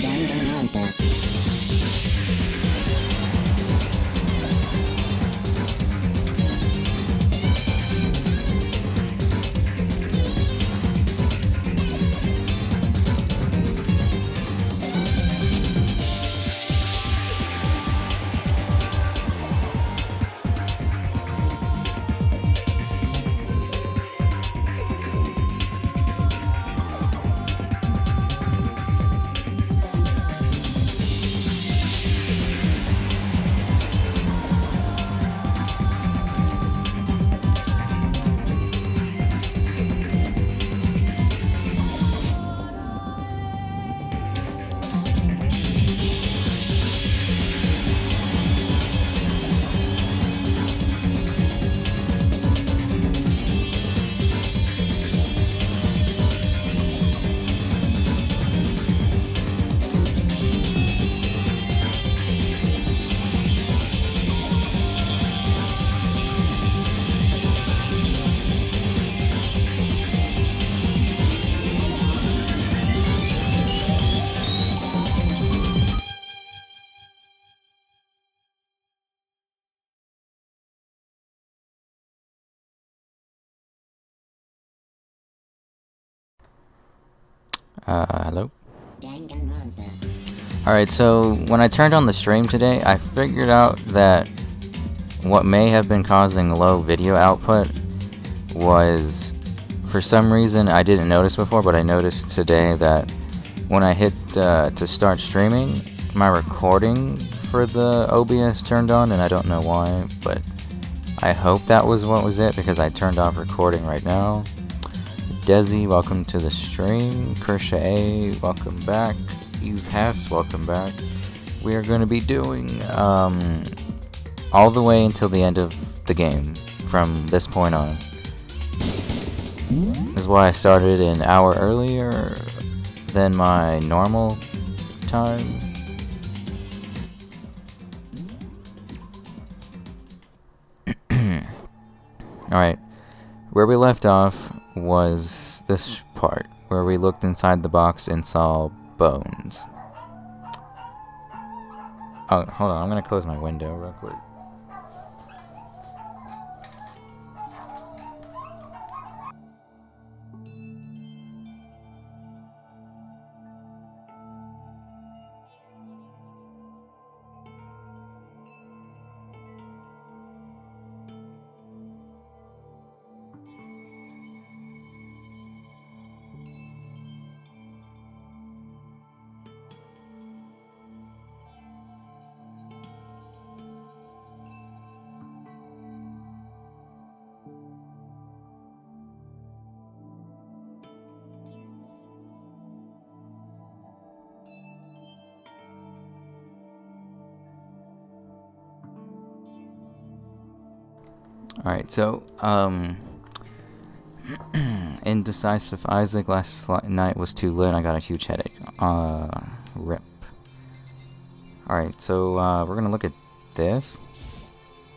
Danganronpa. Hello? Danganronpa. Alright, so when I turned on the stream today, I figured out that what may have been causing low video output was, for some reason I didn't notice before, but I noticed today that when I hit to start streaming, my recording for the OBS turned on, and I don't know why, but I hope that was what was it, because I turned off recording right now. Desi, welcome to the stream. Kersha A, welcome back. Eve Hess, welcome back. We are going to be doing all the way until the end of the game from this point on. This is why I started an hour earlier than my normal time. Alright, where we left off was this part, where we looked inside the box and saw bones. Oh, hold on, I'm gonna close my window real quick. Alright, so, Indecisive Isaac last night was too lit, I got a huge headache. Rip. Alright, so, we're gonna look at this.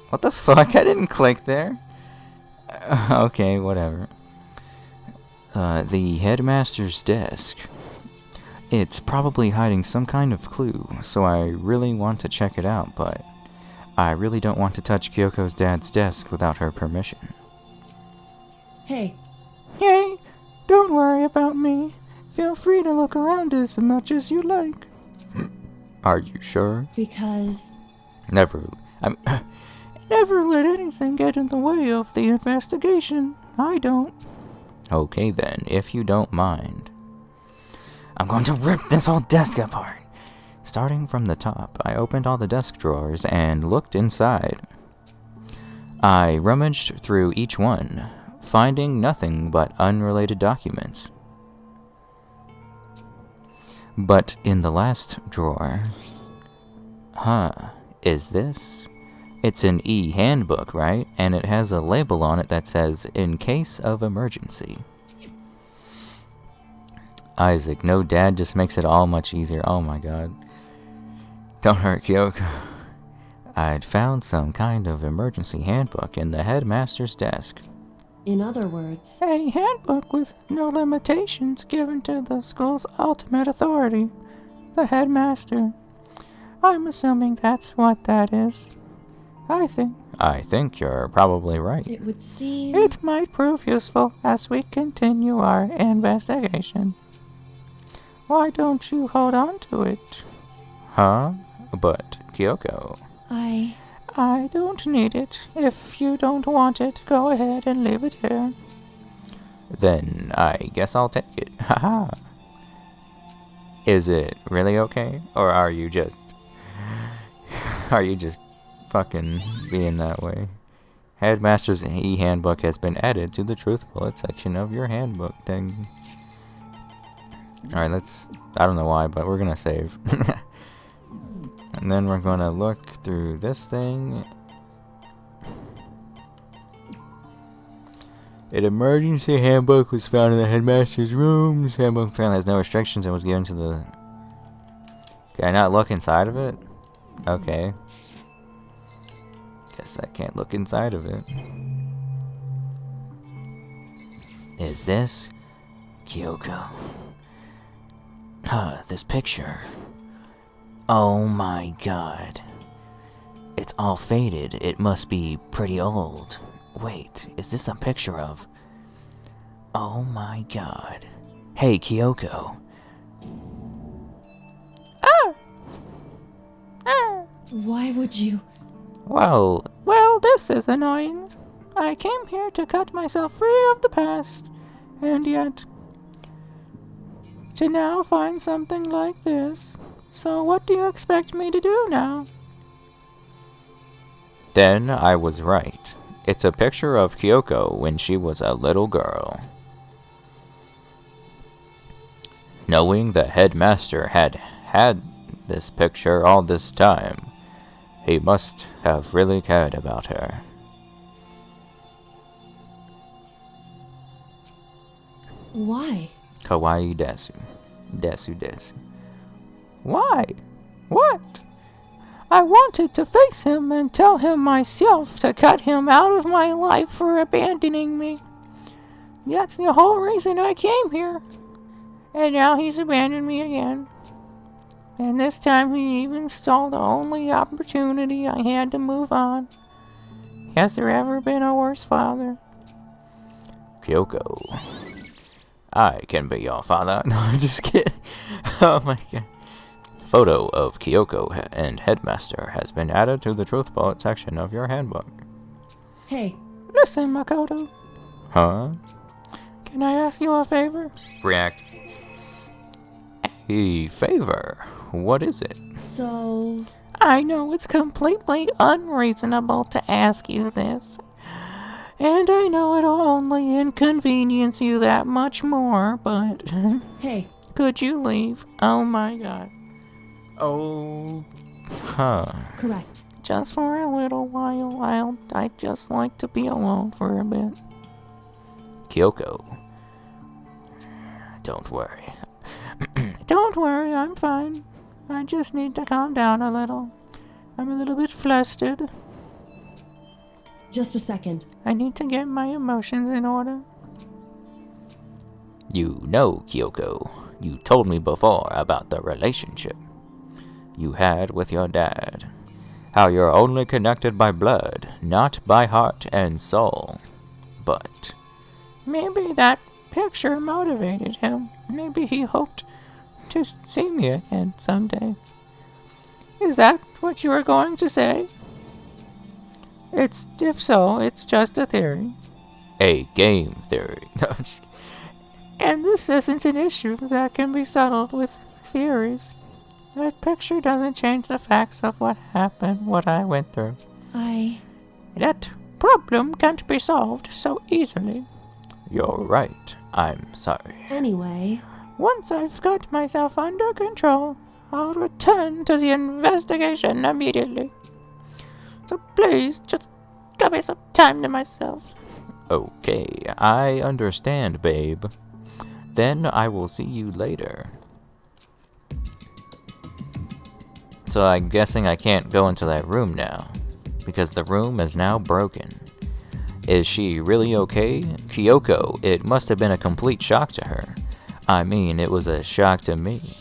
What the fuck? I didn't click there. Okay, whatever. The headmaster's desk. It's probably hiding some kind of clue, so I really want to check it out, but I really don't want to touch Kyoko's dad's desk without her permission. Hey. Hey, don't worry about me. Feel free to look around as much as you like. Are you sure? Because... Never let anything get in the way of the investigation. I don't. Okay then, if you don't mind. I'm going to rip this whole desk apart. Starting from the top, I opened all the desk drawers and looked inside. I rummaged through each one, finding nothing but unrelated documents. But in the last drawer... is this? It's an e-handbook, right? And it has a label on it that says, "In case of emergency." Isaac, no dad just makes it all much easier. Oh my god. Don't hurt Kyoko. I'd found some kind of emergency handbook in the headmaster's desk. In other words, A handbook with no limitations given to the school's ultimate authority, the headmaster. I'm assuming that's what that is. I think you're probably right. it would seem... It might prove useful as we continue our investigation. Why don't you hold on to it? Huh? But, Kyoko... I don't need it. If you don't want it, go ahead and leave it here. Then I guess I'll take it. Haha. Is it really okay? Or are you just fucking being that way? Headmaster's e-handbook has been added to the truth bullet section of your handbook thing. Alright, I don't know why, but we're gonna save. And then we're gonna look through this thing. An emergency handbook was found in the headmaster's room. This handbook apparently has no restrictions and was given to the... Can I not look inside of it? Okay. Guess I can't look inside of it. Is this... Kyoko? This picture... Oh my god. It's all faded. It must be pretty old. Wait, is this a picture of... Oh my god. Hey, Kyoko. Why would you... Well, this is annoying. I came here to cut myself free of the past, and yet... to now find something like this... So what do you expect me to do now? Then I was right. It's a picture of Kyoko when she was a little girl. Knowing the headmaster had this picture all this time, he must have really cared about her. Why? Kawaii desu. Desu. Why? What? I wanted to face him and tell him myself to cut him out of my life for abandoning me. That's the whole reason I came here. And now he's abandoned me again. And this time he even stole the only opportunity I had to move on. Has there ever been a worse father? Kyoko. I can be your father. No, I'm just kidding. Oh my god. Photo of Kyoko and Headmaster has been added to the truth bullet section of your handbook. Hey. Listen, Makoto. Huh? Can I ask you a favor? React. A favor? What is it? So... I know it's completely unreasonable to ask you this. And I know it'll only inconvenience you that much more, but... Hey. Could you leave? Oh my god. Oh, Correct. Just for a little while, I'd just like to be alone for a bit. Kyoko. Don't worry. Don't worry, I'm fine. I just need to calm down a little. I'm a little bit flustered. Just a second. I need to get my emotions in order. You know, Kyoko, you told me before about the relationship you had with your dad. How you're only connected by blood, not by heart and soul. But maybe that picture motivated him. Maybe he hoped to see me again someday. Is that what you were going to say? If so, it's just a theory. A game theory. No, I'm just kidding. And this isn't an issue that can be settled with theories. That picture doesn't change the facts of what happened, what I went through. That problem can't be solved so easily. You're right. I'm sorry. Anyway... Once I've got myself under control, I'll return to the investigation immediately. So please, just give me some time to myself. Okay, I understand, babe. Then I will see you later. So I'm guessing I can't go into that room now, because the room is now broken. Is she really okay? Kyoko, it must have been a complete shock to her. I mean, it was a shock to me.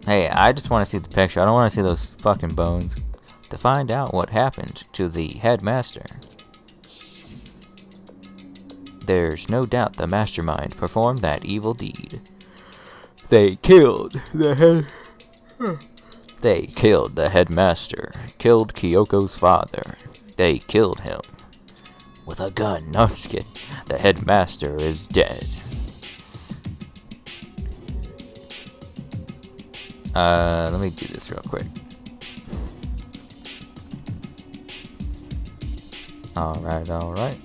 Hey, I just want to see the picture. I don't want to see those fucking bones. To find out what happened to the headmaster. There's no doubt the mastermind performed that evil deed. They killed the headmaster. Killed Kyoko's father. They killed him. With a gun. No, I'm just kidding. The headmaster is dead. Let me do this real quick. Alright. Alright.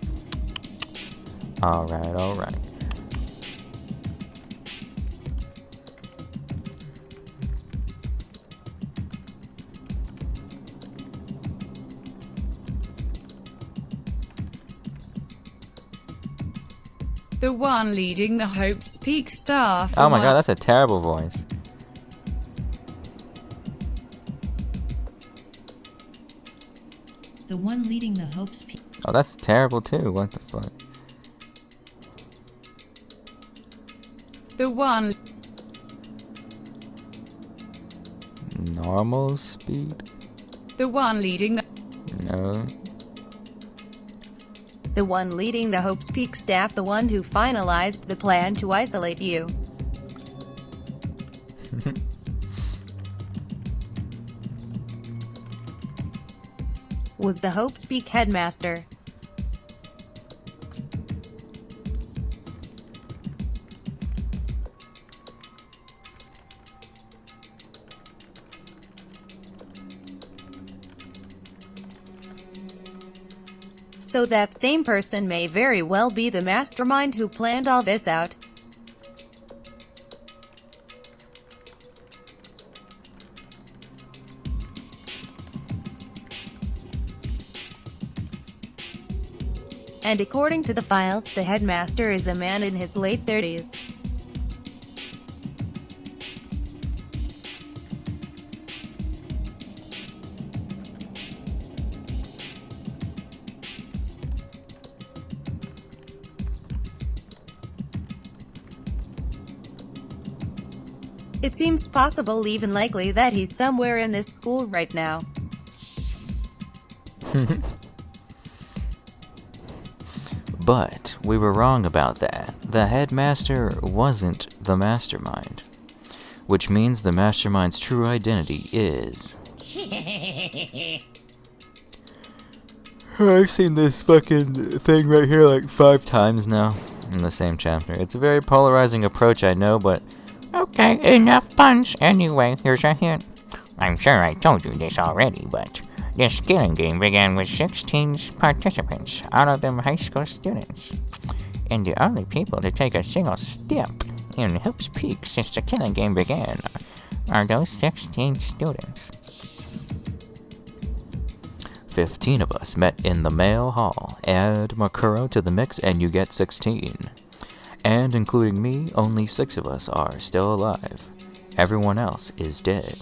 The one leading the Hope's Peak staff. Oh my god, that's a terrible voice. The one leading the Hope's Peak. Oh, that's terrible too. What the fuck? The one. Normal speed? The one leading the. No. The one leading the Hope's Peak staff, the one who finalized the plan to isolate you. Was the Hope's Peak headmaster. So that same person may very well be the mastermind who planned all this out. And according to the files, the headmaster is a man in his late 30s. It seems possible, even likely, that he's somewhere in this school right now. But we were wrong about that. The headmaster wasn't the mastermind. Which means the mastermind's true identity is... I've seen this fucking thing right here like 5 times now in the same chapter. It's a very polarizing approach, I know, but... Okay, enough puns. Anyway, here's a hint. I'm sure I told you this already, but... This killing game began with 16 participants, all of them high school students. And the only people to take a single step in Hope's Peak since the killing game began are those 16 students. 15 of us met in the male hall. Add Makuro to the mix and you get 16. And including me, only 6 of us are still alive. Everyone else is dead.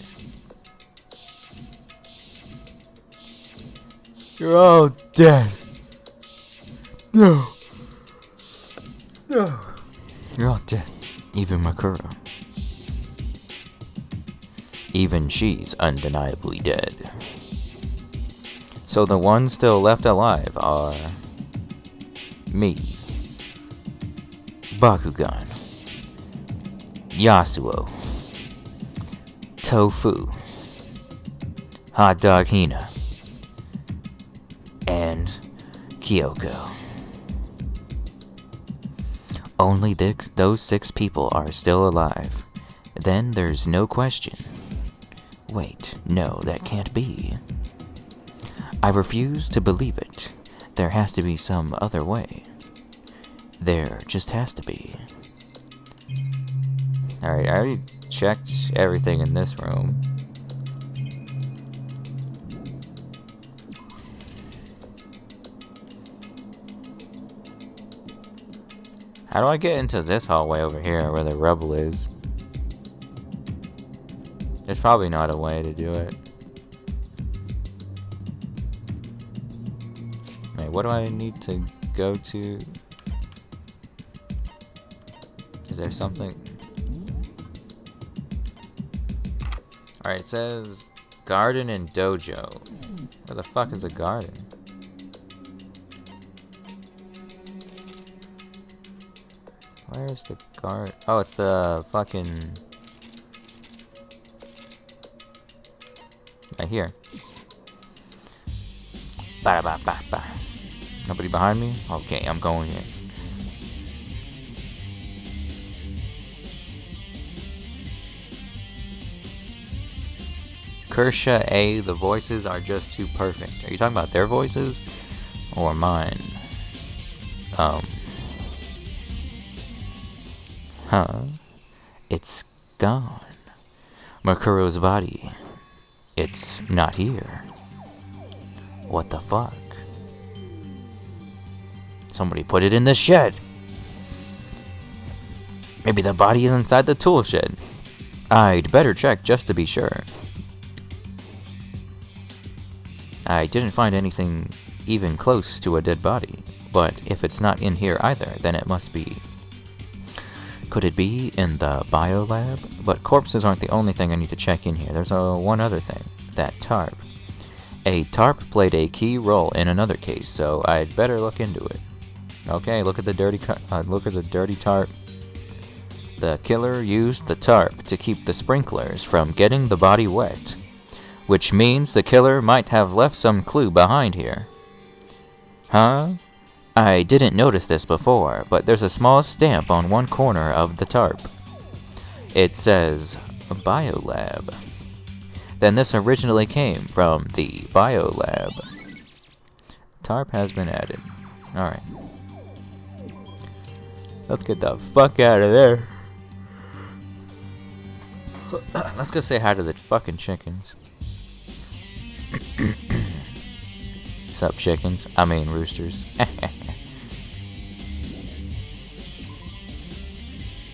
You're all dead. No. No. You're all dead. Even Makuro. Even she's undeniably dead. So the ones still left alive are... me. Bakugan. Yasuo. Tofu. Hot Dog Hina. And Kyoko. Only those 6 people are still alive. Then there's no question. Wait, no, that can't be. I refuse to believe it. There has to be some other way. There just has to be. Alright, I already checked everything in this room. How do I get into this hallway over here where the rubble is? There's probably not a way to do it. Wait, what do I need to go to? Is there something? Alright, it says garden and dojo. Where the fuck is the garden? Where's the garden? Oh, it's the fucking... right here. Ba-da-ba-ba-ba. Nobody behind me? Okay, I'm going in. Kersha A, the voices are just too perfect. Are you talking about their voices? Or mine? Huh? It's gone. Makuro's body. It's not here. What the fuck? Somebody put it in the shed. Maybe the body is inside the tool shed. I'd better check just to be sure. I didn't find anything even close to a dead body, but if it's not in here either, then it must be. Could it be in the biolab? But corpses aren't the only thing I need to check in here. There's one other thing. That tarp. A tarp played a key role in another case, so I'd better look into it. Okay, look at the dirty tarp. The killer used the tarp to keep the sprinklers from getting the body wet, which means the killer might have left some clue behind here. Huh? I didn't notice this before, but there's a small stamp on one corner of the tarp. It says Biolab. Then this originally came from the Biolab. Tarp has been added. Alright. Let's get the fuck out of there. Let's go say hi to the fucking chickens. Sup, chickens? I mean, roosters.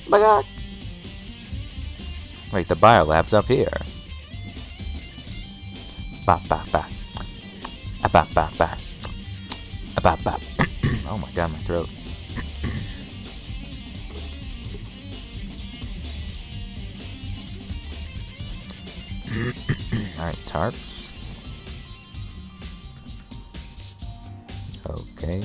My god. Wait, the biolab's up here. Ba ba ba. Ba ba ba. Ba ba. Oh my god, my throat. Alright, tarps. Okay.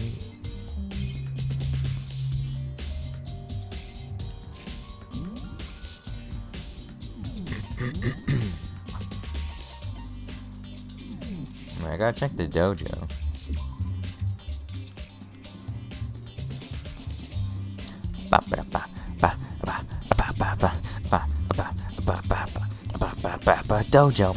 I gotta check the dojo. Dojo.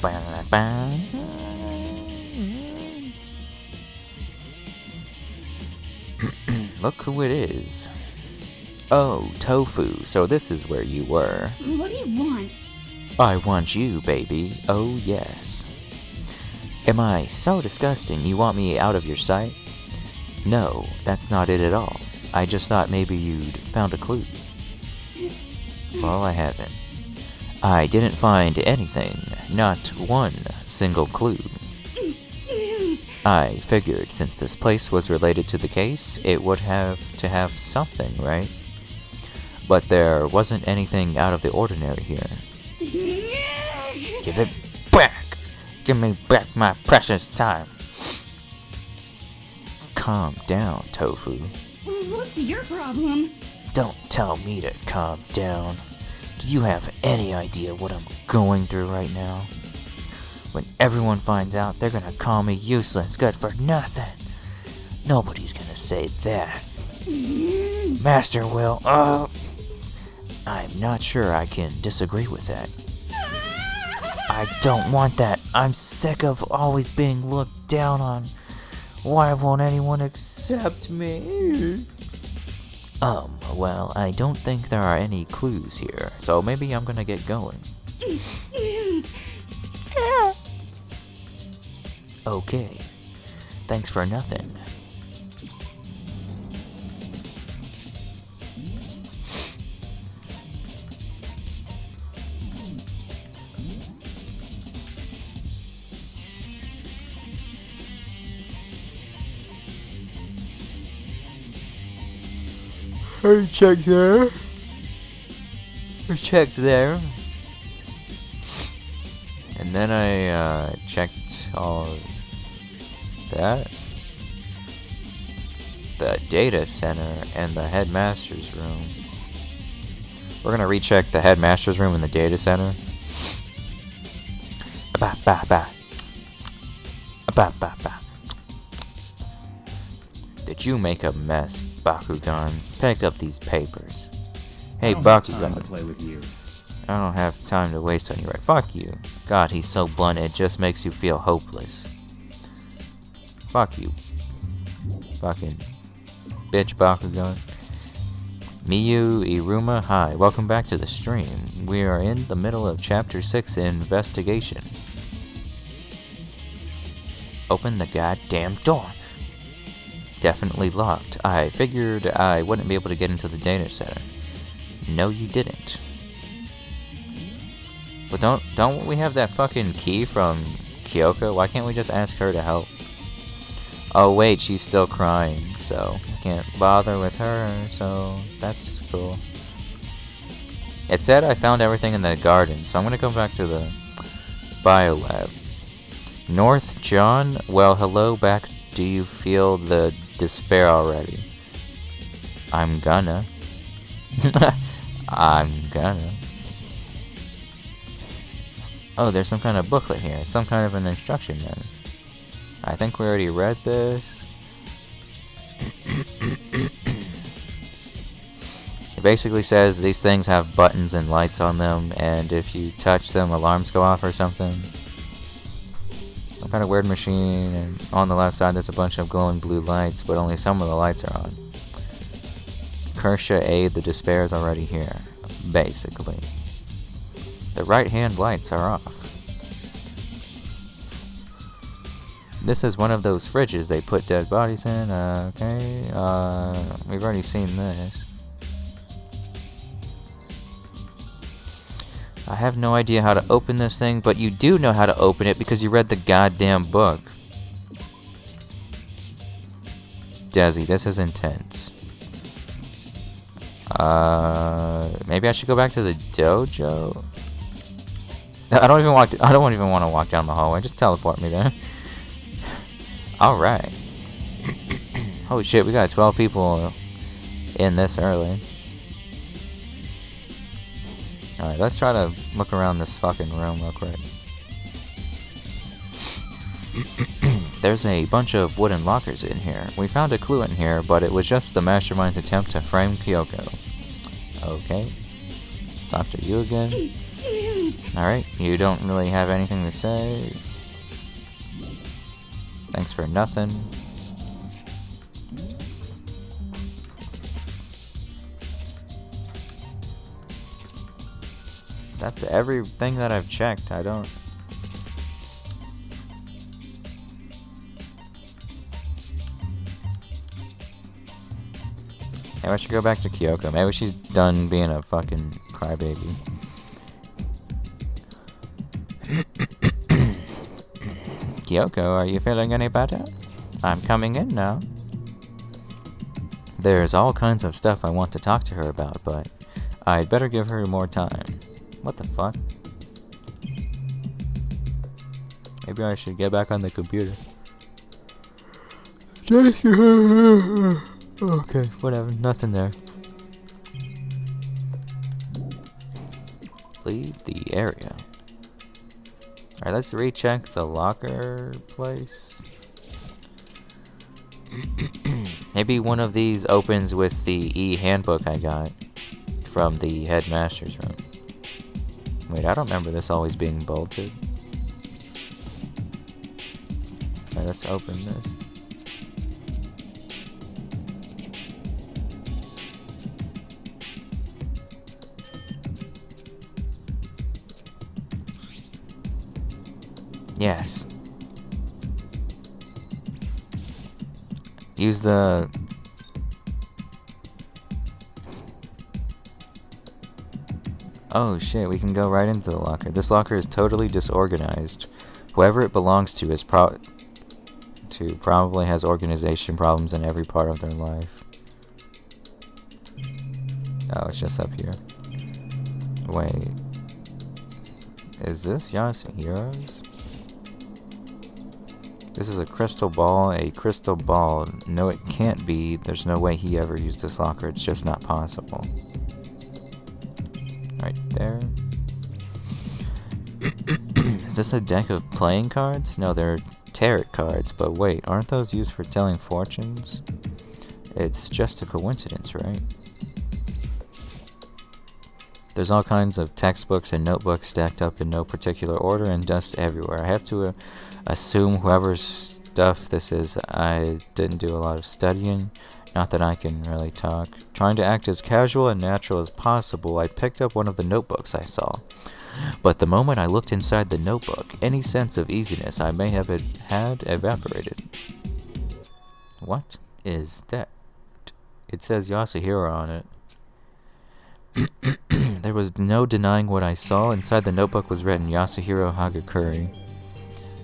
Look who it is. Oh, Tofu, so this is where you were. What do you want? I want you, baby. Oh, yes. Am I so disgusting you want me out of your sight? No, that's not it at all. I just thought maybe you'd found a clue. Well, I haven't. I didn't find anything, not one single clue. I figured since this place was related to the case, it would have to have something, right? But there wasn't anything out of the ordinary here. Give it back! Give me back my precious time! Calm down, Tofu. What's your problem? Don't tell me to calm down. Do you have any idea what I'm going through right now? When everyone finds out, they're gonna call me useless, good for nothing. Nobody's gonna say that. Master will. I'm not sure I can disagree with that. I don't want that. I'm sick of always being looked down on. Why won't anyone accept me? Well, I don't think there are any clues here, so maybe I'm gonna get going. Okay. Thanks for nothing. I checked there. I checked there. And then I checked all that. The data center and the headmaster's room. We're gonna recheck the headmaster's room and the data center. Ba ba ba. Ba ba ba. Did you make a mess, Bakugan? Pick up these papers. Hey, Bakugan. Play with you. I don't have time to waste on you, right? Fuck you. God, he's so blunt, it just makes you feel hopeless. Fuck you. Fucking bitch, Bakugan. Miyu Iruma, hi. Welcome back to the stream. We are in the middle of Chapter 6 Investigation. Open the goddamn door. Definitely locked. I figured I wouldn't be able to get into the data center. No, you didn't. But don't we have that fucking key from Kyoko? Why can't we just ask her to help? Oh wait, she's still crying, so I can't bother with her, so that's cool. It said I found everything in the garden, so I'm gonna go back to the biolab. North John? Well, hello back. Do you feel the despair already? I'm gonna. I'm gonna. Oh, there's some kind of booklet here. It's some kind of an instruction manual. I think we already read this. It basically says these things have buttons and lights on them, and if you touch them, alarms go off or something. Some kind of weird machine, and on the left side there's a bunch of glowing blue lights, but only some of the lights are on. Kersha aid, the despair is already here, basically. The right hand lights are off. This is one of those fridges they put dead bodies in. Okay, we've already seen this. I have no idea how to open this thing, but you do know how to open it because you read the goddamn book. Desi, this is intense. Maybe I should go back to the dojo? I don't even want to walk down the hallway. Just teleport me there. Alright. Holy shit, we got 12 people in this early. Alright, let's try to look around this fucking room real quick. There's a bunch of wooden lockers in here. We found a clue in here, but it was just the mastermind's attempt to frame Kyoko. Okay. Talk to you again. Alright, you don't really have anything to say. Thanks for nothing. That's everything that I've checked. I don't... Maybe I should go back to Kyoko. Maybe she's done being a fucking crybaby. Kyoko, are you feeling any better? I'm coming in now. There's all kinds of stuff I want to talk to her about, but I'd better give her more time. What the fuck? Maybe I should get back on the computer. Okay, whatever, nothing there. Leave the area. Alright, let's recheck the locker place. Maybe one of these opens with the e-handbook I got from the headmaster's room. Wait, I don't remember this always being bolted. Alright, let's open this. Yes. Use the... Oh shit, we can go right into the locker. This locker is totally disorganized. Whoever it belongs to is probably has organization problems in every part of their life. Oh, it's just up here. Wait. Is this Yasuhiro's? This is a crystal ball. A crystal ball. No, it can't be. There's no way he ever used this locker. It's just not possible. Right there. Is this a deck of playing cards? No, they're tarot cards. But wait, aren't those used for telling fortunes? It's just a coincidence, right? There's all kinds of textbooks and notebooks stacked up in no particular order and dust everywhere. I have to assume whoever's stuff this is. I didn't do a lot of studying. Not that I can really talk. Trying to act as casual and natural as possible, I picked up one of the notebooks I saw. But the moment I looked inside the notebook, any sense of easiness I may have had evaporated. What is that? It says Yasuhiro on it. There was no denying what I saw. Inside the notebook was written Yasuhiro Hagakure.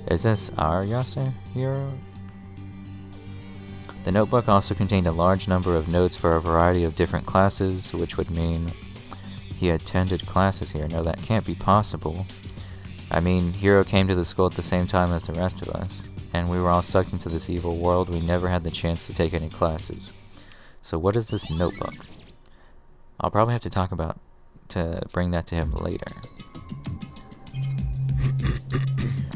Is this our Yasuhiro? The notebook also contained a large number of notes for a variety of different classes, which would mean he attended classes here. No, that can't be possible. I mean, Hiro came to the school at the same time as the rest of us, and we were all sucked into this evil world. We never had the chance to take any classes. So what is this notebook? I'll probably have to bring that to him later.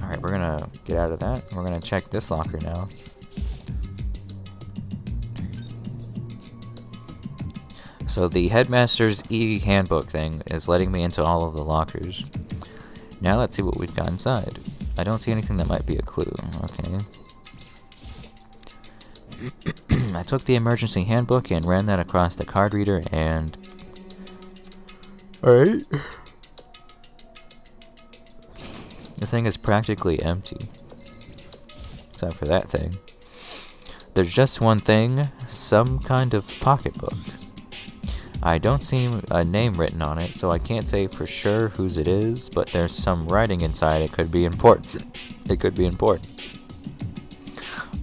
Alright, we're gonna get out of that. We're gonna check this locker now. So the headmaster's e-handbook thing is letting me into all of the lockers. Now let's see what we've got inside. I don't see anything that might be a clue. Okay. I took the emergency handbook and ran that across the card reader and... Alright. This thing is practically empty. Except for that thing. There's just one thing. Some kind of pocketbook. I don't see a name written on it, so I can't say for sure whose it is, but there's some writing inside. It could be important. It could be important.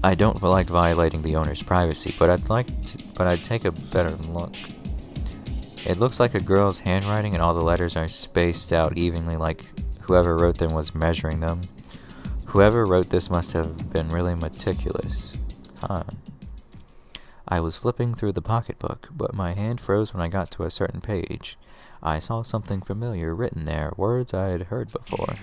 I don't like violating the owner's privacy, but I'd take a better look. It looks like a girl's handwriting, and all the letters are spaced out evenly, like whoever wrote them was measuring them. Whoever wrote this must have been really meticulous. Huh. I was flipping through the pocketbook, but my hand froze when I got to a certain page. I saw something familiar written there, words I had heard before.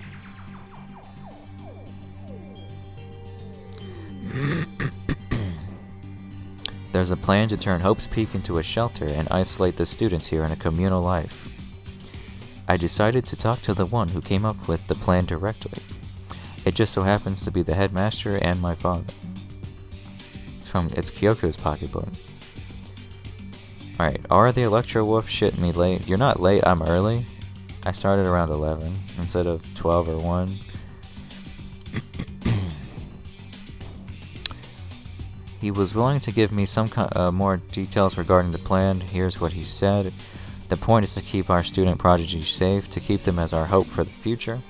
There's a plan to turn Hope's Peak into a shelter and isolate the students here in a communal life. I decided to talk to the one who came up with the plan directly. It just so happens to be the headmaster and my father. It's Kyoko's pocketbook. Alright, are the Electro Wolf shitting me late? You're not late, I'm early. I started around 11 instead of 12 or 1. He was willing to give me some more details regarding the plan. Here's what he said. The point is to keep our student prodigies safe, to keep them as our hope for the future.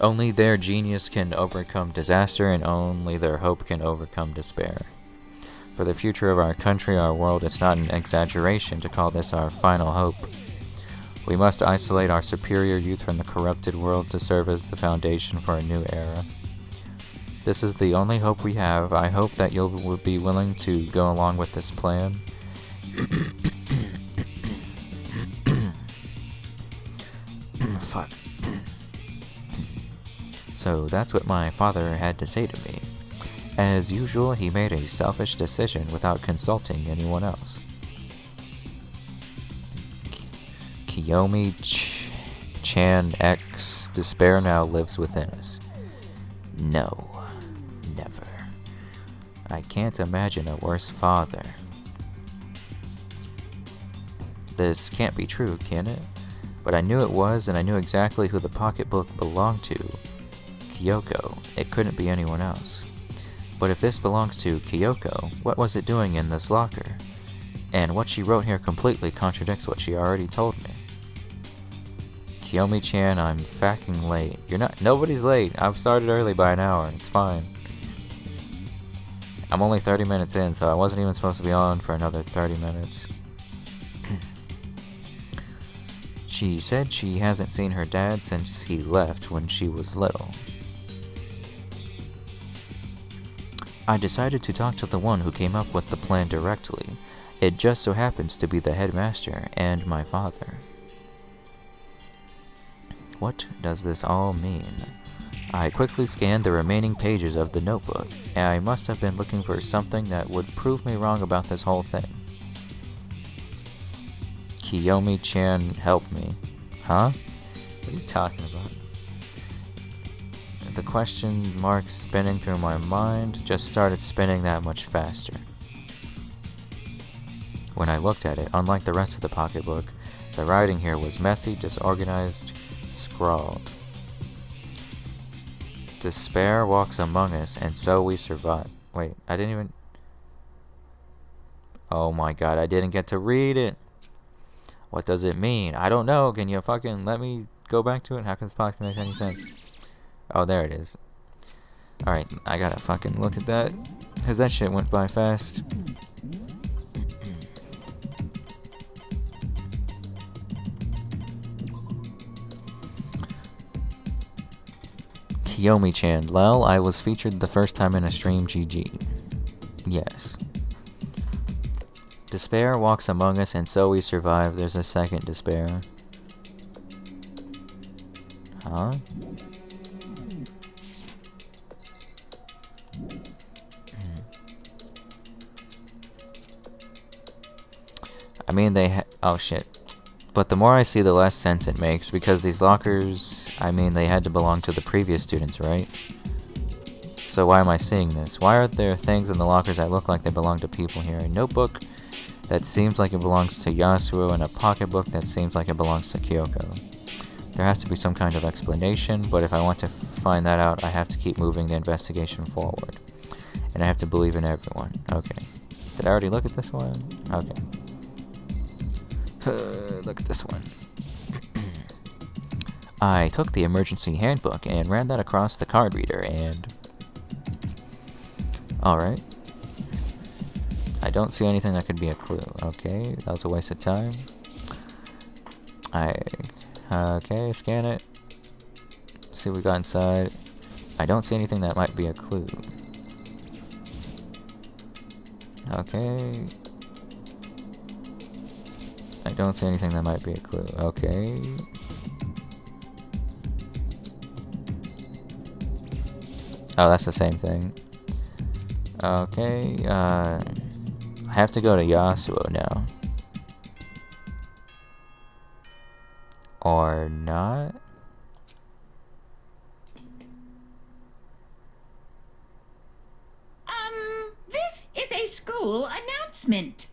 Only their genius can overcome disaster, and only their hope can overcome despair. For the future of our country, our world, it's not an exaggeration to call this our final hope. We must isolate our superior youth from the corrupted world to serve as the foundation for a new era. This is the only hope we have. I hope that you'll be willing to go along with this plan. Fuck. So that's what my father had to say to me. As usual, he made a selfish decision without consulting anyone else. Kiyomi-chan X, despair now lives within us. No, never. I can't imagine a worse father. This can't be true, can it? But I knew it was, and I knew exactly who the pocketbook belonged to. Kyoko. It couldn't be anyone else. But if this belongs to Kyoko, what was it doing in this locker? And what she wrote here completely contradicts what she already told me. Kiyomi-chan, I'm fucking late. Nobody's late. I've started early by an hour. It's fine. I'm only 30 minutes in, so I wasn't even supposed to be on for another 30 minutes. She said she hasn't seen her dad since he left when she was little. I decided to talk to the one who came up with the plan directly. It just so happens to be the headmaster and my father. What does this all mean? I quickly scanned the remaining pages of the notebook, and I must have been looking for something that would prove me wrong about this whole thing. Kiyomi-chan, help me. Huh? What are you talking about? The question marks spinning through my mind just started spinning that much faster. When I looked at it, unlike the rest of the pocketbook, the writing here was messy, disorganized, scrawled. Despair walks among us, and so we survive. Wait, I didn't even... Oh my god, I didn't get to read it! What does it mean? I don't know. Can you fucking let me go back to it? How can this box make any sense? Oh, there it is. Alright, I gotta fucking look at that, because that shit went by fast. Kiyomi-chan, lol, I was featured the first time in a stream, GG. Yes. Despair walks among us, and so we survive. There's a second despair. Huh? I mean, oh shit. But the more I see, the less sense it makes, because these lockers, I mean, they had to belong to the previous students, right? So why am I seeing this? Why are there things in the lockers that look like they belong to people here? A notebook that seems like it belongs to Yasuo, and a pocketbook that seems like it belongs to Kyoko. There has to be some kind of explanation, but if I want to find that out, I have to keep moving the investigation forward. And I have to believe in everyone. Okay. Did I already look at this one? Okay. Look at this one. I took the emergency handbook and ran that across the card reader and... Alright. I don't see anything that could be a clue. Okay, that was a waste of time. Okay, scan it. See what we got inside. I don't see anything that might be a clue. Okay. I don't see anything that might be a clue. Okay. Oh, that's the same thing. Okay, I have to go to Yasuo now. Or not? This is a school announcement.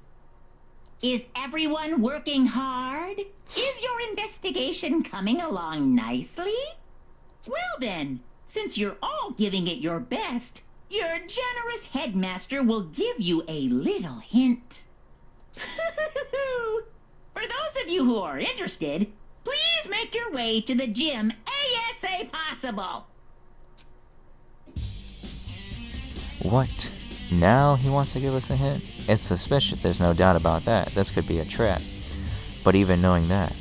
Is everyone working hard? Is your investigation coming along nicely? Well then, since you're all giving it your best, your generous headmaster will give you a little hint. For those of you who are interested, please make your way to the gym ASA possible. What? Now he wants to give us a hint? It's suspicious, there's no doubt about that. This could be a trap. But even knowing that...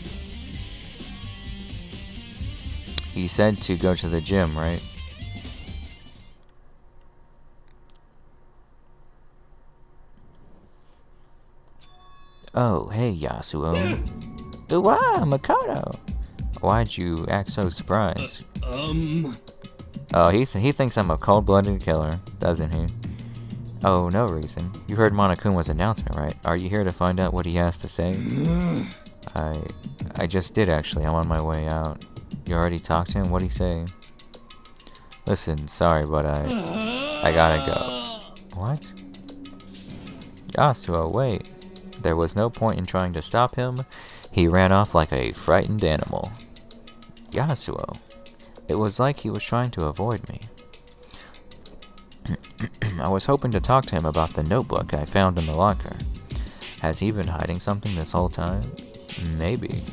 He said to go to the gym, right? Oh, hey Yasuo. Wow, Makoto! Why'd you act so surprised? Oh, he thinks I'm a cold-blooded killer, doesn't he? Oh, no reason. You heard Monokuma's announcement, right? Are you here to find out what he has to say? I just did, actually. I'm on my way out. You already talked to him? What'd he say? Listen, sorry, but I gotta go. What? Yasuo, wait. There was no point in trying to stop him. He ran off like a frightened animal. Yasuo. It was like he was trying to avoid me. I was hoping to talk to him about the notebook I found in the locker. Has he been hiding something this whole time? Maybe.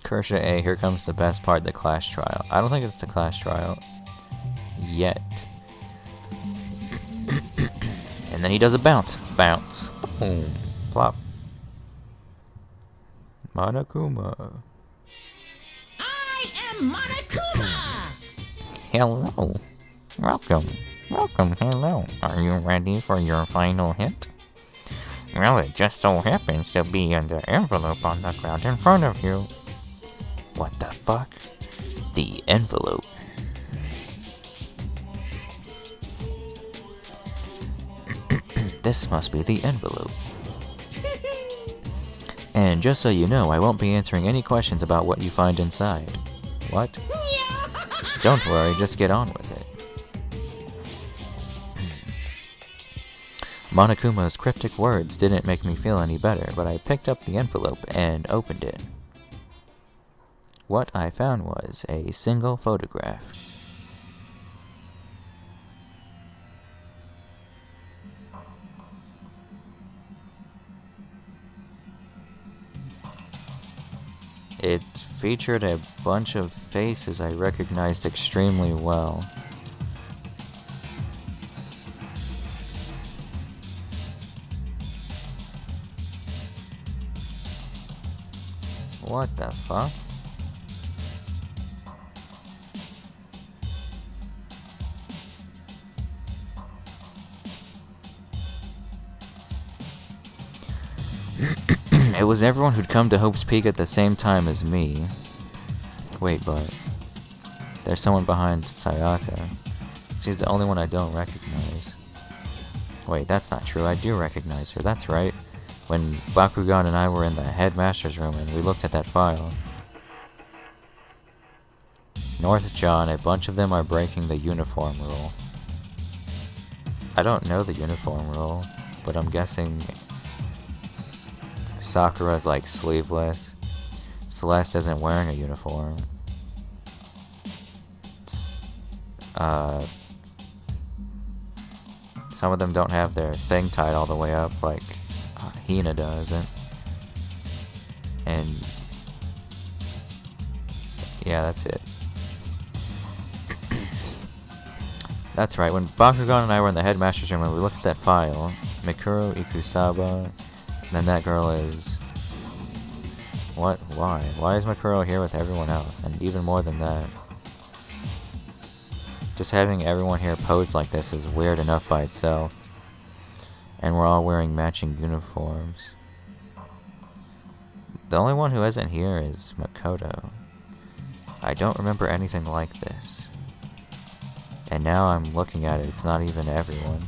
Kersha A, here comes the best part, the class trial. I don't think it's the class trial. Yet. And then he does a bounce. Bounce. Boom. Plop. Monokuma. I am Monokuma! Hello. Welcome. Welcome, hello. Are you ready for your final hit? Well, it just so happens to be in the envelope on the ground in front of you. What the fuck? The envelope. This must be the envelope. And just so you know, I won't be answering any questions about what you find inside. What? Don't worry, just get on with it. Monokuma's cryptic words didn't make me feel any better, but I picked up the envelope and opened it. What I found was a single photograph. It featured a bunch of faces I recognized extremely well. What the fuck? It was everyone who'd come to Hope's Peak at the same time as me. Wait, but there's someone behind Sayaka. She's the only one I don't recognize. Wait, that's not true. I do recognize her. That's right. When Bakugan and I were in the headmaster's room and we looked at that file. North John, a bunch of them are breaking the uniform rule. I don't know the uniform rule, but I'm guessing Sakura's like sleeveless. Celeste isn't wearing a uniform. Some of them don't have their thing tied all the way up like Hina doesn't. And yeah, that's it. That's right, when Bakugan and I were in the headmaster's room and we looked at that file, Mikuro Ikusaba, then that girl is... What? Why? Why is Mikuro here with everyone else? And even more than that, just having everyone here posed like this is weird enough by itself. And we're all wearing matching uniforms. The only one who isn't here is Makoto. I don't remember anything like this. And now I'm looking at it, it's not even everyone.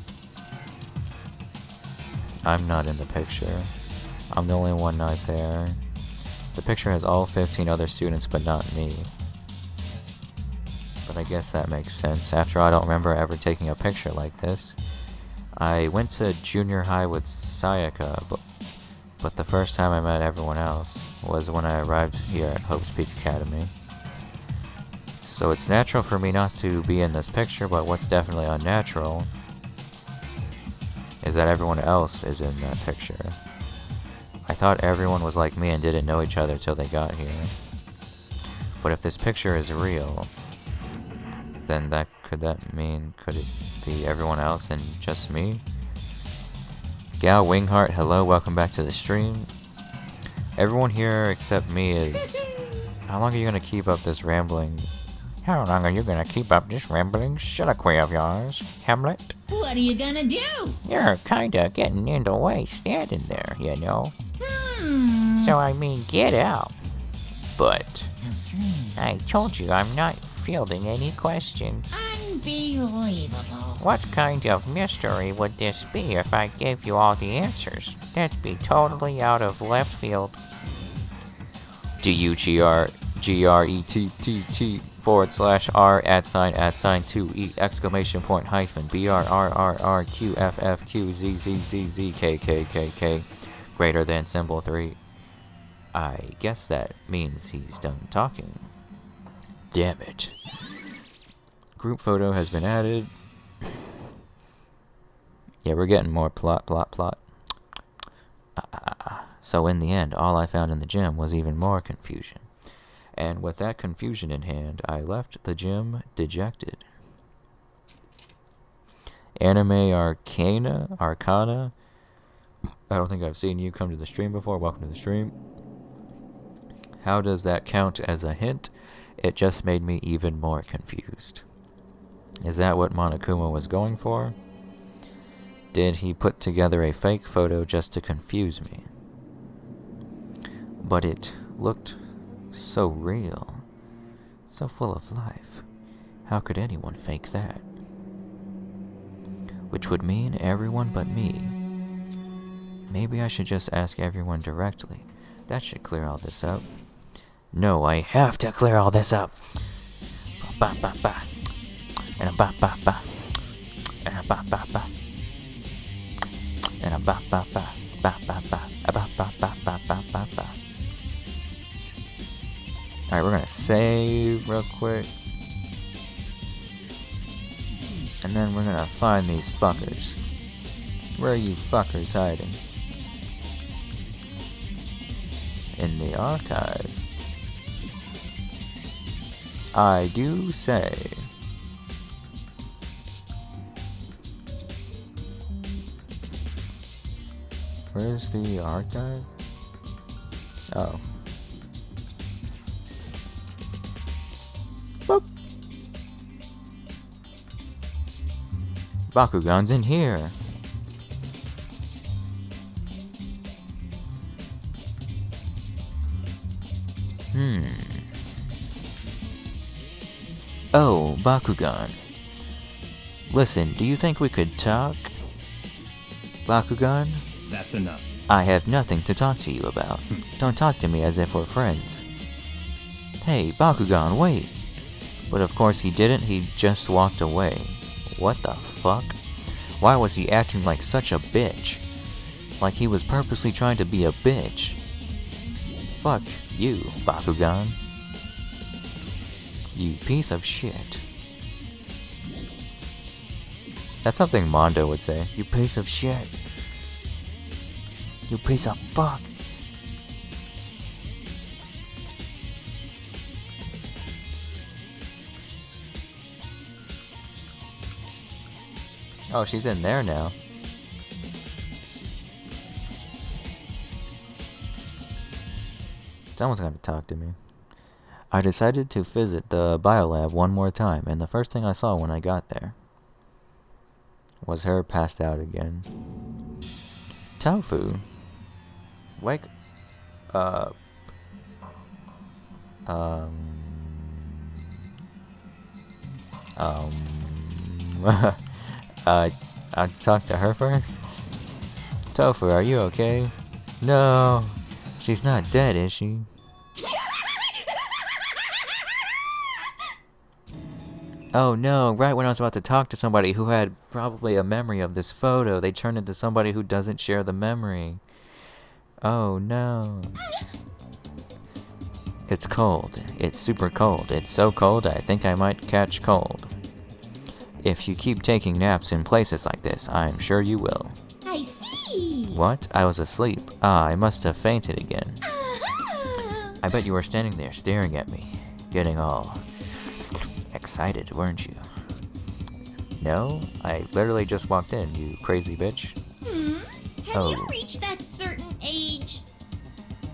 I'm not in the picture. I'm the only one not there. The picture has all 15 other students, but not me. But I guess that makes sense. After all, I don't remember ever taking a picture like this. I went to junior high with Sayaka, but the first time I met everyone else was when I arrived here at Hope's Peak Academy. So it's natural for me not to be in this picture, but what's definitely unnatural is that everyone else is in that picture. I thought everyone was like me and didn't know each other till they got here. But if this picture is real, then could it be everyone else and just me? Gal Wingheart, hello, welcome back to the stream. Everyone here except me is... How long are you gonna keep up this rambling? How long are you gonna keep up this rambling soliloquy of yours, Hamlet? What are you gonna do? You're kinda getting in the way standing there, you know. So I mean, get out. But I told you I'm not fielding any questions. Unbelievable. What kind of mystery would this be if I gave you all the answers? That'd be totally out of left field. DUGRETTT/R @2E exclamation point hyphen BRRRQFFQZZZZKKKK greater than symbol 3. I guess that means he's done talking. Damn it. Group photo has been added. Yeah, we're getting more plot. So in the end, all I found in the gym was even more confusion. And with that confusion in hand, I left the gym dejected. Anime Arcana? I don't think I've seen you come to the stream before. Welcome to the stream. How does that count as a hint? It just made me even more confused. Is that what Monokuma was going for? Did he put together a fake photo just to confuse me? But it looked so real, so full of life. How could anyone fake that? Which would mean everyone but me. Maybe I should just ask everyone directly. That should clear all this up. No, I have to clear all this up. Ba ba ba. And a ba ba ba. And a ba ba ba. And a ba ba ba. Ba ba ba. A ba ba ba ba ba ba ba. Alright, we're gonna save real quick. And then we're gonna find these fuckers. Where are you fuckers hiding? In the archive. I do say. Where's the archive? Oh. Boop. Bakugan's in here. Oh, Bakugan. Listen, do you think we could talk? Bakugan? That's enough. I have nothing to talk to you about. Don't talk to me as if we're friends. Hey, Bakugan, wait. But of course he didn't, he just walked away. What the fuck? Why was he acting like such a bitch? Like he was purposely trying to be a bitch. Fuck you, Bakugan. You piece of shit. That's something Mondo would say. You piece of shit. You piece of fuck. Oh, she's in there now. Someone's gonna talk to me. I decided to visit the biolab one more time, and the first thing I saw when I got there was her passed out again. Tofu. Wake up. I'll talk to her first. Tofu, are you okay? No, she's not dead, is she? Oh no, right when I was about to talk to somebody who had probably a memory of this photo, they turned into somebody who doesn't share the memory. Oh no. It's cold. It's super cold. It's so cold I think I might catch cold. If you keep taking naps in places like this, I'm sure you will. I see. What? I was asleep. Ah, I must have fainted again. I bet you were standing there staring at me, getting all excited, weren't you? No, I literally just walked in, you crazy bitch. Have you reached that certain age?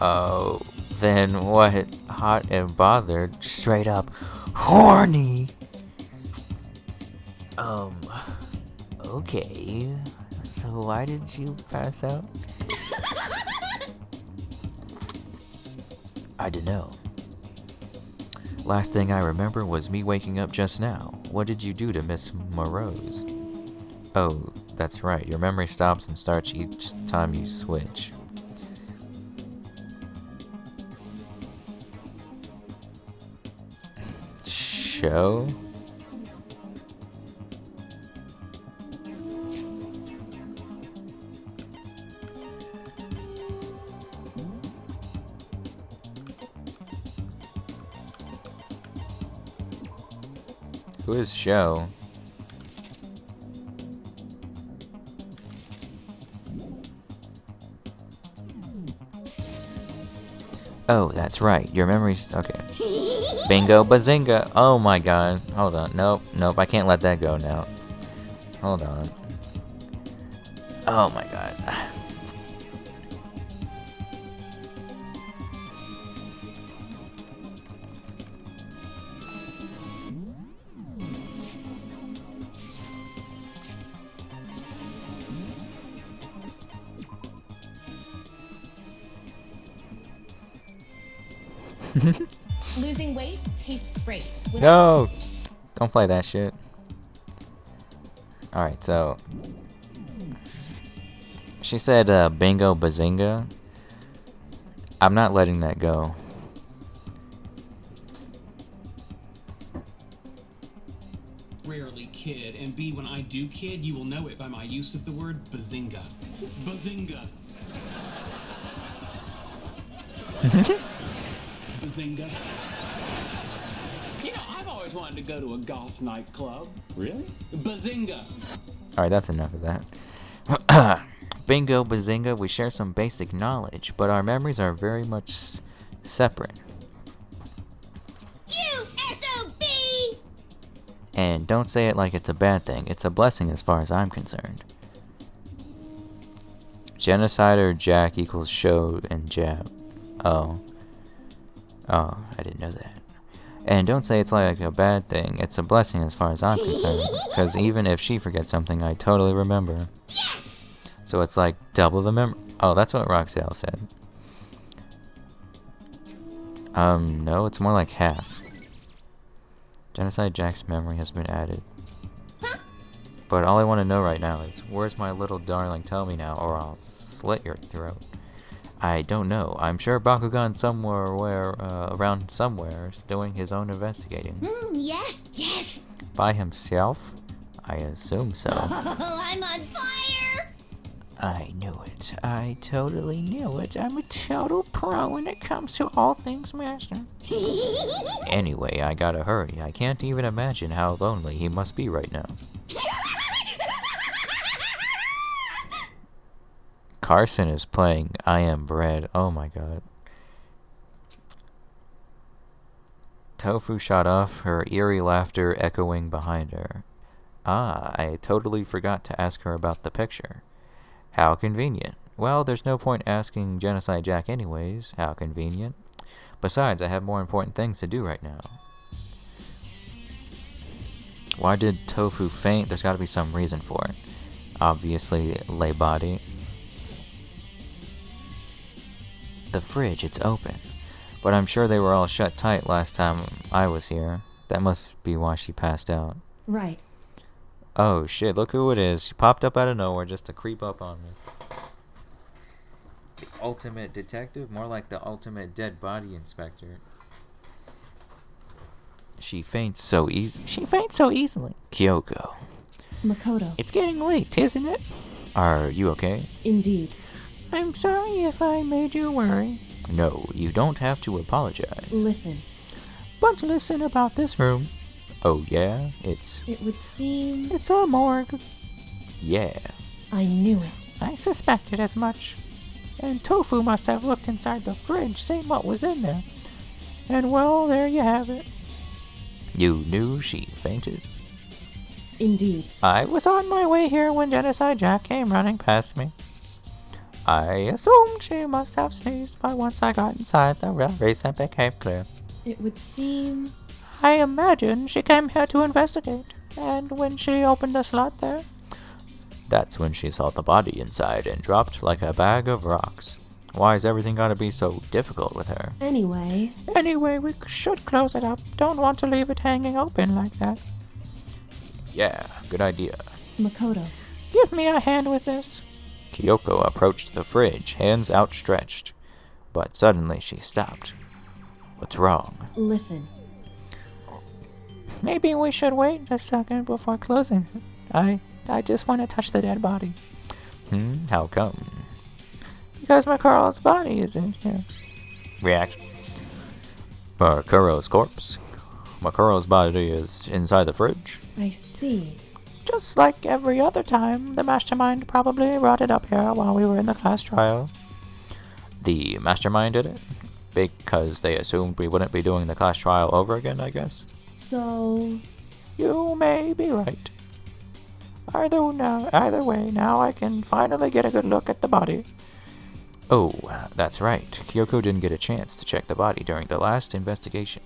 Oh, then what? Hot and bothered, straight up horny. Okay. So why did you pass out? I don't know. Last thing I remember was me waking up just now. What did you do to Miss Morose? Oh, that's right. Your memory stops and starts each time you switch. Show? Who is Show? Oh, that's right. Your memory's okay. Bingo bazinga. Oh my god. Hold on. Nope. Nope. I can't let that go now. Hold on. Oh my god. Losing weight tastes great. No! Don't play that shit. Alright, so... She said, bingo bazinga. I'm not letting that go. Rarely kid, and B, when I do kid, you will know it by my use of the word bazinga. Bazinga. Bazinga. You know, I've always wanted to go to a golf nightclub. Really? Bazinga. Alright, that's enough of that. Bingo bazinga, we share some basic knowledge, but our memories are very much separate. You SOB! And don't say it like it's a bad thing. It's a blessing as far as I'm concerned. Genocider Jack equals show and jab. Oh. Oh, I didn't know that. And don't say it's like a bad thing. It's a blessing as far as I'm concerned. Because even if she forgets something, I totally remember. Yes! So it's like double the memory. Oh, that's what Roxelle said. No, it's more like half. Genocide Jack's memory has been added. Huh? But all I want to know right now is, where's my little darling? Tell me now, or I'll slit your throat. I don't know. I'm sure Bakugan somewhere, around somewhere, is doing his own investigating. Yes, yes. By himself? I assume so. I'm on fire! I knew it. I totally knew it. I'm a total pro when it comes to all things master. Anyway, I gotta hurry. I can't even imagine how lonely he must be right now. Carson is playing I Am Bread. Oh my god. Tofu shot off, her eerie laughter echoing behind her. Ah, I totally forgot to ask her about the picture. How convenient. Well, there's no point asking Genocide Jack anyways. How convenient. Besides, I have more important things to do right now. Why did Tofu faint? There's gotta be some reason for it. Obviously, lay body. The fridge, it's open. But I'm sure they were all shut tight last time I was here. That must be why she passed out. Right. Oh shit, look who it is. She popped up out of nowhere just to creep up on me. The ultimate detective? More like the ultimate dead body inspector. She faints so easily. Kyoko. Makoto. It's getting late, isn't it? Are you okay? Indeed. I'm sorry if I made you worry. No, you don't have to apologize. Listen. But listen about this room. Oh yeah? It would seem... It's a morgue. Yeah. I knew it. I suspected as much. And Tofu must have looked inside the fridge, seen what was in there. And well, there you have it. You knew she fainted? Indeed. I was on my way here when Genocide Jack came running past me. I assumed she must have sneezed, but once I got inside, the real reason became clear. It would seem... I imagine she came here to investigate, and when she opened the slot there, that's when she saw the body inside and dropped like a bag of rocks. Why has everything gotta be so difficult with her? Anyway, we should close it up. Don't want to leave it hanging open like that. Yeah, good idea. Makoto. Give me a hand with this. Kyoko approached the fridge, hands outstretched. But suddenly she stopped. What's wrong? Listen. Maybe we should wait a second before closing it. I just want to touch the dead body. How come? Because Makuro's body is in here. React. Makuro's corpse. Makuro's body is inside the fridge. I see. Just like every other time, the mastermind probably brought it up here while we were in the class trial. The mastermind did it? Because they assumed we wouldn't be doing the class trial over again, I guess? So... You may be right. Either way, now I can finally get a good look at the body. Oh, that's right. Kyoko didn't get a chance to check the body during the last investigation.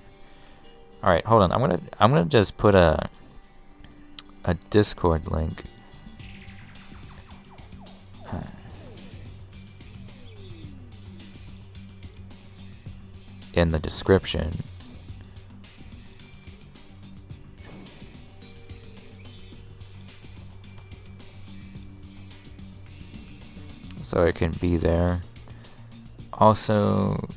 Alright, hold on. I'm gonna just put a Discord link. in the description. So it can be there. Also,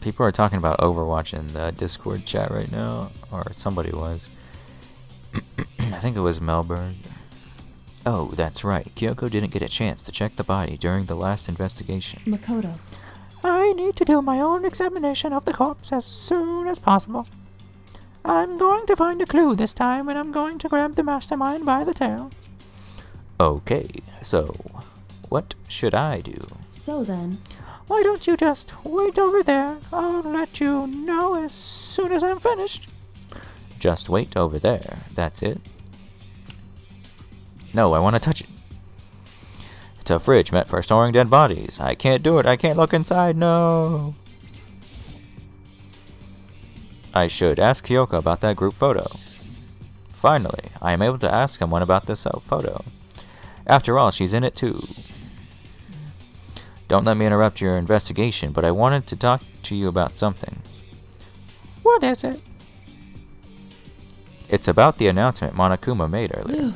people are talking about Overwatch in the Discord chat right now, or somebody was. I think it was Melbourne. Oh, that's right. Kyoko didn't get a chance to check the body during the last investigation. Makoto. I need to do my own examination of the corpse as soon as possible. I'm going to find a clue this time, and I'm going to grab the mastermind by the tail. Okay, so what should I do? So then, Why don't you just wait over there? I'll let you know as soon as I'm finished. Just wait over there. That's it? No, I want to touch it. It's a fridge meant for storing dead bodies. I can't do it. I can't look inside. No. I should ask Kyoko about that group photo. Finally, I am able to ask someone about this photo. After all, she's in it too. Don't let me interrupt your investigation, but I wanted to talk to you about something. What is it? It's about the announcement Monokuma made earlier.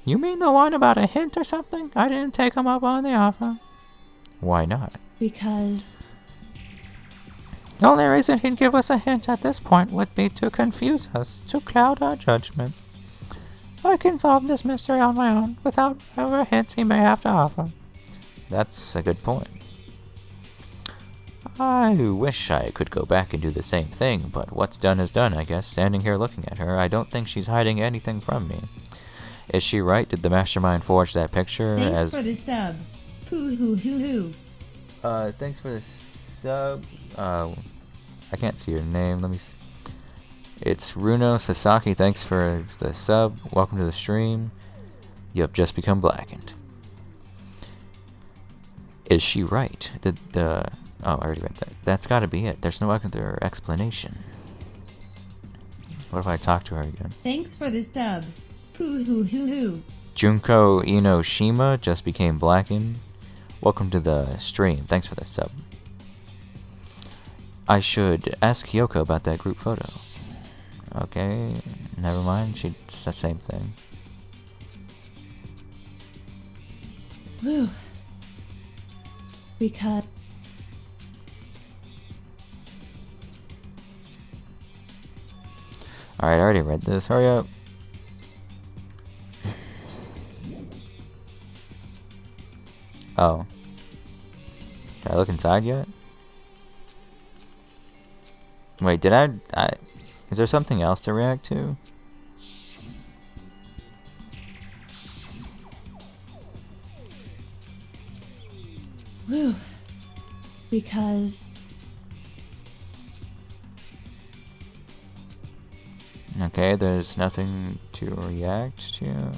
You mean the one about a hint or something? I didn't take him up on the offer. Why not? because The only reason he'd give us a hint at this point would be to confuse us, to cloud our judgment. I can solve this mystery on my own, without whatever hints he may have to offer. That's a good point. I wish I could go back and do the same thing, but what's done is done, I guess. Standing here looking at her, I don't think she's hiding anything from me. Is she right? Did the mastermind forge that picture? Thanks for the sub. Poo hoo hoo hoo. Thanks for the sub. I can't see your name. Let me see. It's Runo Sasaki. Thanks for the sub. Welcome to the stream. You have just become blackened. Is she right? Oh, I already read that. That's gotta be it. There's no other explanation. What if I talk to her again? Thanks for the sub. Poo hoo hoo hoo. Junko Inoshima just became blackened. Welcome to the stream. Thanks for the sub. I should ask Kyoko about that group photo. Okay, never mind. It's the same thing. whew, because Alright, I already read this. Hurry up. Oh. Can I look inside yet? Wait, did I... Is there something else to react to? whew, because Okay, there's nothing to react to.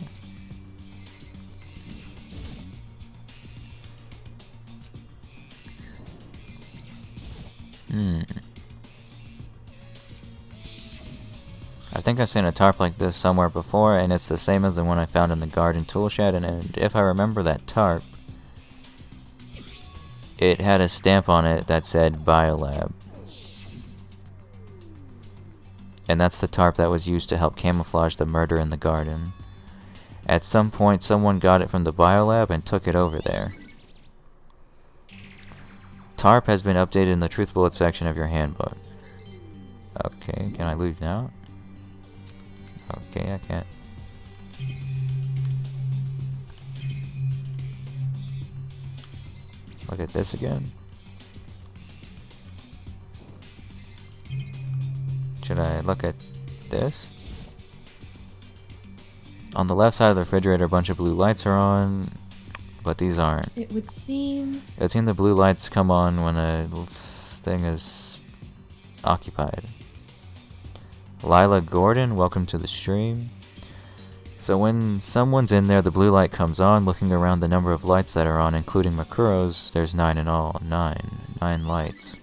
I think I've seen a tarp like this somewhere before, and it's the same as the one I found in the garden tool shed, and if I remember that tarp, it had a stamp on it that said Biolab. And that's the tarp that was used to help camouflage the murder in the garden. At some point, someone got it from the Biolab and took it over there. Tarp has been updated in the Truth Bullet section of your handbook. Okay, can I leave now? Okay, I can't. Look at this again. Should I look at this? On the left side of the refrigerator, a bunch of blue lights are on, but these aren't. it would seem I've seen the blue lights come on when a thing is occupied. Lila Gordon, welcome to the stream. So when someone's in there, the blue light comes on. Looking around the number of lights that are on, including Makuro's, there's 9 in all. 9 lights.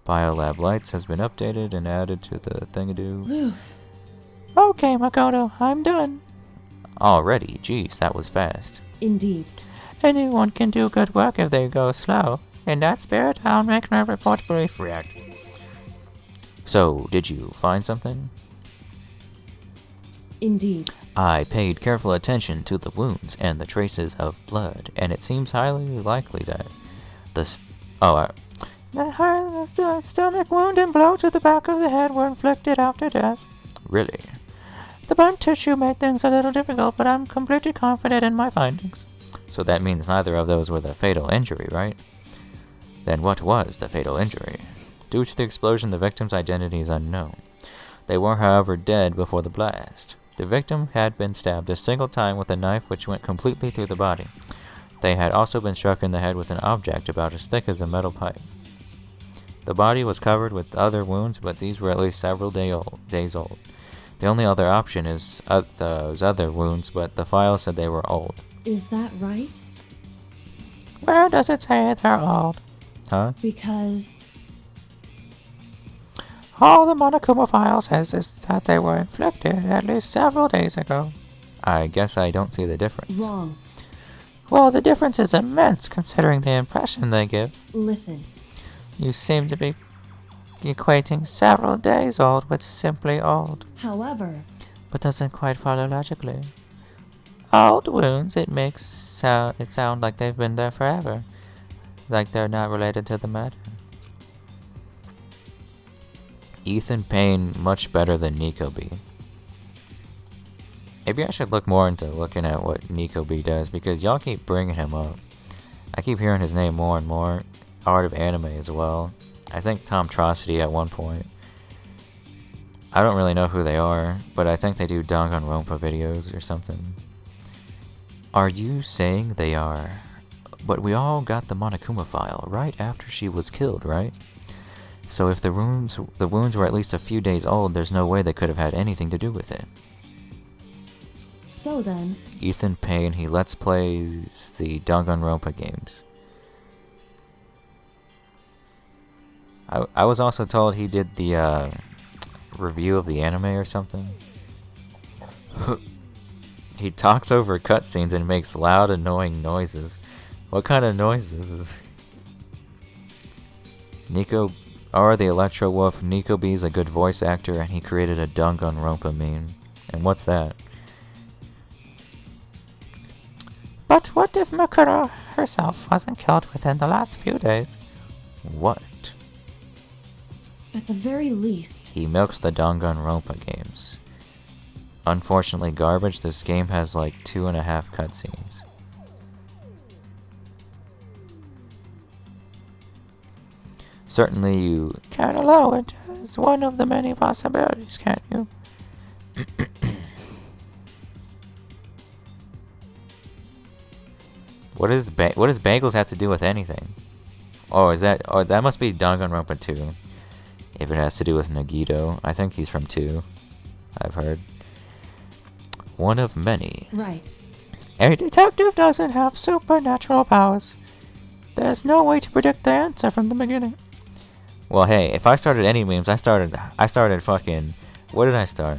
Biolab lights has been updated and added to the thingadoo. whew, Okay, Makoto, I'm done. Already? Jeez, that was fast. indeed. Anyone can do good work if they go slow. In that spirit, I'll make my report brief. React. So, did you find something? Indeed. I paid careful attention to the wounds and the traces of blood, and it seems highly likely that the The stomach wound and blow to the back of the head were inflicted after death. really? The burnt tissue made things a little difficult, but I'm completely confident in my findings. So that means neither of those were the fatal injury, right? Then what was the fatal injury? Due to the explosion, the victim's identity is unknown. They were, however, dead before the blast. The victim had been stabbed a single time with a knife which went completely through the body. They had also been struck in the head with an object about as thick as a metal pipe. The body was covered with other wounds, but these were at least several days old. The only other option is those other wounds, but the file said they were old. Is that right? Where does it say they're old? Huh? Because All the Monokuma file says is that they were inflicted at least several days ago. I guess I don't see the difference. wrong. Well, the difference is immense considering the impression they give. Listen. You seem to be equating several days old with simply old, However, but doesn't quite follow logically. Old wounds, it makes it sound like they've been there forever, like they're not related to the matter. Ethan Payne much better than Nico B. Maybe I should look more into looking at what Nico B does, because y'all keep bringing him up. I keep hearing his name more and more. Art of Anime as well. I think Tomtrosity at one point. I don't really know who they are, but I think they do Danganronpa videos or something. Are you saying they are... But we all got the Monokuma file right after she was killed, right? So if the wounds were at least a few days old, there's no way they could have had anything to do with it. so then, Ethan Payne, he let's plays the Danganronpa games. I was also told he did the review of the anime or something. He talks over cutscenes and makes loud, annoying noises. What kind of noises? Nico, or the Electro Wolf, Nico B is a good voice actor and he created a Danganronpa meme. And what's that? But what if Makura herself wasn't killed within the last few days? What? at the very least, He milks the Danganronpa games. Unfortunately garbage, this game has like 2.5 cutscenes. Certainly you... Can't allow it as one of the many possibilities, can't you? What does bagels have to do with anything? Oh, is that... Oh, that must be Danganronpa 2. If it has to do with Nagito. I think he's from 2. I've heard. One of many. right. A detective doesn't have supernatural powers. There's no way to predict the answer from the beginning. Well, hey, if I started any memes, I started fucking... What did I start?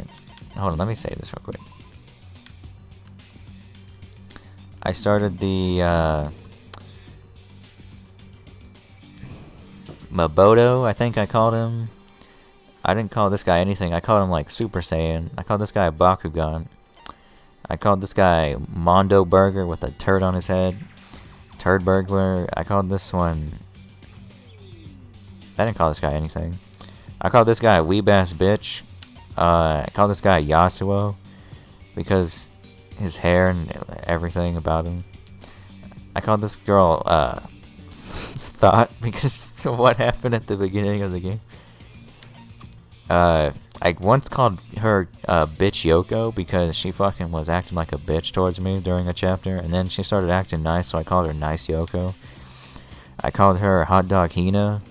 Hold on, let me say this real quick. I started the, Mabodo, I think I called him. I didn't call this guy anything. I called him, like, Super Saiyan. I called this guy Bakugan. I called this guy Mondo Burger with a turd on his head. Turd Burglar. I called this one... I didn't call this guy anything. I called this guy a weeb-ass bitch. I called this guy Yasuo. Because his hair and everything about him. I called this girl, Thought, because of what happened at the beginning of the game. I once called her, Bitch Yoko, because she fucking was acting like a bitch towards me during a chapter, and then she started acting nice, so I called her Nice Yoko. I called her Hot Dog Hina.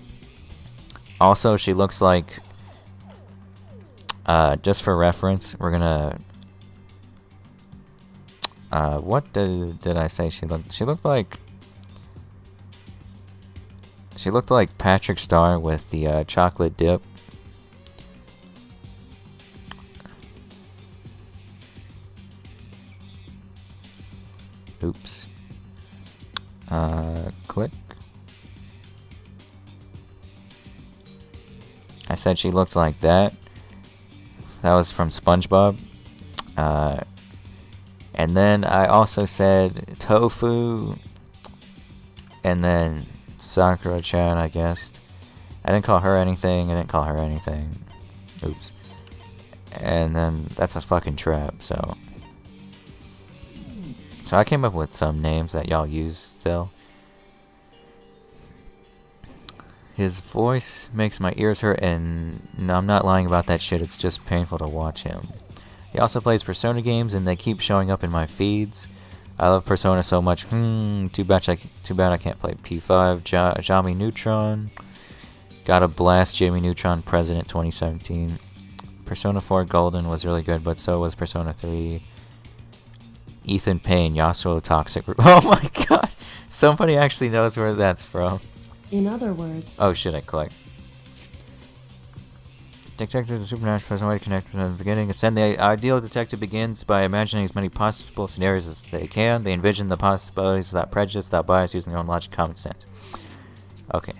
Also, she looks like, just for reference, we're gonna, what did I say she looked? She looked like Patrick Star with the, chocolate dip. Oops. Click. said she looked like that. That was from SpongeBob. And then I also said Tofu. And then Sakura-chan, I guess. I didn't call her anything. I didn't call her anything. Oops. And then that's a fucking trap, so. So I came up with some names that y'all use still. His voice makes my ears hurt, and no, I'm not lying about that shit. It's just painful to watch him. He also plays Persona games, and they keep showing up in my feeds. I love Persona so much. Too bad I can't play P5. Jamie Neutron. Gotta blast Jamie Neutron President 2017. Persona 4 Golden was really good, but so was Persona 3. Ethan Payne, Yasuo Toxic. Oh my god! Somebody actually knows where that's from. In other words, Oh shit, I collect. Detective is a supernatural person way to connect from the beginning. Ascend the ideal detective begins by imagining as many possible scenarios as they can. They envision the possibilities without prejudice, without bias, using their own logic and common sense. Okay.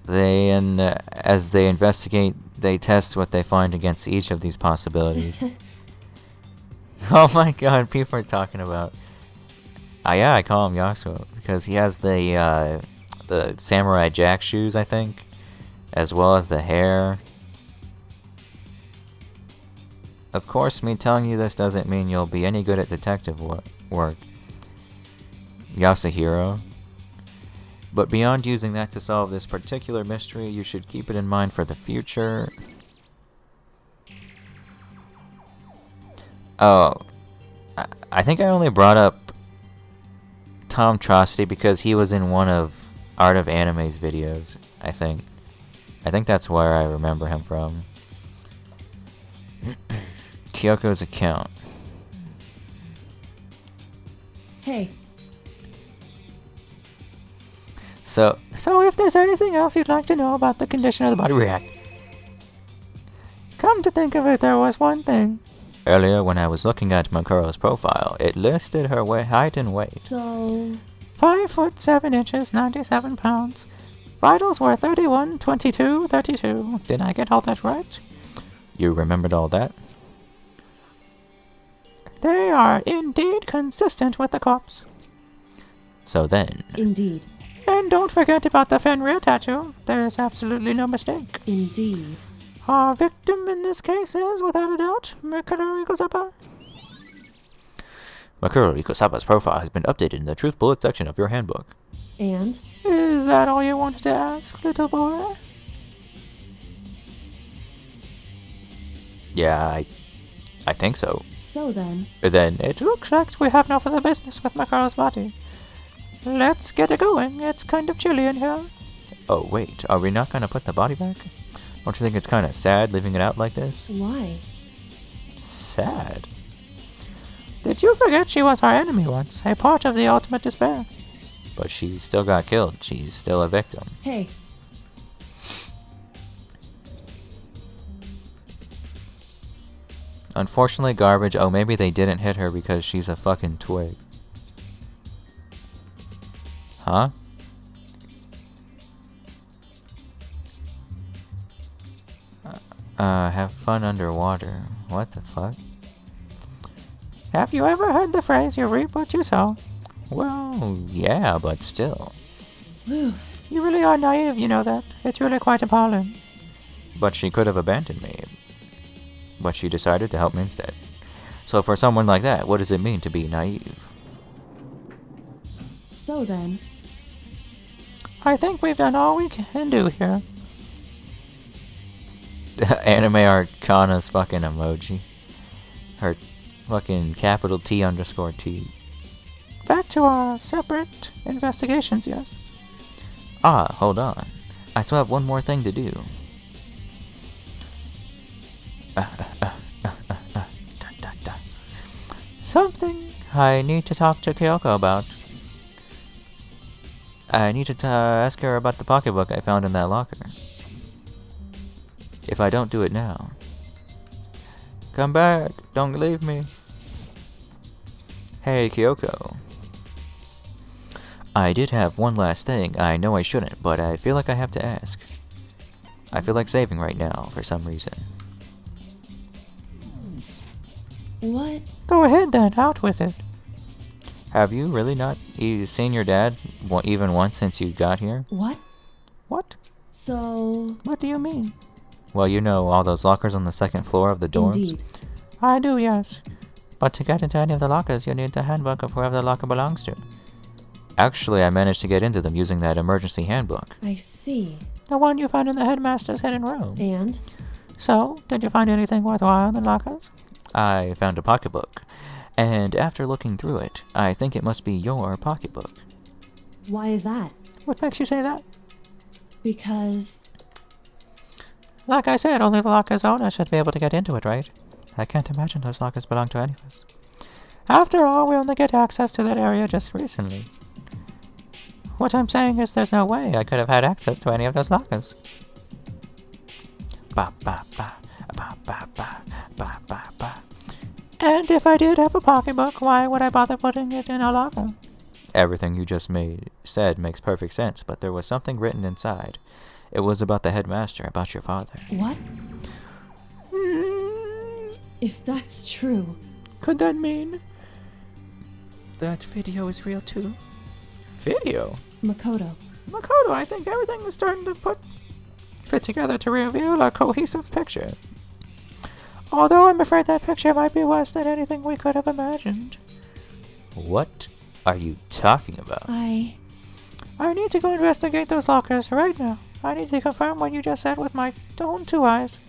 As they investigate, they test what they find against each of these possibilities. Oh my god, people are talking about. Yeah, I call him Yasuo because he has the Samurai Jack shoes, I think, as well as the hair. Of course, me telling you this doesn't mean you'll be any good at detective work. Yasuhiro. But beyond using that to solve this particular mystery, you should keep it in mind for the future. Oh, I think I only brought up Tom Trosty because he was in one of Art of Anime's videos, I think. I think that's where I remember him from. Kyoko's account. hey, So if there's anything else you'd like to know about the condition of the body, react. Come to think of it, there was one thing. earlier when I was looking at Makuro's profile, it listed her height and weight. so 5 foot 7 inches, 97 pounds. Vitals were 31, 22, 32. Did I get all that right? You remembered all that? They are indeed consistent with the corpse. So then, indeed, And don't forget about the Fenrir tattoo. There's absolutely no mistake. indeed. Our victim in this case is, without a doubt, Mikuru Ikosapa. Makuro Ikosaba's profile has been updated in the Truth Bullet section of your handbook. And Is that all you wanted to ask, little boy? Yeah, I think so. so then, Then It looks like we have no further business with Makuro's body. Let's get it going. It's kind of chilly in here. Oh wait, are we not gonna put the body back? Don't you think it's kind of sad leaving it out like this? why? Sad? Did you forget she was our enemy once, a part of the ultimate despair? But she still got killed. She's still a victim. Hey, Unfortunately, garbage. Oh, maybe they didn't hit her because she's a fucking twig. Huh? Have fun underwater. What the fuck? Have you ever heard the phrase, you reap what you sow? Well, yeah, but still. whew, You really are naive, you know that. It's really quite appalling. But she could have abandoned me. But she decided to help me instead. So for someone like that, what does it mean to be naive? so then, I think we've done all we can do here. Anime Arcana's fucking emoji. Her fucking capital T_T. Back to our separate investigations, yes. Ah, hold on. I still have one more thing to do. Something I need to talk to Kyoko about. I need to ask her about the pocketbook I found in that locker. If I don't do it now. Come back, don't leave me. Hey, Kyoko. I did have one last thing. I know I shouldn't, but I feel like I have to ask. I feel like saving right now for some reason. What? Go ahead then, out with it. Have you really not seen your dad even once since you got here? What? What? So... What do you mean? Well, you know, all those lockers on the second floor of the dorms? Indeed. I do, yes. But to get into any of the lockers, you need the handbook of whoever the locker belongs to. Actually, I managed to get into them using that emergency handbook. I see. The one you found in the headmaster's hidden room. And? So, did you find anything worthwhile in the lockers? I found a pocketbook, and after looking through it, I think it must be your pocketbook. Why is that? What makes you say that? Because... Like I said, only the locker's owner should be able to get into it, right? I can't imagine those lockers belong to any of us. After all, we only get access to that area just recently. What I'm saying is there's no way I could have had access to any of those lockers. Ba ba ba ba ba ba ba ba ba. And if I did have a pocketbook, why would I bother putting it in a locker? Everything you just said makes perfect sense, but there was something written inside. It was about the headmaster, about your father. What? If that's true... Could that mean that video is real too? Video? Makoto. Makoto, I think everything is starting to fit together to reveal a cohesive picture. Although I'm afraid that picture might be worse than anything we could have imagined. What are you talking about? I need to go investigate those lockers right now. I need to confirm what you just said with my own 2 eyes.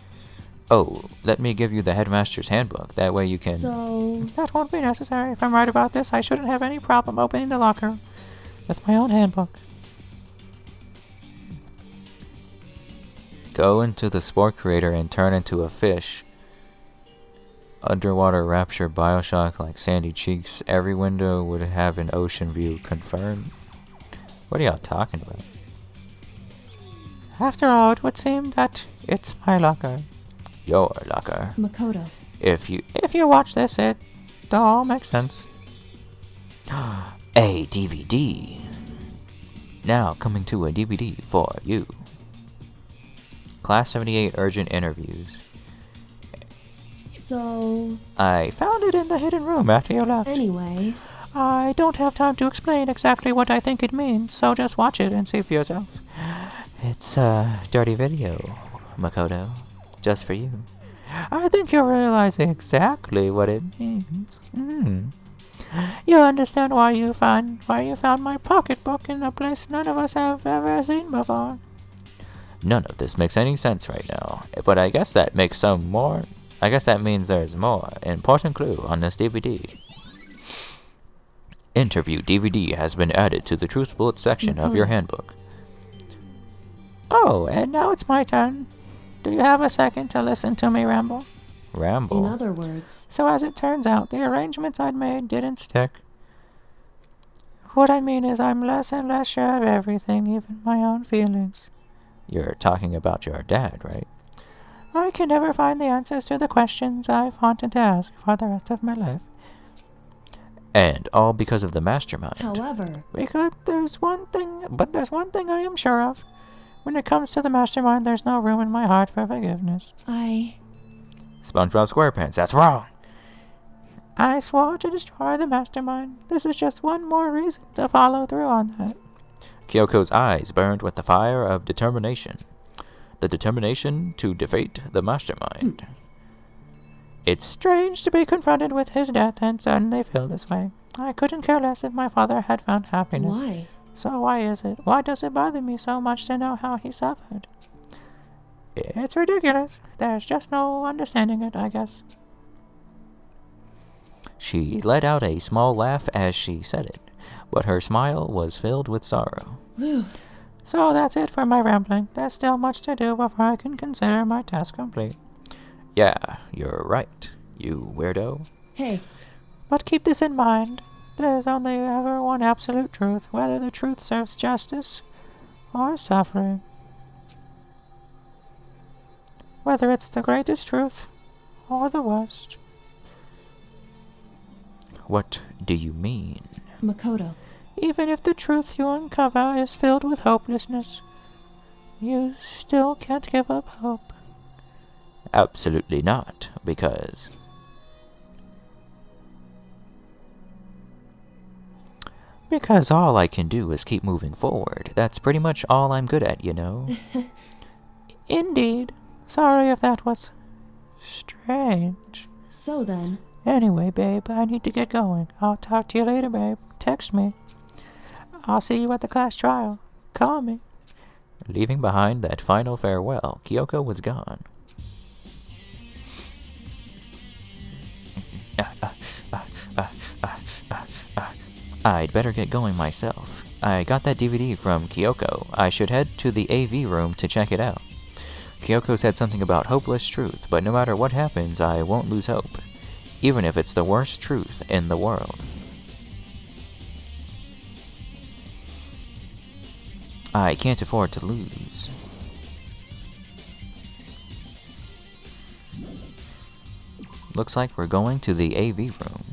Oh, let me give you the headmaster's handbook. That way you can... So... That won't be necessary. If I'm right about this, I shouldn't have any problem opening the locker with my own handbook. Go into the sport creator and turn into a fish. Underwater rapture, Bioshock like sandy cheeks. Every window would have an ocean view. Confirmed. What are y'all talking about? After all, it would seem that it's my locker. Your locker. Makoto. If you watch this, it all makes sense. A DVD. Now coming to a DVD for you. Class 78 urgent interviews. So... I found it in the hidden room after you left. Anyway... I don't have time to explain exactly what I think it means, so just watch it and see for yourself. It's a dirty video, Makoto. Just for you. I think you'll realize exactly what it means. You'll understand why you found my pocketbook in a place none of us have ever seen before. None of this makes any sense right now, but I guess that makes some more. I guess that means there's more. Important clue on this DVD. Interview DVD has been added to the Truth Bullet section of your handbook. Oh, and now it's my turn. Do you have a second to listen to me ramble? Ramble? In other words... So as it turns out, the arrangements I'd made didn't stick. What I mean is I'm less and less sure of everything, even my own feelings. You're talking about your dad, right? I can never find the answers to the questions I've wanted to ask for the rest of my life. And all because of the mastermind. However... Because there's one thing I am sure of. When it comes to the mastermind, there's no room in my heart for forgiveness. SpongeBob SquarePants, that's wrong! I swore to destroy the mastermind. This is just one more reason to follow through on that. Kyoko's eyes burned with the fire of determination. The determination to defeat the mastermind. It's strange to be confronted with his death and suddenly feel this way. I couldn't care less if my father had found happiness. Why? So why is it? Why does it bother me so much to know how he suffered? It's ridiculous. There's just no understanding it, I guess. She let out a small laugh as she said it, but her smile was filled with sorrow. So that's it for my rambling. There's still much to do before I can consider my task complete. Yeah, you're right, you weirdo. Hey. But keep this in mind. There's only ever one absolute truth, whether the truth serves justice or suffering. Whether it's the greatest truth or the worst. What do you mean? Makoto. Even if the truth you uncover is filled with hopelessness, you still can't give up hope. Absolutely not, because... Because all I can do is keep moving forward. That's pretty much all I'm good at, you know. Indeed. Sorry if that was strange. So then, Anyway, babe, I need to get going. I'll talk to you later, babe. Text me. I'll see you at the class trial. Call me. Leaving behind that final farewell, Kyoko was gone. I'd better get going myself. I got that DVD from Kyoko. I should head to the AV room to check it out. Kyoko said something about hopeless truth, but no matter what happens, I won't lose hope. Even if it's the worst truth in the world. I can't afford to lose. Looks like we're going to the AV room.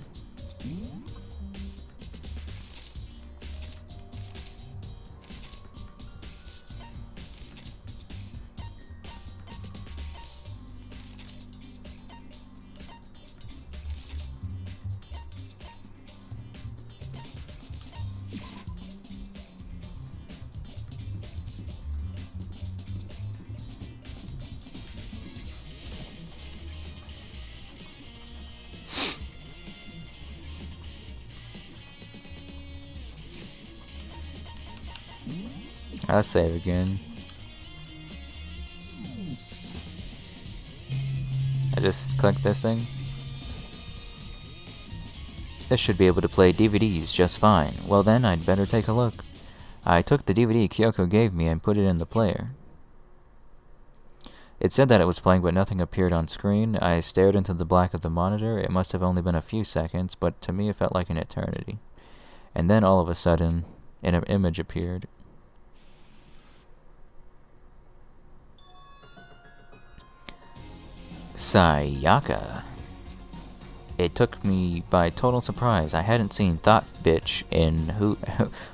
I'll save again. I just click this thing. This should be able to play DVDs just fine. Well then, I'd better take a look. I took the DVD Kyoko gave me and put it in the player. It said that it was playing, but nothing appeared on screen. I stared into the black of the monitor. It must have only been a few seconds, but to me it felt like an eternity. And then all of a sudden, an image appeared. Sayaka. It took me by total surprise. I hadn't seen Thought Bitch in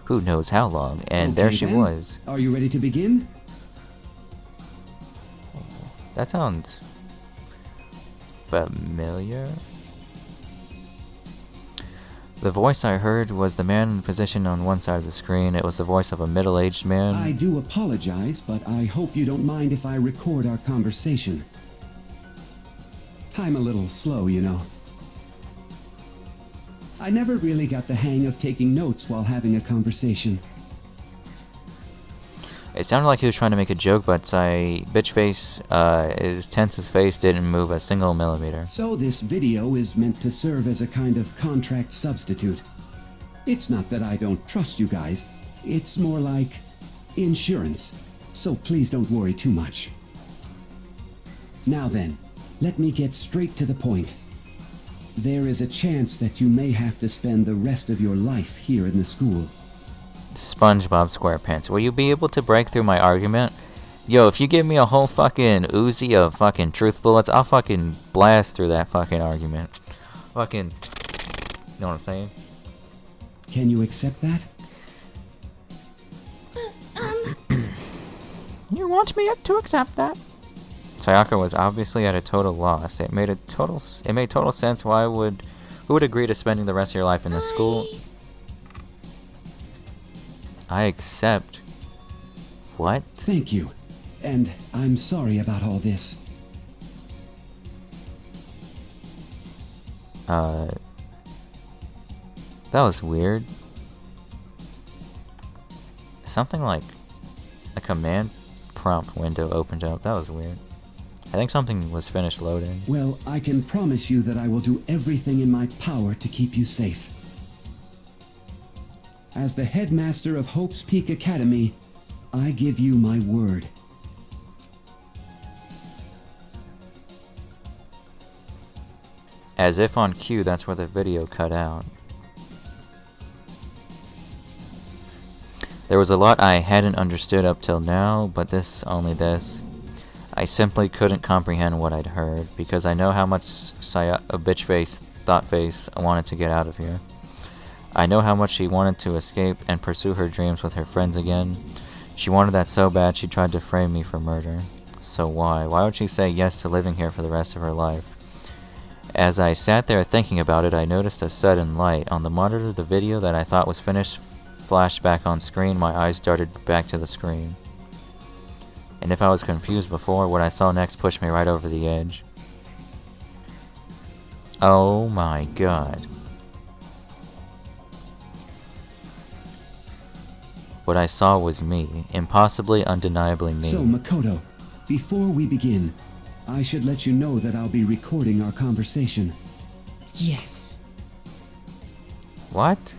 who knows how long, and Okay, there she then. was. Are you ready to begin? That sounds familiar. The voice I heard was the man positioned on one side of the screen. It was the voice of a middle-aged man. I do apologize, but I hope you don't mind if I record our conversation. I'm a little slow, you know. I never really got the hang of taking notes while having a conversation. It sounded like he was trying to make a joke, but bitch face, his tense's face didn't move a single millimeter. So this video is meant to serve as a kind of contract substitute. It's not that I don't trust you guys. It's more like insurance. So please don't worry too much. Now then, let me get straight to the point. There is a chance that you may have to spend the rest of your life here in the school. SpongeBob SquarePants, will you be able to break through my argument? Yo, if you give me a whole fucking Uzi of fucking truth bullets, I'll fucking blast through that fucking argument. Fucking, you know what I'm saying? Can you accept that? You want me to accept that? Sayaka was obviously at a total loss. It made total sense. Who would agree to spending the rest of your life in this school? I accept. What? Thank you. And I'm sorry about all this. That was weird. Something like a command prompt window opened up. That was weird. I think something was finished loading. Well, I can promise you that I will do everything in my power to keep you safe. As the headmaster of Hope's Peak Academy, I give you my word. As if on cue, that's where the video cut out. There was a lot I hadn't understood up till now, but only this. I simply couldn't comprehend what I'd heard, because I know how much a bitch face, thought face, I wanted to get out of here. I know how much she wanted to escape and pursue her dreams with her friends again. She wanted that so bad she tried to frame me for murder. So why? Why would she say yes to living here for the rest of her life? As I sat there thinking about it, I noticed a sudden light. On the monitor, the video that I thought was finished flashed back on screen. My eyes darted back to the screen. And if I was confused before, what I saw next pushed me right over the edge. Oh my god. What I saw was me. Impossibly, undeniably me. So, Makoto, before we begin, I should let you know that I'll be recording our conversation. Yes. What?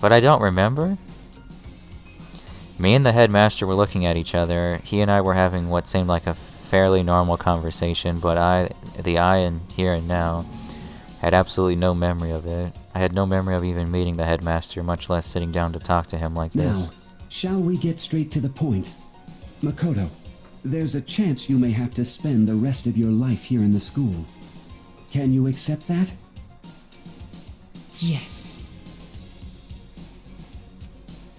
But I don't remember? Me and the headmaster were looking at each other. He and I were having what seemed like a fairly normal conversation, but the I in here and now, had absolutely no memory of it. I had no memory of even meeting the headmaster, much less sitting down to talk to him like this. Now, shall we get straight to the point? Makoto, there's a chance you may have to spend the rest of your life here in the school. Can you accept that? Yes.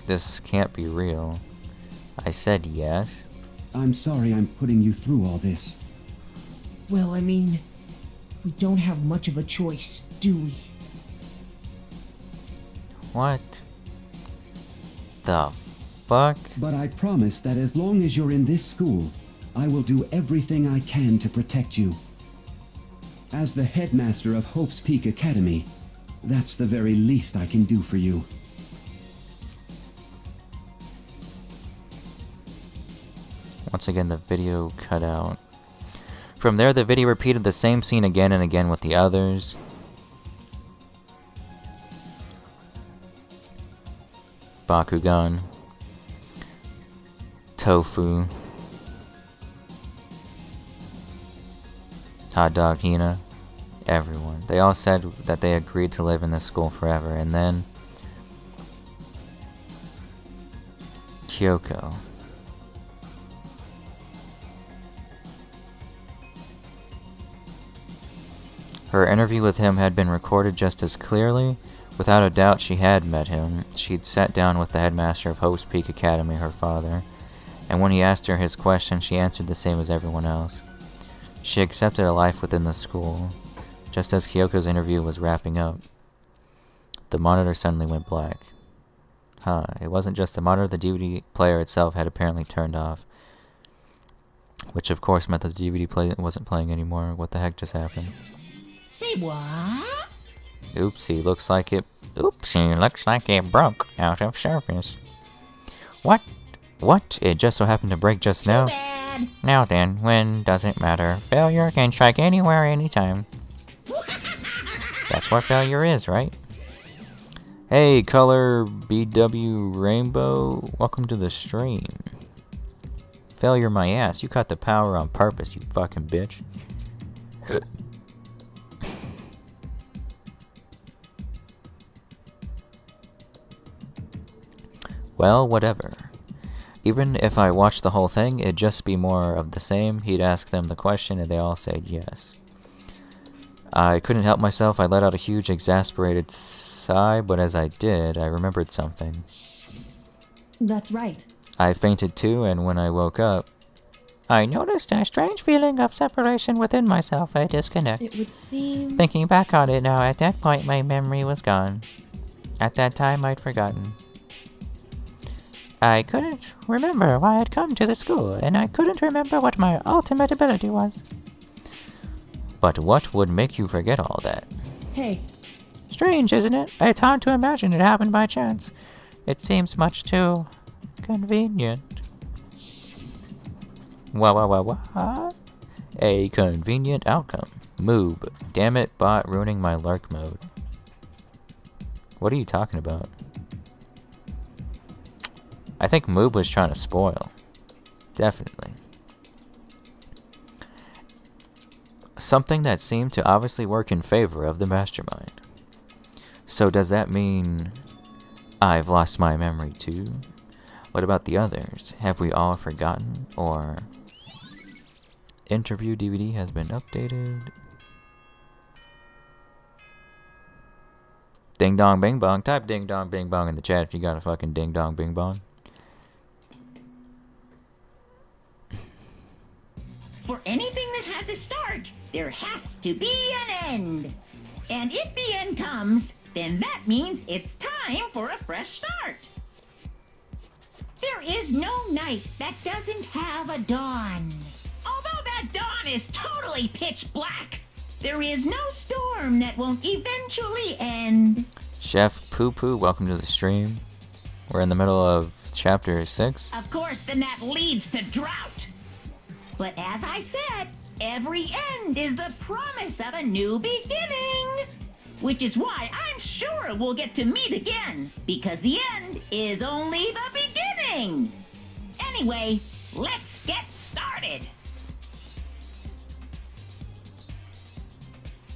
This can't be real. I said yes. I'm sorry I'm putting you through all this. Well, I mean, we don't have much of a choice, do we? What the fuck? But I promise that as long as you're in this school, I will do everything I can to protect you. As the headmaster of Hope's Peak Academy, that's the very least I can do for you. Once again, the video cut out. From there, the video repeated the same scene again and again with the others. Bakugan. Tofu. Hot Dog Hina. Everyone. They all said that they agreed to live in this school forever, and then Kyoko. Her interview with him had been recorded just as clearly. Without a doubt, she had met him. She'd sat down with the headmaster of Hope's Peak Academy, her father, and when he asked her his question, she answered the same as everyone else. She accepted a life within the school. Just as Kyoko's interview was wrapping up, the monitor suddenly went black. It wasn't just the monitor, the DVD player itself had apparently turned off. Which of course meant that the DVD player wasn't playing anymore. What the heck just happened? Say what? Oopsie, looks like it broke out of service. What? It just so happened to break just now? Bad. Now then, when doesn't matter. Failure can strike anywhere, anytime. That's what failure is, right? Hey, Color BW Rainbow, welcome to the stream. Failure my ass, you cut the power on purpose, you fucking bitch. Well, whatever. Even if I watched the whole thing, it'd just be more of the same. He'd ask them the question and they all said yes. I couldn't help myself. I let out a huge exasperated sigh, but as I did, I remembered something. That's right. I fainted too, and when I woke up, I noticed a strange feeling of separation within myself, a disconnect. It would seem... Thinking back on it now, at that point my memory was gone. At that time I'd forgotten. I couldn't remember why I'd come to the school, and I couldn't remember what my ultimate ability was. But what would make you forget all that? Hey. Strange, isn't it? It's hard to imagine it happened by chance. It seems much too convenient. What? A convenient outcome. Moob. Damn it, bot ruining my lurk mode. What are you talking about? I think Moob was trying to spoil. Definitely. Something that seemed to obviously work in favor of the mastermind. So does that mean I've lost my memory too? What about the others? Have we all forgotten? Or interview DVD has been updated? Ding dong bing bong. Type ding dong bing bong in the chat if you got a fucking ding dong bing bong. For anything that has a start, there has to be an end. And if the end comes, then that means it's time for a fresh start. There is no night that doesn't have a dawn. Although that dawn is totally pitch black, there is no storm that won't eventually end. Chef Poo Poo, welcome to the stream. We're in the middle of chapter 6. Of course, then that leads to drought. But as I said, every end is the promise of a new beginning. Which is why I'm sure we'll get to meet again, because the end is only the beginning. Anyway, let's get started.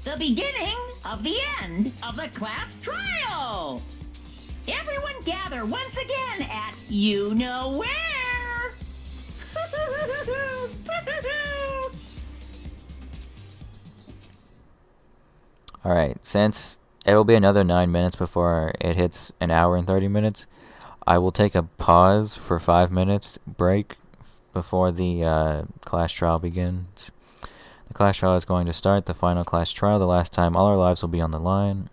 The beginning of the end of the class trial. Everyone gather once again at you know where. Alright, since it'll be another 9 minutes before it hits an hour and 30 minutes, I will take a pause for 5 minutes break before the class trial begins. The class trial is going to start, the final class trial, the last time all our lives will be on the line.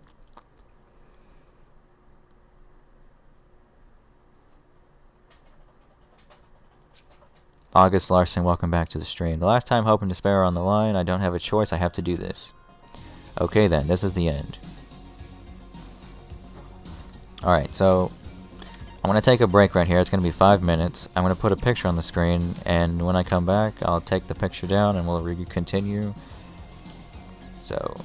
August Larson, welcome back to the stream. The last time Hope and Despair are on the line, I don't have a choice, I have to do this. Okay then, this is the end. Alright, so I'm going to take a break right here. It's going to be 5 minutes. I'm going to put a picture on the screen, and when I come back, I'll take the picture down and we'll continue. So...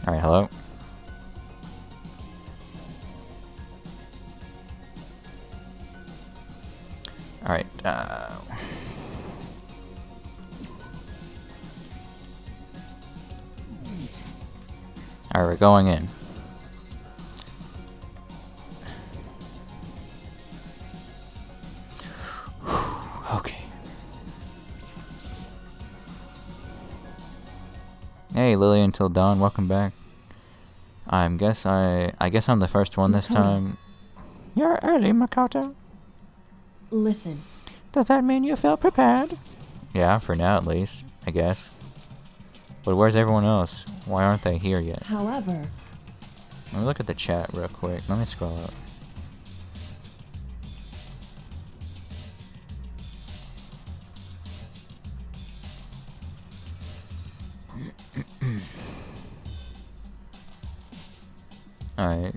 Alright, hello? Alright, Alright, we're going in. Okay. Hey, Lily until dawn, welcome back. I guess I'm the first one this time. You're early, Makoto. Listen. Does that mean you feel prepared? Yeah, for now at least, I guess. But where's everyone else? Why aren't they here yet? However, Let me look at the chat real quick. Let me scroll up. Alright.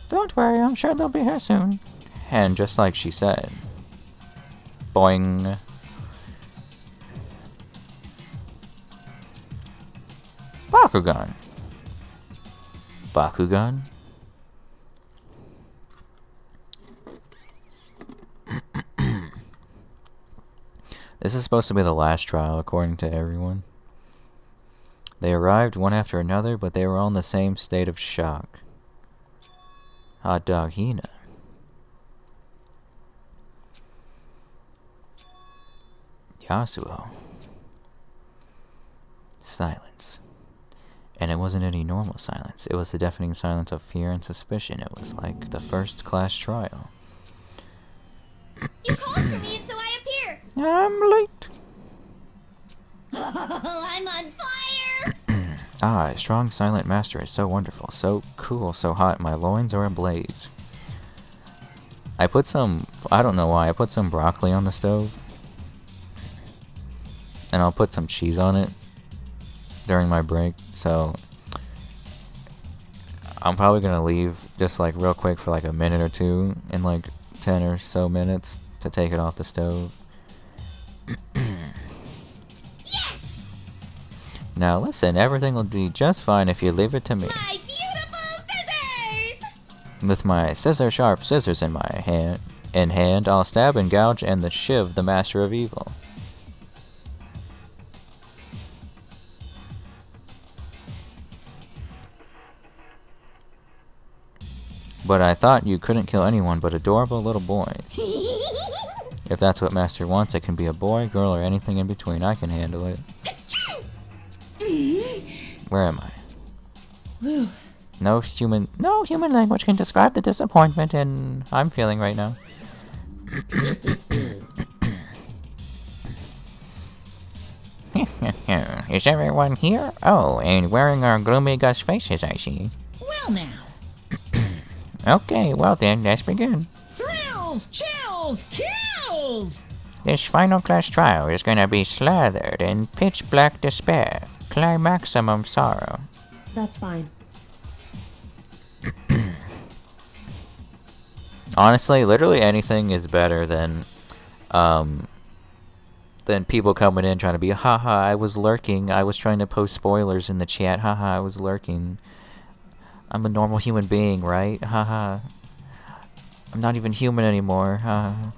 Don't worry, I'm sure they'll be here soon. And just like she said. Boing. Bakugan. Bakugan? This is supposed to be the last trial, according to everyone. They arrived one after another, but they were all in the same state of shock. Hot dog Hina. Yasuo. Silence. And it wasn't any normal silence. It was the deafening silence of fear and suspicion. It was like the first class trial. You called for me, and so I appear. I'm late. I'm on fire. Ah, a strong silent master is so wonderful, so cool, so hot, my loins are ablaze. I put some, I don't know why, I put some broccoli on the stove. And I'll put some cheese on it during my break, so I'm probably gonna leave just like real quick for like a minute or two, in like 10 or so minutes to take it off the stove. Yes! Now listen, everything will be just fine if you leave it to me. My beautiful scissors! With my scissor-sharp scissors in my hand, I'll stab and gouge and the shiv the master of evil. But I thought you couldn't kill anyone but adorable little boys. If that's what Master wants, it can be a boy, girl, or anything in between. I can handle it. Where am I? No human language can describe the disappointment I'm feeling right now. Is everyone here? Oh, and wearing our gloomy Gus faces, I see. Well now. Okay, well then, let's begin. Thrills, chills, kills! This final class trial is gonna be slathered in pitch black despair, climaximum sorrow. that's fine. Honestly, literally anything is better than people coming in trying to be, haha, I was lurking. I was trying to post spoilers in the chat. Haha, I was lurking. I'm a normal human being, right? Haha. I'm not even human anymore. Haha.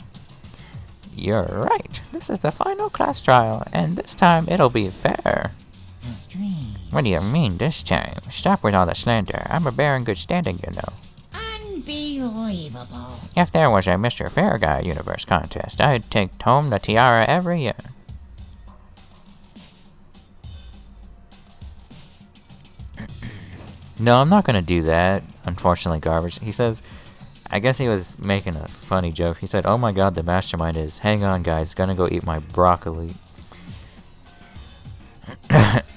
You're right. This is the final class trial, and this time it'll be fair. What do you mean this time? Stop with all the slander. I'm a bear in good standing, you know. Unbelievable. If there was a Mr. Fair Guy Universe contest, I'd take home the tiara every year. No, I'm not gonna do that. Unfortunately, garbage. He says, I guess he was making a funny joke. He said, oh my god, the mastermind is, hang on guys, gonna go eat my broccoli.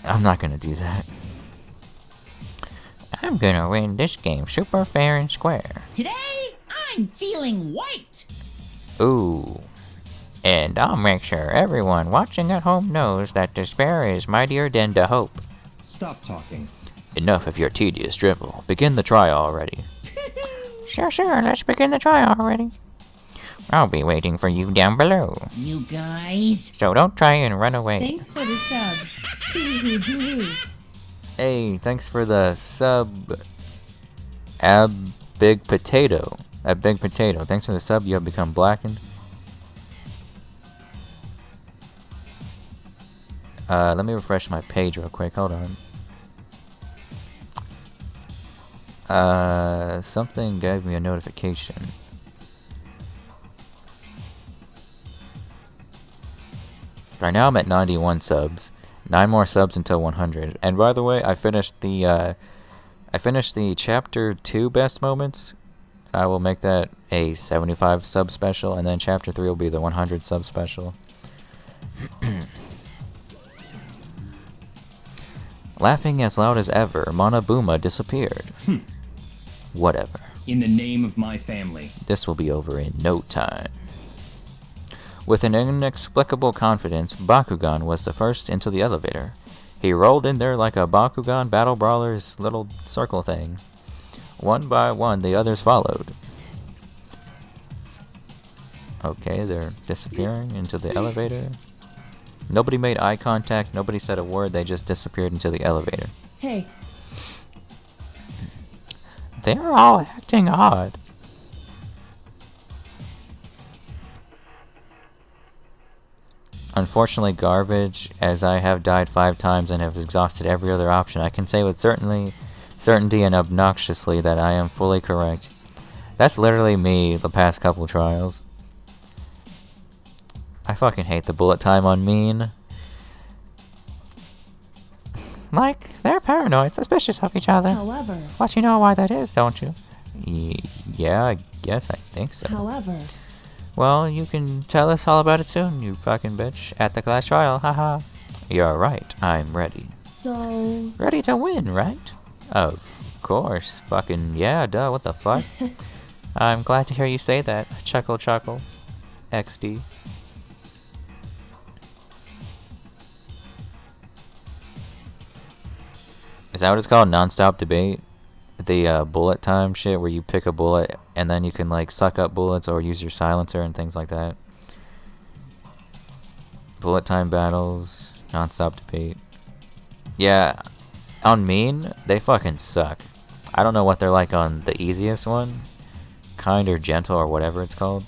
I'm not gonna do that. I'm gonna win this game super fair and square. Today, I'm feeling white. Ooh. And I'll make sure everyone watching at home knows that despair is mightier than the hope. Stop talking. Enough of your tedious drivel. Begin the trial already. Sure, let's begin the trial already. I'll be waiting for you down below. You guys. So don't try and run away. Thanks for the sub. Hey, thanks for the sub. Big Potato. Big Potato. Thanks for the sub. You have become blackened. Let me refresh my page real quick. Hold on. Something gave me a notification. Right now I'm at 91 subs. 9 more subs until 100. And by the way, I finished the chapter 2 best moments. I will make that a 75 sub special, and then chapter 3 will be the 100 sub special. Laughing as loud as ever, Monobuma disappeared. Whatever. In the name of my family. This will be over in no time. With an inexplicable confidence, Bakugan was the first into the elevator. He rolled in there like a Bakugan Battle Brawler's little circle thing. One by one, the others followed. Okay, they're disappearing into the elevator. Nobody made eye contact, nobody said a word, they just disappeared into the elevator. Hey. They're all acting odd. Unfortunately garbage, as I have died 5 times and have exhausted every other option. I can say with certainty and obnoxiously that I am fully correct. That's literally me the past couple trials. I fucking hate the bullet time on mean. Like, they're paranoid, suspicious of each other. However. But you know why that is, don't you? Yeah, I guess I think so. However. Well, you can tell us all about it soon, you fucking bitch. At the class trial, haha. You're right, I'm ready. So... Ready to win, right? Of course. Fucking yeah, duh, what the fuck? I'm glad to hear you say that. Chuckle, chuckle. XD. Is that what it's called? Non-stop debate? The bullet time shit where you pick a bullet and then you can like suck up bullets or use your silencer and things like that. Bullet time battles, non-stop debate. Yeah, on mean, they fucking suck. I don't know what they're like on the easiest one. Kind or gentle or whatever it's called.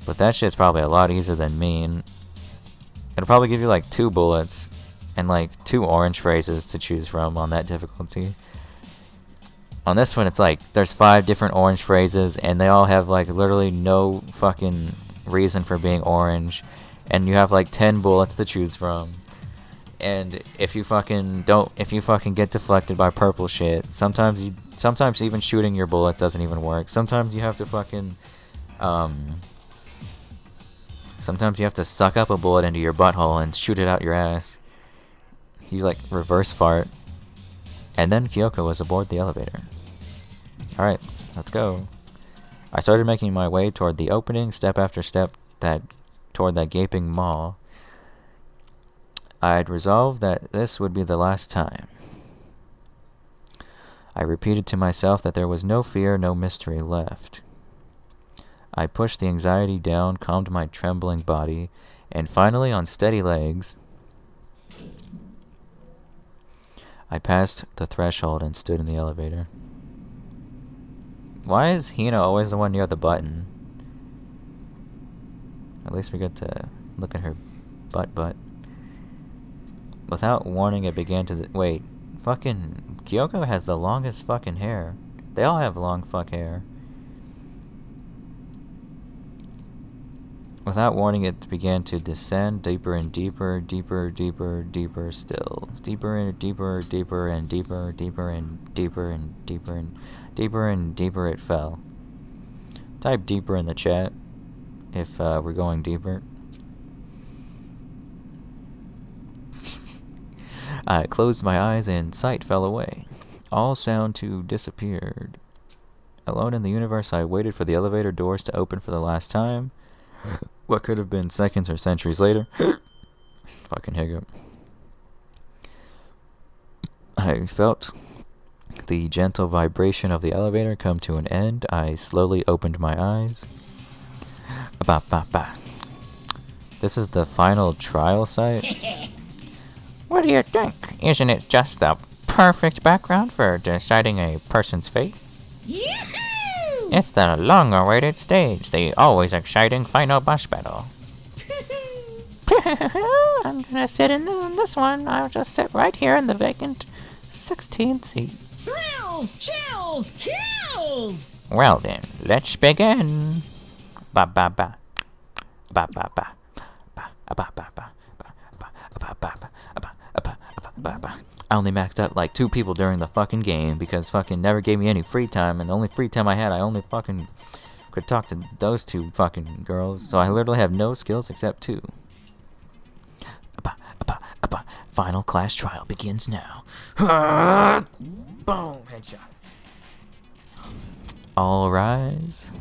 But that shit's probably a lot easier than mean. It'll probably give you like 2 bullets and like 2 orange phrases to choose from on that difficulty. On this one, it's like, there's 5 different orange phrases, and they all have, like, literally no fucking reason for being orange. And you have, like, 10 bullets to choose from. And if you fucking get deflected by purple shit, sometimes even shooting your bullets doesn't even work. Sometimes you have to fucking, sometimes you have to suck up a bullet into your butthole and shoot it out your ass. You, like, reverse fart. And then Kyoko was aboard the elevator. Alright, let's go. I started making my way toward the opening, step after step, toward that gaping maw. I'd resolved that this would be the last time. I repeated to myself that there was no fear, no mystery left. I pushed the anxiety down, calmed my trembling body, and finally, on steady legs, I passed the threshold and stood in the elevator. Why is Hina always the one near the button? At least we get to look at her butt. Without warning, it began to... Wait, fucking... Kyoko has the longest fucking hair. They all have long fuck hair. Without warning, it began to descend deeper and deeper, deeper still. Deeper and deeper and deeper and deeper and deeper and deeper it fell. Type deeper in the chat if we're going deeper. I closed my eyes and sight fell away. All sound too disappeared. Alone in the universe, I waited for the elevator doors to open for the last time. What could have been seconds or centuries later. Fucking hiccup. I felt the gentle vibration of the elevator come to an end. I slowly opened my eyes. This is the final trial site? What do you think? Isn't it just the perfect background for deciding a person's fate. Yoo-hoo! It's the long-awaited stage, the always exciting final boss battle. I'm gonna sit in this one. I'll just sit right here in the vacant 16th seat. Thrills, chills, kills! Well then, let's begin. Ba ba ba. Ba ba ba. Ba ba ba ba. I only maxed out like 2 people during the fucking game because fucking never gave me any free time, and the only free time I had, I only fucking could talk to those 2 fucking girls, so I literally have no skills except 2. Final class trial begins now. Boom, headshot. All rise.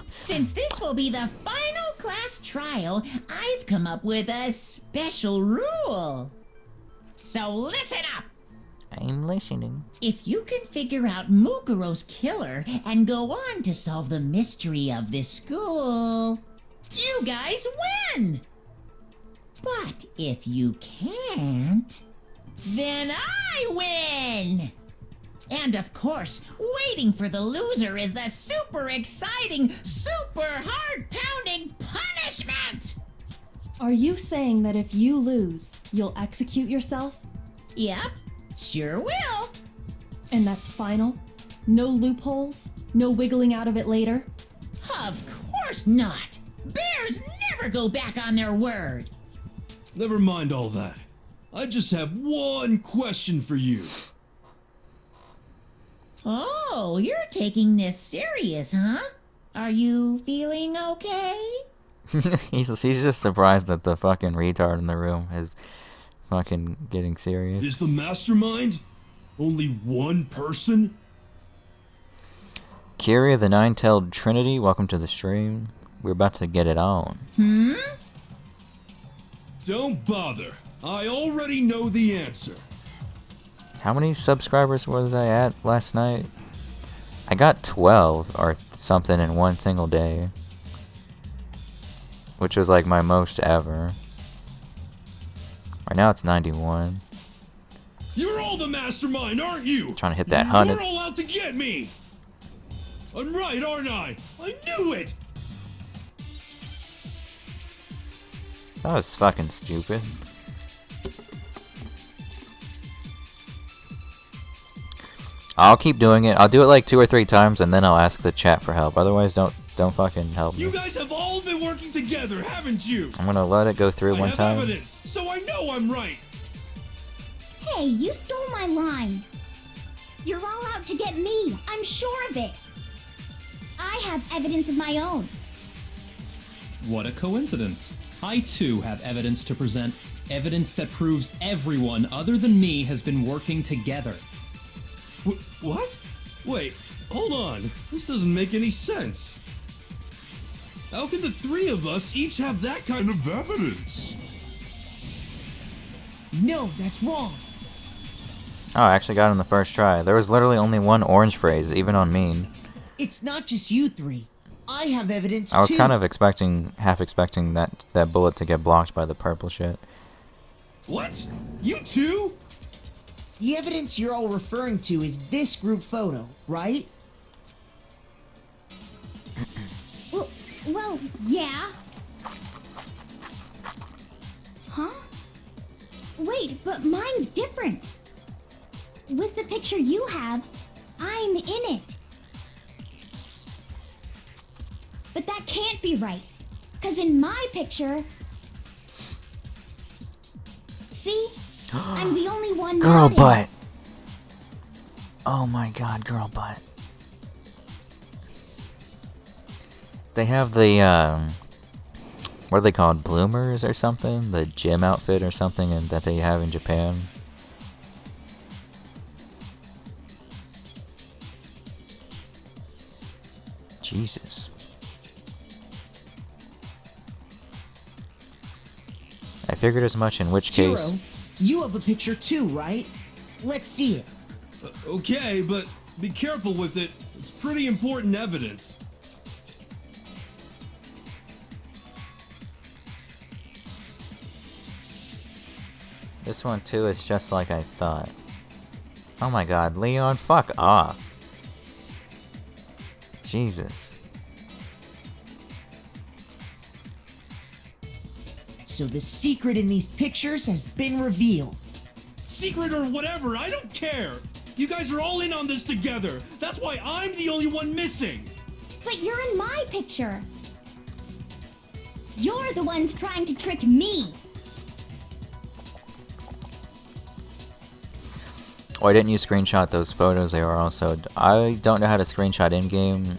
Since this will be the final class trial, I've come up with a special rule. So listen up! I'm listening. If you can figure out Mukuro's killer and go on to solve the mystery of this school, you guys win! But if you can't, then I win! And of course, waiting for the loser is the super exciting, super heart-pounding punishment! Are you saying that if you lose, you'll execute yourself? Yep, sure will. And that's final? No loopholes? No wiggling out of it later? Of course not! Bears never go back on their word! Never mind all that. I just have one question for you. Oh, you're taking this serious, huh? Are you feeling okay? he's just surprised that the fucking retard in the room is fucking getting serious. Is the mastermind only one person? Kyria the Nine-Tailed Trinity, welcome to the stream. We're about to get it on. Don't bother. I already know the answer. How many subscribers was I at last night? I got 12 or something in one single day, which was like my most ever. Right now it's 91. You're all the mastermind, aren't you? Trying to hit that 100. You're all out to get me. I'm right, aren't I? I knew it. That was fucking stupid. I'll keep doing it. I'll do it like 2 or 3 times and then I'll ask the chat for help. Otherwise, don't fucking help me. You guys have all been working together, haven't you? I'm gonna let it go through one time. I have evidence, so I know I'm right. Hey, you stole my line. You're all out to get me. I'm sure of it. I have evidence of my own. What a coincidence. I too have evidence to present. Evidence that proves everyone other than me has been working together. What? Wait, hold on. This doesn't make any sense. How can the 3 of us each have that kind of evidence? No, that's wrong. Oh, I actually got it in the first try. There was literally only one orange phrase, even on mean. It's not just you 3. I have evidence I was too. kind of half expecting that bullet to get blocked by the purple shit. What? You too? The evidence you're all referring to is this group photo, right? Well, yeah. Huh? Wait, but mine's different. With the picture you have, I'm in it. But that can't be right, because in my picture... See? I'm the only one Girl not in. butt. Oh my god, girl butt. They have the, what are they called? Bloomers or something? The gym outfit or something that they have in Japan. Jesus. I figured as much, in which case... Hero, you have a picture too, right? Let's see it. Okay, but be careful with it. It's pretty important evidence. This one too is just like I thought. Oh my god, Leon, fuck off. Jesus. So the secret in these pictures has been revealed. Secret or whatever, I don't care. You guys are all in on this together. That's why I'm the only one missing. But you're in my picture. You're the ones trying to trick me. Why didn't you screenshot those photos? They were also... I don't know how to screenshot in-game,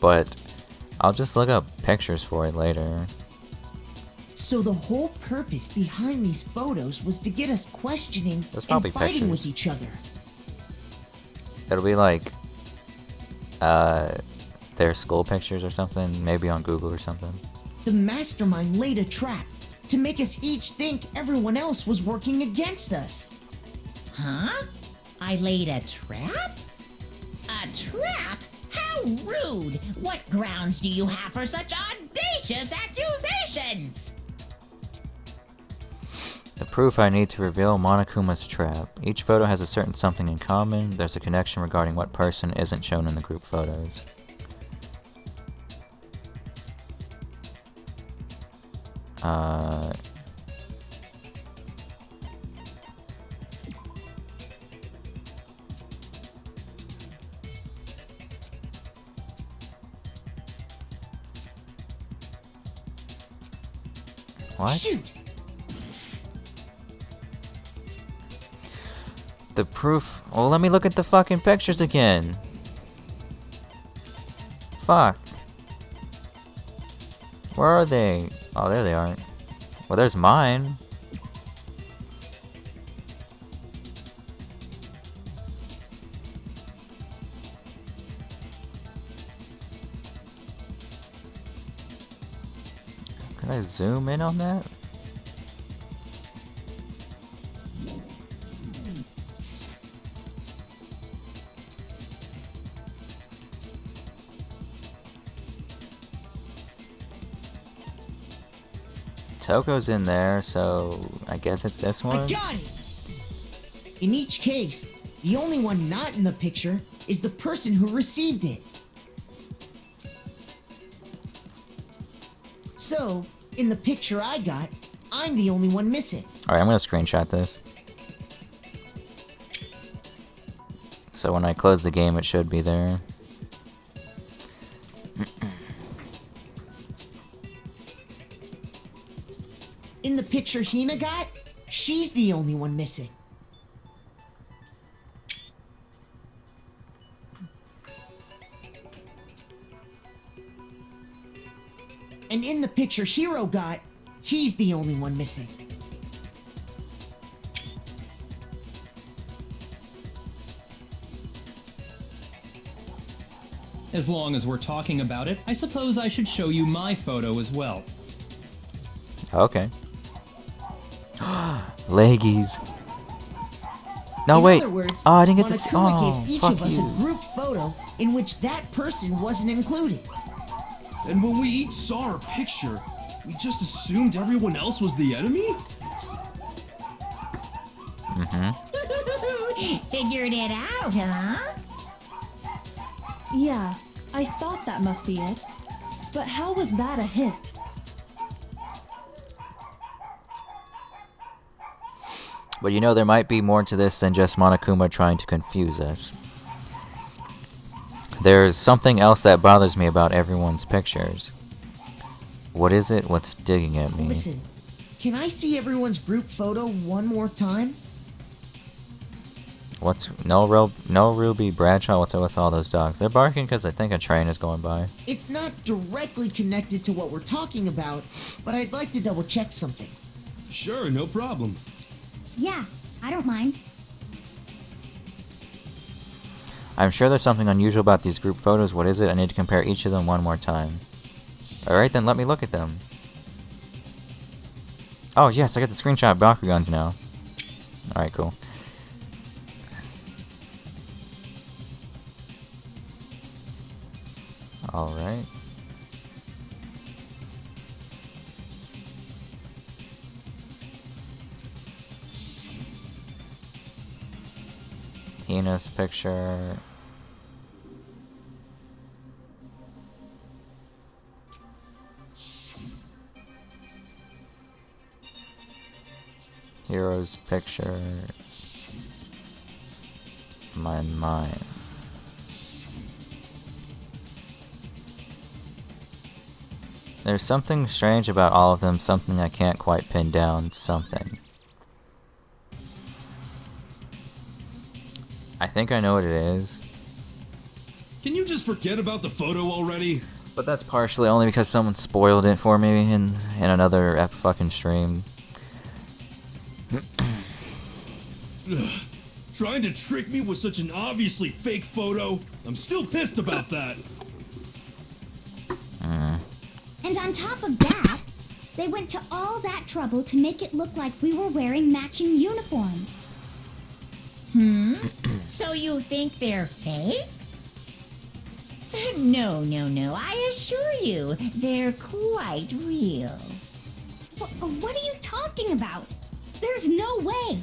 but I'll just look up pictures for it later. So the whole purpose behind these photos was to get us questioning There's and probably fighting pictures. with each other. It'll be like... their school pictures or something, maybe on Google or something. The mastermind laid a trap to make us each think everyone else was working against us. Huh? I laid a trap? A trap? How rude! What grounds do you have for such audacious accusations? The proof I need to reveal Monokuma's trap. Each photo has a certain something in common. There's a connection regarding what person isn't shown in the group photos. What? Shoot! The proof... Well, let me look at the fucking pictures again. Fuck. Where are they? Oh, there they are. Well, there's mine. Can I zoom in on that? Toko's in there, so I guess it's this one. I got it! In each case, the only one not in the picture is the person who received it. So, in the picture I got, I'm the only one missing. Alright, I'm gonna screenshot this. So when I close the game, it should be there. In the picture Hina got, she's the only one missing. And in the picture Hiro got, he's the only one missing. As long as we're talking about it, I suppose I should show you my photo as well. Okay. Leggies. No, In wait. other words, Oh, I didn't get to see. Monokuma Oh, gave each fuck of us you. a group photo in which that person wasn't included. And when we each saw our picture, we just assumed everyone else was the enemy? Mm-hmm. Figured it out, huh? Yeah, I thought that must be it. But how was that a hit? But you know, there might be more to this than just Monokuma trying to confuse us. There's something else that bothers me about everyone's pictures. What is it? What's digging at me? Listen, can I see everyone's group photo one more time? What's... No Ruby, Bradshaw, what's up with all those dogs? They're barking because I think a train is going by. It's not directly connected to what we're talking about, but I'd like to double check something. Sure, no problem. Yeah, I don't mind. I'm sure there's something unusual about these group photos. What is it? I need to compare each of them one more time. Alright, then let me look at them. Oh, yes, I got the screenshot of Bakugans now. Alright, cool. Alright. Ina's picture. Hero's picture. Mine. There's something strange about all of them, something I can't quite pin down, something. I think I know what it is. Can you just forget about the photo already? But that's partially only because someone spoiled it for me in another fucking stream. Trying to trick me with such an obviously fake photo? I'm still pissed about that. And on top of that, they went to all that trouble to make it look like we were wearing matching uniforms. So you think they're fake? No, I assure you, they're quite real. What are you talking about? There's no way.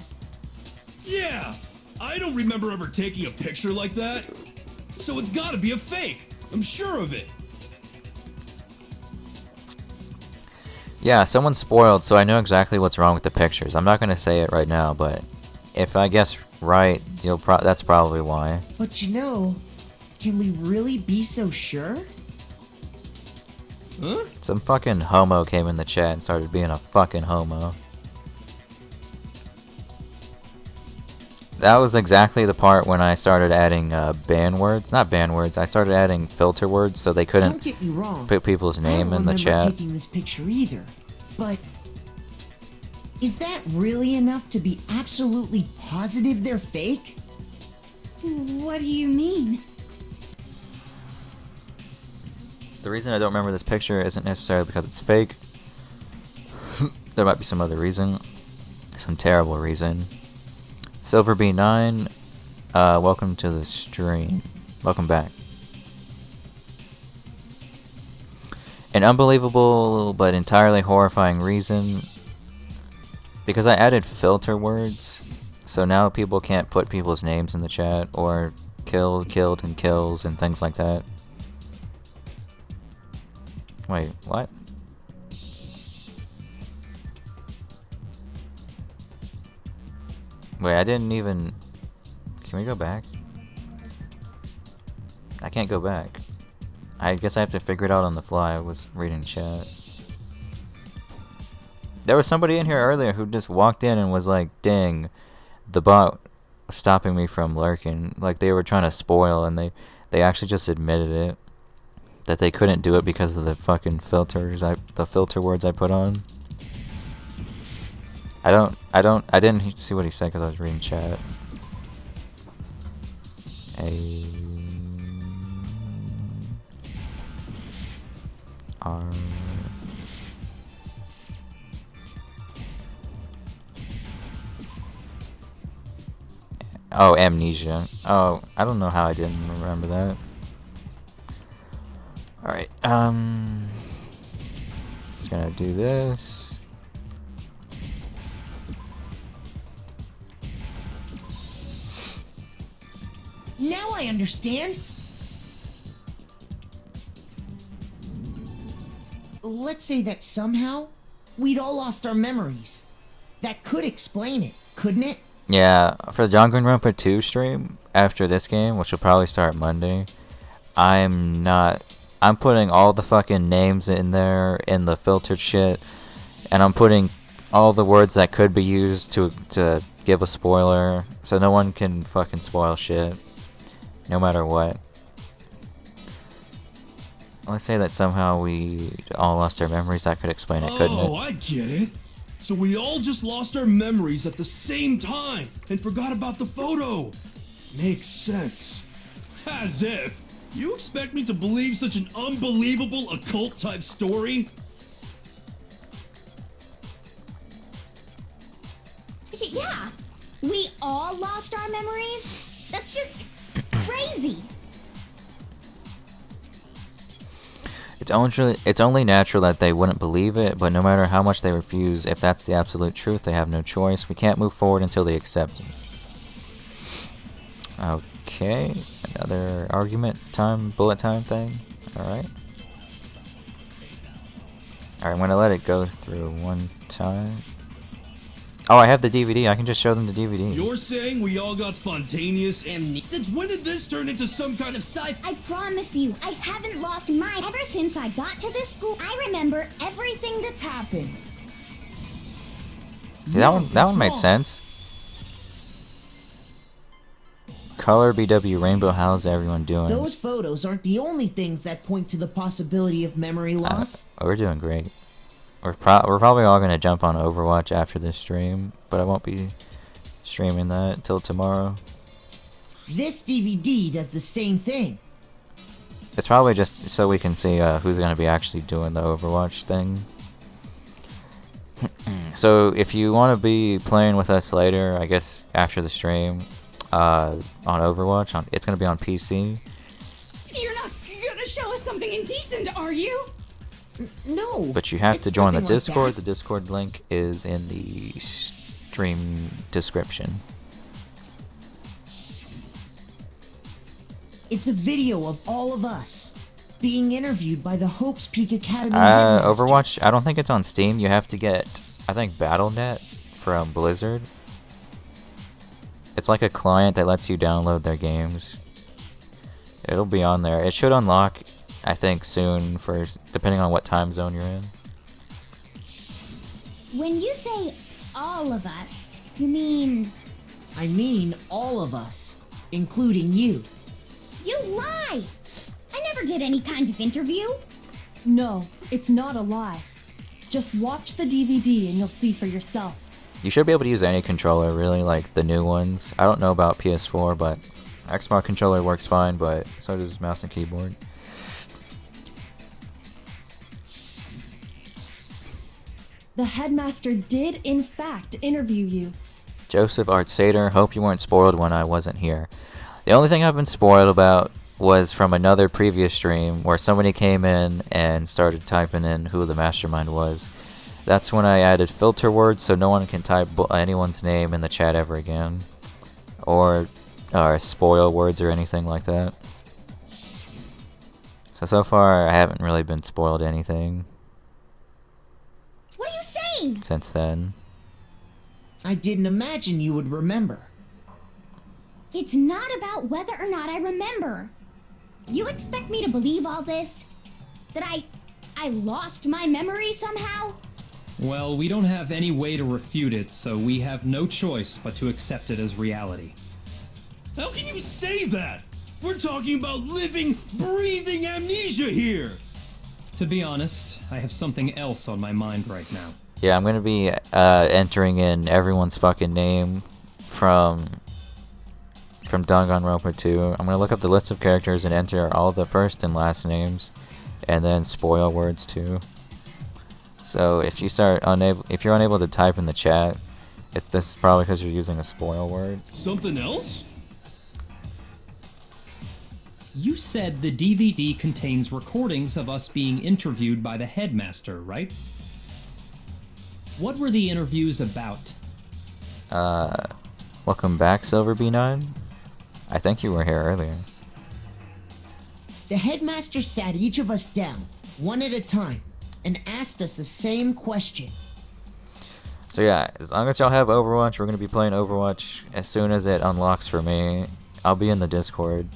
Yeah, I don't remember ever taking a picture like that. So it's gotta be a fake. I'm sure of it. Yeah, someone spoiled, so I know exactly what's wrong with the pictures. I'm not gonna say it right now, but if I guess right, that's probably why. But you know, can we really be so sure? Huh? Some fucking homo came in the chat and started being a fucking homo. That was exactly the part when I started adding ban words. Not ban words, I started adding filter words so they couldn't Don't get me wrong. put people's name in the I chat. don't remember taking this picture either. But is that really enough to be absolutely positive they're fake? What do you mean? The reason I don't remember this picture isn't necessarily because it's fake. There might be some other reason. Some terrible reason. Silver B9, welcome to the stream. Welcome back. An unbelievable but entirely horrifying reason. Because I added filter words, so now people can't put people's names in the chat, or killed, and kills, and things like that. Wait, what? Wait, I didn't even... Can we go back? I can't go back. I guess I have to figure it out on the fly. I was reading chat. There was somebody in here earlier who just walked in and was like, dang, the bot was stopping me from lurking. Like they were trying to spoil, and they actually just admitted it. That they couldn't do it because of the fucking filters, the filter words I put on. I didn't see what he said because I was reading chat. Oh, amnesia. Oh, I don't know how I didn't remember that. Alright, just gonna do this. Now I understand. Let's say that somehow we'd all lost our memories. That could explain it, couldn't it? Yeah, for the Danganronpa 2 stream, after this game, which will probably start Monday, I'm putting all the fucking names in there, in the filtered shit, and I'm putting all the words that could be used to give a spoiler, so no one can fucking spoil shit. No matter what. Let's say that somehow we all lost our memories. That could explain it, couldn't it? Oh, I get it. So we all just lost our memories at the same time and forgot about the photo. Makes sense. As if. You expect me to believe such an unbelievable occult type story? Yeah, we all lost our memories? That's just crazy. It's only natural that they wouldn't believe it, but no matter how much they refuse, if that's the absolute truth, they have no choice. We can't move forward until they accept it. Okay, another argument time, bullet time thing. Alright. Alright, I'm gonna let it go through one time. Oh, I have the DVD. I can just show them the DVD. You're saying we all got spontaneous amnesia? Since when did this turn into some kind of sci-fi? I promise you, I haven't lost mine. Ever since I got to this school, I remember everything that's happened. Yeah, that one made sense. Color BW Rainbow, how's everyone doing? Those photos aren't the only things that point to the possibility of memory loss. We're doing great. We're probably all gonna jump on Overwatch after this stream, but I won't be streaming that until tomorrow. This DVD does the same thing. It's probably just so we can see who's gonna be actually doing the Overwatch thing. So if you want to be playing with us later, I guess after the stream, on Overwatch, it's gonna be on PC. You're not gonna show us something indecent, are you? No. But you have to join the nothing like Discord. that. The Discord link is in the stream description. It's a video of all of us being interviewed by the Hope's Peak Academy headmaster. Overwatch, I don't think it's on Steam. You have to get, I think, Battle.net from Blizzard. It's like a client that lets you download their games. It'll be on there. It should unlock, I think, soon, depending on what time zone you're in. When you say all of us, you mean... I mean all of us, including you. You lie! I never did any kind of interview. No, it's not a lie. Just watch the DVD and you'll see for yourself. You should be able to use any controller, really, like the new ones. I don't know about PS4, but Xbox controller works fine, but so does mouse and keyboard. The headmaster did, in fact, interview you. Joseph Art Sater, hope you weren't spoiled when I wasn't here. The only thing I've been spoiled about was from another previous stream where somebody came in and started typing in who the mastermind was. That's when I added filter words so no one can type anyone's name in the chat ever again. Or spoil words or anything like that. So far I haven't really been spoiled anything What are you saying? since then. I didn't imagine you would remember. It's not about whether or not I remember. You expect me to believe all this? That I lost my memory somehow? Well, we don't have any way to refute it, so we have no choice but to accept it as reality. How can you say that? We're talking about living, breathing amnesia here! To be honest, I have something else on my mind right now. Yeah, I'm gonna be entering in everyone's fucking name from Danganronpa 2. I'm gonna look up the list of characters and enter all the first and last names, and then spoil words too. So if you're unable to type in the chat, this is probably because you're using a spoil word. Something else? You said the DVD contains recordings of us being interviewed by the headmaster, right? What were the interviews about? Welcome back, SilverB9. I think you were here earlier. The headmaster sat each of us down, one at a time, and asked us the same question. So yeah, as long as y'all have Overwatch, we're gonna be playing Overwatch as soon as it unlocks for me. I'll be in the Discord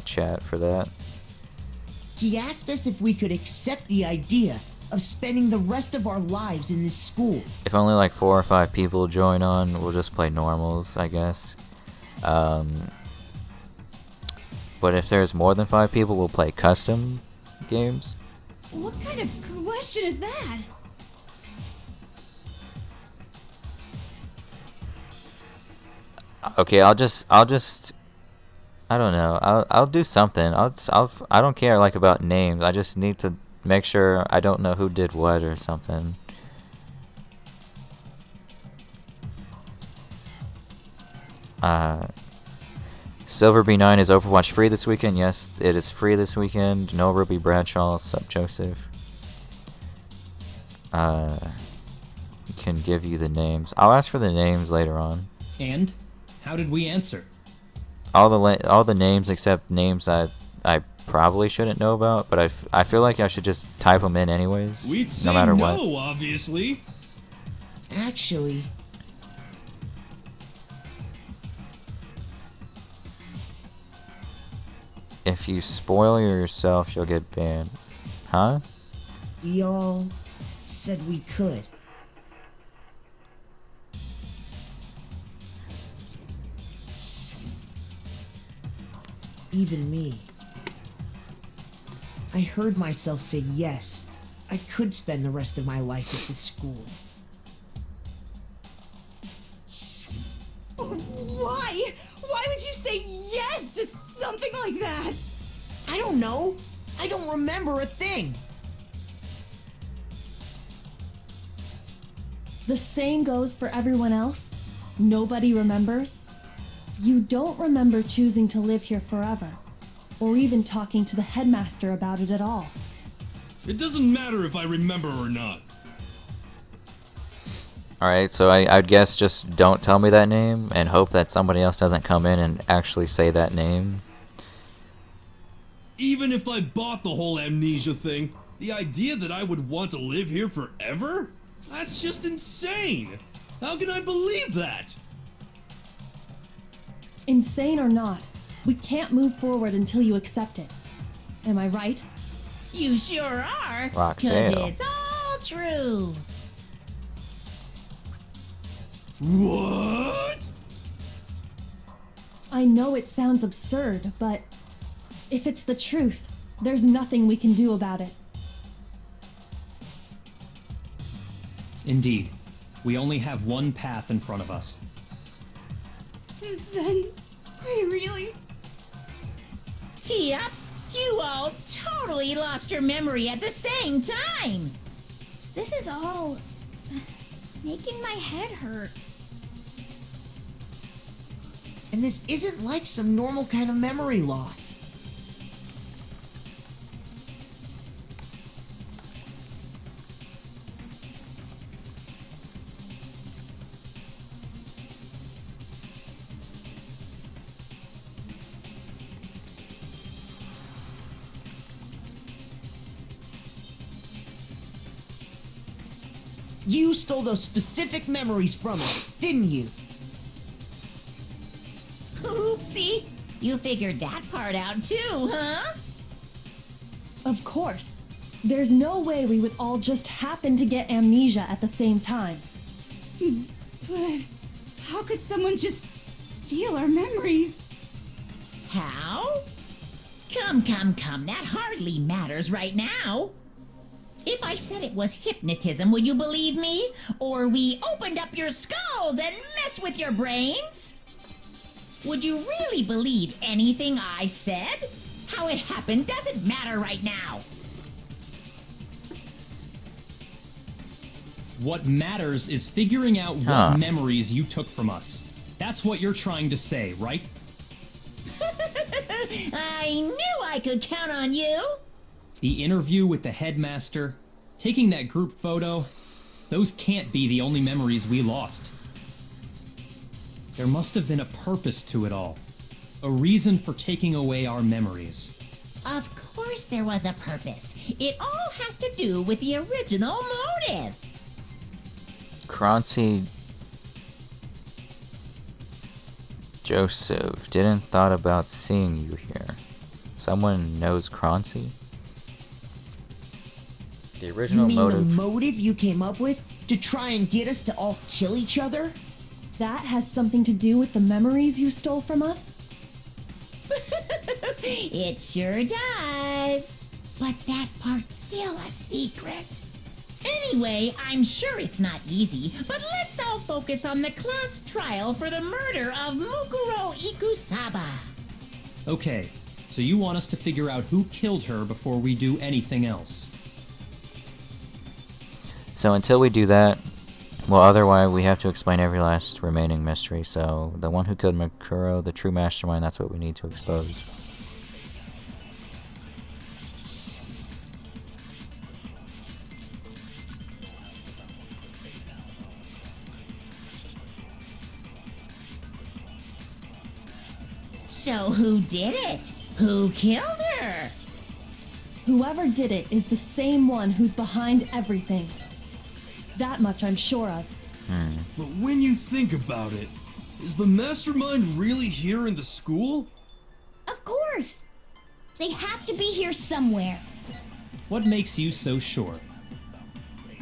chat for that. He asked us if we could accept the idea of spending the rest of our lives in this school. If only like 4 or 5 people join on, we'll just play normals, I guess. But if there's more than 5 people, we'll play custom games. What kind of question is that? Okay, I'll just I don't know. I'll do something. I don't care like about names. I just need to make sure I don't know who did what or something. SilverB9 is Overwatch free this weekend. Yes, it is free this weekend. No Ruby Bradshaw. Sup, Joseph. Can give you the names. I'll ask for the names later on. And how did we answer? all the names except names I probably shouldn't know about, but I feel like I should just type them in anyways, We'd say no matter no, what. obviously. Actually, If you spoil yourself, you'll get banned. Huh? we all said we could. Even me. I heard myself say yes. I could spend the rest of my life at this school. Why? Why would you say yes to something like that? I don't know. I don't remember a thing. The same goes for everyone else. Nobody remembers. You don't remember choosing to live here forever, or even talking to the headmaster about it at all. It doesn't matter if I remember or not. Alright, so I'd guess just don't tell me that name and hope that somebody else doesn't come in and actually say that name. Even if I bought the whole amnesia thing, the idea that I would want to live here forever? That's just insane! How can I believe that? Insane or not, we can't move forward until you accept it. Am I right? You sure are. 'Cause Roxanne. it's all true. What? I know it sounds absurd, but if it's the truth, there's nothing we can do about it. Indeed. We only have one path in front of us. Then we really... Yep, you all totally lost your memory at the same time. This is all making my head hurt. And this isn't like some normal kind of memory loss. You stole those specific memories from us, didn't you? Oopsie. You figured that part out too, huh? Of course. There's no way we would all just happen to get amnesia at the same time. But how could someone just steal our memories? How? Come, that hardly matters right now. If I said it was hypnotism, would you believe me? Or we opened up your skulls and messed with your brains? Would you really believe anything I said? How it happened doesn't matter right now. What matters is figuring out what memories you took from us. That's what you're trying to say, right? I knew I could count on you. The interview with the headmaster, taking that group photo, those can't be the only memories we lost. There must have been a purpose to it all. A reason for taking away our memories. Of course there was a purpose. It all has to do with the original motive. Croncy Joseph didn't thought about seeing you here. Someone knows Croncy? The original You mean motive. the motive you came up with to try and get us to all kill each other? That has something to do with the memories you stole from us? It sure does. But that part's still a secret. Anyway, I'm sure it's not easy, but let's all focus on the class trial for the murder of Mukuro Ikusaba. Okay, so you want us to figure out who killed her before we do anything else. So until we do that, well, otherwise we have to explain every last remaining mystery. So the one who killed Makuro, the true mastermind, that's what we need to expose. So who did it? Who killed her? Whoever did it is the same one who's behind everything. That much I'm sure of. But when you think about it, is the mastermind really here in the school? Of course! They have to be here somewhere. What makes you so sure?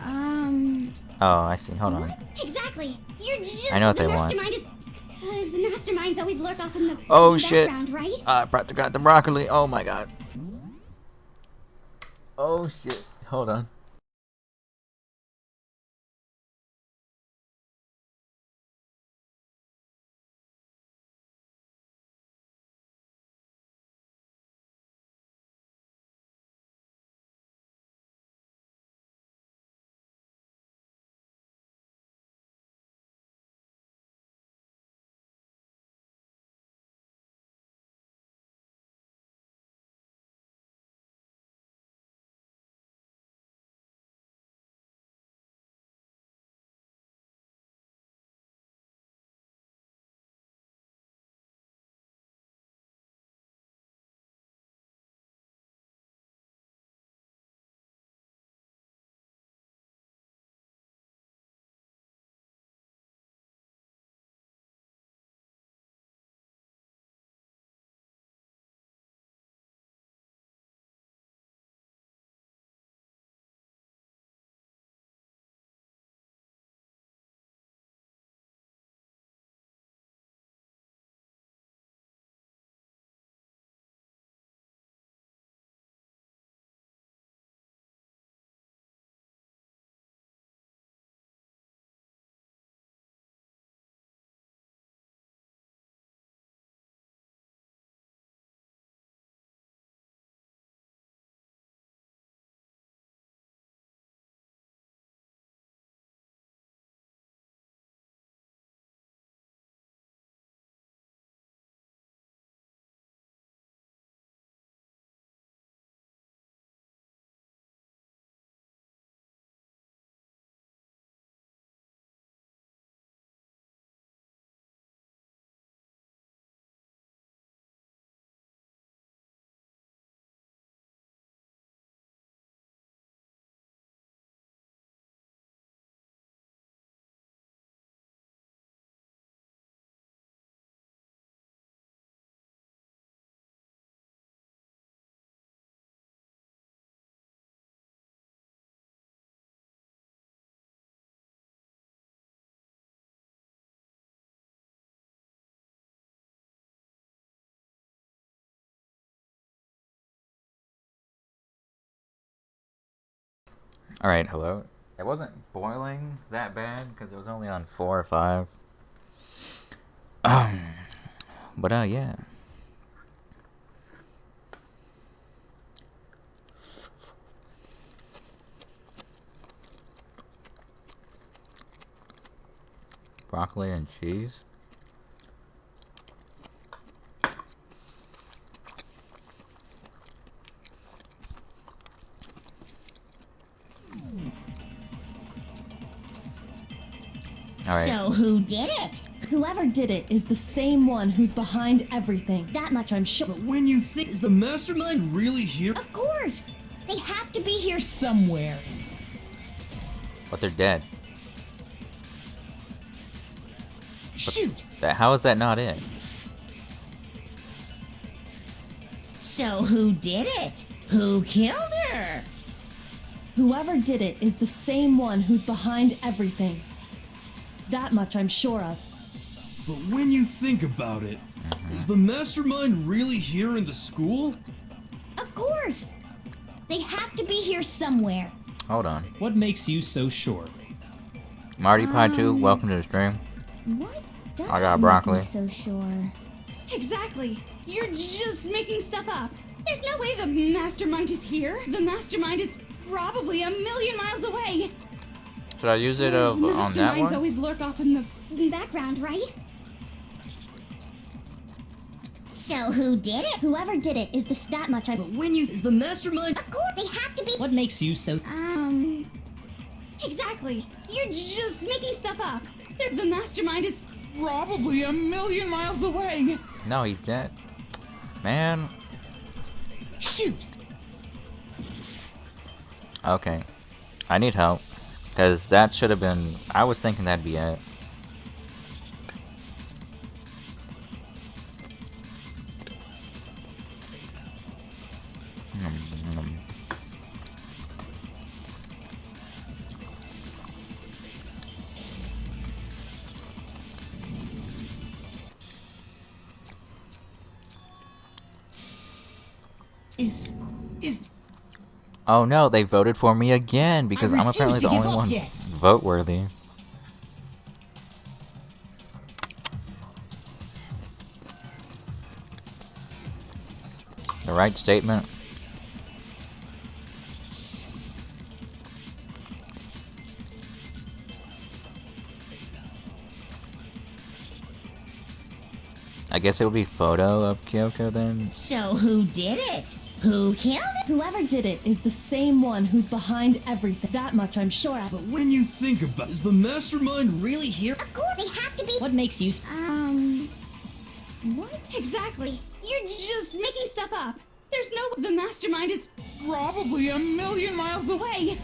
Oh, I see. Hold on. Exactly. You're just I know what the they want. mastermind is because masterminds always lurk off in the Oh in the shit! background, right? I forgot the broccoli. Oh my god. Oh shit. Hold on. Alright, hello. It wasn't boiling that bad because it was only on 4 or 5. But yeah. Broccoli and cheese. Alright. So who did it? Whoever did it is the same one who's behind everything. That much I'm sure. But when you think, is the mastermind really here? Of course! They have to be here somewhere. But they're dead. Shoot! How is that not it? So who did it? Who killed her? Whoever did it is the same one who's behind everything. That much I'm sure of. But when you think about it, is the mastermind really here in the school? Of course! They have to be here somewhere. Hold on. What makes you so sure? Marty Pie 2, welcome to the stream. What does I got broccoli. make you so sure? Exactly. You're just making stuff up. There's no way the mastermind is here. The mastermind is probably a million miles away. Should I use it on that Masterminds one? always lurk off in the background, right? So who did it? Whoever did it is that much I. But when you, is the mastermind? Of course, they have to be. What makes you so... Exactly. You're just making stuff up. The mastermind is probably a million miles away. No, he's dead. Man. Shoot! Okay. I need help. Because that should have been... I was thinking that'd be it. Is Oh no, they voted for me again because I'm refuse apparently to the give only up one yet. vote worthy. The right statement. I guess it would be photo of Kyoko then. So who did it? Who killed it? Whoever did it is the same one who's behind everything. That much I'm sure of. But when you think about it, is the mastermind really here? Of course, they have to be. What makes you... What? Exactly. You're just making stuff up. There's no... The mastermind is probably a million miles away.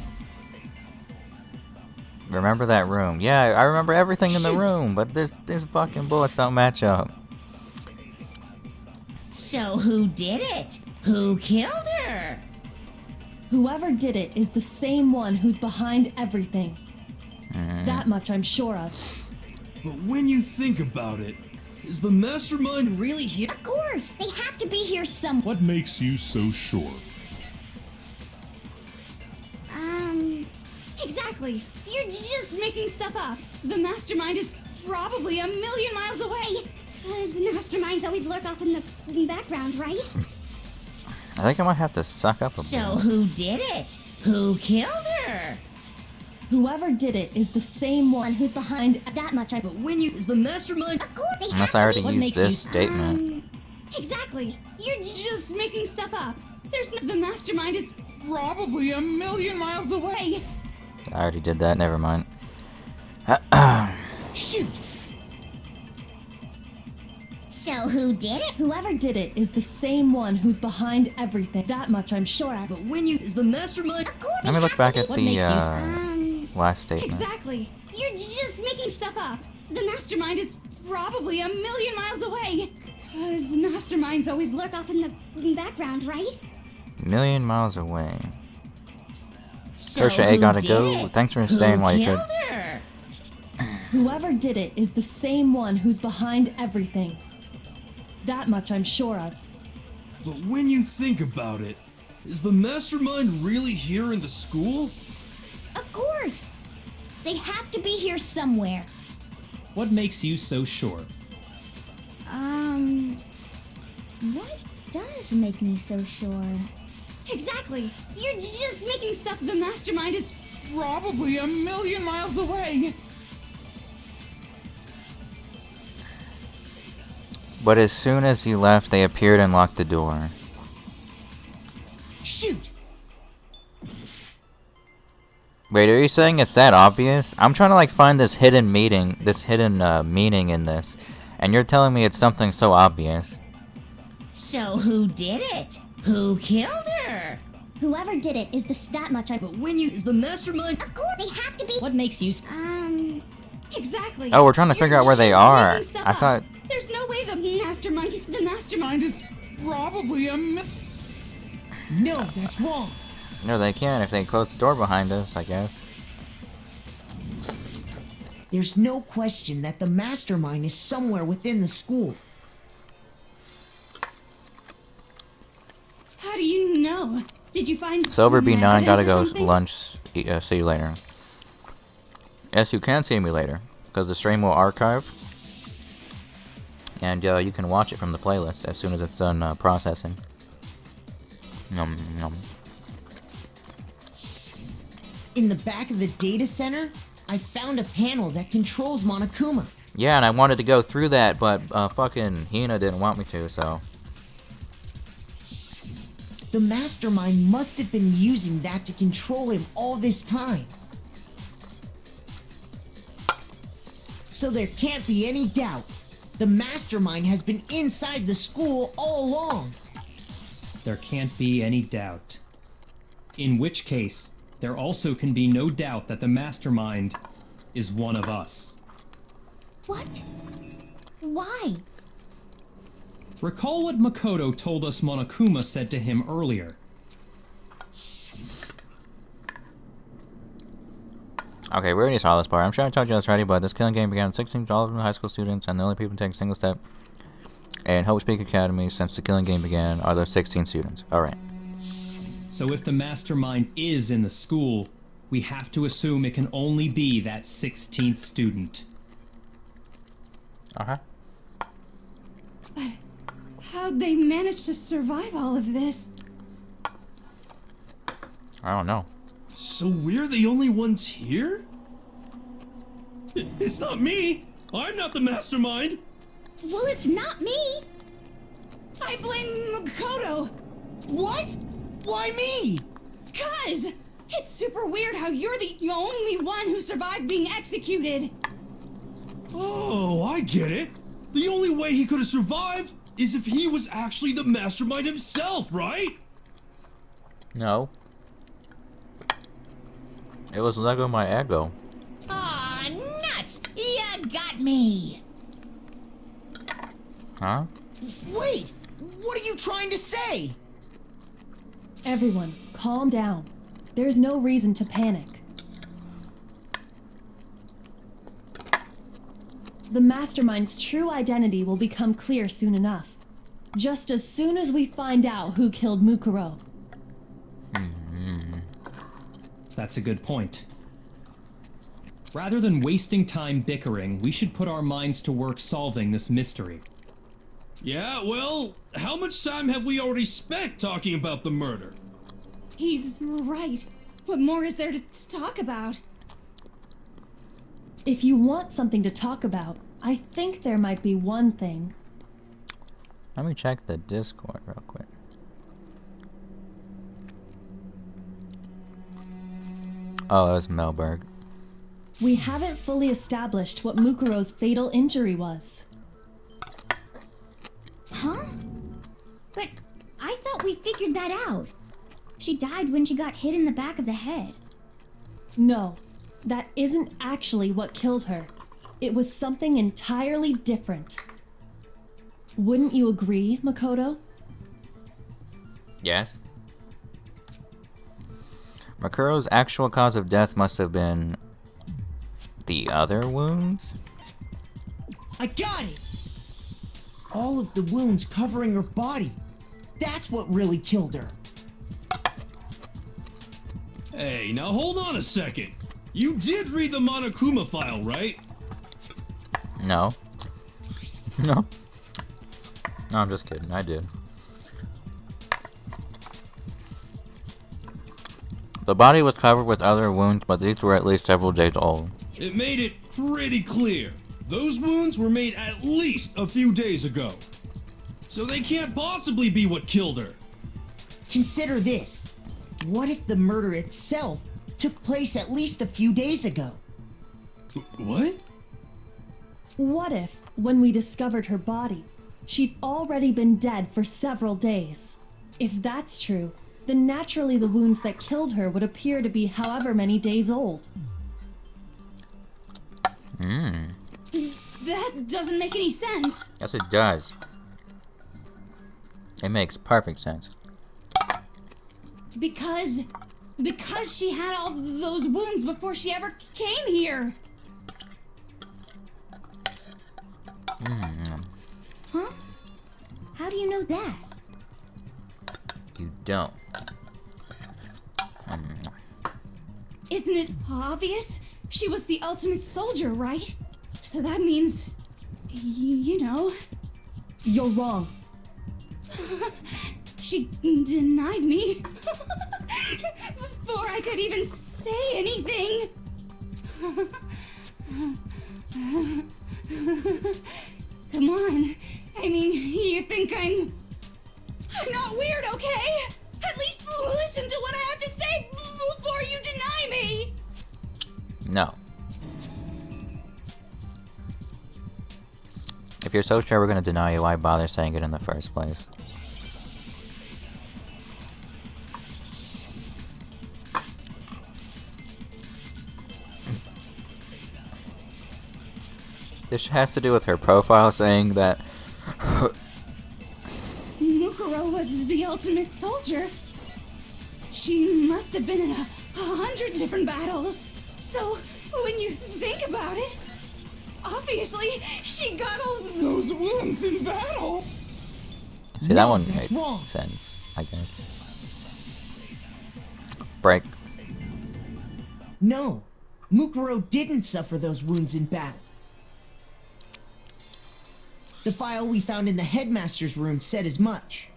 Remember that room? Yeah, I remember everything in the room, but these fucking bullets don't match up. So who did it? Who killed her? Whoever did it is the same one who's behind everything. That much I'm sure of. But when you think about it, is the mastermind really here? Of course, they have to be here somewhere. What makes you so sure? Exactly. You're just making stuff up. The mastermind is probably a million miles away. Because masterminds always lurk off in the background, right? I think I might have to suck up a So bit. who did it? Who killed her? Whoever did it is the same one who's behind that much I... But when you... Is the mastermind... Of course, they Unless have I to already be. used this statement. Exactly. You're just making stuff up. There's no... The mastermind is probably a million miles away. I already did that, never mind. Shoot! So who did it? Whoever did it is the same one who's behind everything. That much I'm sure of. But when you... Is the mastermind... Of course, Let me look back at What the makes you... last statement. Exactly. You're just making stuff up. The mastermind is probably a million miles away. Because masterminds always lurk off in the background, right? Million miles away. So Tertia A who gotta did go. it? Thanks for Who staying while you killed could. her? Whoever did it is the same one who's behind everything. That much I'm sure of. But when you think about it, is the mastermind really here in the school? Of course. They have to be here somewhere. What makes you so sure? What does make me so sure? Exactly. You're just making stuff. The mastermind is probably a million miles away. But as soon as you left, they appeared and locked the door. Shoot! Wait, are you saying it's that obvious? I'm trying to like find this hidden meaning in this, and you're telling me it's something so obvious. So who did it? Who killed her? Whoever did it is that much I... But when you... Is the mastermind... Of course, they have to be... What makes you... Exactly. Oh, we're trying to figure out where they are. I thought... There's no way the mastermind is probably a No, that's wrong. No, they can if they close the door behind us, I guess. There's no question that the mastermind is somewhere within the school. How do you know? Did you find Sober some B9 gotta evidence or go something? lunch. See you later. Yes, you can see me later because the stream will archive, and you can watch it from the playlist as soon as it's done processing. Nom nom. In the back of the data center, I found a panel that controls Monokuma. Yeah, and I wanted to go through that, but fucking Hina didn't want me to, so. The mastermind must have been using that to control him all this time. So there can't be any doubt. The mastermind has been inside the school all along. There can't be any doubt. In which case, there also can be no doubt that the mastermind is one of us. What? Why? Recall what Makoto told us Monokuma said to him earlier. Okay, we already saw this part. I'm sure I told you this already, but this killing game began with 16 all of them high school students, and the only people to take a single step in Hope Speak Academy since the killing game began are those 16 students. Alright. So if the mastermind is in the school, we have to assume it can only be that 16th student. Uh-huh. But how'd they manage to survive all of this? I don't know. So we're the only ones here? It's not me! I'm not the mastermind! Well, it's not me! I blame Makoto! What? Why me? 'Cause it's super weird how you're the only one who survived being executed! Oh, I get it! The only way he could have survived is if he was actually the mastermind himself, right? No. It was Lego my ego. Aw, nuts! You got me! Huh? Wait! What are you trying to say? Everyone, calm down. There's no reason to panic. The mastermind's true identity will become clear soon enough. Just as soon as we find out who killed Mukuro. That's a good point. Rather than wasting time bickering, we should put our minds to work solving this mystery. Yeah, well, how much time have we already spent talking about the murder? He's right. What more is there to talk about? If you want something to talk about, I think there might be one thing. Let me check the Discord real quick. Oh, it was Melberg. We haven't fully established what Mukuro's fatal injury was. Huh? But I thought we figured that out. She died when she got hit in the back of the head. No, that isn't actually what killed her. It was something entirely different. Wouldn't you agree, Makoto? Yes. Makuro's actual cause of death must have been the other wounds? I got it! All of the wounds covering her body. That's what really killed her. Hey, now hold on a second. You did read the Monokuma file, right? No. No. No, I'm just kidding. I did. The body was covered with other wounds, but these were at least several days old. It made it pretty clear. Those wounds were made at least a few days ago. So they can't possibly be what killed her. Consider this. What if the murder itself took place at least a few days ago? What? What if, when we discovered her body, she'd already been dead for several days? If that's true, then naturally the wounds that killed her would appear to be however many days old. That doesn't make any sense. Yes, it does. It makes perfect sense. Because she had all those wounds before she ever came here. Huh? How do you know that? You don't. Isn't it obvious? She was the ultimate soldier, right? So that means, you know. You're wrong. She denied me before I could even say anything. Come on. I mean, you think I'm not weird, okay? At least listen to what I have to say before you deny me. No. If you're so sure we're gonna deny you, why bother saying it in the first place? This has to do with her profile saying that Mukuro was the ultimate soldier. She must have been in 100 different battles. So, when you think about it, obviously, she got all those wounds in battle. See, that one makes sense, I guess. Break. No, Mukuro didn't suffer those wounds in battle. The file we found in the headmaster's room said as much.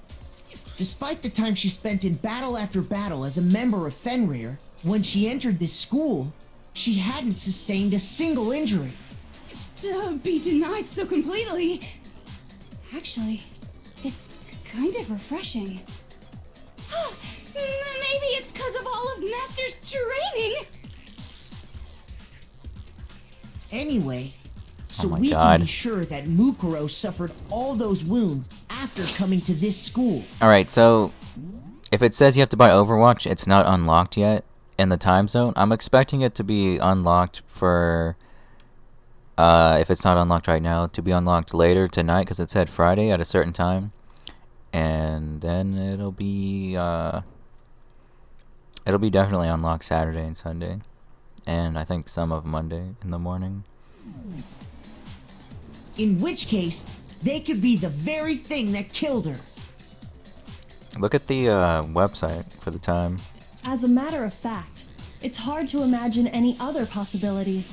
Despite the time she spent in battle after battle as a member of Fenrir, when she entered this school, she hadn't sustained a single injury. To be denied so completely. Actually, it's kind of refreshing. Maybe it's because of all of Master's training. Anyway, so my we God. can be sure that Mukuro suffered all those wounds after coming to this school. Alright, so if it says you have to buy Overwatch, it's not unlocked yet in the time zone. I'm expecting it to be unlocked for, if it's not unlocked right now, to be unlocked later tonight, because it said Friday at a certain time. And then it'll be definitely unlocked Saturday and Sunday. And I think some of Monday in the morning. In which case, they could be the very thing that killed her. Look at the website for the time. As a matter of fact, it's hard to imagine any other possibility.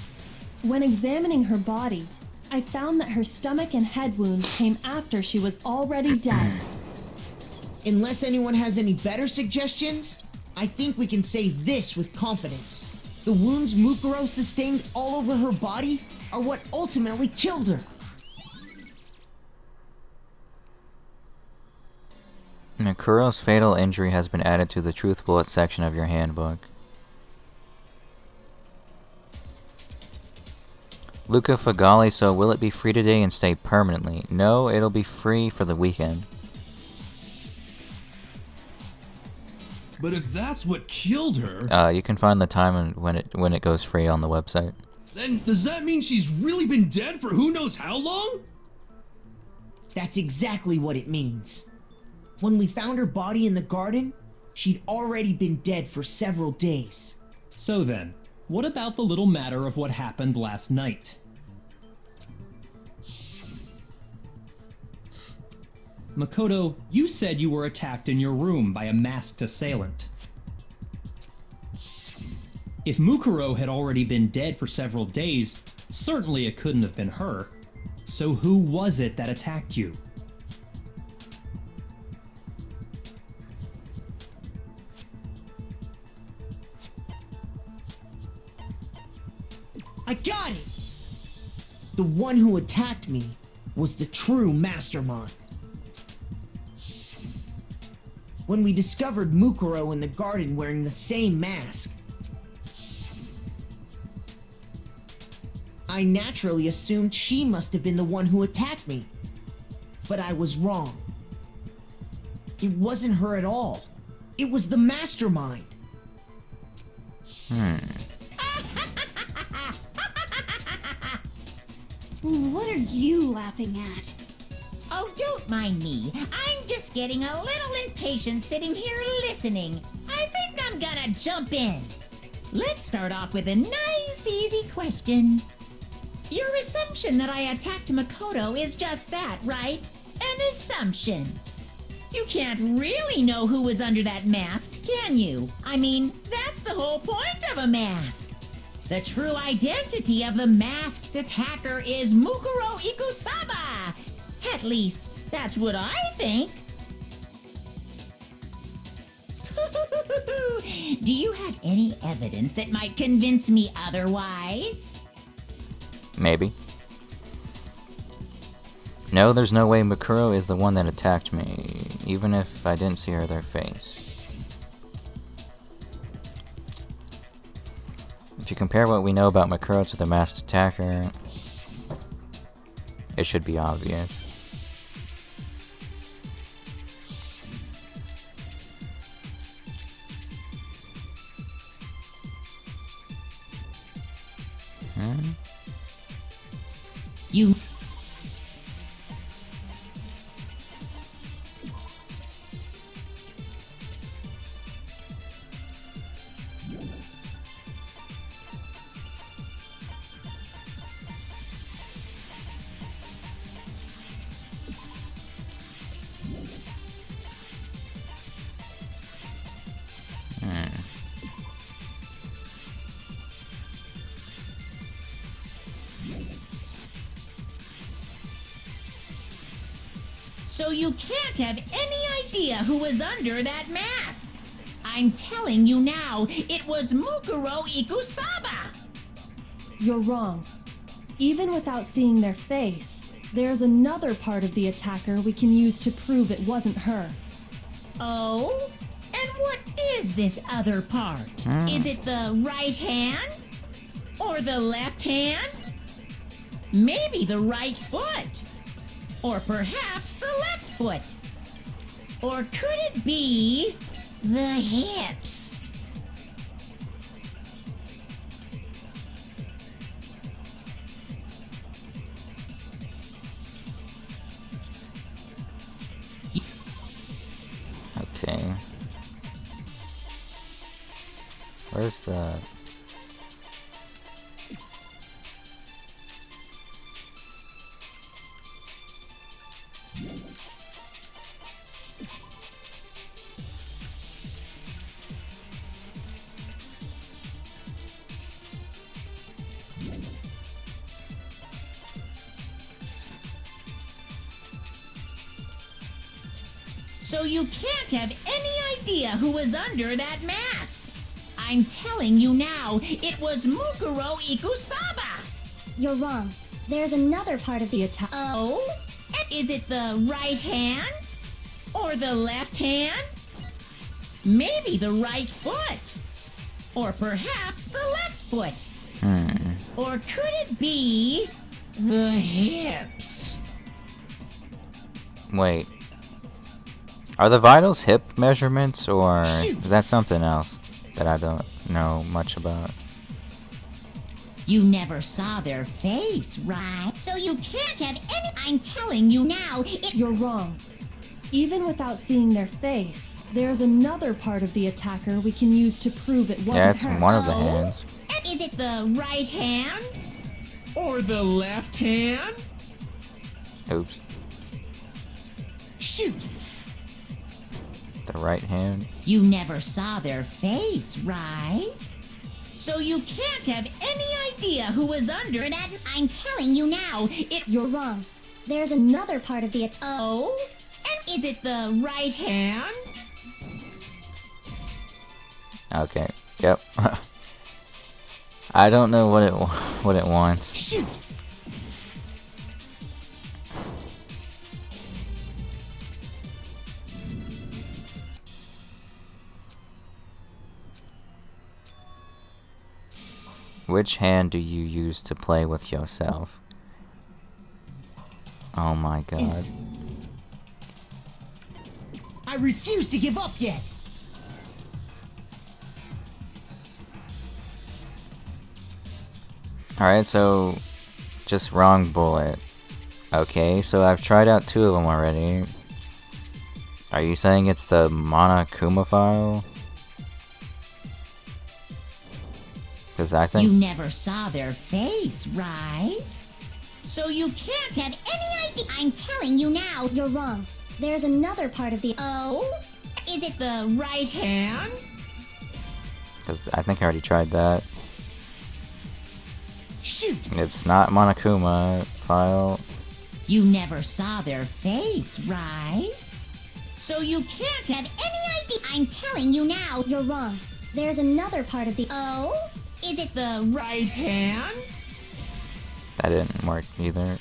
When examining her body, I found that her stomach and head wounds came after she was already dead. Unless anyone has any better suggestions, I think we can say this with confidence. The wounds Mukuro sustained all over her body are what ultimately killed her. Mukuro's fatal injury has been added to the Truth Bullet section of your handbook. Luca Fagali, so will it be free today and stay permanently? No, it'll be free for the weekend. But if that's what killed her, You can find the time and when it goes free on the website. then does that mean she's really been dead for who knows how long? That's exactly what it means. When we found her body in the garden, she'd already been dead for several days. So then, what about the little matter of what happened last night? Makoto, you said you were attacked in your room by a masked assailant. If Mukuro had already been dead for several days, certainly it couldn't have been her. So who was it that attacked you? I got it! The one who attacked me was the true mastermind. When we discovered Mukuro in the garden wearing the same mask, I naturally assumed she must have been the one who attacked me. But I was wrong. It wasn't her at all. It was the mastermind. What are you laughing at? Oh, don't mind me. I'm just getting a little impatient sitting here listening. I think I'm gonna jump in. Let's start off with a nice, easy question. Your assumption that I attacked Makoto is just that, right? An assumption. You can't really know who was under that mask, can you? I mean, that's the whole point of a mask. The true identity of the masked attacker is Mukuro Ikusaba. At least, that's what I think. Do you have any evidence that might convince me otherwise? Maybe. No, there's no way Mukuro is the one that attacked me, even if I didn't see their face. If you compare what we know about Mukuro to the masked attacker, it should be obvious. You. So you can't have any idea who was under that mask. I'm telling you now, it was Mukuro Ikusaba. You're wrong. Even without seeing their face, there's another part of the attacker we can use to prove it wasn't her. Oh? And what is this other part? Is it the right hand? Or the left hand? Maybe the right foot? Or perhaps the left foot? Or could it be the hips? Okay. Where's the... So you can't have any idea who was under that mask. I'm telling you now, it was Mukuro Ikusaba. You're wrong. There's another part of the attack. Oh? And is it the right hand? Or the left hand? Maybe the right foot? Or perhaps the left foot? Or could it be the hips? Wait. Are the vitals hip measurements, or is that something else that I don't know much about? You never saw their face, right? So you can't have any... I'm telling you now, You're wrong. Even without seeing their face, there's another part of the attacker we can use to prove it wasn't Yeah, it's her. one of the hands. And is it the right hand? Or the left hand? Oops. Shoot! The right hand. You never saw their face, right? So you can't have any idea who was under that... I'm telling you now, You're wrong. There's another part of the attack. Oh? And is it the right hand? Okay. Yep. I don't know what it wants. Shoot! Which hand do you use to play with yourself? Oh my god. I refuse to give up yet. Alright, so just wrong bullet. Okay, so I've tried out 2 of them already. Are you saying it's the Monokuma file? Because I think... You never saw their face, right? So you can't have any idea... I'm telling you now, you're wrong. There's another part of the... Oh? Is it the right hand? Because I think I already tried that. Shoot! It's not Monokuma file. You never saw their face, right? So you can't have any idea... I'm telling you now, you're wrong. There's another part of the... Oh? Is it the right hand? That didn't work either.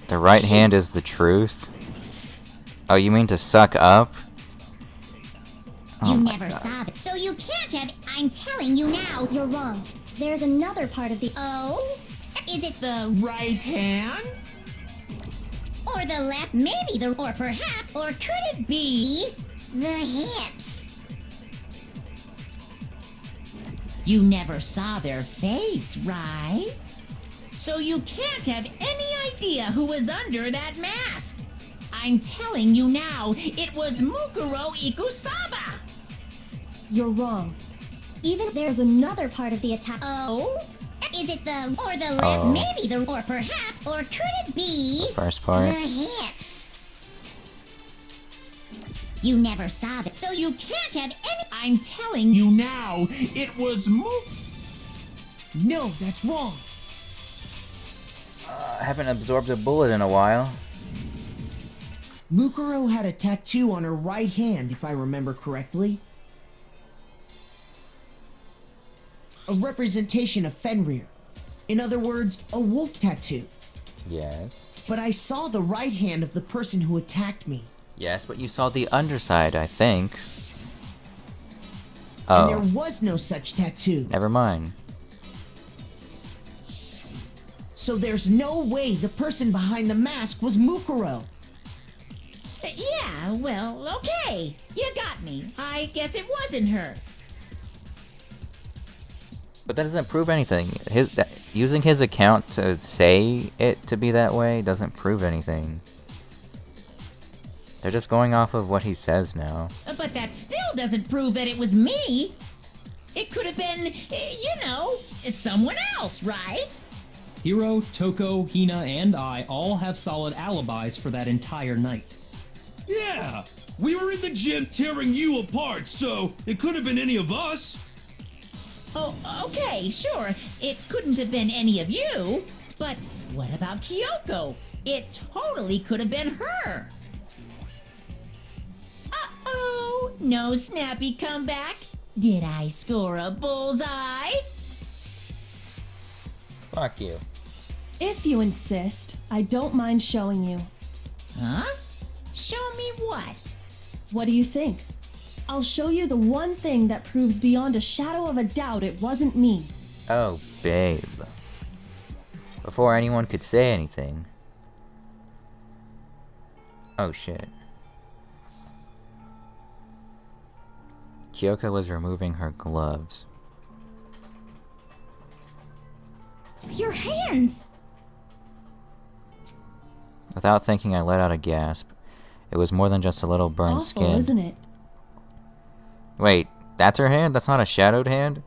The right hand is the truth? Oh, you mean to suck up? Oh You my never God. saw it. So you can't have... I'm telling you now, you're wrong. There's another part of the... Oh? Is it the right hand? or the left? Maybe the or perhaps or could it be the hips? You never saw their face, right? So you can't have any idea who was under that mask. I'm telling you now, it was Mukuro Ikusaba. You're wrong. Even there's another part of the attack. Oh? Is it the or the left? Oh. Maybe the or perhaps or could it be The first part. the hips? You never saw it, so you can't have any. I'm telling you now, it was No, that's wrong. I haven't absorbed a bullet in a while. Mukuro had a tattoo on her right hand, if I remember correctly. A representation of Fenrir. In other words, a wolf tattoo. Yes. But I saw the right hand of the person who attacked me. Yes, but you saw the underside, I think. And there Oh, was no such tattoo. never mind. So there's no way the person behind the mask was Mukuro. Yeah, well, okay. You got me. I guess it wasn't her. But that doesn't prove anything. Using his account to say it to be that way doesn't prove anything. They're just going off of what he says now. But that still doesn't prove that it was me. It could have been, someone else, right? Hiro, Toko, Hina, and I all have solid alibis for that entire night. Yeah! We were in the gym tearing you apart, so it could have been any of us. Oh, okay, sure. It couldn't have been any of you. But what about Kyoko? It totally could have been her. Uh-oh, no snappy comeback. Did I score a bullseye? Fuck you. If you insist, I don't mind showing you. Huh? Show me what? What do you think? I'll show you the one thing that proves beyond a shadow of a doubt it wasn't me. Oh, babe. Before anyone could say anything. Oh, shit. Kyoko was removing her gloves. Your hands! Without thinking, I let out a gasp. It was more than just a little burned Awful, skin. isn't it? Wait, that's her hand? That's not a shadowed hand?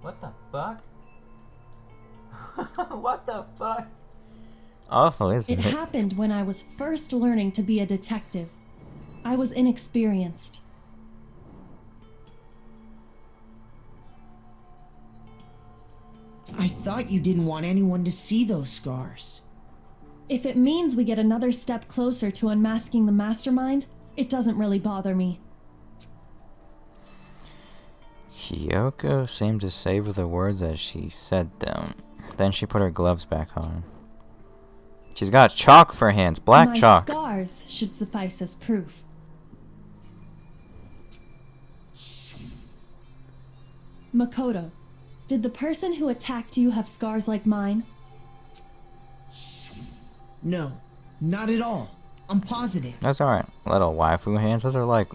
What the fuck? What the fuck? Awful, isn't It it? happened when I was first learning to be a detective. I was inexperienced. I thought you didn't want anyone to see those scars. If it means we get another step closer to unmasking the mastermind, it doesn't really bother me. Kyoko seemed to savor the words as she said them. Then she put her gloves back on. She's got chalk for hands, black My chalk. scars should suffice as proof. Makoto, did the person who attacked you have scars like mine? No, not at all. I'm positive. Those aren't little waifu hands, those are like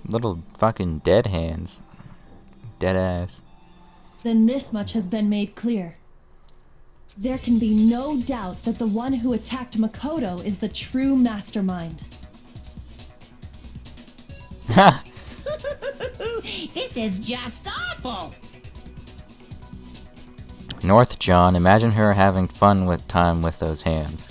little fucking dead hands. Dead ass. Then this much has been made clear. There can be no doubt that the one who attacked Makoto is the true mastermind. This is just awful. North John, imagine her having fun with time with those hands.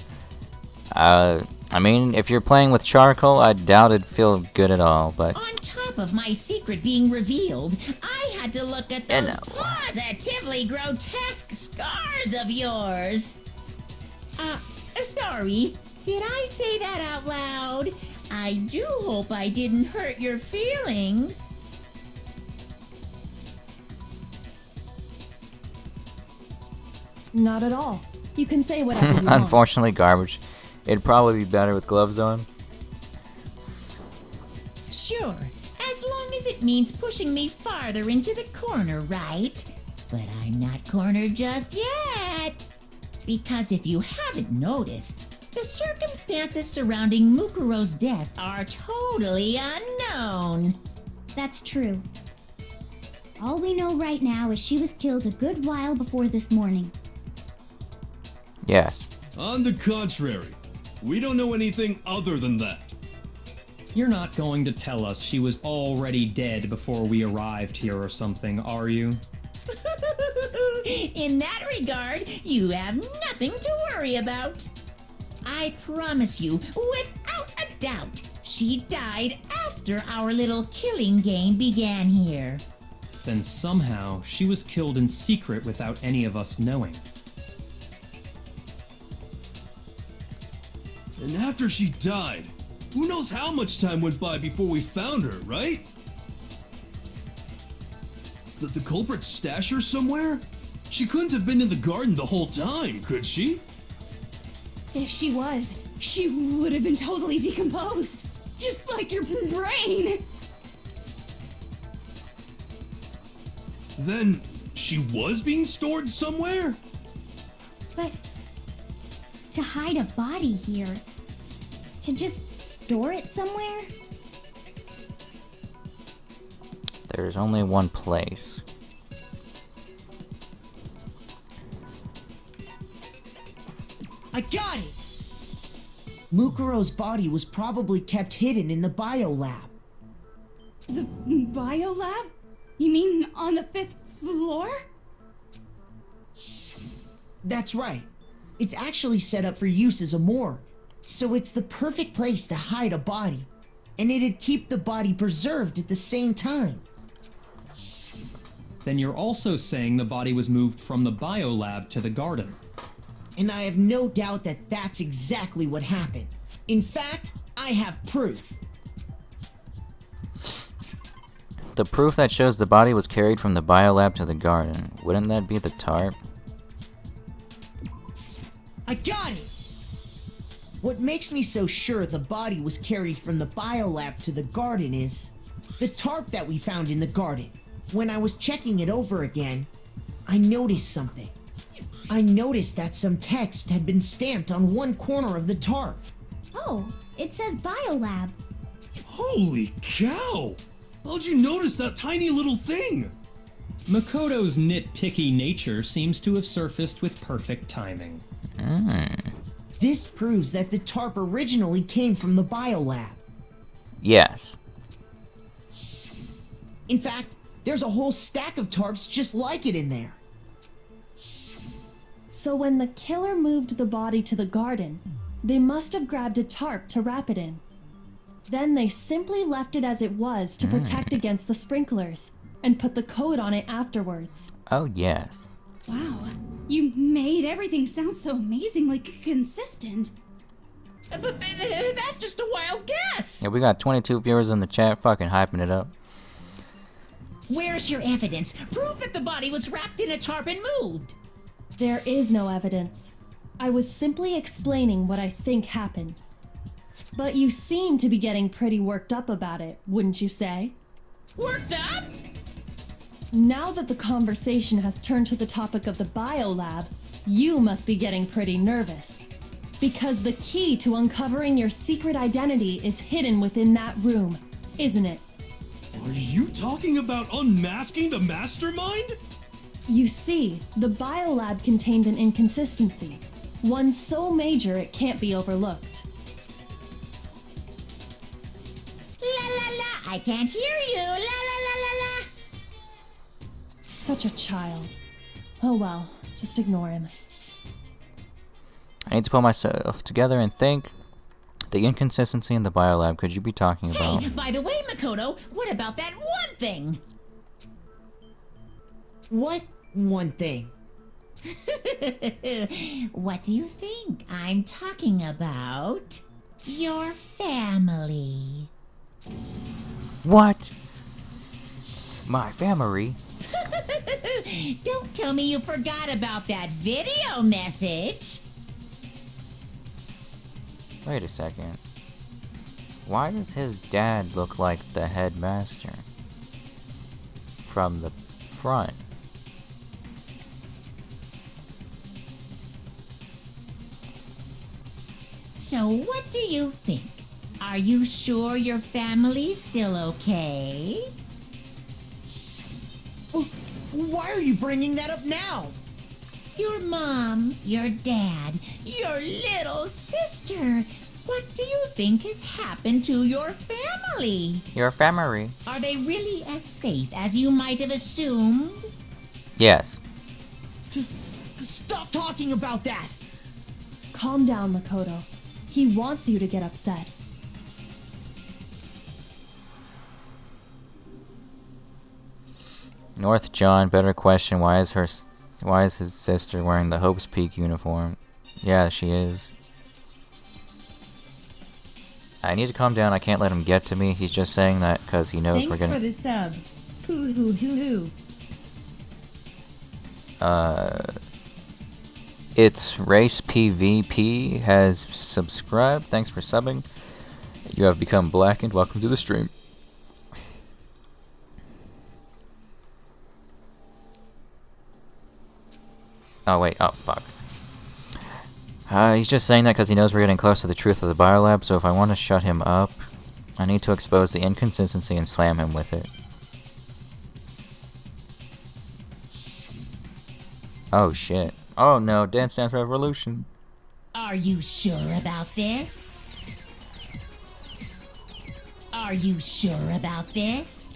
I mean, if you're playing with charcoal, I doubt it'd feel good at all, but... On top of my secret being revealed, I had to look at those positively grotesque scars of yours. Sorry, did I say that out loud? I do hope I didn't hurt your feelings. Not at all. You can say whatever you want. Unfortunately, garbage. It'd probably be better with gloves on. Sure, as long as it means pushing me farther into the corner, right? But I'm not cornered just yet. Because if you haven't noticed, the circumstances surrounding Mukuro's death are totally unknown. That's true. All we know right now is she was killed a good while before this morning. Yes. On the contrary, we don't know anything other than that. You're not going to tell us she was already dead before we arrived here or something, are you? In that regard, you have nothing to worry about. I promise you, without a doubt, she died after our little killing game began here. Then somehow she was killed in secret without any of us knowing. And after she died, who knows how much time went by before we found her, right? Did the culprit stash her somewhere? She couldn't have been in the garden the whole time, could she? If she was, she would have been totally decomposed. Just like your brain. Then she was being stored somewhere? But to hide a body here, to just store it somewhere? There's only one place. I got it! Mukuro's body was probably kept hidden in the biolab. The biolab? You mean on the 5th floor? That's right. It's actually set up for use as a morgue. So it's the perfect place to hide a body. And it'd keep the body preserved at the same time. Then you're also saying the body was moved from the biolab to the garden. And I have no doubt that that's exactly what happened. In fact, I have proof. The proof that shows the body was carried from the biolab to the garden. Wouldn't that be the tarp? I got it! What makes me so sure the body was carried from the biolab to the garden is the tarp that we found in the garden. When I was checking it over again, I noticed something. I noticed that some text had been stamped on one corner of the tarp. Oh, it says biolab. Holy cow! How'd you notice that tiny little thing? Makoto's nitpicky nature seems to have surfaced with perfect timing. This proves that the tarp originally came from the biolab. Yes. In fact, there's a whole stack of tarps just like it in there. So when the killer moved the body to the garden, they must have grabbed a tarp to wrap it in. Then they simply left it as it was to protect against the sprinklers, and put the coat on it afterwards. Oh, yes. Wow, you made everything sound so amazingly consistent. But that's just a wild guess. Yeah, we got 22 viewers in the chat fucking hyping it up. Where's your evidence? Proof that the body was wrapped in a tarp and moved. There is no evidence. I was simply explaining what I think happened. But you seem to be getting pretty worked up about it, wouldn't you say? Worked up? Now that the conversation has turned to the topic of the biolab, you must be getting pretty nervous. Because the key to uncovering your secret identity is hidden within that room, isn't it? Are you talking about unmasking the mastermind? You see, the biolab contained an inconsistency, one so major it can't be overlooked. La la la, I can't hear you. La la la la la. Such a child. Oh well, just ignore him. I need to pull myself together and think. The inconsistency in the biolab, could you be talking about? Hey, by the way, Makoto, what about that one thing? What one thing? What do you think I'm talking about? Your family. What? My family? Don't tell me you forgot about that video message. Wait a second. Why does his dad look like the headmaster? From the front. So what do you think? Are you sure your family's still okay? Why are you bringing that up now? Your mom, your dad, your little sister. What do you think has happened to your family? Your family. Are they really as safe as you might have assumed? Yes. Stop talking about that! Calm down, Makoto. He wants you to get upset. North John, better question, why is his sister wearing the Hope's Peak uniform? Yeah, she is. I need to calm down, I can't let him get to me. He's just saying that because he knows we're gonna... Thanks for the sub. Hoo hoo hoo hoo. It's Race PvP has subscribed. Thanks for subbing. You have become blackened. Welcome to the stream. Oh wait, oh fuck. He's just saying that because he knows we're getting close to the truth of the biolab, so if I want to shut him up, I need to expose the inconsistency and slam him with it. Oh shit. Oh no, Dance Dance Revolution. Are you sure about this? Are you sure about this?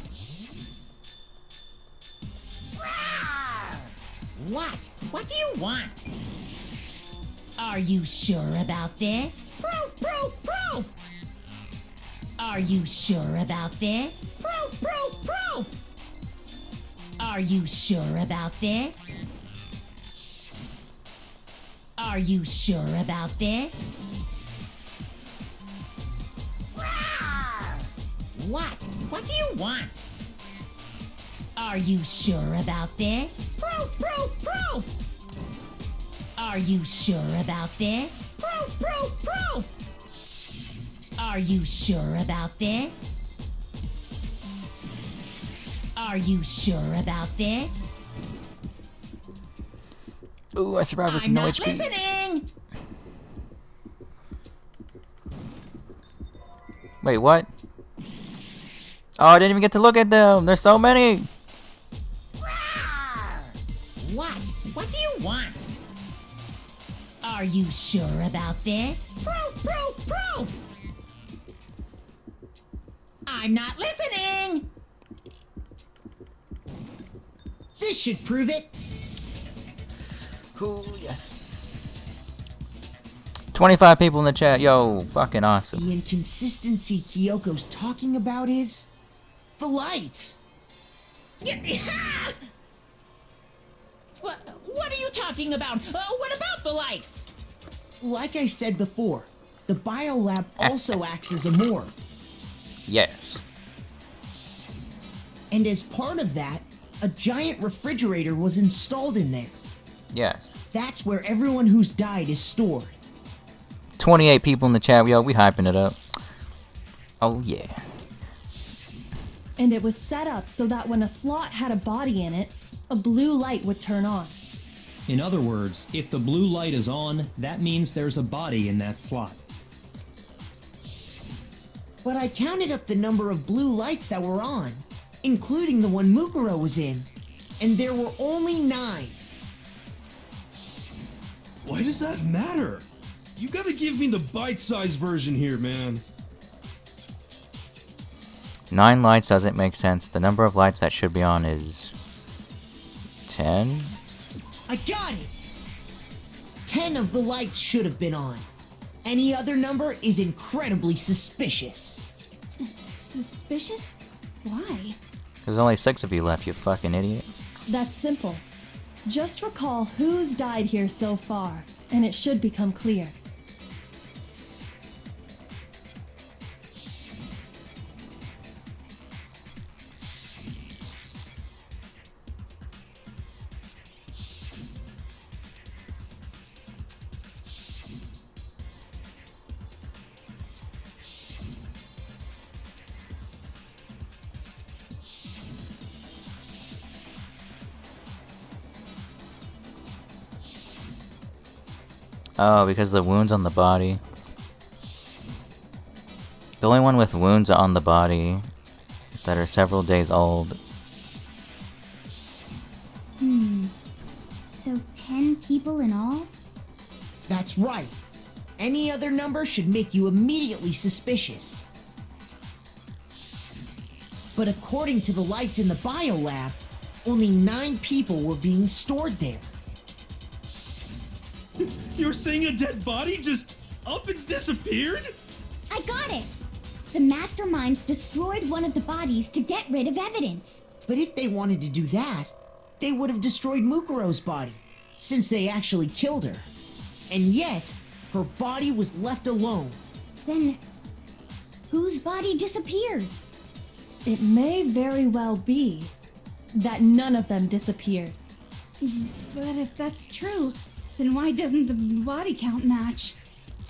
What? What do you want? Are you sure about this? Proof, proof, proof! Are you sure about this? Proof, proof, proof! Are you sure about this? Are you sure about this? What? What do you want? Are you sure about this? Proof, proof, proof! Are you sure about this? Proof, proof, proof! Are you sure about this? Are you sure about this? Ooh, I survived with I'm no not HP. listening! Wait, what? Oh, I didn't even get to look at them. There's so many. What? What do you want? Are you sure about this? Proof, proof, proof! I'm not listening! This should prove it. Ooh, yes. 25 people in the chat. Yo, fucking awesome. The inconsistency Kyoko's talking about is... the lights. What are you talking about? What about the lights? Like I said before, the biolab also acts as a morgue. Yes. And as part of that, a giant refrigerator was installed in there. Yes. That's where everyone who's died is stored. 28 people in the chat. Yo, we hyping it up. Oh, yeah. And it was set up so that when a slot had a body in it, a blue light would turn on. In other words, if the blue light is on, that means there's a body in that slot. But I counted up the number of blue lights that were on, including the one Mukuro was in, and there were only 9. Why does that matter? You gotta give me the bite-sized version here, man. 9 lights doesn't make sense. The number of lights that should be on is 10. I got it! 10 of the lights should have been on. Any other number is incredibly suspicious. Suspicious? Why? There's only 6 of you left, you fucking idiot. That's simple. Just recall who's died here so far, and it should become clear. Oh, because the wounds on the body. The only one with wounds on the body that are several days old. So 10 people in all? That's right. Any other number should make you immediately suspicious. But according to the lights in the biolab, only 9 people were being stored there. You're saying a dead body just up and disappeared? I got it! The mastermind destroyed one of the bodies to get rid of evidence. But if they wanted to do that, they would have destroyed Mukuro's body, since they actually killed her. And yet, her body was left alone. Then, whose body disappeared? It may very well be that none of them disappeared. But if that's true, then why doesn't the body count match?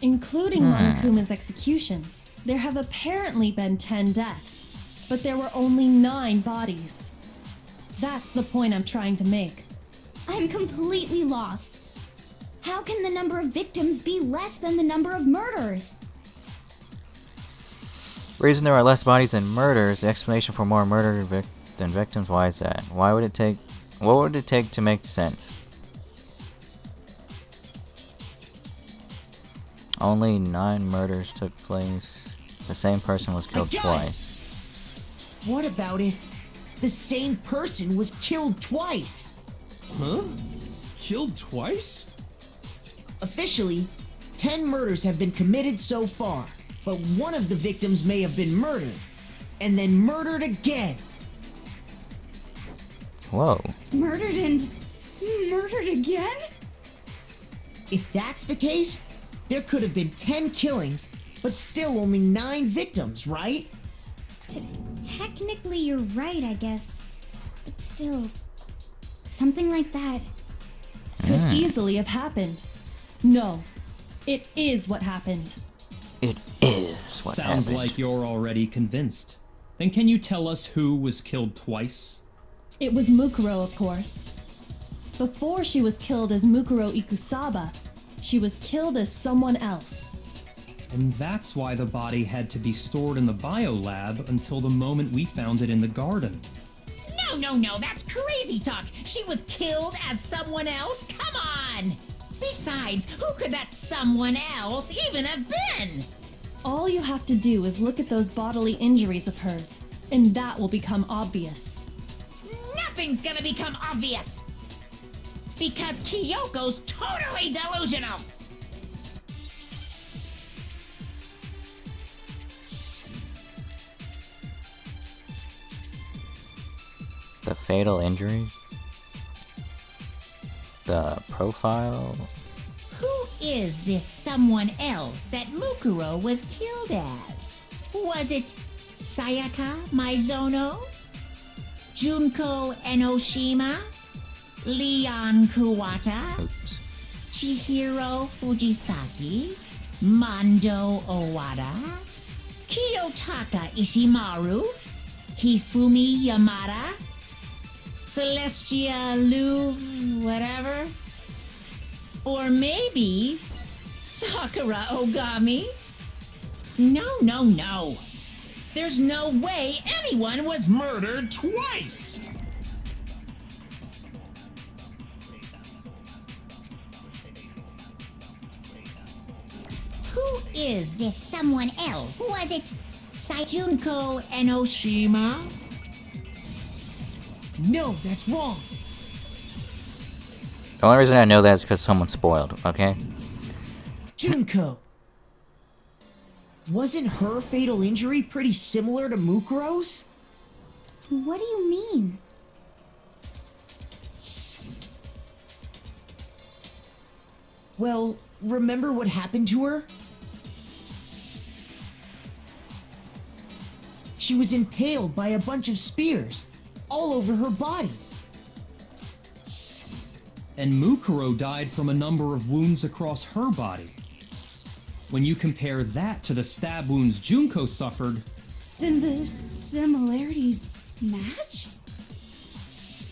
Including Monokuma's executions, there have apparently been 10 deaths, but there were only 9 bodies. That's the point I'm trying to make. I'm completely lost. How can the number of victims be less than the number of murders? Reason there are less bodies than murders, the explanation for more murder than victims, why is that? What would it take to make sense? Only 9 murders took place. The same person was killed twice. What about if the same person was killed twice? Huh? Killed twice? Officially, 10 murders have been committed so far, but one of the victims may have been murdered, and then murdered again. Whoa. Murdered and murdered again? If that's the case, there could have been 10 killings, but still only 9 victims, right? Technically, you're right, I guess. But still, something like that could easily have happened. No, it is what happened. It is what happened. Sounds like you're already convinced. Then can you tell us who was killed twice? It was Mukuro, of course. Before she was killed as Mukuro Ikusaba, she was killed as someone else. And that's why the body had to be stored in the biolab until the moment we found it in the garden. No, that's crazy talk. She was killed as someone else? Come on! Besides, who could that someone else even have been? All you have to do is look at those bodily injuries of hers, and that will become obvious. Nothing's gonna become obvious! Because Kyoko's totally delusional! The fatal injury? The profile? Who is this someone else that Mukuro was killed as? Was it Sayaka Maizono? Junko Enoshima? Leon Kuwata? Oops. Chihiro Fujisaki? Mando Owada? Kiyotaka Ishimaru? Hifumi Yamada? Celestia Lu, whatever? Or maybe Sakura Ogami? No. There's no way anyone was murdered twice! Who is this someone else? Was it Junko Enoshima? No, that's wrong. The only reason I know that is because someone spoiled, okay? Junko. Wasn't her fatal injury pretty similar to Mukuro's? What do you mean? Well, remember what happened to her? She was impaled by a bunch of spears, all over her body. And Mukuro died from a number of wounds across her body. When you compare that to the stab wounds Junko suffered... Then the similarities match?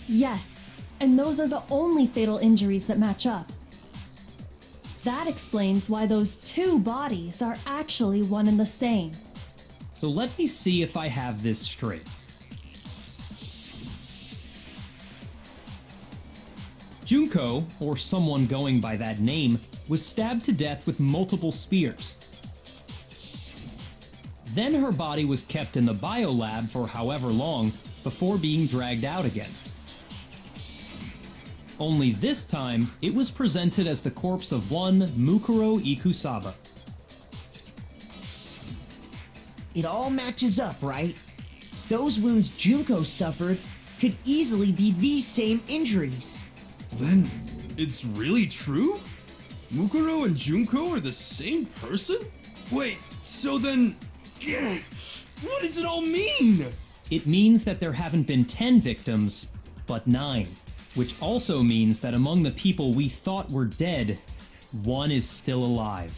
Yes, and those are the only fatal injuries that match up. That explains why those 2 bodies are actually one and the same. So let me see if I have this straight. Junko, or someone going by that name, was stabbed to death with multiple spears. Then her body was kept in the biolab for however long before being dragged out again. Only this time, it was presented as the corpse of one Mukuro Ikusaba. It all matches up, right? Those wounds Junko suffered could easily be these same injuries. Then, it's really true? Mukuro and Junko are the same person? Wait, so then... what does it all mean? It means that there haven't been 10 victims, but 9. Which also means that among the people we thought were dead, one is still alive.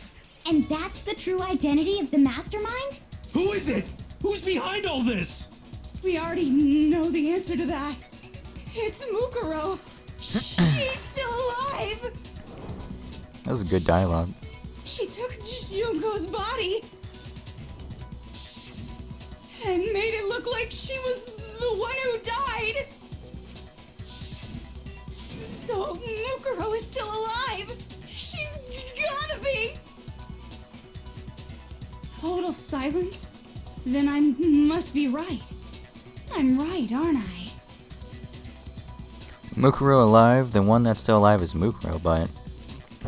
And that's the true identity of the mastermind? Who is it? Who's behind all this? We already know the answer to that. It's Mukuro. She's still alive. That was good dialogue. She took Junko's body and made it look like she was the one who died. So Mukuro is still alive. She's gotta be. Total silence? Then I must be right. I'm right, aren't I? Mukuro alive? The one that's still alive is Mukuro, but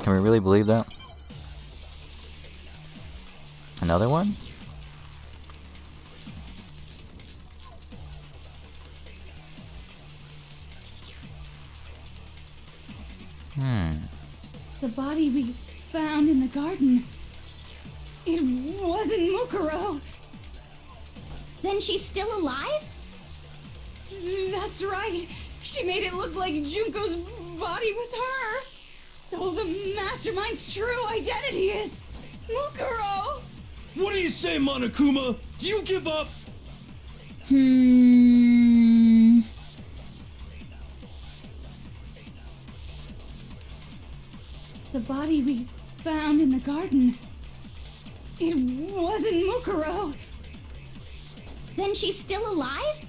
can we really believe that? Another one? The body we found in the garden. It wasn't Mukuro. Then she's still alive? That's right. She made it look like Junko's body was her. So the mastermind's true identity is Mukuro. What do you say, Monokuma? Do you give up? The body we found in the garden. It wasn't Mukuro. Then she's still alive?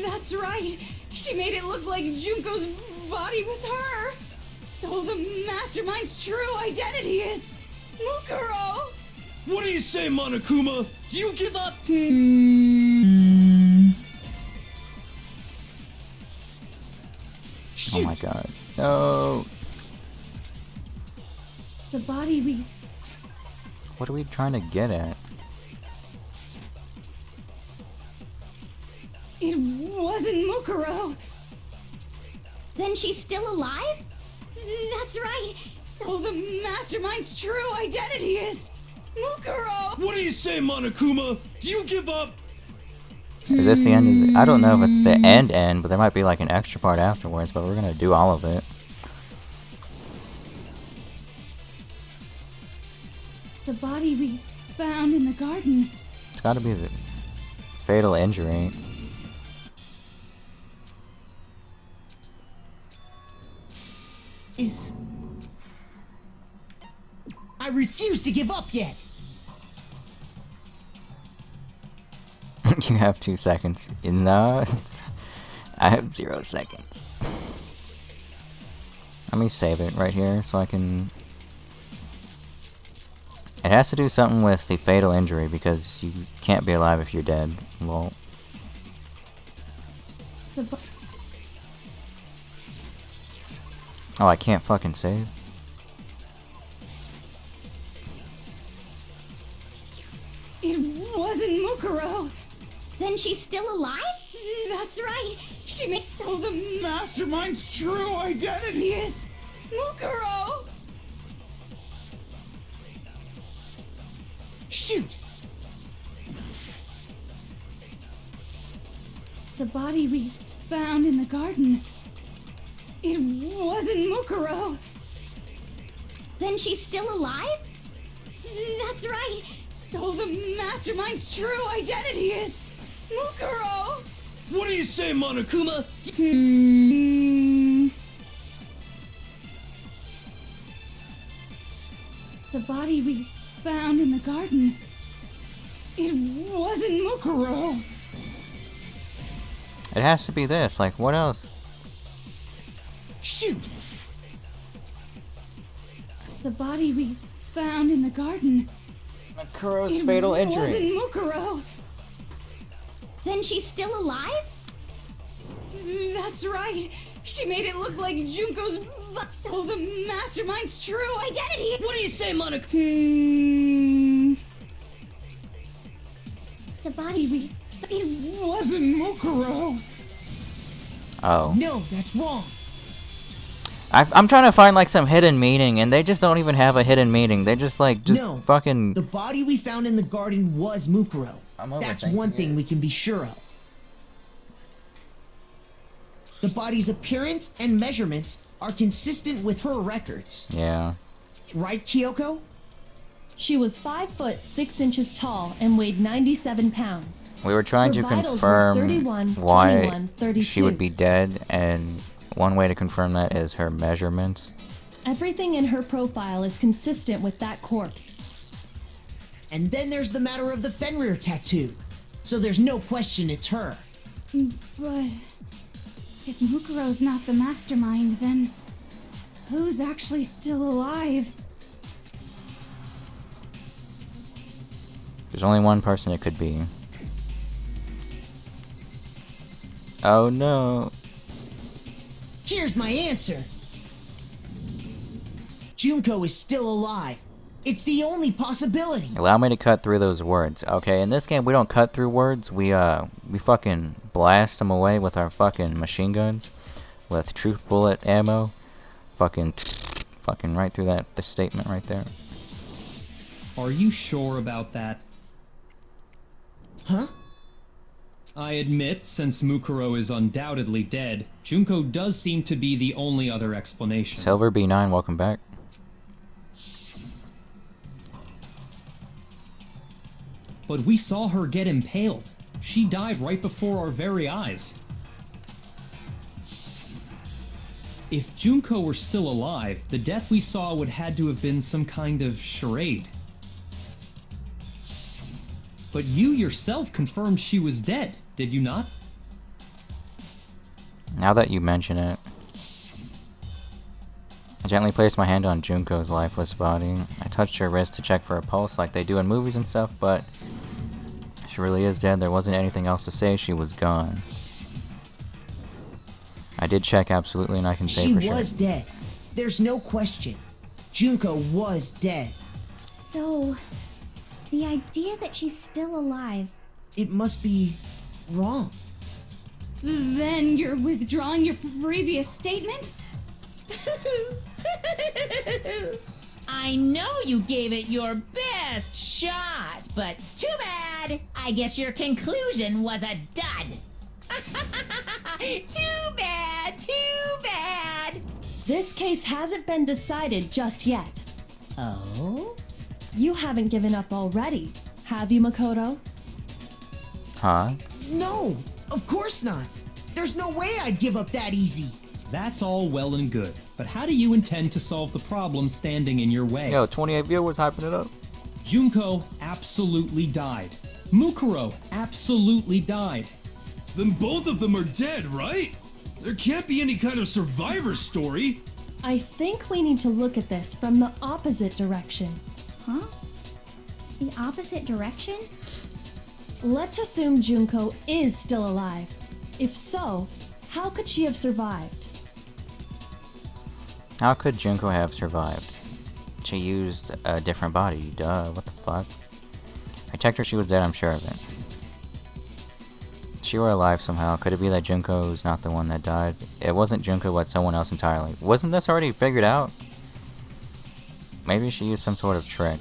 That's right. She made it look like Junko's body was her. So the mastermind's true identity is Mukuro. What do you say, Monokuma? Do you give up? Oh my god. No. The body we... What are we trying to get at? It wasn't Mukuro. Then she's still alive? That's right. So the mastermind's true identity is Mukuro. What do you say, Monokuma? Do you give up? Is this the end of the... I don't know if it's the end, but there might be like an extra part afterwards, but we're gonna do all of it. The body we found in the garden. It's gotta be the fatal injury. I refuse to give up yet. You have 2 seconds. No, I have 0 seconds. Let me save it right here so I can... It has to do something with the fatal injury because you can't be alive if you're dead. Well... Oh, I can't fucking save? It wasn't Mukuro. Then she's still alive? That's right. She makes so the mastermind's true identity is Mukuro. Shoot! The body we found in the garden. It wasn't Mukuro. Then she's still alive? That's right. So the mastermind's true identity is Mukuro. What do you say, Monokuma? The body we found in the garden. It wasn't Mukuro. It has to be this. Like, what else? Shoot! The body we found in the garden. Mukuro's fatal It injury. wasn't Mukuro. Then she's still alive? That's right. She made it look like Junko's. So the mastermind's true identity. What do you say, Monica? The body we. It wasn't Mukuro. Oh. No, that's wrong. I'm trying to find like some hidden meaning, and they just don't even have a hidden meaning. They just like No, fucking. The body we found in the garden was Mukuro. That's one thing we can be sure of. The body's appearance and measurements are consistent with her records. Yeah. Right, Kyoko? She was 5 foot 6 inches tall and weighed 97 pounds. We were trying Her to vitals were confirm 31, why 21, 32. she would be dead, and one way to confirm that is her measurements. Everything in her profile is consistent with that corpse. And then there's the matter of the Fenrir tattoo. So there's no question it's her. But if Mukuro's not the mastermind, then who's actually still alive? There's only one person it could be. Oh no. Here's my answer. Junko is still alive. It's the only possibility. Allow me to cut through those words. Okay, in this game we don't cut through words. We fucking blast them away with our fucking machine guns, with truth bullet ammo. Fucking right through the statement right there. Are you sure about that? Huh? I admit, since Mukuro is undoubtedly dead, Junko does seem to be the only other explanation. Silver B9, welcome back. But we saw her get impaled. She died right before our very eyes. If Junko were still alive, the death we saw would had to have been some kind of charade. But you yourself confirmed she was dead, did you not? Now that you mention it, I gently placed my hand on Junko's lifeless body. I touched her wrist to check for a pulse like they do in movies and stuff, but she really is dead. There wasn't anything else to say. She was gone. I did check absolutely, and I can say for sure. She was dead. There's no question. Junko was dead. So, the idea that she's still alive. It must be wrong. Then you're withdrawing your previous statement? I know you gave it your best shot, but too bad. I guess your conclusion was a dud. Too bad, too bad. This case hasn't been decided just yet. Oh? You haven't given up already, have you, Makoto? Huh? No, of course not. There's no way I'd give up that easy. That's all well and good, but how do you intend to solve the problem standing in your way? Yo, 28 viewers hyping it up. Junko absolutely died. Mukuro absolutely died. Then both of them are dead, right? There can't be any kind of survivor story. I think we need to look at this from the opposite direction. Huh? The opposite direction? Let's assume Junko is still alive. If so, how could she have survived? How could Junko have survived? She used a different body. Duh, what the fuck? I checked her, she was dead, I'm sure of it. She were alive somehow. Could it be that Junko's not the one that died? It wasn't Junko, but someone else entirely. Wasn't this already figured out? Maybe she used some sort of trick.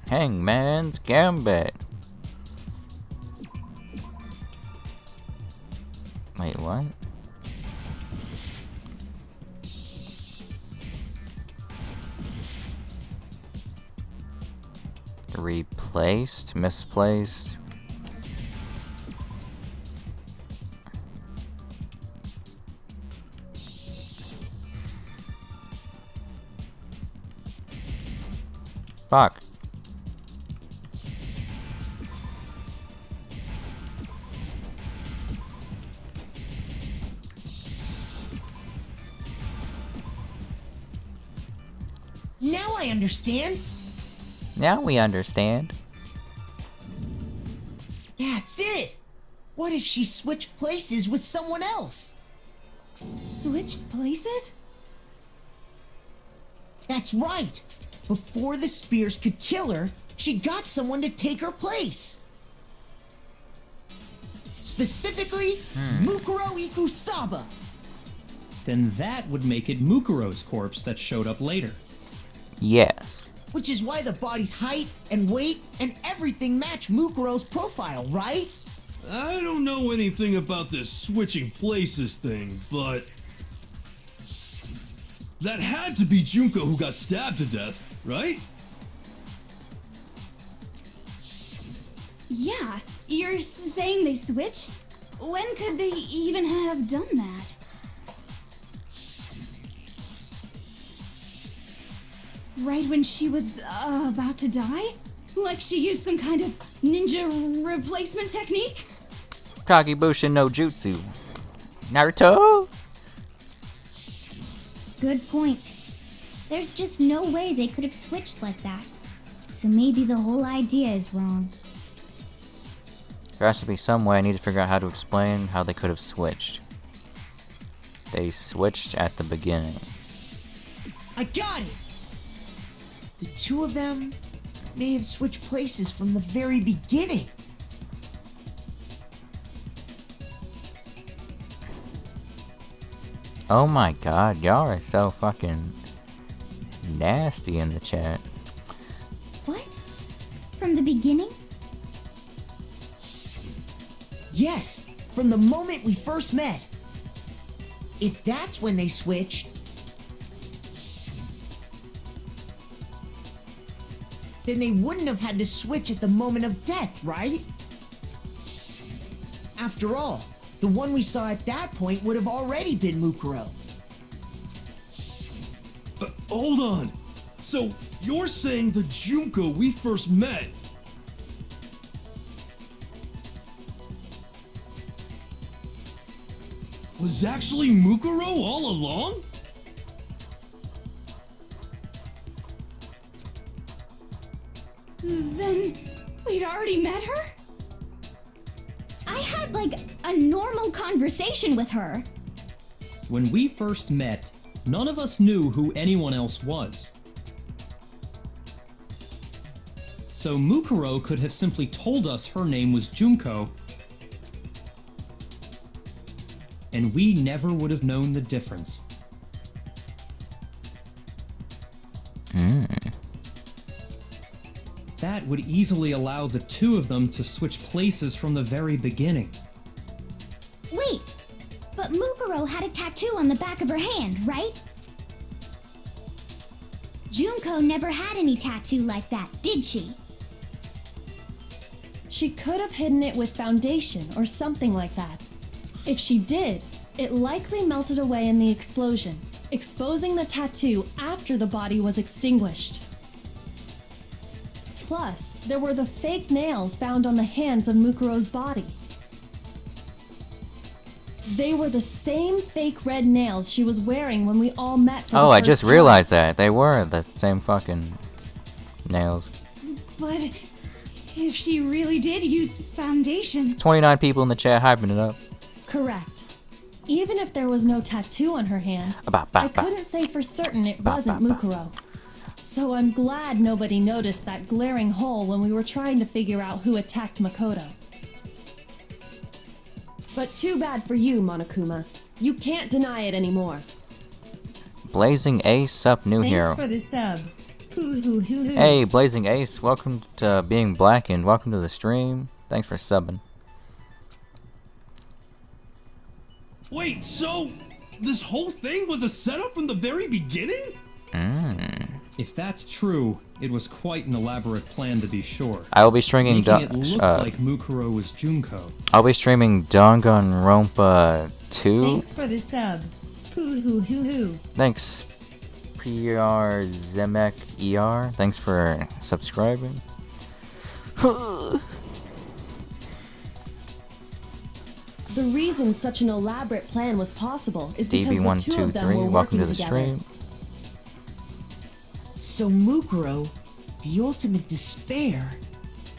Hangman's Gambit. Wait, what? Replaced? Misplaced? Fuck. Now I understand. Now we understand. That's it. What if she switched places with someone else? Switched places? That's right. Before the spears could kill her, she got someone to take her place. Specifically, Mukuro Ikusaba. Then that would make it Mukuro's corpse that showed up later. Yes. Which is why the body's height and weight and everything match Mukuro's profile, right? I don't know anything about this switching places thing, but that had to be Junko who got stabbed to death, right? Yeah, you're saying they switched? When could they even have done that? Right when she was about to die? Like she used some kind of ninja replacement technique? Kagebushin no Jutsu. Naruto? Good point. There's just no way they could have switched like that. So maybe the whole idea is wrong. There has to be some way. I need to figure out how to explain how they could have switched. They switched at the beginning. I got it! The two of them may have switched places from the very beginning. Oh my god, y'all are so fucking nasty in the chat. What? From the beginning? Yes, from the moment we first met. If that's when they switched, then they wouldn't have had to switch at the moment of death, right? After all, the one we saw at that point would have already been Mukuro. Hold on. So, you're saying the Junko we first met was actually Mukuro all along? Then we'd already met her? I had like a normal conversation with her. When we first met, none of us knew who anyone else was. So Mukuro could have simply told us her name was Junko, and we never would have known the difference. That would easily allow the two of them to switch places from the very beginning. Wait, but Mukuro had a tattoo on the back of her hand, right? Junko never had any tattoo like that, did she? She could have hidden it with foundation or something like that. If she did, it likely melted away in the explosion, exposing the tattoo after the body was extinguished. Plus, there were the fake nails found on the hands of Mukuro's body. They were the same fake red nails she was wearing when we all met for the Oh, first I just time. realized that. They were the same fucking nails. But if she really did use foundation... 29 people in the chat hyping it up. Correct. Even if there was no tattoo on her hand, I couldn't say for certain it wasn't Mukuro. So I'm glad nobody noticed that glaring hole when we were trying to figure out who attacked Makoto. But too bad for you, Monokuma. You can't deny it anymore. Blazing Ace, sup new hero. Thanks for the sub. Hoo hoo hoo hoo. Hey, Blazing Ace, welcome to being blackened. Welcome to the stream. Thanks for subbing. Wait, so this whole thing was a setup from the very beginning? If that's true, it was quite an elaborate plan to be sure. I will be streaming making it look like Mukuro was Junko. I'll be streaming Danganronpa 2. Thanks for the sub. Hoo hoo hoo hoo. Thanks, PR Zemek ER. Thanks for subscribing. The reason such an elaborate plan was possible is because the two of them were DB123, working welcome to the together. stream. So Mukuro, the ultimate despair,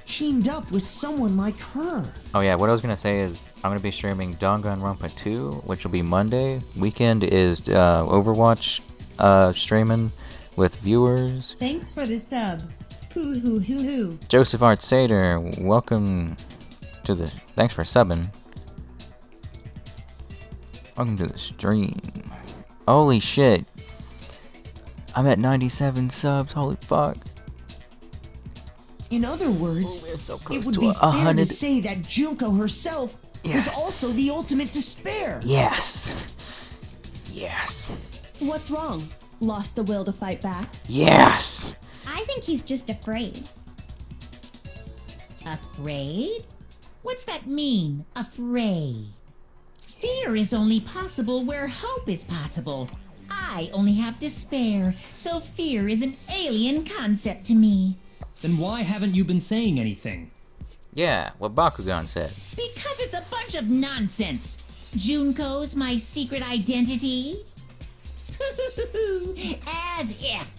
teamed up with someone like her. Oh yeah, what I was gonna say is I'm gonna be streaming Danganronpa 2, which will be Monday. Weekend is Overwatch streaming with viewers. Thanks for the sub. Hoo hoo hoo hoo. Joseph Art Sater, welcome to the. Thanks for subbing. Welcome to the stream. Holy shit. I'm at 97 subs, holy fuck. In other words, so it would to be fair 100. to say that Junko herself was also the ultimate despair. Yes. Yes. What's wrong? Lost the will to fight back? Yes. I think he's just afraid. Afraid? What's that mean, afraid? Fear is only possible where hope is possible. I only have despair, so fear is an alien concept to me. Then why haven't you been saying anything? Yeah, what Bakugan said. Because it's a bunch of nonsense. Junko's my secret identity? As if.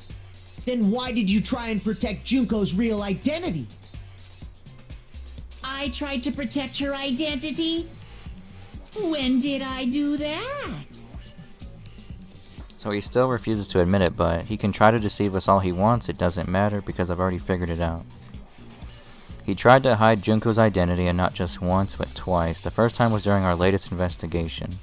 Then why did you try and protect Junko's real identity? I tried to protect her identity? When did I do that? So he still refuses to admit it, but he can try to deceive us all he wants, it doesn't matter because I've already figured it out. He tried to hide Junko's identity, and not just once, but twice. The first time was during our latest investigation.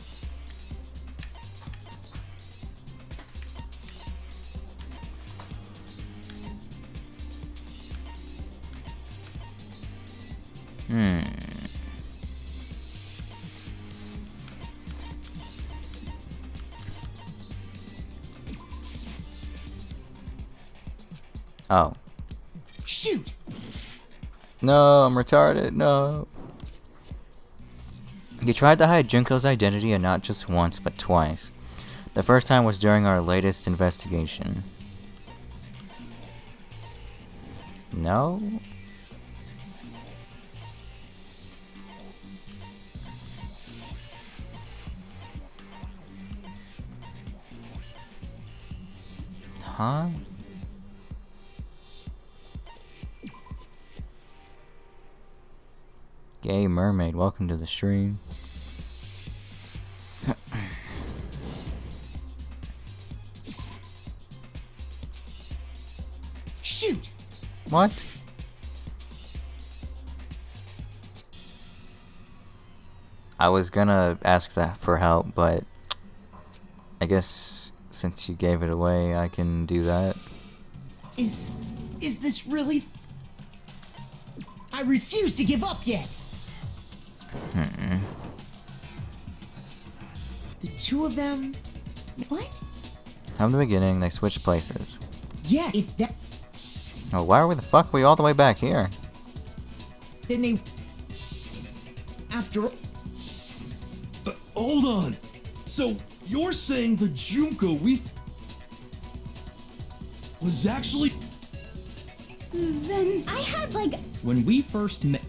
Oh. Shoot! No, I'm retarded, no. He tried to hide Junko's identity, and not just once, but twice. The first time was during our latest investigation. No? Huh? Gay Mermaid, welcome to the stream. Shoot! What? I was gonna ask that for help, but I guess since you gave it away, I can do that. Is this really... I refuse to give up yet! The two of them... What? From the beginning, they switched places. Yeah, if that... Oh, why are the fuck we all the way back here? Then they... After... Hold on. So, you're saying the Junko we... was actually... Then... I had, like... When we first met...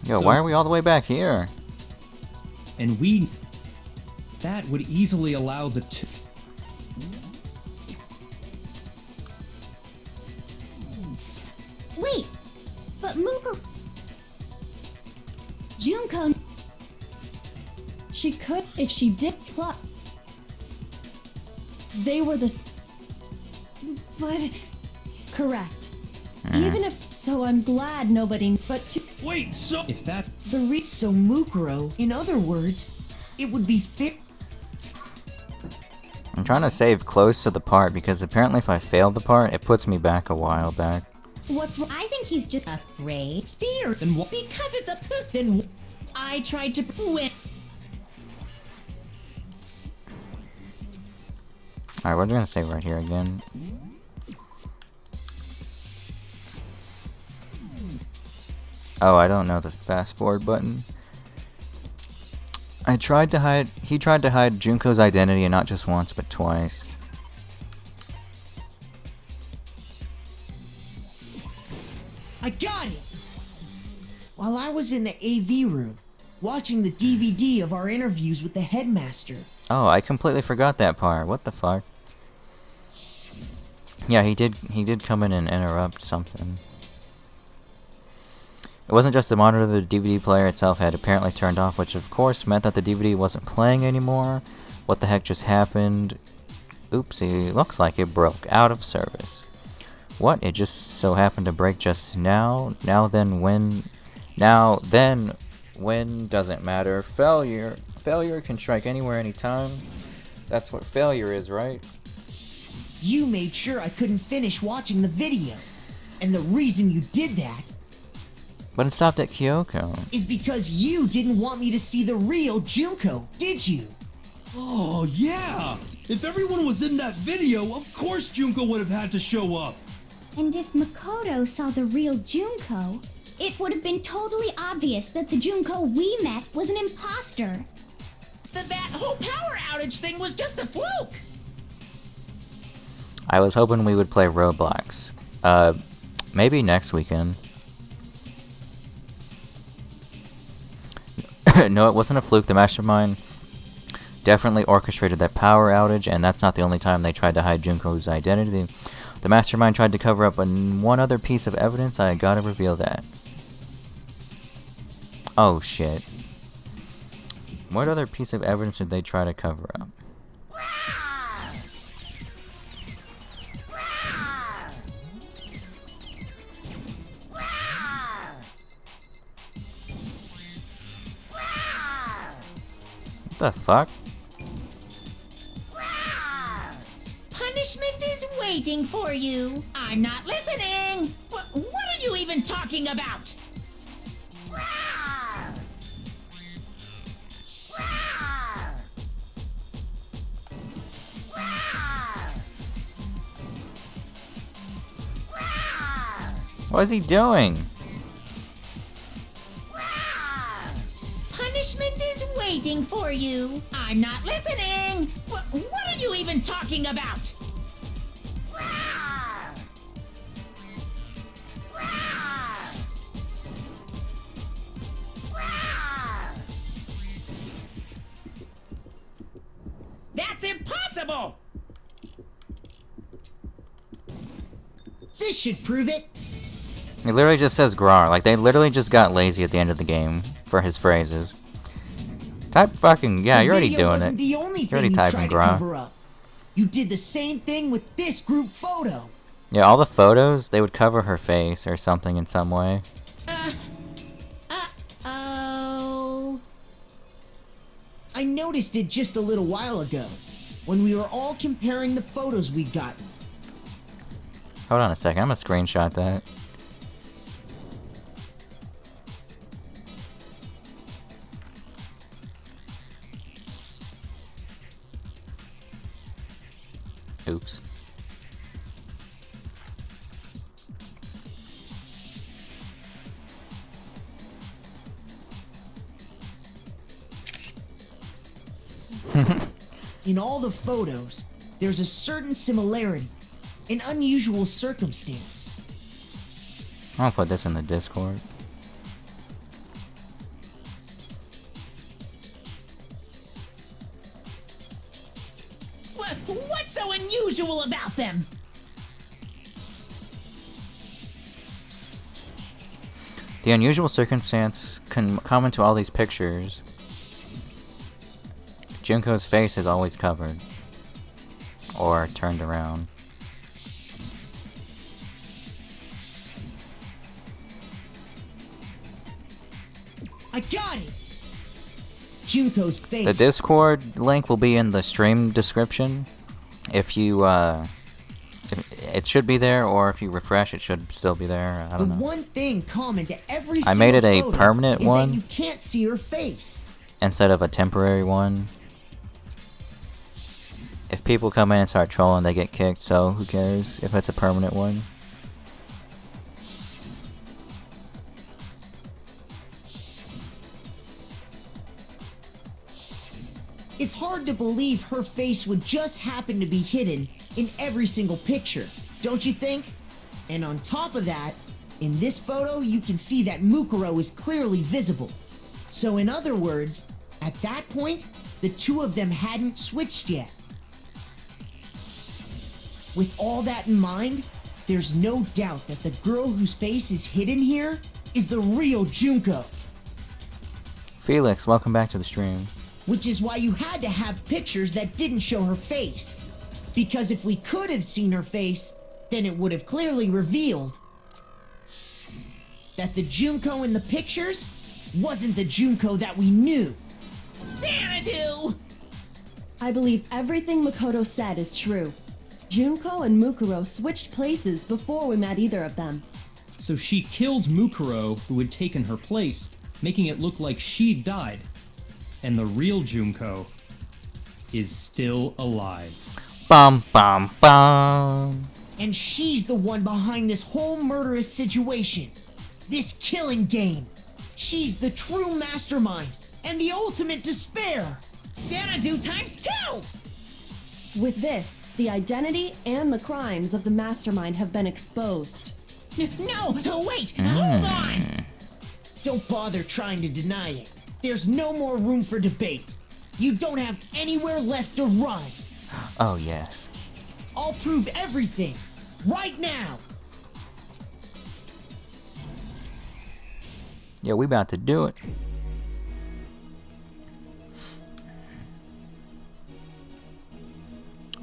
Yo, why are we all the way back here? And we... That would easily allow the two... Wait! But Muko... Junko... She could if she did plot. They were the... But... Correct. Even if... So I'm glad nobody... But to... Wait, so... If that... So Mukuro, in other words, it would be fit... I'm trying to save close to the part, because apparently if I fail the part, it puts me back a while back. What's wrong? I think he's just... Afraid? Fear? Then what? Because it's a... Then... I tried to... Win. Alright, we're gonna save right here again. Oh, I don't know the fast forward button. He tried to hide Junko's identity, and not just once, but twice. I got it! While I was in the AV room, watching the DVD of our interviews with the headmaster. Oh, I completely forgot that part. What the fuck? Yeah, he did come in and interrupt something. It wasn't just the monitor, the DVD player itself had apparently turned off, which of course meant that the DVD wasn't playing anymore. What the heck just happened? Oopsie, looks like it broke out of service. What? It just so happened to break just now? Now then when doesn't matter. Failure can strike anywhere, anytime. That's what failure is, right? You made sure I couldn't finish watching the video. And the reason you did that But it stopped at Kyoko. is because you didn't want me to see the real Junko, did you? Oh, yeah! If everyone was in that video, of course Junko would have had to show up. And if Makoto saw the real Junko, it would have been totally obvious that the Junko we met was an imposter. That whole power outage thing was just a fluke. I was hoping we would play Roblox. Maybe next weekend. No, it wasn't a fluke. The mastermind definitely orchestrated that power outage, and that's not the only time they tried to hide Junko's identity. The mastermind tried to cover up one other piece of evidence. I gotta reveal that. Oh shit. What other piece of evidence did they try to cover up? What the fuck? Punishment is waiting for you. I'm not listening. What are you even talking about? What is he doing? Punishment is waiting for you. I'm not listening. What are you even talking about? That's impossible! This should prove it. He literally just says Grar. Like, they literally just got lazy at the end of the game for his phrases. Type fucking... Yeah, you're already doing it. The only You're already thing you typing tried to Grar. cover up. You did the same thing with this group photo. Yeah, all the photos, they would cover her face or something in some way. Oh. I noticed it just a little while ago, when we were all comparing the photos we'd gotten. Hold on a second, I'm gonna screenshot that. Oops. In all the photos, there's a certain similarity, an unusual circumstance. I'll put this in the Discord. What's so unusual about them? The unusual circumstance common to all these pictures. Junko's face is always covered. Or turned around. I got it! Junko's face. The Discord link will be in the stream description. If you, it should be there, or if you refresh, it should still be there. I don't know. The one thing common to every I made it a photo permanent is one. that you can't see her face. Instead of a temporary one. If people come in and start trolling, they get kicked, so who cares if it's a permanent one. It's hard to believe her face would just happen to be hidden in every single picture, don't you think? And on top of that, in this photo you can see that Mukuro is clearly visible. So in other words, at that point, the two of them hadn't switched yet. With all that in mind, there's no doubt that the girl whose face is hidden here is the real Junko. Felix, welcome back to the stream. Which is why you had to have pictures that didn't show her face. Because if we could have seen her face, then it would have clearly revealed that the Junko in the pictures wasn't the Junko that we knew. Xanadu! I believe everything Makoto said is true. Junko and Mukuro switched places before we met either of them. So she killed Mukuro, who had taken her place, making it look like she'd died. And the real Junko is still alive. Bum bum bum. And she's the one behind this whole murderous situation. This killing game. She's the true mastermind and the ultimate despair. Xanadu times 2! With this, the identity and the crimes of the mastermind have been exposed. No, wait, hold on! Don't bother trying to deny it. There's no more room for debate. You don't have anywhere left to run. Oh, yes. I'll prove everything, right now. Yeah, we about to do it.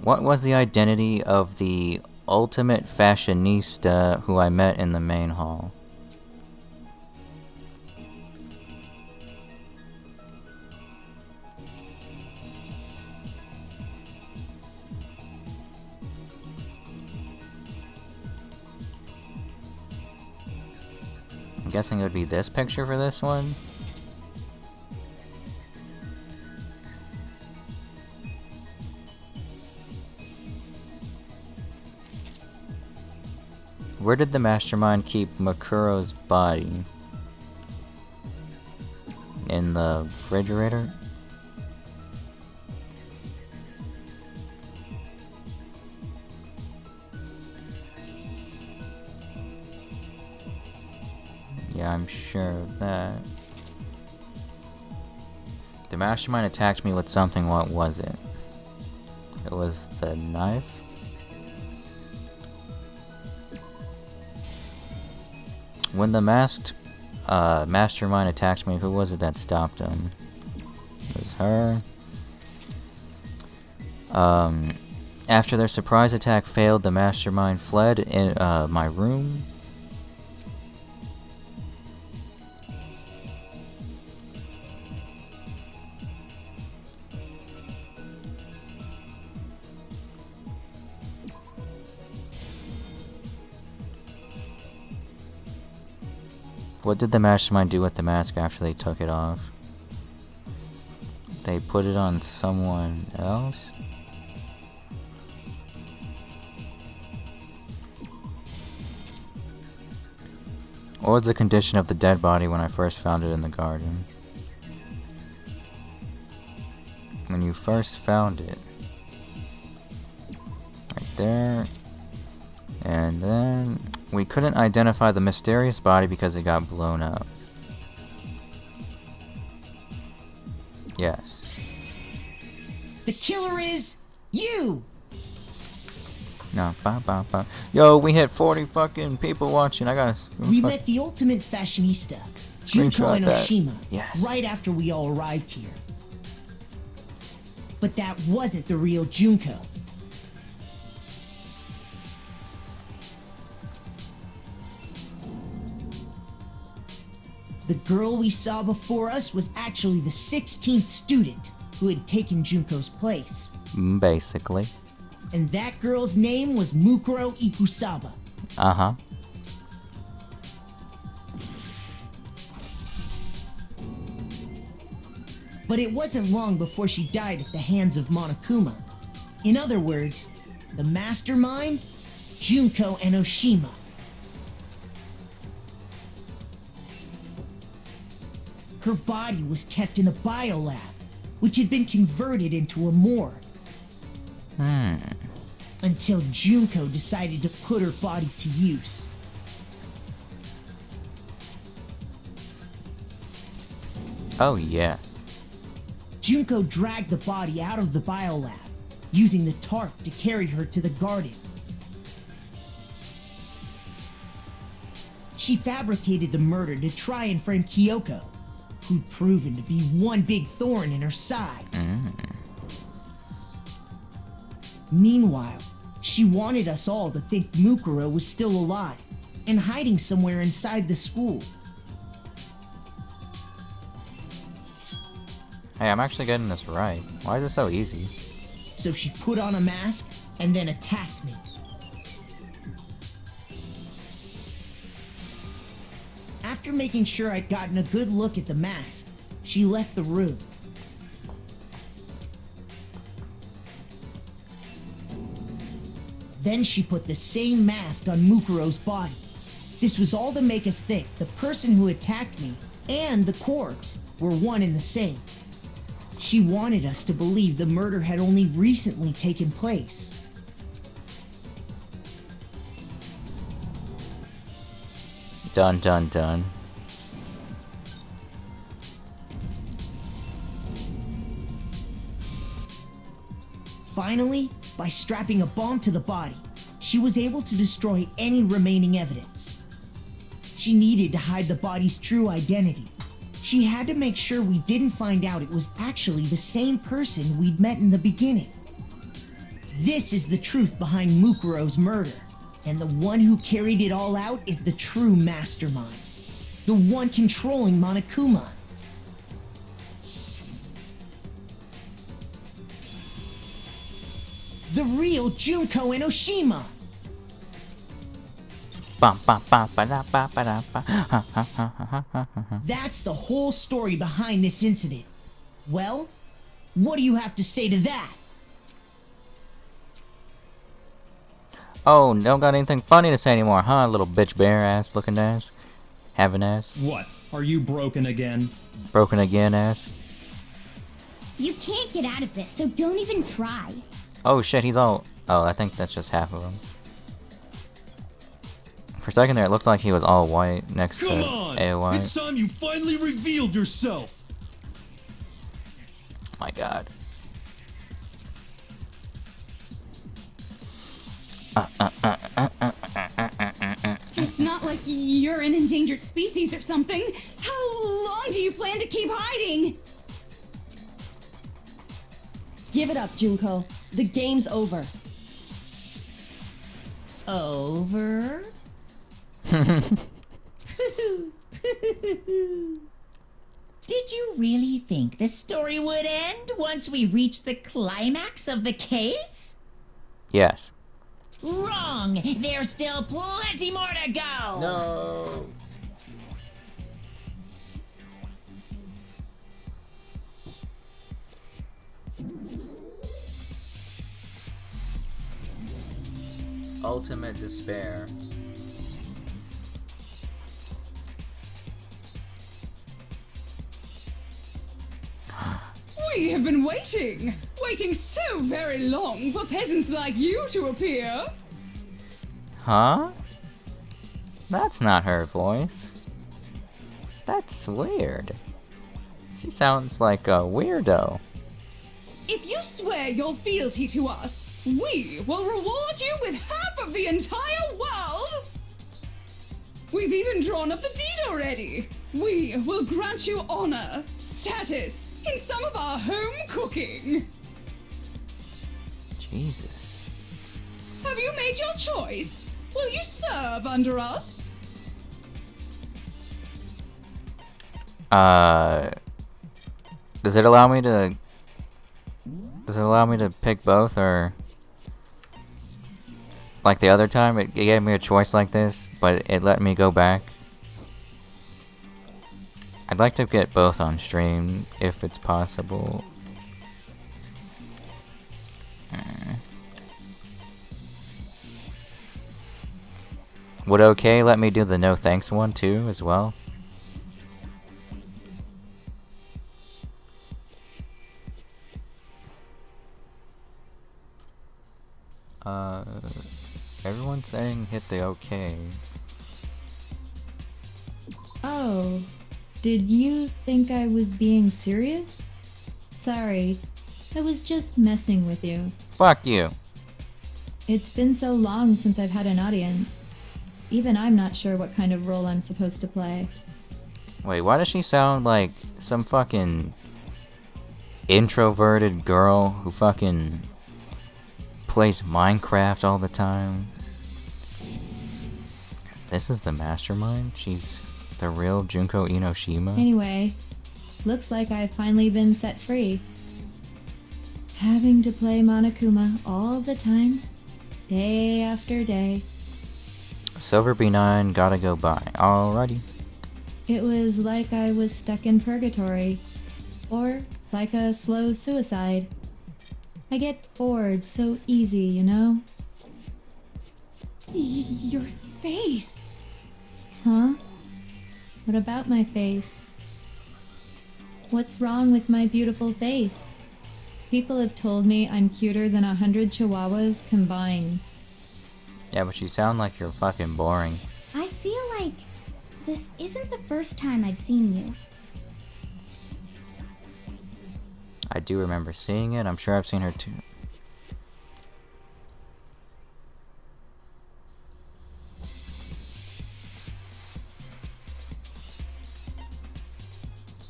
What was the identity of the ultimate fashionista who I met in the main hall? I'm guessing it would be this picture for this one. Where did the mastermind keep Makuro's body? In the refrigerator? Yeah, I'm sure of that. The mastermind attacked me with something. What was it? It was the knife? When the masked mastermind attacked me, who was it that stopped him? It was her. After their surprise attack failed, the mastermind fled in my room. What did the mastermind do with the mask after they took it off? They put it on someone else? What was the condition of the dead body when I first found it in the garden? When you first found it. Right there. And then we couldn't identify the mysterious body because it got blown up. Yes. The killer is you! No, Yo, we hit 40 fucking people watching. I gotta. We met the ultimate fashionista, Junko Screenshot and that. Oshima, Yes. right after we all arrived here. But that wasn't the real Junko. The girl we saw before us was actually the 16th student who had taken Junko's place. Basically. And that girl's name was Mukuro Ikusaba. Uh-huh. But it wasn't long before she died at the hands of Monokuma. In other words, the mastermind, Junko and Oshima. Her body was kept in a biolab, which had been converted into a morgue. Until Junko decided to put her body to use. Oh, yes. Junko dragged the body out of the biolab, using the tarp to carry her to the garden, She fabricated the murder to try and frame Kyoko, who'd proven to be one big thorn in her side. Meanwhile, she wanted us all to think Mukuro was still alive and hiding somewhere inside the school. Hey, I'm actually getting this right. Why is it so easy? So she put on a mask and then attacked me. After making sure I'd gotten a good look at the mask, she left the room. Then she put the same mask on Mukuro's body. This was all to make us think the person who attacked me and the corpse were one and the same. She wanted us to believe the murder had only recently taken place. Dun dun dun. Finally, by strapping a bomb to the body, she was able to destroy any remaining evidence. She needed to hide the body's true identity. She had to make sure we didn't find out it was actually the same person we'd met in the beginning. This is the truth behind Mukuro's murder, and the one who carried it all out is the true mastermind. The one controlling Monokuma. The real Junko Enoshima! That's the whole story behind this incident. Well, what do you have to say to that? Oh, don't got anything funny to say anymore, huh? Little bitch bear ass looking ass. Having ass. What? Are you broken again? Broken again ass. You can't get out of this, so don't even try. Oh shit, he's all... Oh, I think that's just half of him. For a second there, it looked like he was all white next Come to on! AOI. It's time you finally revealed yourself! My god. It's not like you're an endangered species or something. How long do you plan to keep hiding? Give it up, Junko. The game's over. Over? Did you really think the story would end once we reached the climax of the case? Yes. Wrong! There's still plenty more to go! No! Ultimate despair. We have been waiting so very long for peasants like you to appear. Huh? That's not her voice. That's weird. She sounds like a weirdo. If you swear your fealty to us, we will reward you with half of the entire world! We've even drawn up the deed already. We will grant you honor, status, in some of our home cooking. Jesus. Have you made your choice? Will you serve under us? Does it allow me to... Does it allow me to pick both, or... Like the other time, it gave me a choice like this, but it let me go back. I'd like to get both on stream, if it's possible. Would okay let me do the no thanks one too, as well? Everyone's saying hit the okay. Oh, did you think I was being serious? Sorry, I was just messing with you. Fuck you. It's been so long since I've had an audience. Even I'm not sure what kind of role I'm supposed to play. Wait, why does she sound like some fucking introverted girl who fucking plays Minecraft all the time? This is the mastermind? She's the real Junko Inoshima? Anyway, looks like I've finally been set free. Having to play Monokuma all the time, day after day. Silver B9 gotta go by. Alrighty. It was like I was stuck in purgatory. Or like a slow suicide. I get bored so easy, you know? Your face. Huh? What about my face? What's wrong with my beautiful face? People have told me I'm cuter than 100 chihuahuas combined. Yeah, but you sound like you're fucking boring. I feel like this isn't the first time I've seen you. I do remember seeing it. I'm sure I've seen her too.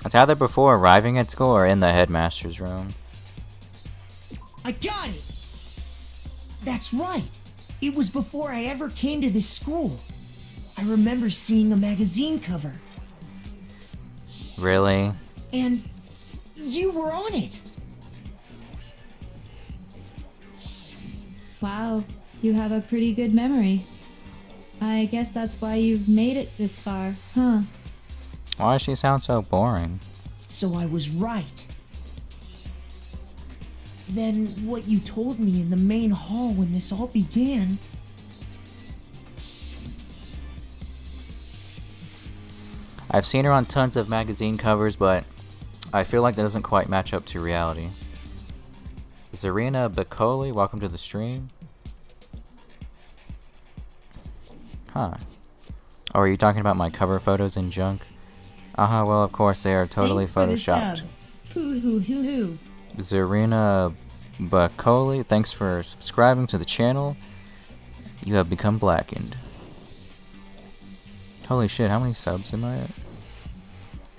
It's either before arriving at school or in the headmaster's room. I got it! That's right! It was before I ever came to this school. I remember seeing a magazine cover. Really? And you were on it! Wow, you have a pretty good memory. I guess that's why you've made it this far, huh? Why does she sound so boring? So I was right. Then what you told me in the main hall when this all began... I've seen her on tons of magazine covers, but I feel like that doesn't quite match up to reality. Zarina Bacoli, welcome to the stream. Huh. Oh, are you talking about my cover photos and junk? Well, of course, they are totally photoshopped. Hoo-hoo-hoo-hoo. Zarina Bacoli, thanks for subscribing to the channel. You have become blackened. Holy shit, how many subs am I at?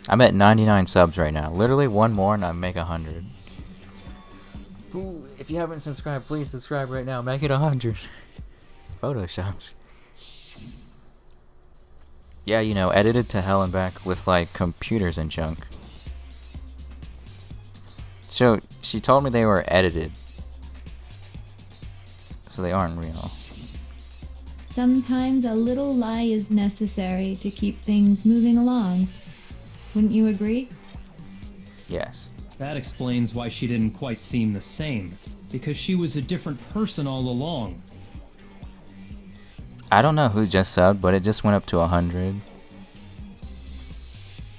I'm at 99 subs right now. Literally one more and I make 100. Ooh, if you haven't subscribed, please subscribe right now. Make it 100. Photoshopped. Yeah, you know, edited to hell and back with like computers and junk. So, she told me they were edited. So they aren't real. Sometimes a little lie is necessary to keep things moving along. Wouldn't you agree? Yes. That explains why she didn't quite seem the same. Because she was a different person all along. I don't know who just subbed, but it just went up to 100.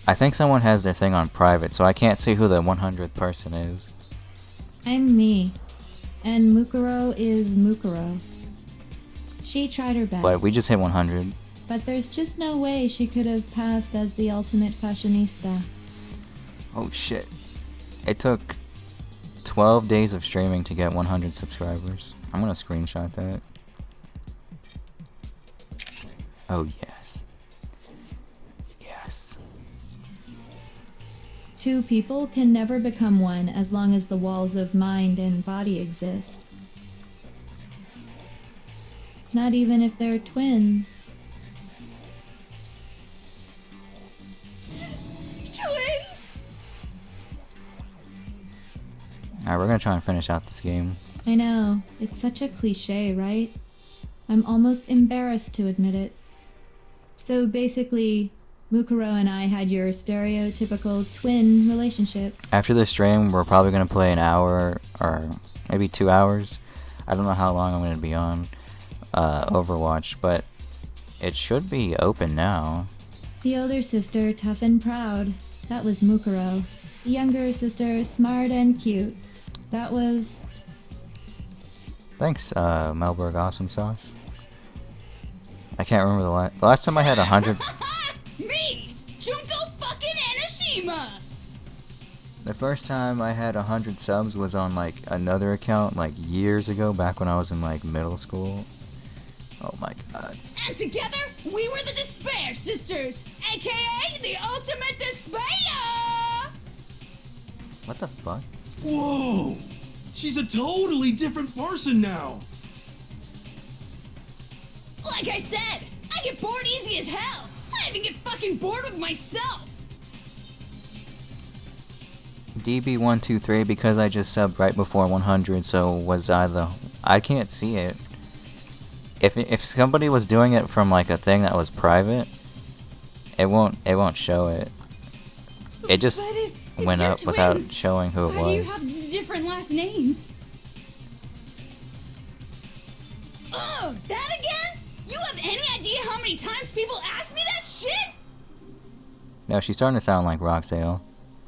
I think someone has their thing on private, so I can't see who the 100th person is. I'm me. And Mukuro is Mukuro. She tried her best. But we just hit 100. But there's just no way she could have passed as the ultimate fashionista. Oh shit. It took 12 days of streaming to get 100 subscribers. I'm gonna screenshot that. Oh yes. Yes. Two people can never become one as long as the walls of mind and body exist. Not even if they're twins. Twins! Alright, we're gonna try and finish out this game. I know, it's such a cliche, right? I'm almost embarrassed to admit it. So basically, Mukuro and I had your stereotypical twin relationship. After this stream, we're probably gonna play an hour or maybe 2 hours. I don't know how long I'm gonna be on Overwatch, but it should be open now. The older sister, tough and proud. That was Mukuro. The younger sister, smart and cute. That was... Thanks, Melberg Awesome Sauce. I can't remember the last time I had 100. Me! Junko fucking Enoshima! The first time I had 100 subs was on like another account like years ago, back when I was in like middle school. Oh my god. And together, we were the Despair Sisters, aka the Ultimate Despair! What the fuck? Whoa! She's a totally different person now! Like I said, I get bored easy as hell! I even get fucking bored with myself! DB123 because I just subbed right before 100, so was I the... I can't see it. If somebody was doing it from like a thing that was private, it won't show it. It just went up without showing who it Why do you was. have different last names? Oh, that again? You have any idea how many times people ask me that shit? No, she's starting to sound like Roxale.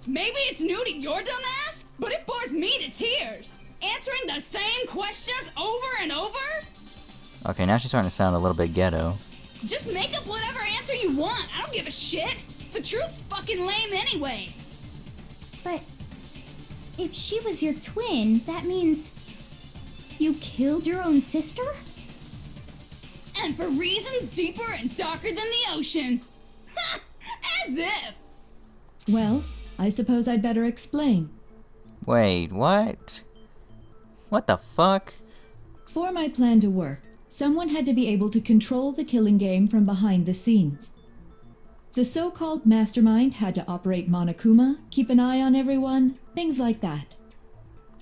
Maybe it's new to your dumb ass, but it bores me to tears. Answering the same questions over and over? Okay, now she's starting to sound a little bit ghetto. Just make up whatever answer you want. I don't give a shit. The truth's fucking lame anyway. But if she was your twin, that means you killed your own sister? And for reasons deeper and darker than the ocean. Ha! As if! Well, I suppose I'd better explain. Wait, what? What the fuck? For my plan to work, someone had to be able to control the killing game from behind the scenes. The so-called mastermind had to operate Monokuma, keep an eye on everyone, things like that.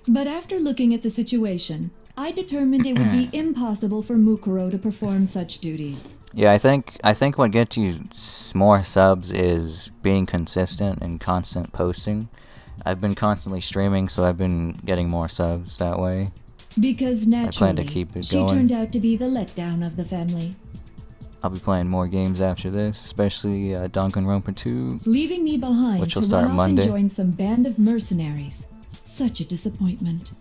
But after looking at the situation, I determined it would be impossible for Mukuro to perform such duties. Yeah, I think what gets you more subs is being consistent and constant posting. I've been constantly streaming, so I've been getting more subs that way. Because I plan to naturally, keep it she going. turned out to be the letdown of the family. I'll be playing more games after this, especially Danganronpa 2. Leaving me behind Which will to start run off Monday. and join some band of mercenaries. Such a disappointment.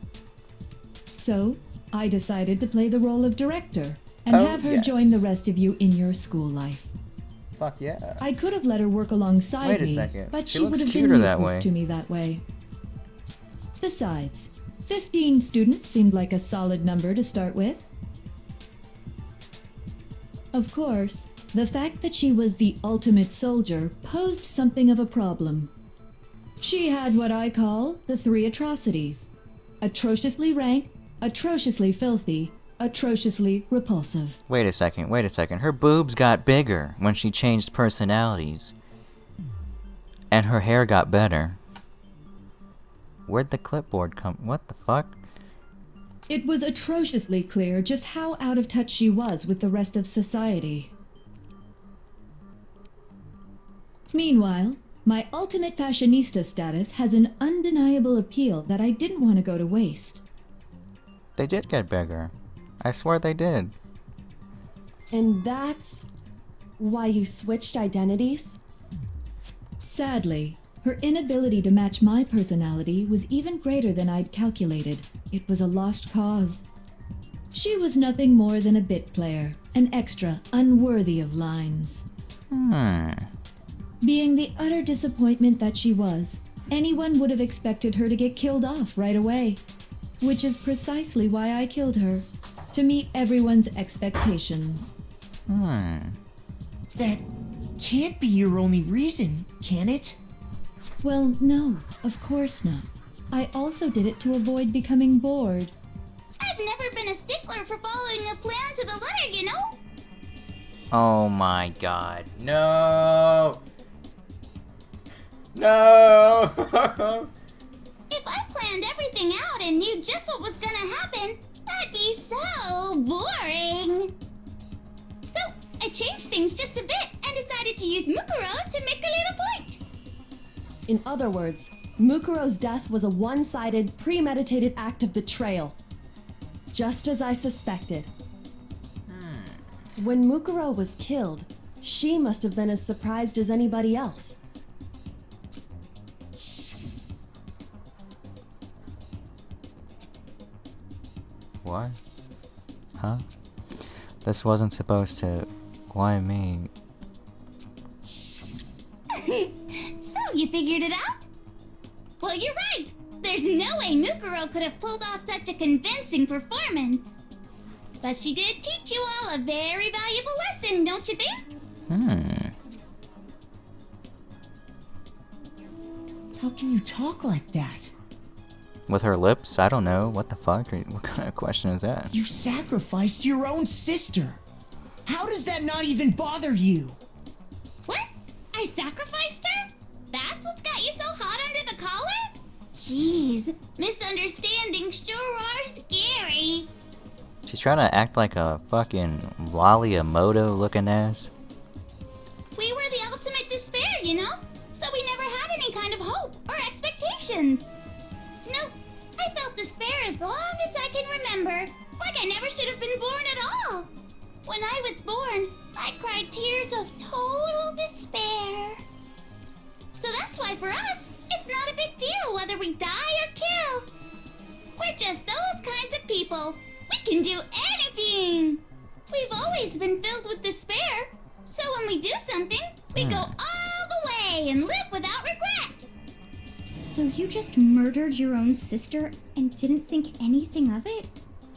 So, I decided to play the role of director and have her join the rest of you in your school life. Fuck yeah. I could have let her work alongside Wait a me, second. but She she looks would have cuter been that useless way. to me that way. Besides, 15 students seemed like a solid number to start with. Of course, the fact that she was the ultimate soldier posed something of a problem. She had what I call the three atrocities. Atrociously rank, atrociously filthy, atrociously repulsive. Wait a second. Her boobs got bigger when she changed personalities. And her hair got better. Where'd the clipboard come? What the fuck? It was atrociously clear just how out of touch she was with the rest of society. Meanwhile, my ultimate fashionista status has an undeniable appeal that I didn't want to go to waste. They did get bigger. I swear they did. And that's why you switched identities? Sadly, her inability to match my personality was even greater than I'd calculated. It was a lost cause. She was nothing more than a bit player, an extra unworthy of lines. Being the utter disappointment that she was, anyone would have expected her to get killed off right away. Which is precisely why I killed her, to meet everyone's expectations. That can't be your only reason, can it? Well, no, of course not. I also did it to avoid becoming bored. I've never been a stickler for following a plan to the letter, you know? Oh my god. No! No! If I planned everything out and knew just what was gonna happen, that'd be so boring. So, I changed things just a bit and decided to use Mukuro to make a little point. In other words, Mukuro's death was a one-sided, premeditated act of betrayal. Just as I suspected. When Mukuro was killed, she must have been as surprised as anybody else. What? Huh? This wasn't supposed to... Why me? So, you figured it out? Well, you're right. There's no way Mukuro could have pulled off such a convincing performance. But she did teach you all a very valuable lesson. promising, don't you think? How can you talk like that? With her lips? I don't know. What the fuck? What kind of question is that? You sacrificed your own sister. How does that not even bother you? What? I sacrificed her? That's what's got you so hot under the collar? Jeez, misunderstandings sure are scary. She's trying to act like a fucking Walliamoto looking ass. We were the ultimate despair, you know? So we never had any kind of hope or expectations. Nope, I felt despair as long as I can remember. Like I never should have been born at all. When I was born, I cried tears of total despair. So that's why for us, it's not a big deal whether we die or kill. We're just those kinds of people. We can do anything. We've always been filled with despair. So when we do something, we go all the way and live without regret. So you just murdered your own sister and didn't think anything of it?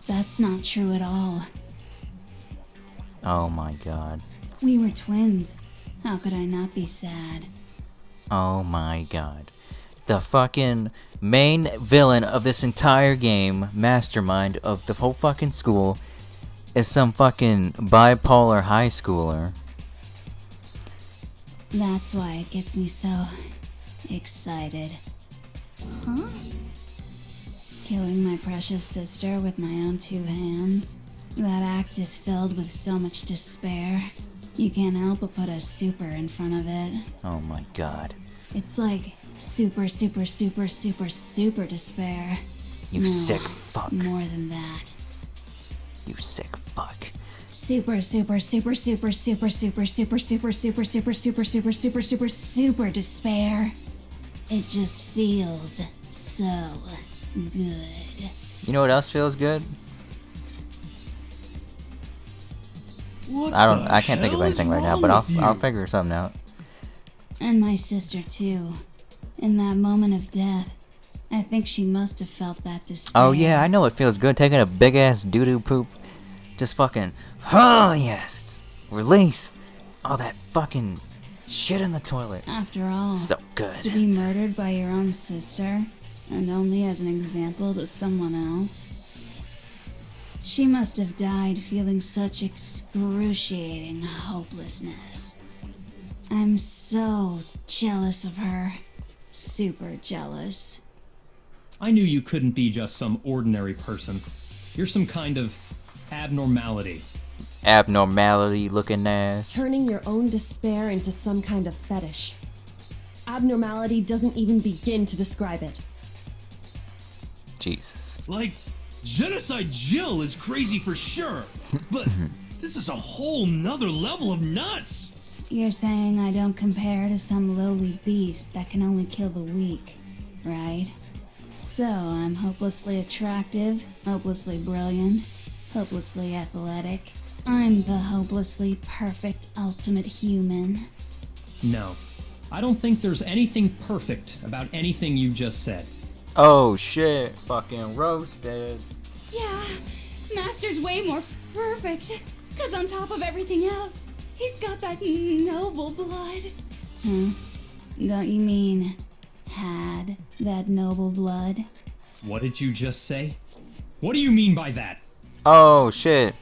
That's not true at all. Oh my god. We were twins. How could I not be sad? Oh my god. The fucking main villain of this entire game, mastermind of the whole fucking school, is some fucking bipolar high schooler. That's why it gets me so excited. Huh? Killing my precious sister with my own two hands. That act is filled with so much despair. You can't help but put a super in front of it. Oh my god. It's like super, super, super, super, super despair. You No, sick fuck. More than that. You sick fuck. Super, super, super, super, super, super, super, super, super, super, super, super, super, super, super despair. It just feels so good. You know what else feels good? What I can't think of hell anything is right now, wrong but with you? I'll figure something out. And my sister too. In that moment of death, I think she must have felt that despair. Oh yeah, I know it feels good taking a big ass doo-doo poop. Just fucking, oh yes, just release all that fucking shit in the toilet. After all, So good. to be murdered by your own sister, and only as an example to someone else. She must have died feeling such excruciating hopelessness. I'm so jealous of her. Super jealous. I knew you couldn't be just some ordinary person. You're some kind of abnormality. Abnormality looking ass. Turning your own despair into some kind of fetish. Abnormality doesn't even begin to describe it. Jesus. Like, Genocide Jill is crazy for sure, but this is a whole nother level of nuts. You're saying I don't compare to some lowly beast that can only kill the weak, right? So I'm hopelessly attractive, hopelessly brilliant, hopelessly athletic. I'm the hopelessly perfect ultimate human. No. I don't think there's anything perfect about anything you just said. Oh shit, fucking roasted. Yeah, Master's way more perfect. Cause on top of everything else, he's got that noble blood. Huh? Don't you mean had that noble blood? What did you just say? What do you mean by that? Oh shit.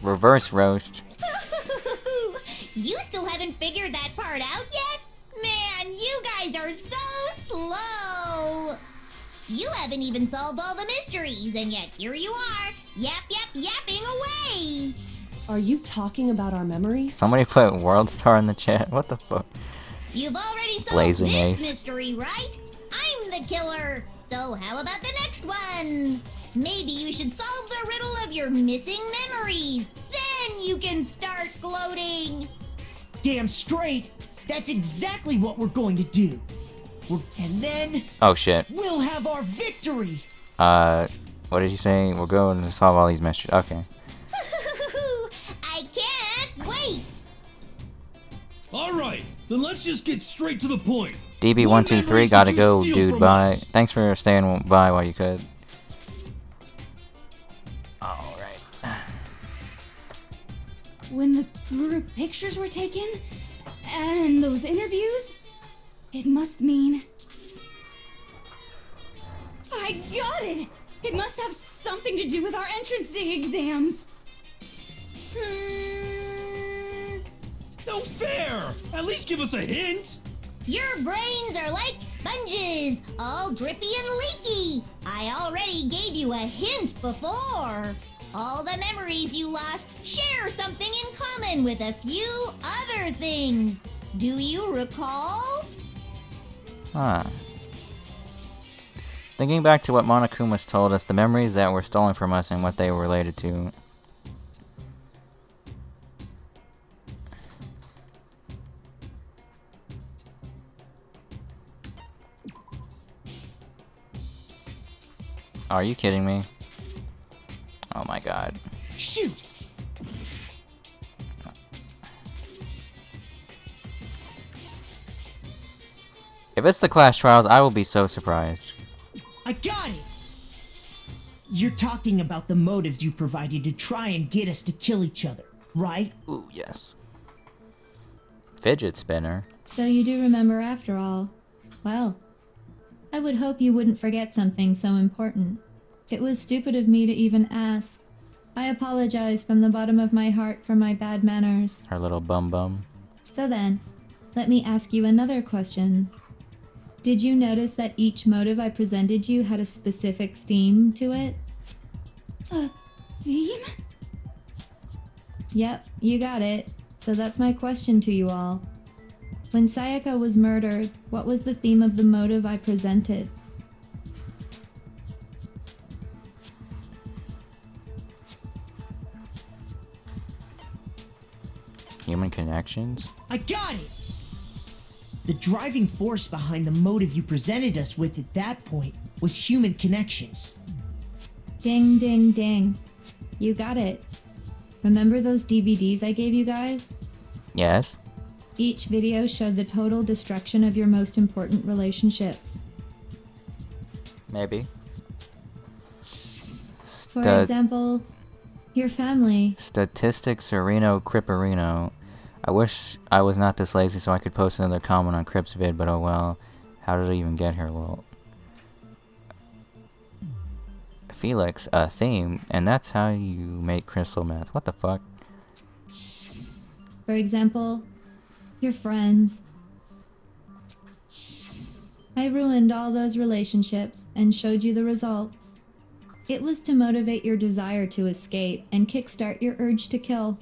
Reverse roast. You still haven't figured that part out yet? Man, you guys are so slow! You haven't even solved all the mysteries, and yet here you are, yapping away! Are you talking about our memories? Somebody put World Star in the chat. What the fuck? You've already solved Blazing this Ace. mystery, right? I'm the killer! So how about the next one? Maybe you should solve the riddle of your missing memories. Then you can start gloating. Damn straight! That's exactly what we're going to do. And then Oh shit. we'll have our victory. What did he say? We'll go and solve all these mysteries. Okay. I can't wait. All right, then let's just get straight to the point. DB123 gotta go, dude. Bye. Thanks for staying by while you could. When the group pictures were taken, and those interviews, it must mean... I got it! It must have something to do with our entrance exams. No fair! At least give us a hint! Your brains are like sponges, all drippy and leaky. I already gave you a hint before. All the memories you lost share something in common with a few other things. Do you recall? Huh. Thinking back to what Monokuma's told us, the memories that were stolen from us and what they were related to. Are you kidding me? Oh my god. Shoot! If it's the class trials, I will be so surprised. I got it! You're talking about the motives you provided to try and get us to kill each other, right? Ooh, yes. Fidget spinner. So you do remember after all. Well, I would hope you wouldn't forget something so important. It was stupid of me to even ask. I apologize from the bottom of my heart for my bad manners. Her little bum bum. So then, let me ask you another question. Did you notice that each motive I presented you had a specific theme to it? A theme? Yep, you got it. So that's my question to you all. When Sayaka was murdered, what was the theme of the motive I presented? Human connections? I got it! The driving force behind the motive you presented us with at that point was human connections. Ding, ding, ding. You got it. Remember those DVDs I gave you guys? Yes. Each video showed the total destruction of your most important relationships. Maybe. For example, your family. Statistics Sereno Cripperino. I wish I was not this lazy so I could post another comment on Crip's vid, but oh well. How did I even get here, lol? Felix, a theme, and that's how you make crystal meth. What the fuck? For example, your friends. I ruined all those relationships and showed you the results. It was to motivate your desire to escape and kickstart your urge to kill.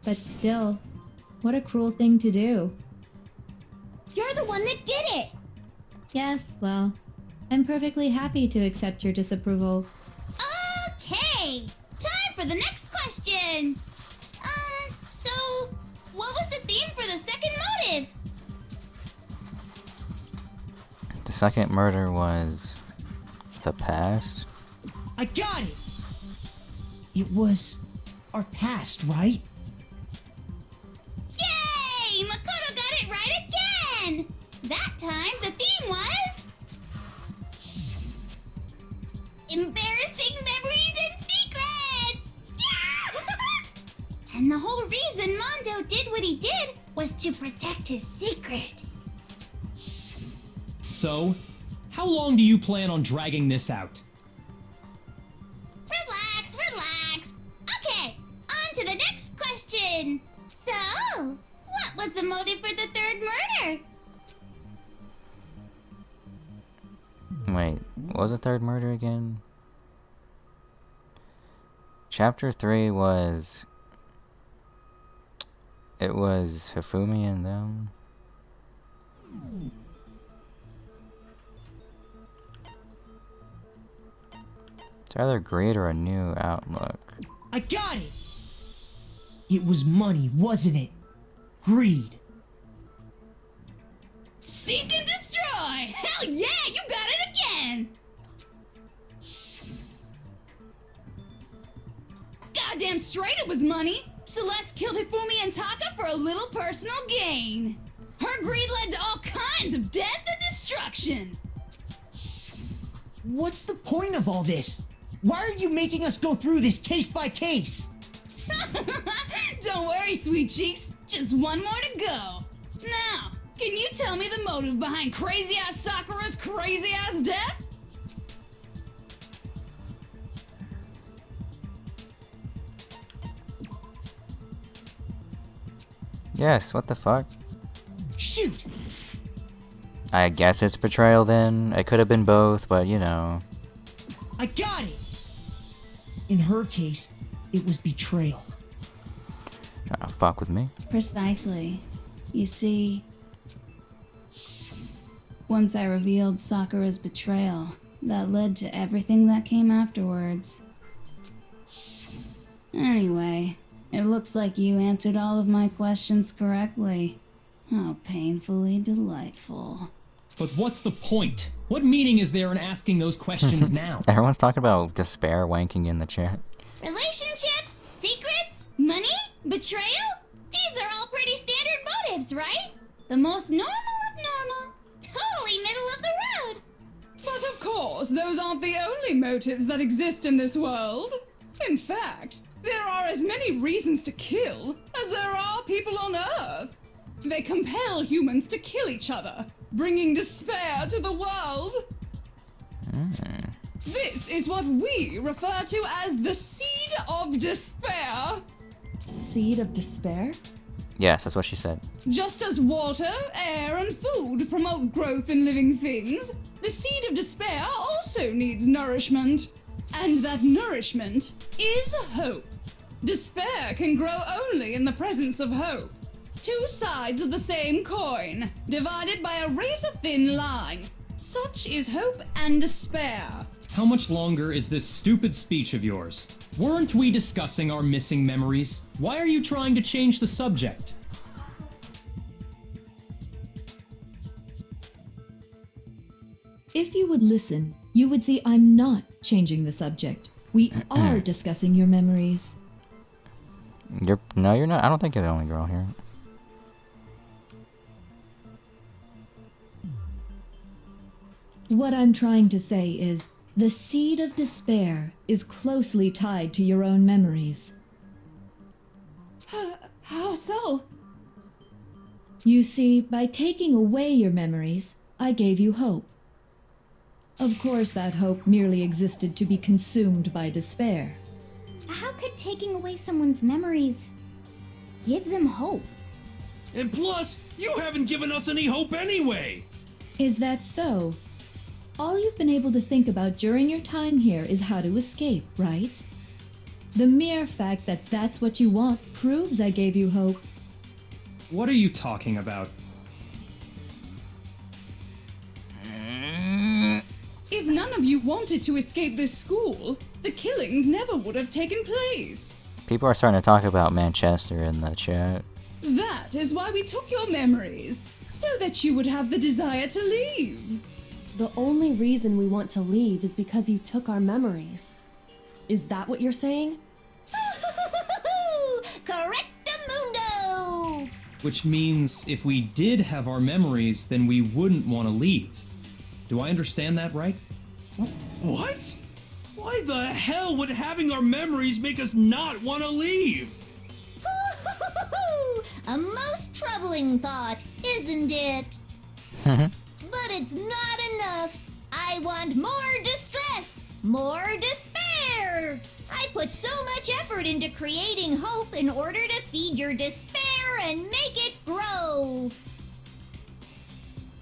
But still, what a cruel thing to do. You're the one that did it! Yes, well, I'm perfectly happy to accept your disapproval. Okay! Time for the next question! So, what was the theme for the second motive? The second murder was the past? I got it! It was our past, right? Yay! Makoto got it right again! That time the theme was... embarrassing memories and secrets! Yeah! And the whole reason Mondo did what he did was to protect his secret. So, how long do you plan on dragging this out? Relax, relax. Okay, on to the next question. So, what was the motive for the third murder? Wait, what was the third murder again? Chapter 3 was... It was Hifumi and them? It's either greed or a new outlook. I got it! It was money, wasn't it? Greed. Seek and destroy! Hell yeah, you got it again! Goddamn straight it was money! Celeste killed Hifumi and Taka for a little personal gain. Her greed led to all kinds of death and destruction. What's the point of all this? Why are you making us go through this case by case? Don't worry, sweet cheeks. Just one more to go. Now, can you tell me the motive behind crazy-ass Sakura's crazy-ass death? Yes, what the fuck? Shoot! I guess it's betrayal then. It could have been both, but you know. I got it! In her case, it was betrayal. Trying to fuck with me. Precisely. You see, once I revealed Sakura's betrayal, that led to everything that came afterwards. Anyway, it looks like you answered all of my questions correctly. How painfully delightful. But what's the point? What meaning is there in asking those questions now? Everyone's talking about despair wanking in the chat. Relationships? Secrets? Money? Betrayal? These are all pretty standard motives, right? The most normal of normal. Totally middle of the road. But of course, those aren't the only motives that exist in this world. In fact, there are as many reasons to kill as there are people on Earth. They compel humans to kill each other, bringing despair to the world. This is what we refer to as the seed of despair. Seed of despair? Yes, that's what she said. Just as water, air, and food promote growth in living things, the seed of despair also needs nourishment. And that nourishment is hope. Despair can grow only in the presence of hope. Two sides of the same coin, divided by a razor-thin line. Such is hope and despair. How much longer is this stupid speech of yours? Weren't we discussing our missing memories? Why are you trying to change the subject? If you would listen, you would see I'm not changing the subject. We are discussing your memories. No, you're not. I don't think you're the only girl here. What I'm trying to say is, the seed of despair is closely tied to your own memories. How so? You see, by taking away your memories, I gave you hope. Of course, that hope merely existed to be consumed by despair. How could taking away someone's memories give them hope? And plus, you haven't given us any hope anyway! Is that so? All you've been able to think about during your time here is how to escape, right? The mere fact that that's what you want proves I gave you hope. What are you talking about? If none of you wanted to escape this school, the killings never would have taken place. People are starting to talk about Manchester in the chat. That is why we took your memories, so that you would have the desire to leave. The only reason we want to leave is because you took our memories. Is that what you're saying? Correctamundo! Which means if we did have our memories, then we wouldn't want to leave. Do I understand that right? What? Why the hell would having our memories make us not want to leave? A most troubling thought, isn't it? But it's not enough. I want more distress, more despair. I put so much effort into creating hope in order to feed your despair and make it grow.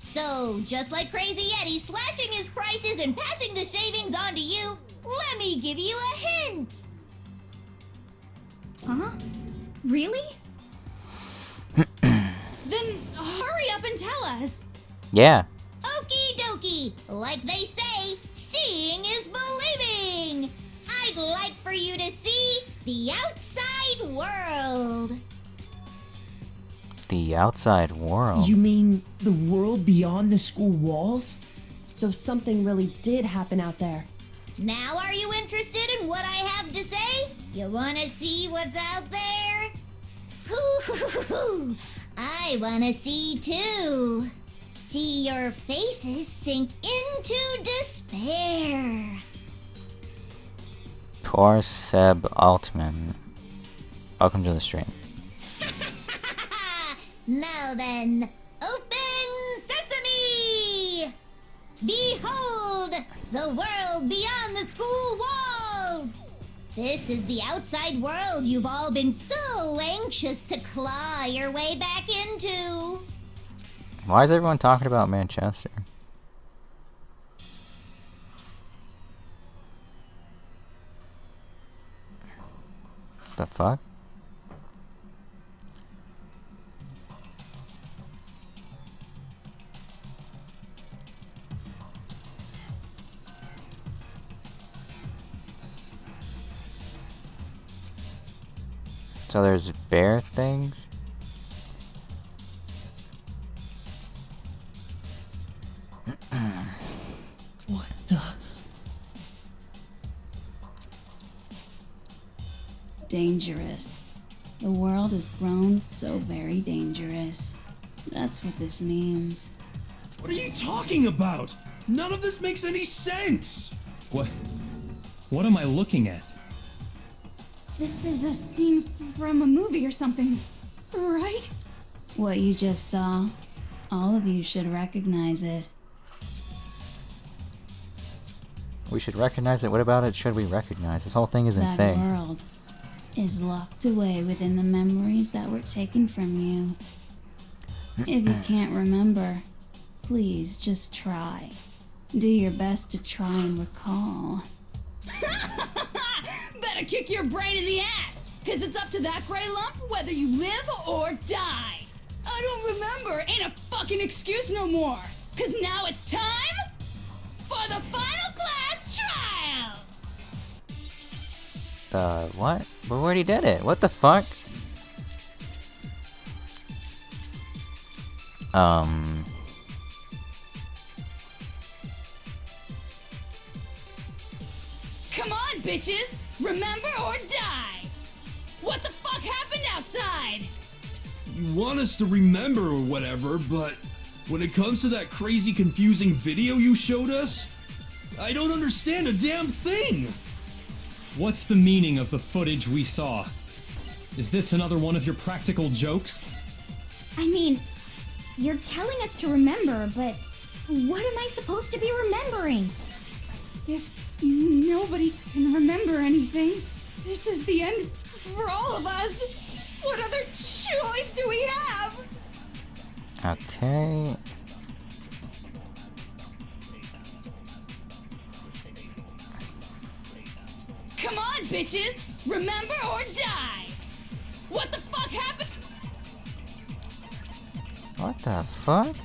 So, just like Crazy Yeti slashing his prices and passing the savings on to you, let me give you a hint. Huh? Really? Then hurry up and tell us. Yeah. Okie dokie. Like they say, seeing is believing. I'd like for you to see the outside world. The outside world? You mean the world beyond the school walls? So something really did happen out there. Now are you interested in what I have to say? You wanna see what's out there? Hoo-hoo-hoo-hoo. I wanna see too. See your faces sink into despair. Poor Seb Altman. welcome to the stream. Now then, open sesame! Behold, the world beyond the school walls! This is the outside world you've all been so anxious to claw your way back into. Why is everyone talking about Manchester? The fuck? So there's bear things? What the? Dangerous. The world has grown so very dangerous. That's what this means. What are you talking about? None of this makes any sense! What am I looking at? This is a scene from a movie or something, right? What you just saw, all of you should recognize it. We should recognize it. What about it should we recognize? This whole thing is insane. That world is locked away within the memories that were taken from you. If you can't remember, please just try. Do your best to try and recall. Better kick your brain in the ass, cause it's up to that gray lump whether you live or die. I don't remember ain't a fucking excuse no more, cause now it's time for the final class trial. What? But we already did it. What the fuck? Come on, bitches! Remember or die! What the fuck happened outside? You want us to remember or whatever, but when it comes to that crazy confusing video you showed us, I don't understand a damn thing! What's the meaning of the footage we saw? Is this another one of your practical jokes? I mean, you're telling us to remember, but what am I supposed to be remembering? If nobody can remember anything, this is the end for all of us. What other choice do we have? Okay. Come on, bitches! Remember or die! What the fuck happened? What the fuck?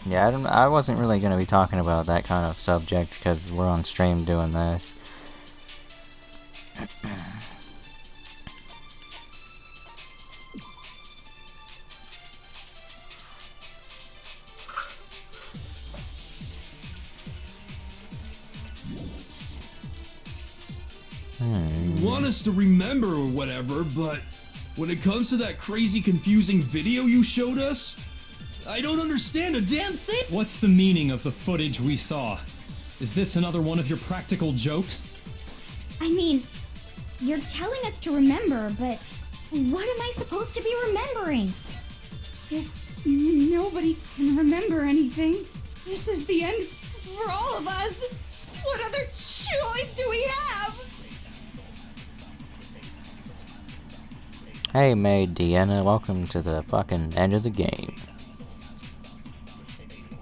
Yeah, I wasn't really going to be talking about that kind of subject because we're on stream doing this. You want us to remember or whatever, but when it comes to that crazy confusing video you showed us, I don't understand a damn thing! What's the meaning of the footage we saw? Is this another one of your practical jokes? I mean, you're telling us to remember, but what am I supposed to be remembering? If nobody can remember anything, this is the end for all of us. What other choice do we have? Hey, Maid Deanna, welcome to the fucking end of the game.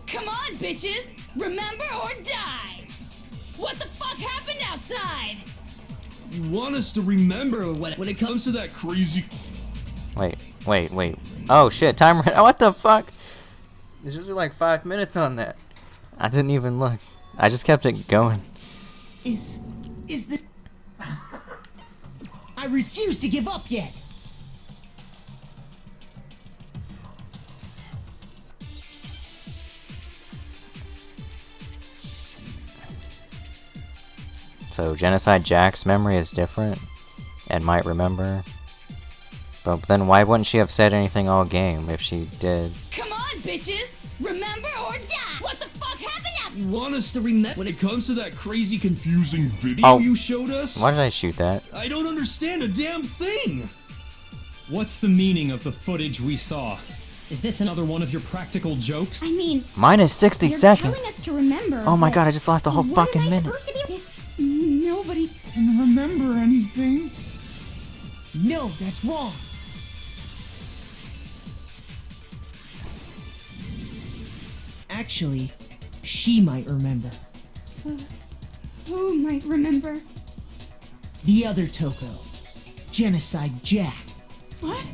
Come on, bitches! Remember or die! What the fuck happened outside? You want us to remember or what when it comes to that crazy... Wait. Oh shit, timer. What the fuck? There's usually like 5 minutes on that. I didn't even look. I just kept it going. Is the... I refuse to give up yet. So Genocide Jack's memory is different and might remember. But then why wouldn't she have said anything all game if she did? Come on, bitches! Remember or die! What the fuck happened now? You want us to remember when it comes to that crazy confusing video you showed us? Why did I shoot that? I don't understand a damn thing! What's the meaning of the footage we saw? Is this another one of your practical jokes? I mean, Minus 60 you're seconds. telling us to remember. Oh my god, I just lost a whole what fucking am I minute. supposed to be? Nobody can remember anything. No, that's wrong. Actually, she might remember. Who might remember? The other Toko, Genocide Jack. What?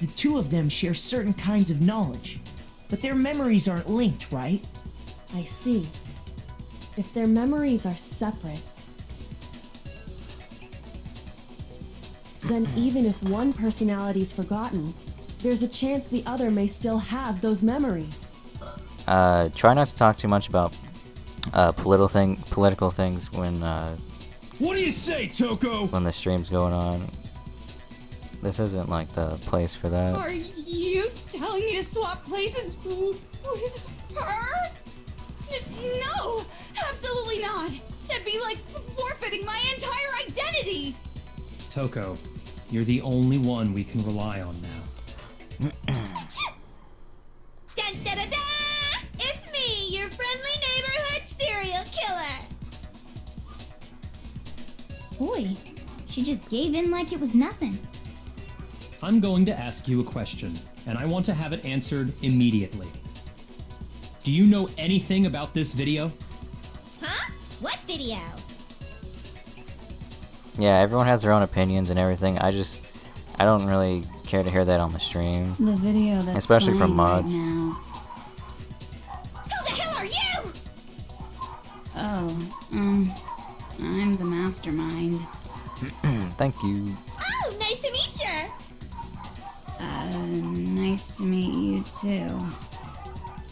The two of them share certain kinds of knowledge, but their memories aren't linked, right? I see. If their memories are separate, then even if one personality's forgotten, there's a chance the other may still have those memories. Try not to talk too much about political things when what do you say, Toko? when the stream's going on. This isn't like the place for that. Are you telling me to swap places with her? No, absolutely not. That'd be like forfeiting my entire identity. Toko, you're the only one we can rely on now. Dun, da, da, da! It's me, your friendly neighborhood serial killer. Boy, she just gave in like it was nothing. I'm going to ask you a question, and I want to have it answered immediately. Do you know anything about this video? Huh? What video? Yeah, everyone has their own opinions and everything. I don't really care to hear that on the stream. The video that's especially from playing mods. Right now. Who the hell are you? Oh, I'm the mastermind. Thank you. Oh, nice to meet you. Nice to meet you too.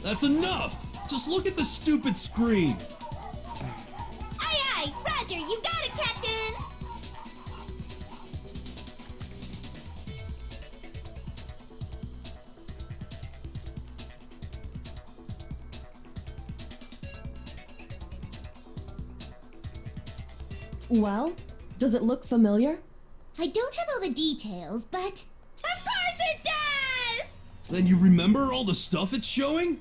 That's enough! Just look at the stupid screen! Aye, aye, Roger, you got it, Captain. Well, does it look familiar? I don't have all the details, but of course it does! Then you remember all the stuff it's showing?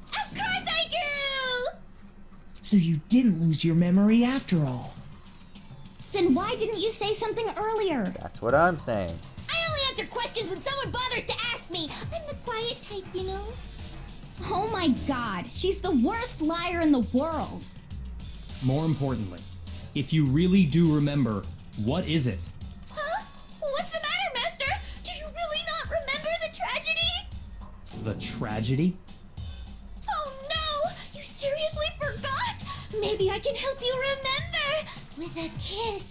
Of course I do! So you didn't lose your memory after all. Then why didn't you say something earlier? That's what I'm saying. I only answer questions when someone bothers to ask me. I'm the quiet type, you know? Oh my god, she's the worst liar in the world. More importantly, if you really do remember, what is it? Huh? What's the matter, Master? Do you really not remember the tragedy? The tragedy? Oh no! You seriously forgot? Maybe I can help you remember with a kiss.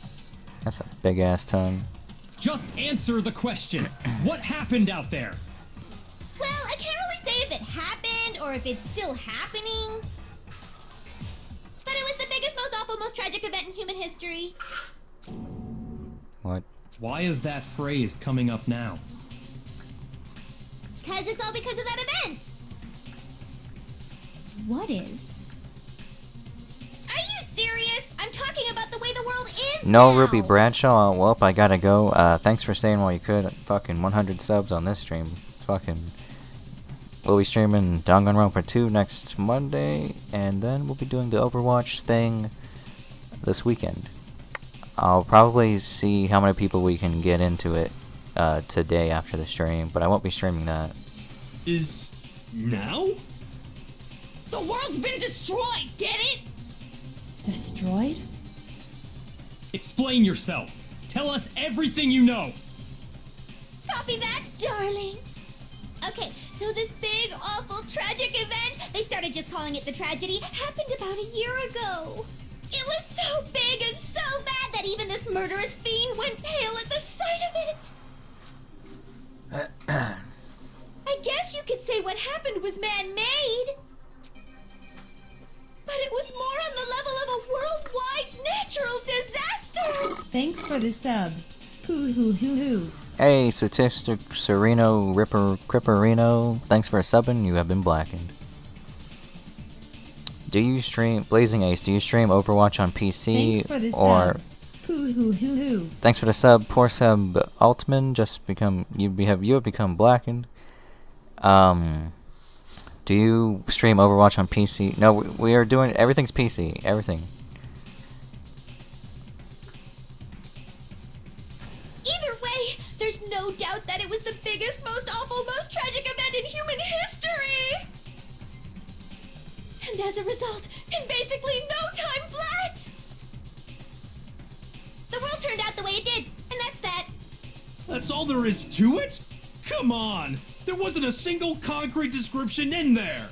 That's a big ass tongue. Just answer the question. What happened out there? Well, I can't really say if it happened or if it's still happening. But it was the biggest, most awful, most tragic event in human history. What? Why is that phrase coming up now? Cause it's all because of that event. What is? Are you serious? I'm talking about the way the world is No, now. Ruby Bradshaw. Well, I gotta go. Thanks for staying while you could. Fucking 100 subs on this stream. Fucking. We'll be streaming Danganronpa 2 next Monday, and then we'll be doing the Overwatch thing this weekend. I'll probably see how many people we can get into it today after the stream, but I won't be streaming that. Is now? The world's been destroyed, get it? Destroyed? Explain yourself. Tell us everything you know. Copy that, darling. Okay, so this big, awful, tragic event, they started just calling it the tragedy, happened about a year ago. It was so big and so bad that even this murderous fiend went pale at the sight of it. I guess you could say what happened was man-made. But But it was more on the level of a worldwide natural disaster! Thanks for the sub. Hoo. Hey, Statistic Sereno Ripper Cripperino, thanks for subbing, you have been blackened. Do you stream Blazing Ace, do you stream Overwatch on PC Thanks for the or sub. Hoo. thanks for the sub, poor sub Altman, you have become blackened. Do you stream Overwatch on PC? No, we are doing everything's PC, everything. Either way, there's no doubt that it was the biggest, most awful, most tragic event in human history! And as a result, in basically no time flat! The world turned out the way it did, and that's that. That's all there is to it? Come on! There wasn't a single concrete description in there!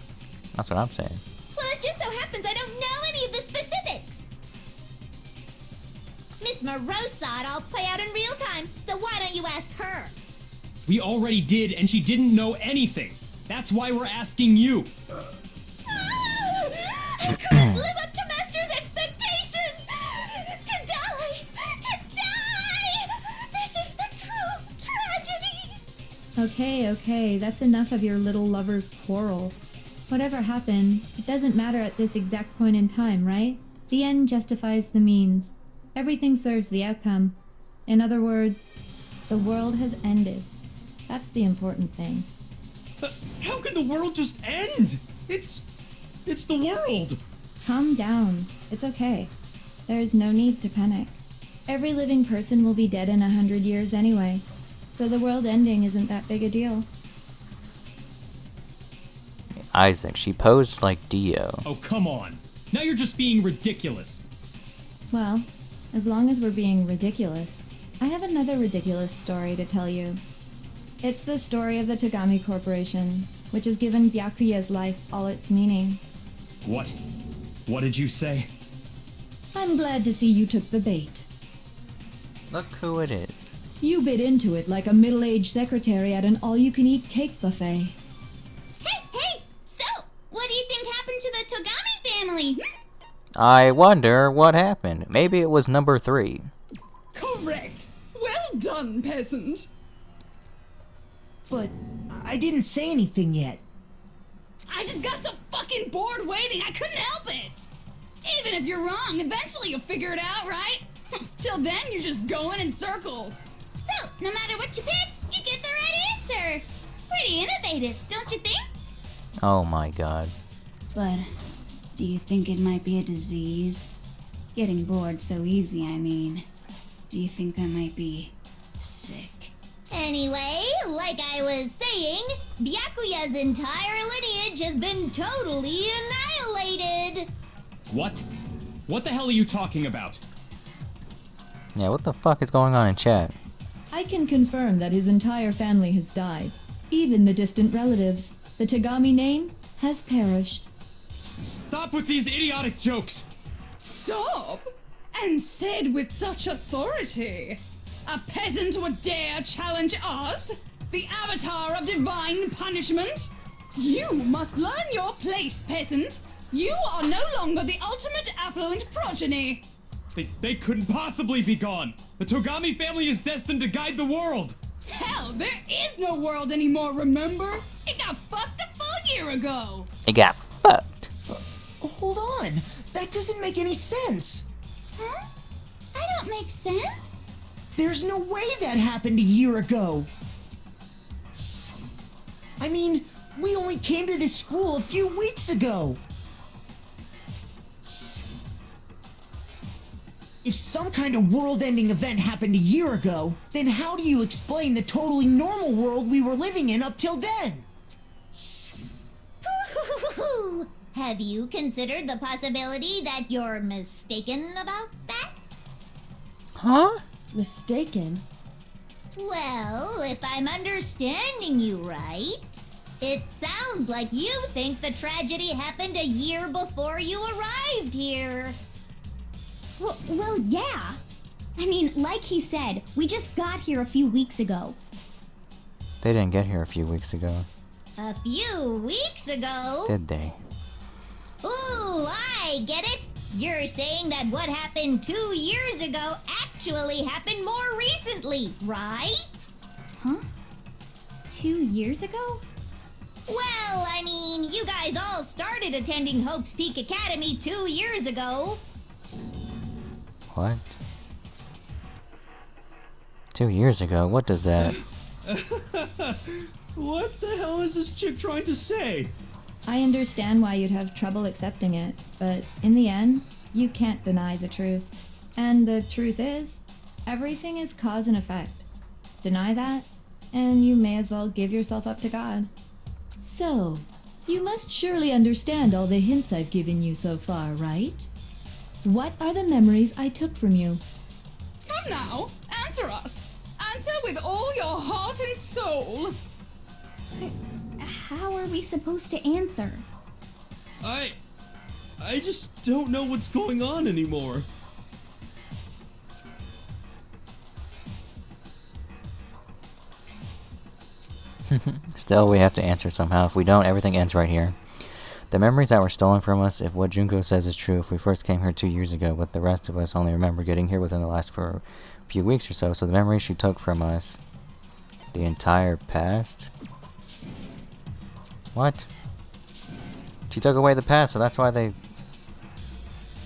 That's what I'm saying. Well, it just so happens I don't know any of the specifics. Miss Moreau saw it all play out in real time, so why don't you ask her? We already did, and she didn't know anything. That's why we're asking you. I couldn't live up to Master's expectations! To die! This is the true tragedy! Okay, that's enough of your little lover's quarrel. Whatever happened, it doesn't matter at this exact point in time, right? The end justifies the means. Everything serves the outcome. In other words, the world has ended. That's the important thing. How can the world just end? It's the world! Calm down. It's okay. There's no need to panic. Every living person will be dead in 100 years anyway, so the world ending isn't that big a deal. Isaac, she posed like Dio. Oh, come on. Now you're just being ridiculous. Well, as long as we're being ridiculous, I have another ridiculous story to tell you. It's the story of the Togami Corporation, which has given Byakuya's life all its meaning. What? What did you say? I'm glad to see you took the bait. Look who it is. You bit into it like a middle-aged secretary at an all-you-can-eat cake buffet. Hey! So, what do you think happened to the Togami family? I wonder what happened. Maybe it was number 3. Correct! Well done, peasant! But I didn't say anything yet. I just got so fucking bored waiting, I couldn't help it! Even if you're wrong, eventually you'll figure it out, right? Till then, you're just going in circles. So, no matter what you pick, you get the right answer. Pretty innovative, don't you think? Oh my god. But do you think it might be a disease? Getting bored so easy, I mean. Do you think I might be sick? Anyway, like I was saying, Byakuya's entire lineage has been totally annihilated. What? What the hell are you talking about? Yeah, what the fuck is going on in chat? I can confirm that his entire family has died. Even the distant relatives. The Togami name has perished. Stop with these idiotic jokes! Stop? And said with such authority. A peasant would dare challenge us? The avatar of divine punishment? You must learn your place, peasant. You are no longer the ultimate affluent progeny. They couldn't possibly be gone! The Togami family is destined to guide the world! Hell, there is no world anymore, remember? It got fucked a full year ago. It got fucked. Hold on. That doesn't make any sense. Huh? I don't make sense. There's no way that happened a year ago. I mean, we only came to this school a few weeks ago. If some kind of world-ending event happened a year ago, then how do you explain the totally normal world we were living in up till then? Have you considered the possibility that you're mistaken about that? Huh? Mistaken? Well, if I'm understanding you right, it sounds like you think the tragedy happened a year before you arrived here. Well, yeah. I mean, like he said, we just got here a few weeks ago. They didn't get here a few weeks ago. A few weeks ago? Did they? Ooh, I I get it. You're saying that what happened 2 years ago actually happened more recently, right? Huh? 2 years ago? Well, I mean, you guys all started attending Hope's Peak Academy 2 years ago. What? 2 years ago? What does that... What the hell is this chick trying to say? I understand why you'd have trouble accepting it, but in the end, you can't deny the truth. And the truth is, everything is cause and effect. Deny that, and you may as well give yourself up to God. So, you must surely understand all the hints I've given you so far, right? What are the memories I took from you? Come now, answer us. Answer with all your heart and soul. How are we supposed to answer? I just don't know what's going on anymore. Still, we have to answer somehow. If we don't, everything ends right here. The memories that were stolen from us, if what Junko says is true, if we first came here 2 years ago, but the rest of us only remember getting here within the last few weeks or so, so the memories she took from us, the entire past? What? She took away the past, so that's why they...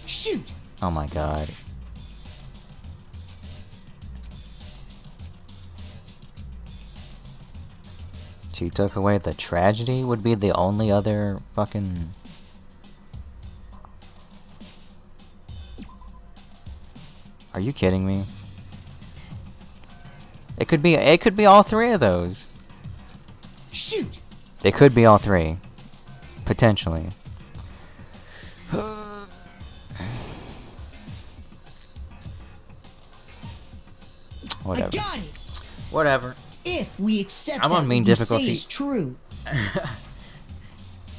Shoot! Oh my god. She took away the tragedy would be the only other fucking... Are you kidding me? It could be all three of those. Shoot! It could be all three. Potentially. Whatever. I got it. Whatever. If we accept I'm on that main what you difficulty. say is true,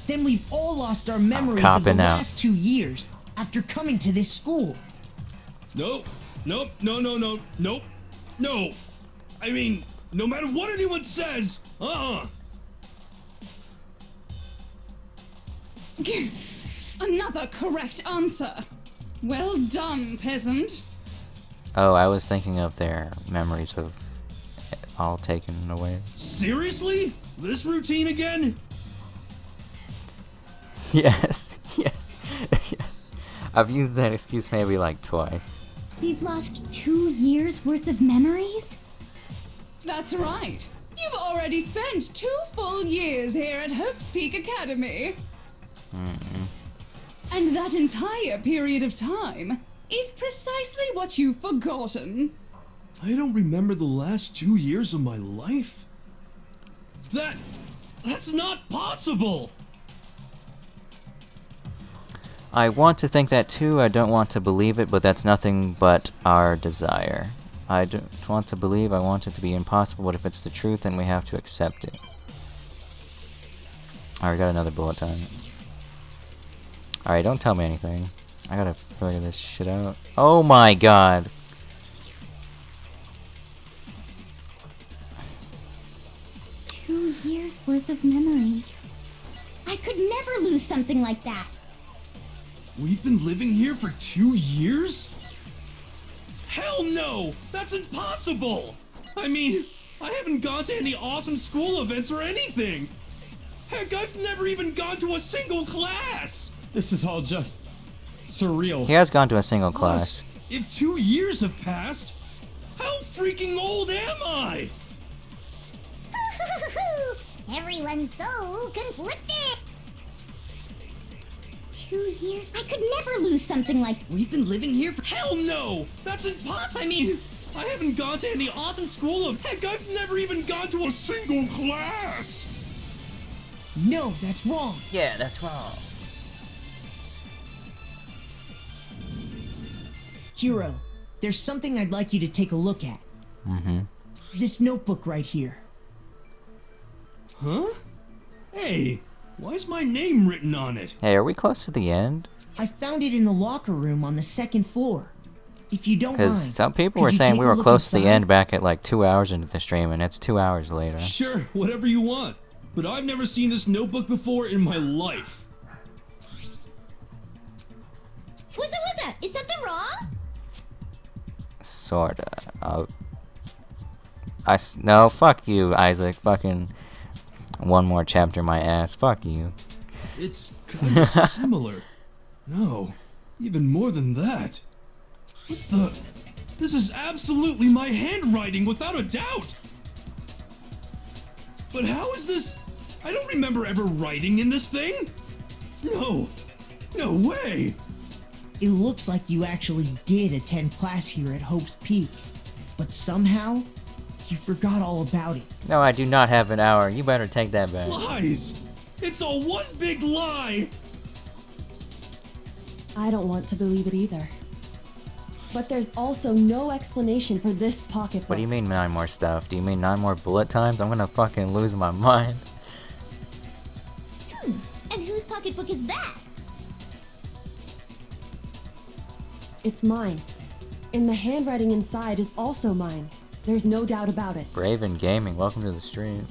then we've all lost our memories of the copping out. last 2 years after coming to this school. Nope. Nope. No. Nope. No. I mean, no matter what anyone says, Another correct answer. Well done, peasant. Oh, I was thinking of their memories of it all taken away. Seriously? This routine again? Yes. Yes. I've used that excuse maybe like twice. We've lost 2 years worth of memories? That's right. You've already spent 2 full years here at Hope's Peak Academy. And that entire period of time is precisely what you've forgotten. I don't remember the last 2 years of my life. That's not possible. I want to think that too. I don't want to believe it, but that's nothing but our desire. I don't want to believe. I want it to be impossible, but if it's the truth, then we have to accept it. Alright, got another bullet time. Alright, don't tell me anything. I gotta figure this shit out. Oh my god. Two years worth of memories. I could never lose something like that. We've been living here for 2 years? Hell no! That's impossible! I mean, I haven't gone to any awesome school events or anything! Heck, I've never even gone to a single class! This is all just surreal. He has gone to a single class. If 2 years have passed, how freaking old am I? Everyone's so conflicted. 2 years? I could never lose something like... We've been living here for... Hell no! That's impossible! I mean, I haven't gone to any awesome school of... Heck, I've never even gone to a single class! No, that's wrong. Yeah, that's wrong. Hero, there's something I'd like you to take a look at. This notebook right here. Huh? Hey, why is my name written on it? Hey, are we close to the end? I found it in the locker room on the 2nd floor. If you don't mind, Because some people could were you saying take we a were look close to the inside? end back at like 2 hours into the stream, and it's 2 hours later. Sure, whatever you want. But I've never seen this notebook before in my life. Is something wrong? Sorta. No, fuck you, Isaac. Fucking one more chapter, my ass. Fuck you. It's kind of similar. No, even more than that. What the? This is absolutely my handwriting, without a doubt! But how is this? I don't remember ever writing in this thing! No! No way! It looks like you actually did attend class here at Hope's Peak, but somehow, you forgot all about it. No, I do not have an hour. You better take that back. Lies! It's all one big lie! I don't want to believe it either. But there's also no explanation for this pocketbook. What do you mean 9 more stuff? Do you mean 9 more bullet times? I'm gonna fucking lose my mind. And whose pocketbook is that? It's mine. And the handwriting inside is also mine. There's no doubt about it. Braven Gaming, welcome to the stream.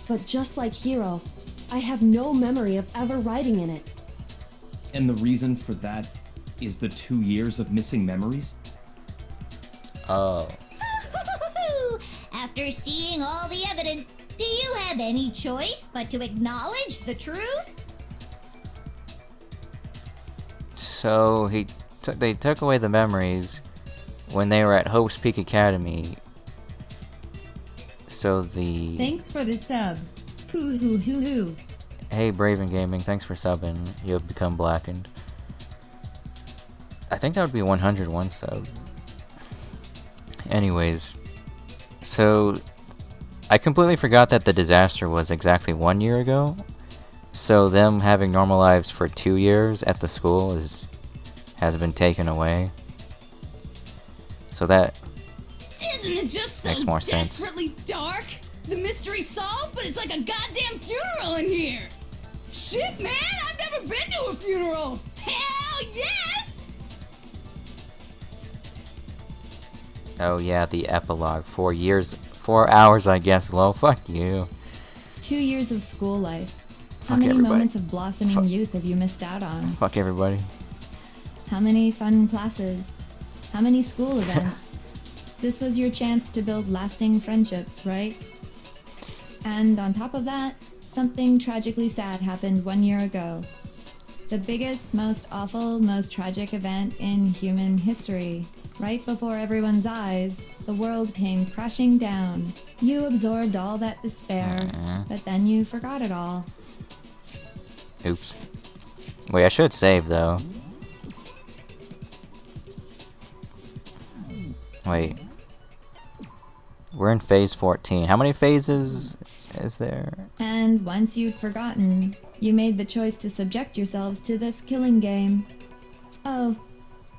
But just like Hero, I have no memory of ever writing in it. And the reason for that is the 2 years of missing memories? Oh. After seeing all the evidence, do you have any choice but to acknowledge the truth? So they took away the memories when they were at Hope's Peak Academy. So the... Thanks for the sub. Hoo hoo hoo hoo. Hey Braven Gaming, thanks for subbing. You have become blackened. I think that would be 101 sub. Anyways, so I completely forgot that the disaster was exactly 1 year ago. So them having normal lives for 2 years at the school has been taken away. So that Isn't it just so makes more sense. desperately dark? The mystery solved, but it's like a goddamn funeral in here. Shit, man, I've never been to a funeral. Hell yes! Oh yeah, the epilogue. 4 years, 4 hours, I guess. Lol, fuck you. 2 years of school life. How Fuck many everybody. moments of blossoming youth have you missed out on? Fuck everybody. How many fun classes? How many school events? This was your chance to build lasting friendships, right? And on top of that, something tragically sad happened 1 year ago. The biggest, most awful, most tragic event in human history. Right before everyone's eyes, the world came crashing down. You absorbed all that despair, but then you forgot it all. Oops. Wait, I should save though. Wait. We're in phase 14. How many phases is there? And once you'd forgotten, you made the choice to subject yourselves to this killing game. Oh,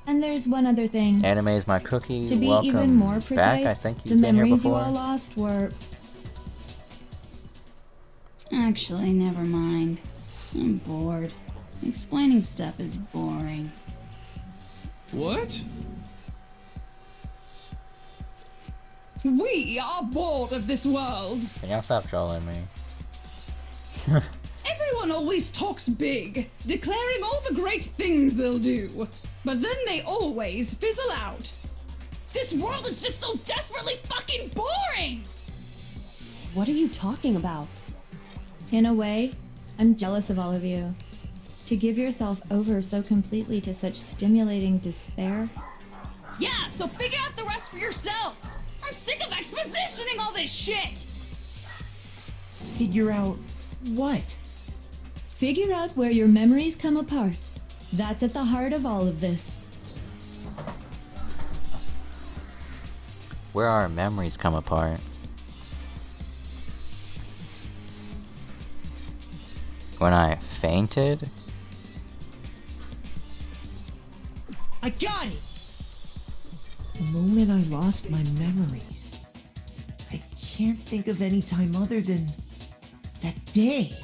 and there's one other thing. Anime is my cookie. To be Welcome even more precise, back. I think the you've been here memories you before. all lost were... Actually, never mind. I'm bored. Explaining stuff is boring. What? We are bored of this world. Can y'all stop trolling me? Everyone always talks big, declaring all the great things they'll do, but then they always fizzle out. This world is just so desperately fucking boring! What are you talking about? In a way, I'm jealous of all of you. To give yourself over so completely to such stimulating despair. Yeah, so figure out the rest for yourselves! I'm sick of expositioning all this shit! Figure out what? Figure out where your memories come apart. That's at the heart of all of this. Where our memories come apart. When I fainted? I got it! The moment I lost my memories. I can't think of any time other than that day.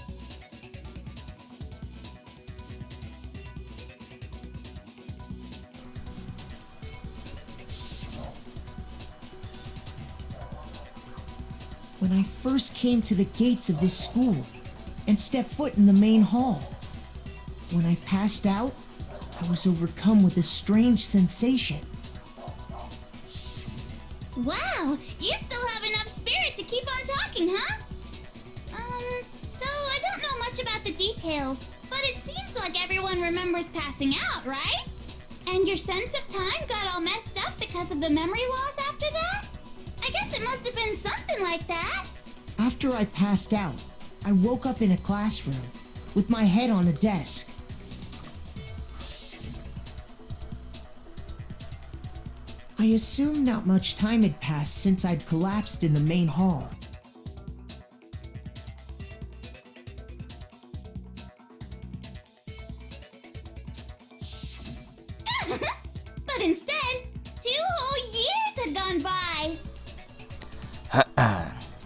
When I first came to the gates of this school and stepped foot in the main hall. When I passed out, I was overcome with a strange sensation. Wow, you still have enough spirit to keep on talking, huh? So I don't know much about the details, but it seems like everyone remembers passing out, right? And your sense of time got all messed up because of the memory loss after that? I guess it must have been something like that. After I passed out, I woke up in a classroom with my head on a desk. I assumed not much time had passed since I'd collapsed in the main hall. But instead, 2 whole years had gone by.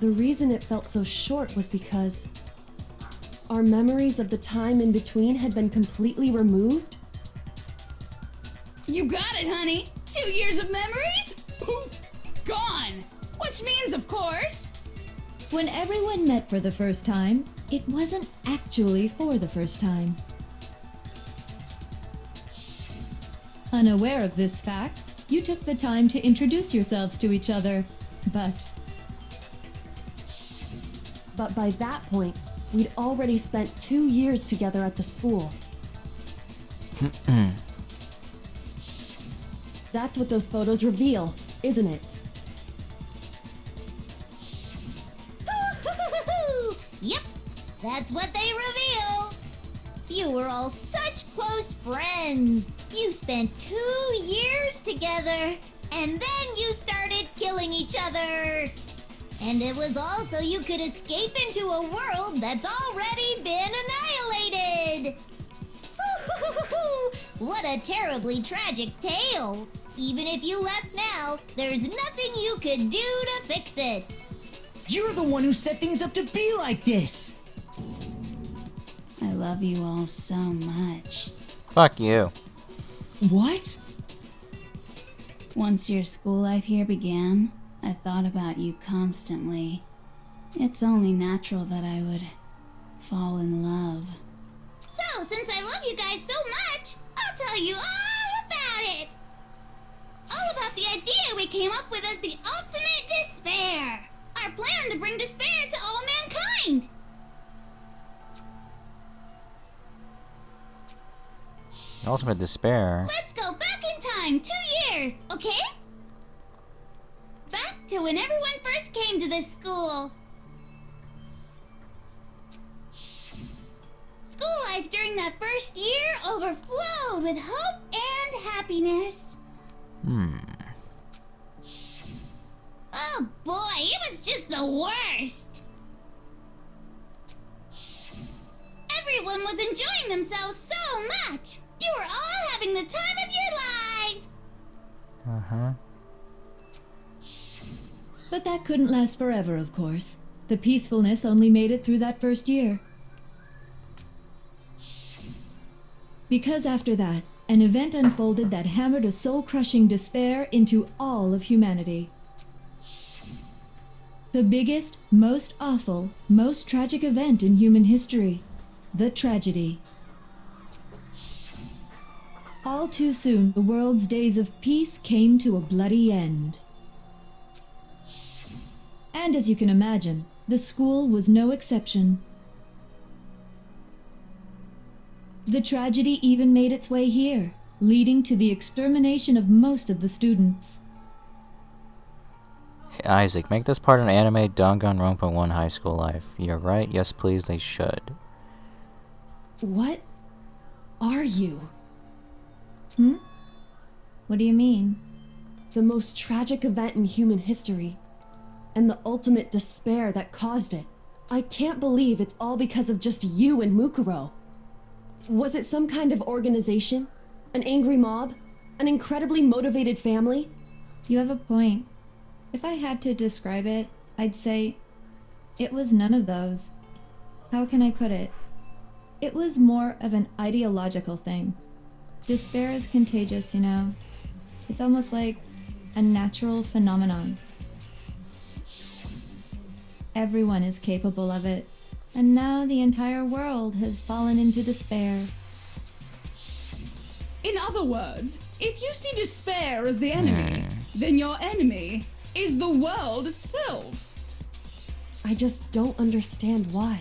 The reason it felt so short was because our memories of the time in between had been completely removed. You got it, honey. 2 years of memories? Poof! Gone! Which means, of course... When everyone met for the first time, it wasn't actually for the first time. Unaware of this fact, you took the time to introduce yourselves to each other, But by that point, we'd already spent 2 years together at the school. That's what those photos reveal, isn't it? Yep, that's what they reveal. You were all such close friends. You spent 2 years together, and then you started killing each other. And it was all so you could escape into a world that's already been annihilated. What a terribly tragic tale. Even if you left now, there's nothing you could do to fix it. You're the one who set things up to be like this! I love you all so much. Fuck you. What? Once your school life here began, I thought about you constantly. It's only natural that I would fall in love. So, since I love you guys so much, I'll tell you all about it. All about the idea we came up with as the ultimate despair. Our plan to bring despair to all mankind. Ultimate despair. Let's go back in time 2 years, okay? Back to when everyone first came to this school. School life during that first year overflowed with hope and happiness. Oh boy, it was just the worst. Everyone was enjoying themselves so much. You were all having the time of your lives. Uh-huh. But that couldn't last forever, of course. The peacefulness only made it through that first year. Because after that, an event unfolded that hammered a soul-crushing despair into all of humanity. The biggest, most awful, most tragic event in human history. The tragedy. All too soon, the world's days of peace came to a bloody end. And as you can imagine, the school was no exception. The tragedy even made its way here, leading to the extermination of most of the students. Hey, Isaac, make this part an anime Danganronpa 1 high school life. You're right, yes please, they should. What are you? What do you mean? The most tragic event in human history, and the ultimate despair that caused it. I can't believe it's all because of just you and Mukuro. Was it some kind of organization? An angry mob? An incredibly motivated family? You have a point. If I had to describe it, I'd say it was none of those. How can I put it? It was more of an ideological thing. Despair is contagious, you know. It's almost like a natural phenomenon. Everyone is capable of it, and now the entire world has fallen into despair. In other words, if you see despair as the enemy, then your enemy is the world itself. I just don't understand why.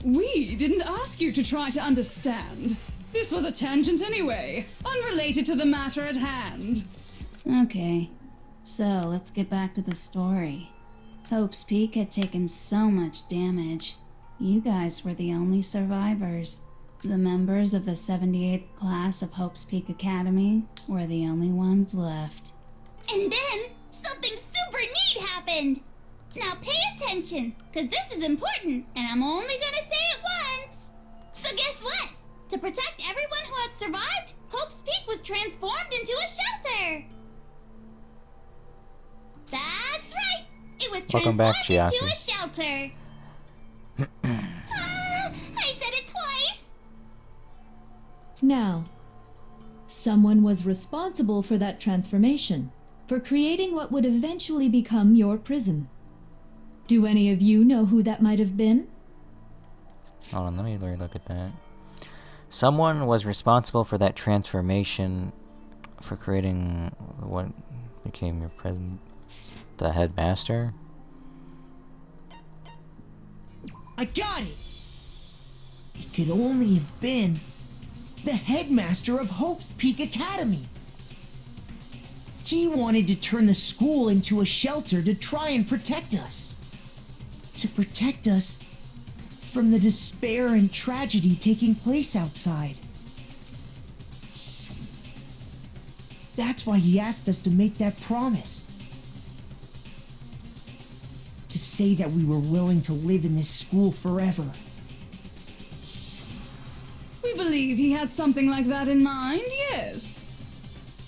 We didn't ask you to try to understand. This was a tangent anyway, unrelated to the matter at hand. Okay, so let's get back to the story. Hope's Peak had taken so much damage. You guys were the only survivors. The members of the 78th class of Hope's Peak Academy were the only ones left. And then, something super neat happened! Now pay attention, because this is important, and I'm only gonna say it once! So guess what? To protect everyone who had survived, Hope's Peak was transformed into a shelter! That's right! It was Welcome back, transformed into Chiaki. a shelter! I said it twice! Now, someone was responsible for that transformation, for creating what would eventually become your prison. Do any of you know who that might have been? Hold on, let me look at that. Someone was responsible for that transformation, for creating what became your prison. The headmaster? I got it! It could only have been the headmaster of Hope's Peak Academy. He wanted to turn the school into a shelter to try and protect us. To protect us from the despair and tragedy taking place outside. That's why he asked us to make that promise. To say that we were willing to live in this school forever. We believe he had something like that in mind, yes.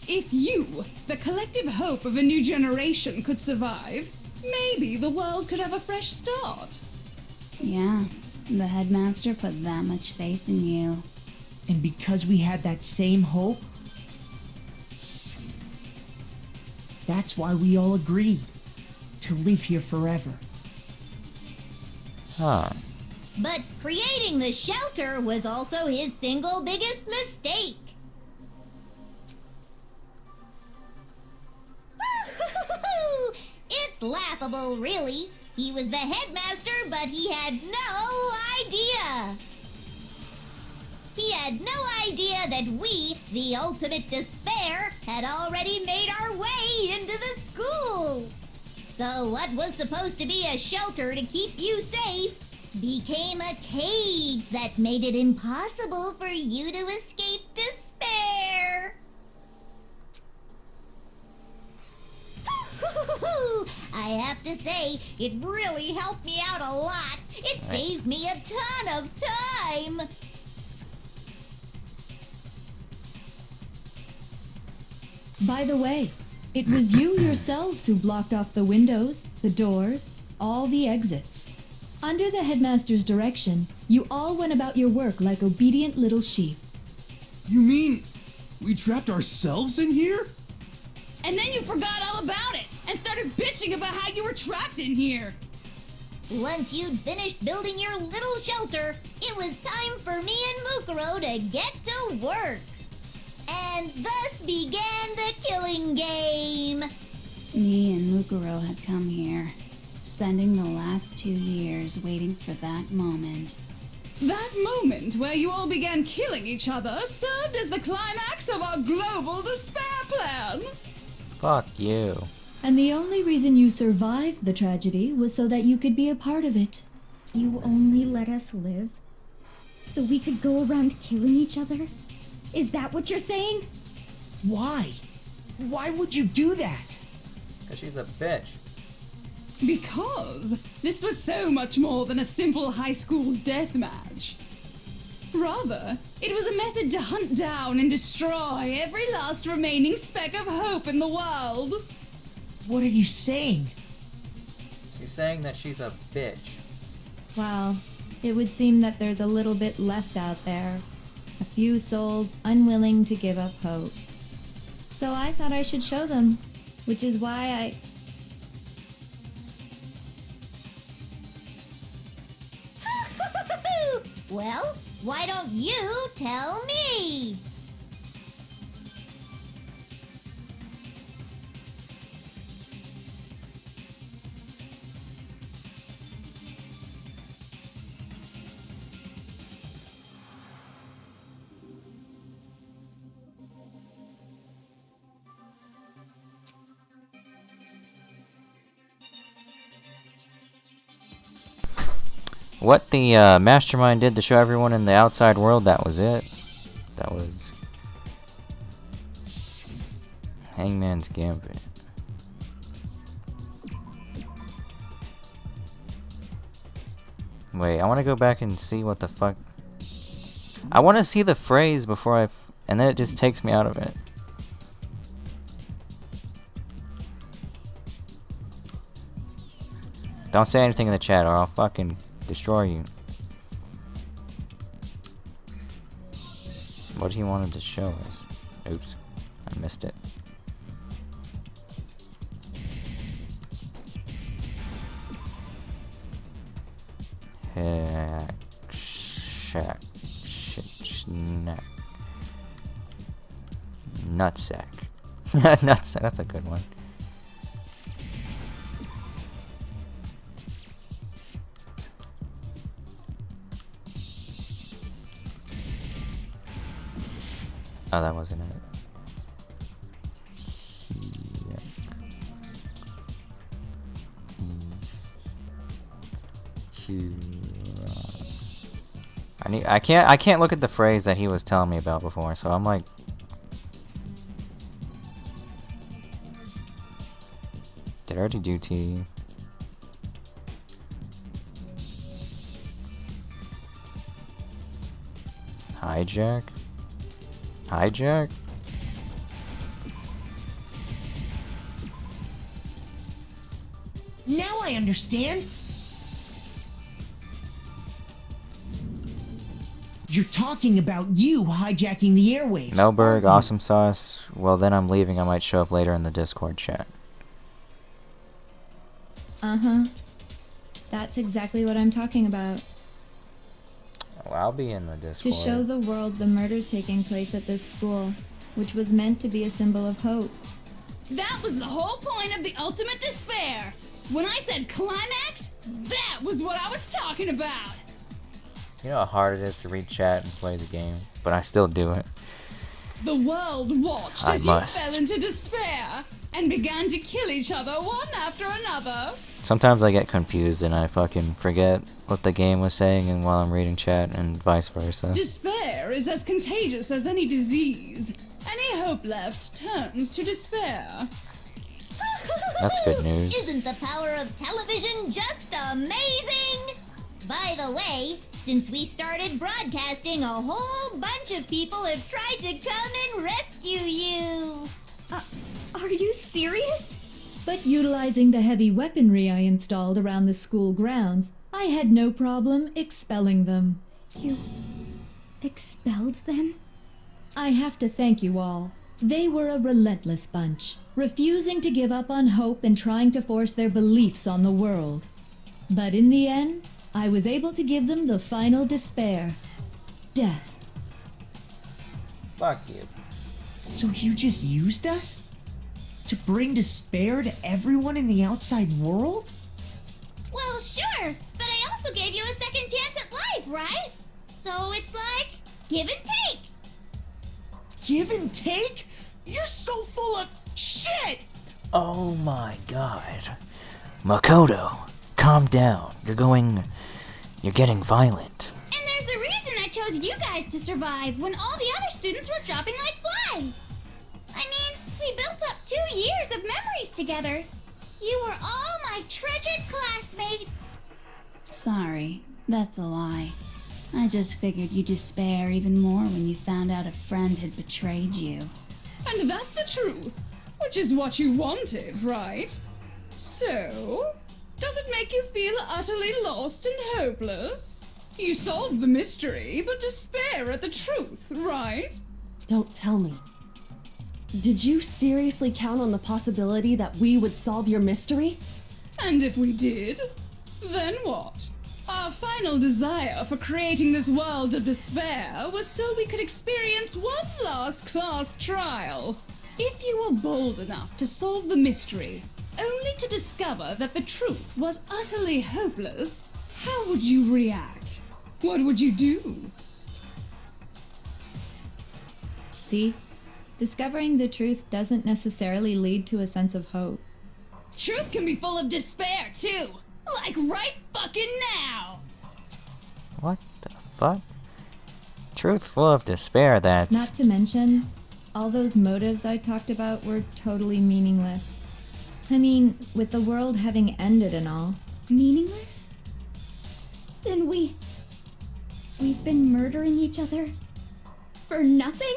If you, the collective hope of a new generation, could survive, maybe the world could have a fresh start. Yeah, the headmaster put that much faith in you. And because we had that same hope, that's why we all agreed to live here forever. Huh. But creating the shelter was also his single biggest mistake. It's laughable, really. He was the headmaster, but he had no idea. He had no idea that we, the ultimate despair, had already made our way into the school. So what was supposed to be a shelter to keep you safe became a cage that made it impossible for you to escape despair. I have to say, it really helped me out a lot. It saved me a ton of time. By the way, it was you yourselves who blocked off the windows, the doors, all the exits. Under the headmaster's direction, you all went about your work like obedient little sheep. You mean we trapped ourselves in here? And then you forgot all about it and started bitching about how you were trapped in here. Once you'd finished building your little shelter, it was time for me and Mukuro to get to work. And thus began the killing game. Me and Mukuro had come here, spending the last 2 years waiting for that moment. That moment where you all began killing each other served as the climax of our global despair plan. Fuck you. And the only reason you survived the tragedy was so that you could be a part of it. You only let us live so we could go around killing each other? Is that what you're saying? Why? Why would you do that? Because she's a bitch. Because this was so much more than a simple high school death match. Rather, it was a method to hunt down and destroy every last remaining speck of hope in the world. What are you saying? She's saying that she's a bitch. Well, it would seem that there's a little bit left out there. A few souls unwilling to give up hope. So I thought I should show them, which is why I... Well, why don't you tell me? what the mastermind did to show everyone in the outside world, that was it. That was Hangman's Gambit. Wait, I want to go back and see what the fuck. I want to see the phrase before and then it just takes me out of it. Don't say anything in the chat or I'll fucking destroy you. What he wanted to show us. Oops, I missed it. Heck, shack, shit, snack, nutsack. Nutsack, that's a good one. Oh, that wasn't it. I can't look at the phrase that he was telling me about before, so I'm like, did I already do T? Hijack? Hijack? Now I understand. You're talking about you hijacking the airwaves. Melberg, awesome sauce. Well, then I'm leaving. I might show up later in the Discord chat. Uh-huh. That's exactly what I'm talking about. Oh, I'll be in the Discord. To show the world the murders taking place at this school, which was meant to be a symbol of hope. That was the whole point of the ultimate despair. When I said climax, that was what I was talking about. You know how hard it is to read chat and play the game, but I still do it. The world watched as you fell into despair and began to kill each other one after another. Sometimes I get confused and I fucking forget what the game was saying and while I'm reading chat and vice versa. Despair is as contagious as any disease. Any hope left turns to despair. That's good news. Isn't the power of television just amazing? By the way, since we started broadcasting, a whole bunch of people have tried to come and rescue you. Are you serious? But utilizing the heavy weaponry I installed around the school grounds, I had no problem expelling them. You expelled them? I have to thank you all. They were a relentless bunch, refusing to give up on hope and trying to force their beliefs on the world. But in the end, I was able to give them the final despair. Death. Fuck you. So you just used us? To bring despair to everyone in the outside world? Well, sure, but I also gave you a second chance at life, right? So it's like, give and take. Give and take? You're so full of shit! Oh my god. Makoto, calm down. You're getting violent. And there's a reason I chose you guys to survive when all the other students were dropping like flies. I mean, we built up 2 years of memories together. You were all my treasured classmates. Sorry, that's a lie. I just figured you'd despair even more when you found out a friend had betrayed you. And that's the truth, which is what you wanted, right? So, does it make you feel utterly lost and hopeless? You solved the mystery, but despair at the truth, right? Don't tell me. Did you seriously count on the possibility that we would solve your mystery? And if we did, then what? Our final desire for creating this world of despair was so we could experience one last class trial. If you were bold enough to solve the mystery, only to discover that the truth was utterly hopeless, how would you react? What would you do? See? Discovering the truth doesn't necessarily lead to a sense of hope. Truth can be full of despair, too! Like right fucking now! What the fuck? Truth full of despair, that's... Not to mention, all those motives I talked about were totally meaningless. I mean, with the world having ended and all. Meaningless? Then we've been murdering each other for nothing?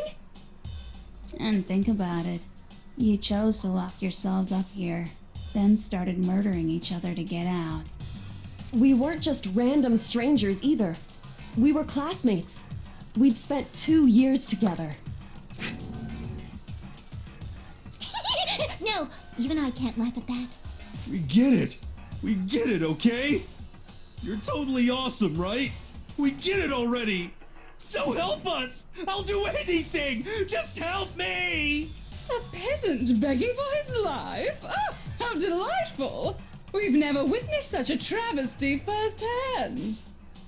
And think about it. You chose to lock yourselves up here, then started murdering each other to get out. We weren't just random strangers either. We were classmates. We'd spent 2 years together. No, even I can't laugh at that. We get it. We get it, okay? You're totally awesome, right? We get it already. So help us. I'll do anything. Just help me. A peasant begging for his life? Oh, how delightful! We've never witnessed such a travesty firsthand.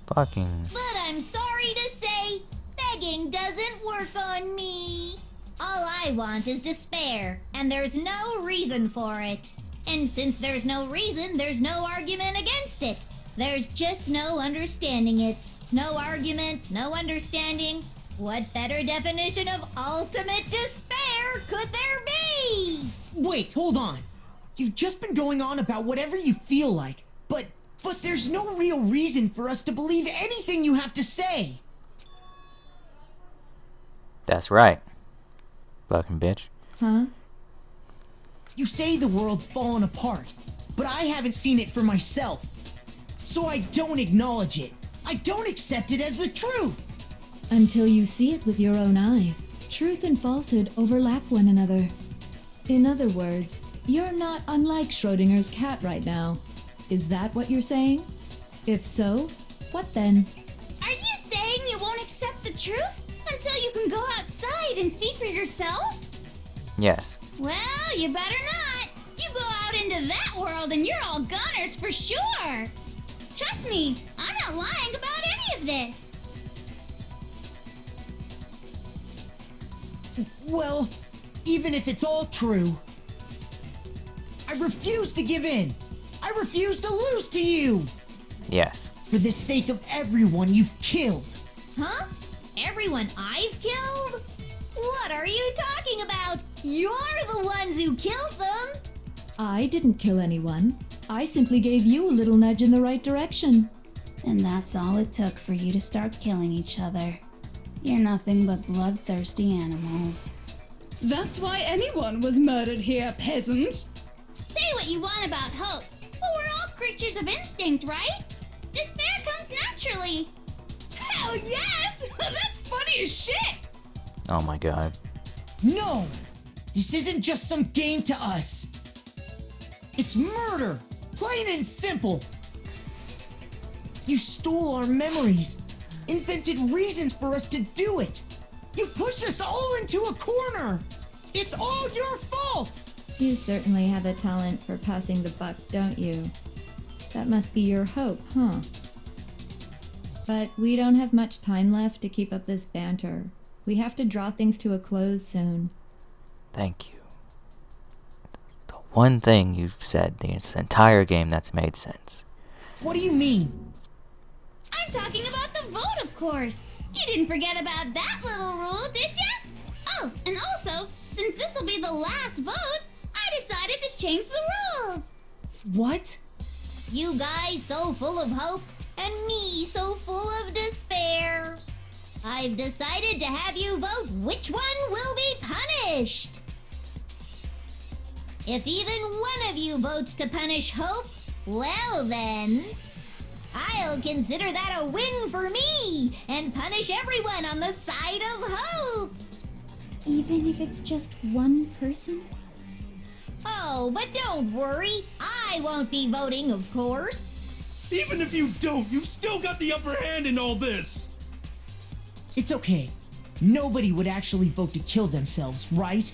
Fucking... But I'm sorry to say, begging doesn't work on me. All I want is despair, and there's no reason for it. And since there's no reason, there's no argument against it. There's just no understanding it. No argument, no understanding. What better definition of ultimate despair could there be? Wait, hold on. You've just been going on about whatever you feel like, but there's no real reason for us to believe anything you have to say. That's right. Fucking bitch. Huh? You say the world's fallen apart, but I haven't seen it for myself. So I don't acknowledge it. I don't accept it as the truth. Until you see it with your own eyes. Truth and falsehood overlap one another. In other words, you're not unlike Schrodinger's cat right now. Is that what you're saying? If so, what then? Are you saying you won't accept the truth until you can go outside and see for yourself? Yes. Well, you better not. You go out into that world and you're all goners for sure. Trust me, I'm not lying about any of this. Well, even if it's all true, I refuse to give in. I refuse to lose to you. Yes. For the sake of everyone you've killed. Huh? Everyone I've killed? What are you talking about? You're the ones who killed them. I didn't kill anyone. I simply gave you a little nudge in the right direction. And that's all it took for you to start killing each other. You're nothing but bloodthirsty animals. That's why anyone was murdered here, peasant. Say what you want about hope, but we're all creatures of instinct, right? Despair comes naturally. Hell yes! That's funny as shit! Oh my god. No! This isn't just some game to us. It's murder! Plain and simple! You stole our memories, invented reasons for us to do it! You pushed us all into a corner! It's all your fault! You certainly have a talent for passing the buck, don't you? That must be your hope, huh? But we don't have much time left to keep up this banter. We have to draw things to a close soon. Thank you. The one thing you've said this entire game that's made sense. What do you mean? I'm talking about the vote, of course. You didn't forget about that little rule, did ya? Oh, and also, since this will be the last vote, I decided to change the rules. What? You guys so full of hope, and me so full of despair. I've decided to have you vote which one will be punished. If even one of you votes to punish Hope, well then, I'll consider that a win for me and punish everyone on the side of Hope. Even if it's just one person? Oh, but don't worry. I won't be voting, of course. Even if you don't, you've still got the upper hand in all this. It's okay. Nobody would actually vote to kill themselves, right?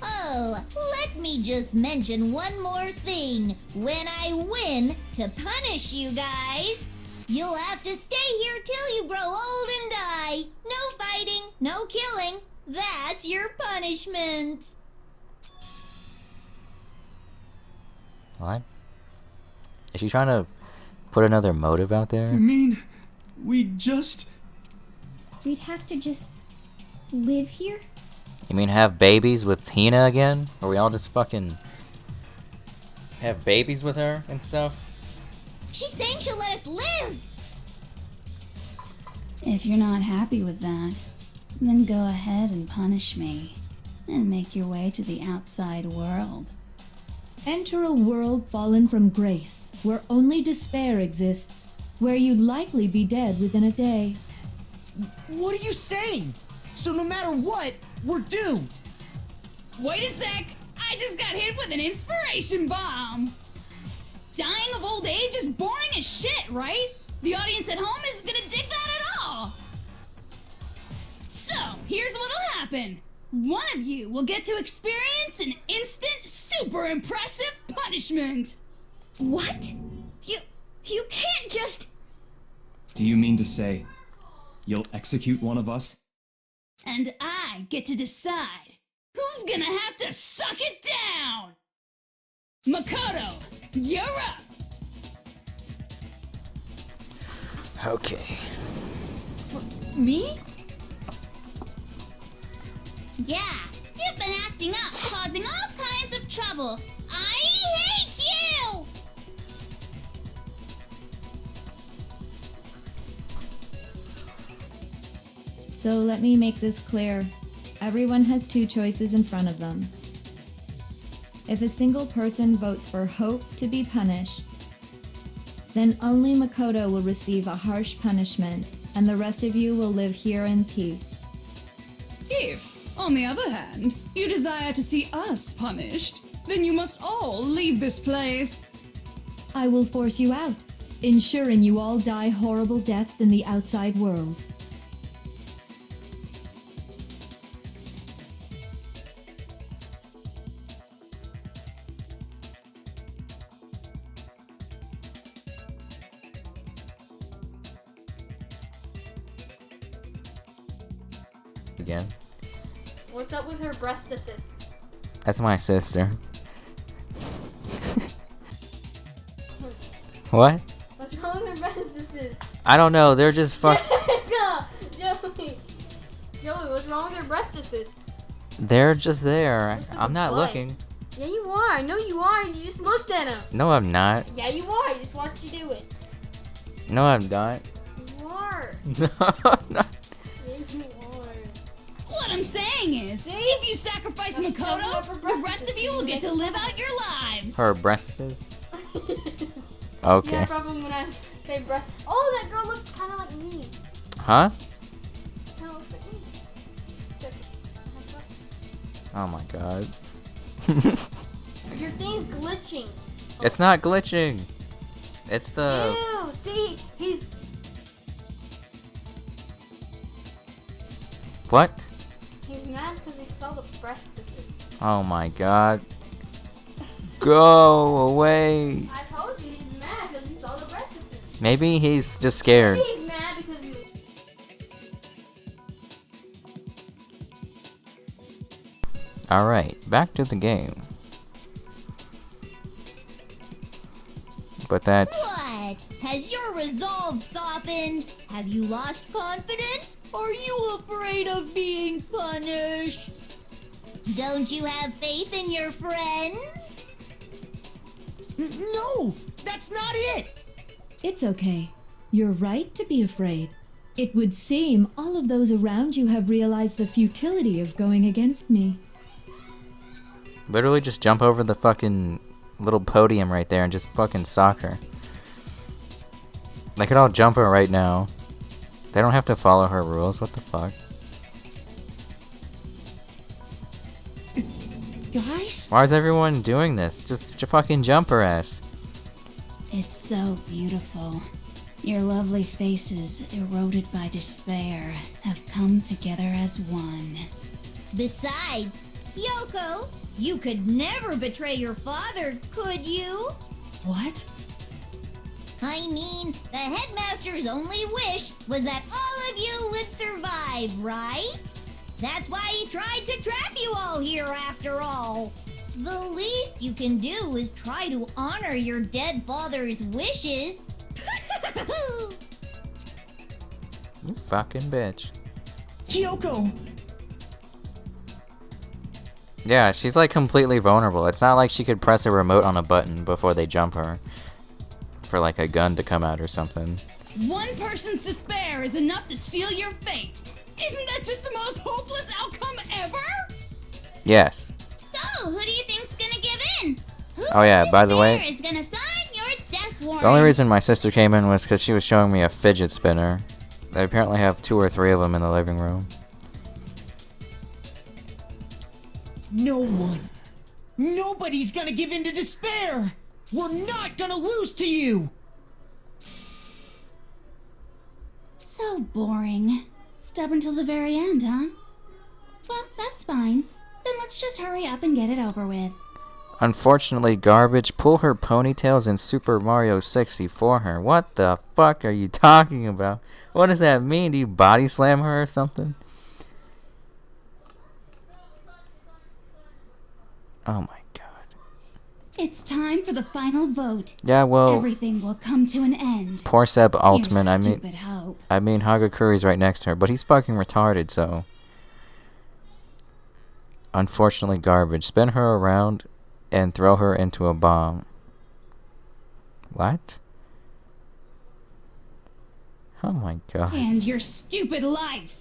Oh, let me just mention one more thing. When I win to punish you guys, you'll have to stay here till you grow old and die. No fighting, no killing. That's your punishment. What? Is she trying to put another motive out there? You mean We'd just... We'd have to just live here? You mean have babies with Hina again? Or we all just fucking have babies with her and stuff? She's saying she'll let us live! If you're not happy with that, then go ahead and punish me, and make your way to the outside world. Enter a world fallen from grace, where only despair exists, where you'd likely be dead within a day. What are you saying? So no matter what, we're doomed. Wait a sec! I just got hit with an inspiration bomb! Dying of old age is boring as shit, right? The audience at home isn't gonna dig that at all! So, here's what'll happen. One of you will get to experience an instant, super impressive punishment! What? You can't just... Do you mean to say you'll execute one of us? And I get to decide who's gonna have to suck it down! Makoto, you're up! Okay. Me? Yeah, you've been acting up, causing all kinds of trouble. I hate you! So let me make this clear. Everyone has two choices in front of them. If a single person votes for Hope to be punished, then only Makoto will receive a harsh punishment, and the rest of you will live here in peace. If, on the other hand, you desire to see us punished, then you must all leave this place. I will force you out, ensuring you all die horrible deaths in the outside world. Again. What's up with her breastises? That's my sister. What? What's wrong with her breastises? I don't know, they're just fuck. Joey, what's wrong with her breastises? They're just there. What's I'm not butt? looking. Yeah, you are. I know you are. You just looked at them. No, I'm not. Yeah, you are. I just watched you do it. No, I'm not. You are. No, I'm not. Yeah, you are. What I'm saying is, if you sacrifice Now shove it up her Makoto, the breasts rest of so you will you get make to it live fun. out your lives. Her breasts. You Okay. have a problem when I say breast. Oh, that girl looks kind of like me. Huh? Kind of looks like me. Except I have breasts. Oh my god. Your thing's glitching. It's not glitching. It's the. Ew, see, he's. What? He's mad because he saw the breastises. Oh my god. Go away. I told you he's mad because he saw the breastises. Maybe he's just scared. Maybe he's mad because you. Alright, back to the game. But that's. What? Has your resolve softened? Have you lost confidence? Are you afraid of being punished? Don't you have faith in your friends? No, that's not it. It's okay. You're right to be afraid. It would seem all of those around you have realized the futility of going against me. Literally just jump over the fucking little podium right there and just fucking sock her. They could all jump her right now. They don't have to follow her rules. What the fuck? Guys? Why is everyone doing this? Just fucking jump her ass. It's so beautiful. Your lovely faces, eroded by despair, have come together as one. Besides, Yoko, you could never betray your father, could you? What? I mean, the headmaster's only wish was that all of you would survive, right? That's why he tried to trap you all here after all. The least you can do is try to honor your dead father's wishes. You fucking bitch. Kyoko! Yeah, she's like completely vulnerable. It's not like she could press a remote on a button before they jump her. For like a gun to come out or something. One person's despair is enough to seal your fate. Isn't that just the most hopeless outcome ever? Yes. So, who do you think's gonna give in? Whose Oh yeah, by the despair way, is gonna sign your death warrant? the only reason my sister came in was because she was showing me a fidget spinner. They apparently have 2 or 3 of them in the living room. No one. Nobody's gonna give in to despair! We're not gonna lose to you! So boring. Stubborn till the very end, huh? Well, that's fine. Then let's just hurry up and get it over with. Unfortunately, garbage, pull her ponytails in Super Mario 64 her. What the fuck are you talking about? What does that mean? Do you body slam her or something? Oh my god. It's time for the final vote. Yeah, well, Everything will come to an end. poor Seb Altman, Your stupid hope. I mean Hagakuri's right next to her, but he's fucking retarded, so. Unfortunately, garbage. Spin her around and throw her into a bomb. What? Oh my god. And your stupid life.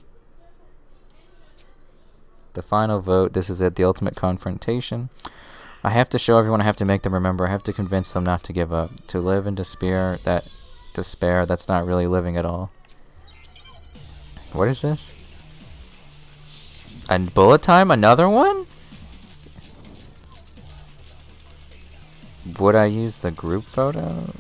The final vote. This is it. The ultimate confrontation. I have to show everyone. I have to make them remember. I have to convince them not to give up. To live in despair. That's not really living at all. What is this? And bullet time? Another one? Would I use the group photo?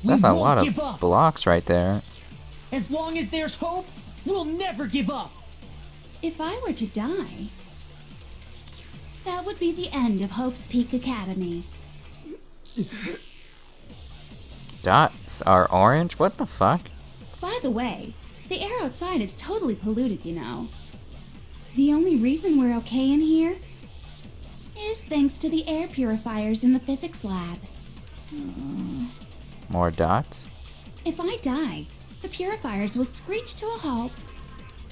That's a lot of blocks right there. As long as there's hope, we'll never give up. If I were to die, that would be the end of Hope's Peak Academy. Dots are orange? What the fuck? By the way, the air outside is totally polluted, you know. The only reason we're okay in here is thanks to the air purifiers in the physics lab. More dots? If I die, the purifiers will screech to a halt.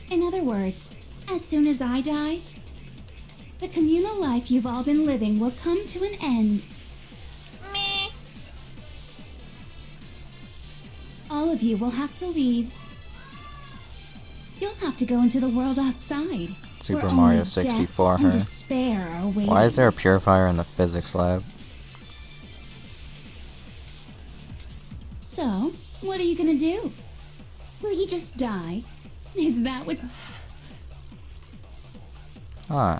In other words, as soon as I die, the communal life you've all been living will come to an end. Meh. All of you will have to leave. You'll have to go into the world outside. Super where Mario only 64 death her. and despair are waiting. Why is there a purifier in the physics lab? So, what are you gonna do? Will you just die? Is that what... Huh.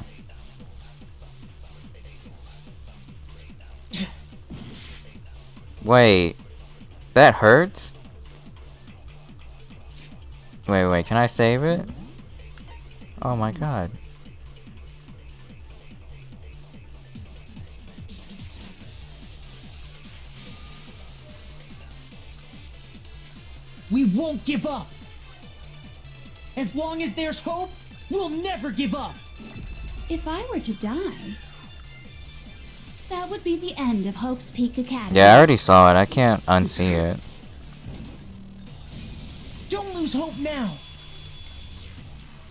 Wait. That hurts? Wait, can I save it? Oh my god. We won't give up. As long as there's hope, we'll never give up. If I were to die, that would be the end of Hope's Peak Academy. Yeah, I already saw it. I can't unsee it. Don't lose hope now.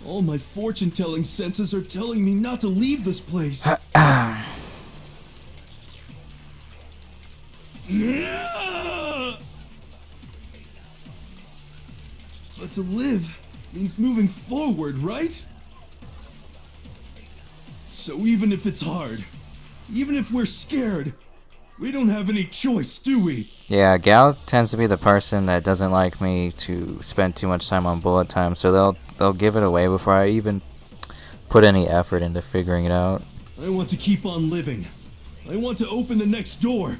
All my fortune-telling senses are telling me not to leave this place. But to live means moving forward, right? So even if it's hard, even if we're scared, we don't have any choice, do we? Yeah, Gal tends to be the person that doesn't like me to spend too much time on bullet time, so they'll give it away before I even put any effort into figuring it out. I want to keep on living. I want to open the next door.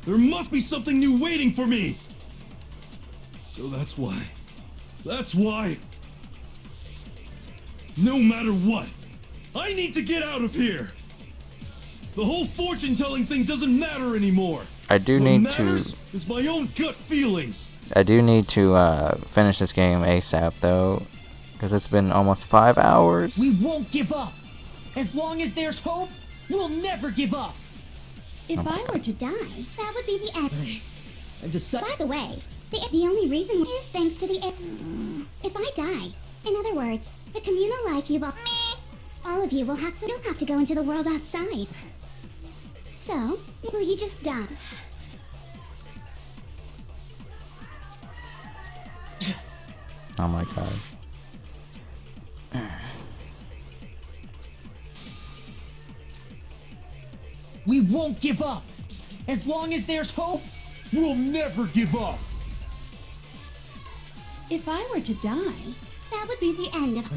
There must be something new waiting for me. So that's why. No matter what, I need to get out of here. The whole fortune-telling thing doesn't matter anymore. I do What need matters to. is my own gut feelings. I do need to finish this game ASAP though, because it's been almost 5 hours. We won't give up. As long as there's hope, we'll never give up. If I were to die, that would be the end. I'm just By the way, The only reason is thanks to the If I die, in other words, the communal life you've all of you will have to go into the world outside. So, will you just die? Oh my god. We won't give up. As long as there's hope, we'll never give up. If I were to die, that would be the end of...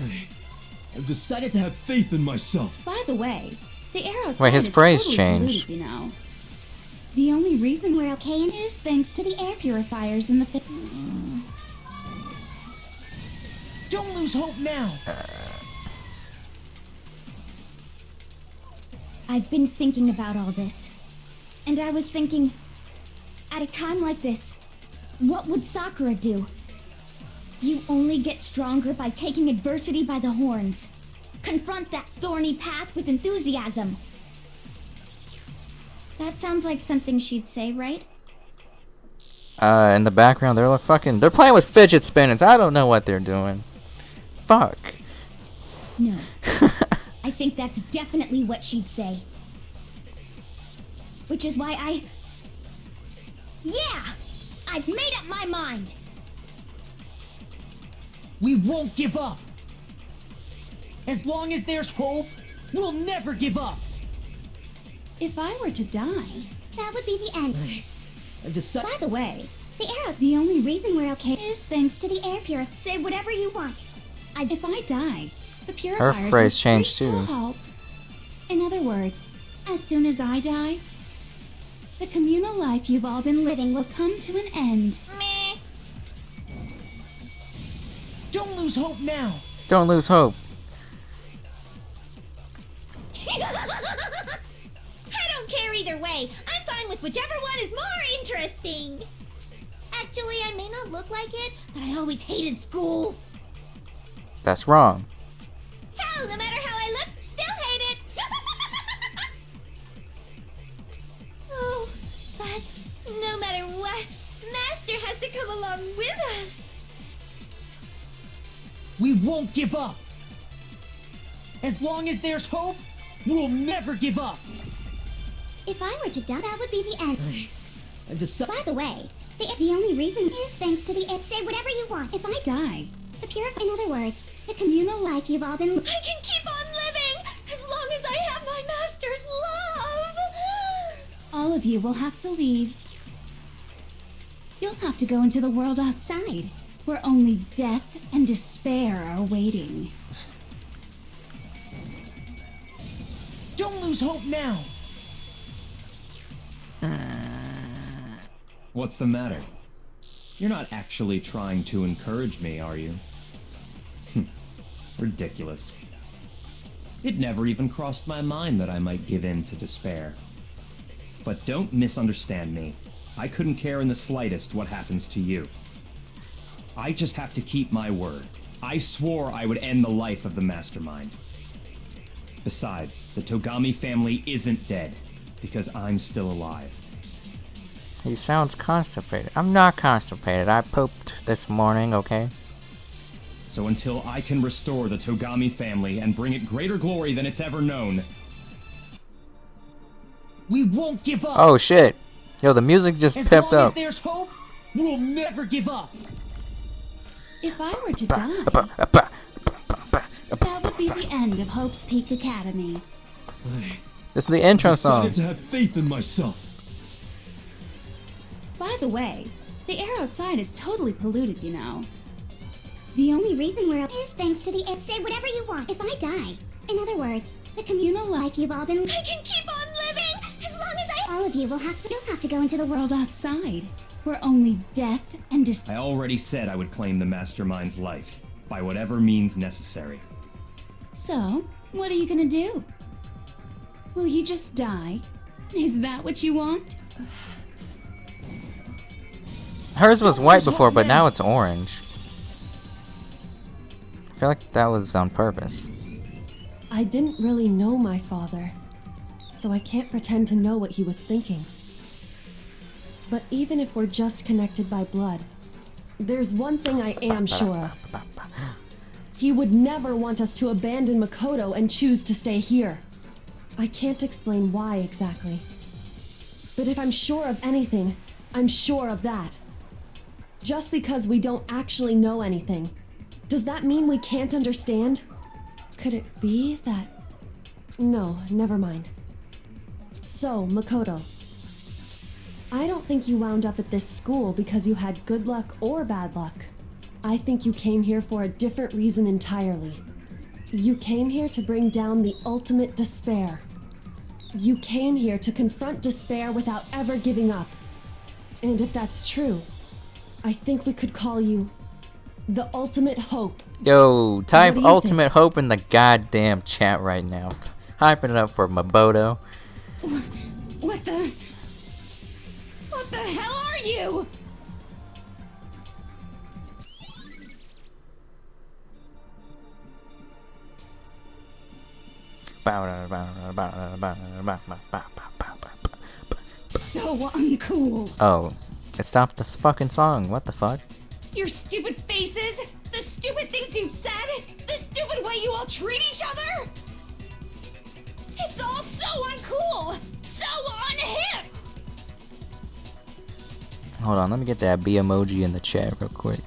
I've decided to have faith in myself. By the way, the air outside Wait, his is phrase totally changed. polluted, you know. The only reason we're okay is thanks to the air purifiers in the Don't lose hope now. I've been thinking about all this. And I was thinking, at a time like this, what would Sakura do? You only get stronger by taking adversity by the horns. Confront that thorny path with enthusiasm. That sounds like something she'd say, right? In the background, they're playing with fidget spinners. I don't know what they're doing. Fuck. No. I think that's definitely what she'd say. Which is why Yeah! I've made up my mind! We won't give up. As long as there's hope, we'll never give up. If I were to die, that would be the end. By the way, the only reason we're okay is thanks to the air purifier. Say whatever you want. If I die, the Her purifiers phrase will changed screech to a too. halt. In other words, as soon as I die, the communal life you've all been living will come to an end. Meh. Don't lose hope now. Don't lose hope. I don't care either way. I'm fine with whichever one is more interesting. Actually, I may not look like it, but I always hated school. That's wrong. Hell, no matter how I look, still hate it. Oh, but no matter what, Master has to come along with us. We won't give up. As long as there's hope, we'll never give up. If I were to die, that would be the end. By the way, the only reason is thanks to the say whatever you want. If I die, the in other words, the communal life you've all been. I can keep on living as long as I have my master's love! all of you will have to leave. You'll have to go into the world outside, where only death and despair are waiting. Don't lose hope now. What's the matter? You're not actually trying to encourage me, are you? Ridiculous. It never even crossed my mind that I might give in to despair. But don't misunderstand me. I couldn't care in the slightest what happens to you. I just have to keep my word. I swore I would end the life of the mastermind. Besides, the Togami family isn't dead, because I'm still alive. He sounds constipated. I'm not constipated. I pooped this morning, okay? So until I can restore the Togami family and bring it greater glory than it's ever known, we won't give up. Oh shit. Yo, the music just pipped up. As there's hope, we'll never give up. If I were to die, that would be the end of Hope's Peak Academy. This is the intro song. I decided to have faith in myself. By the way, the air outside is totally polluted, you know. The only reason we're is thanks to the say whatever you want. If I die, in other words, the communal life you've all been. I can keep on living as long as all of you will have to go into the world outside, where only death and I already said I would claim the mastermind's life, by whatever means necessary. So, what are you gonna do? Will you just die? Is that what you want? Hers was white before, but now it's orange. I feel like that was on purpose. I didn't really know my father, so I can't pretend to know what he was thinking. But even if we're just connected by blood, There's one thing I am sure of. He would never want us to abandon Makoto and choose to stay here. I can't explain why exactly. But if I'm sure of anything, I'm sure of that. Just because we don't actually know anything, does that mean we can't understand? Could it be that... No, never mind. So, Makoto, I don't think you wound up at this school because you had good luck or bad luck. I think you came here for a different reason entirely. You came here to bring down the ultimate despair. You came here to confront despair without ever giving up. And if that's true, I think we could call you the ultimate hope. Yo, type What do you ultimate hope in the goddamn chat right now. Hyping it up for Mabodo. What the hell are you? So uncool. Oh, it stopped the fucking song. What the fuck? Your stupid faces, the stupid things you've said, the stupid way you all treat each other. It's all so uncool, so unhip. Hold on, let me get that B emoji in the chat real quick.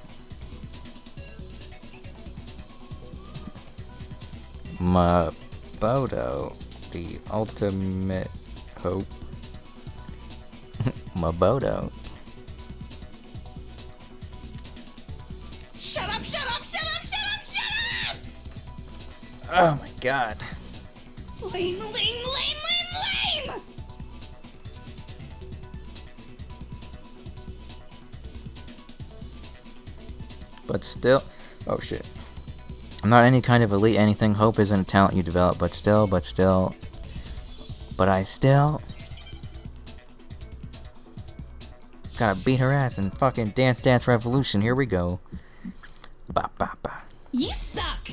Mabodo, the ultimate hope. Mabodo. Shut up, shut up, shut up, shut up, shut up! Oh my god. Lame, lame, lame, lame, lame! But still, oh shit. I'm not any kind of elite anything. Hope isn't a talent you develop, but I still gotta beat her ass in fucking Dance Dance Revolution. Here we go. Ba ba ba. You suck!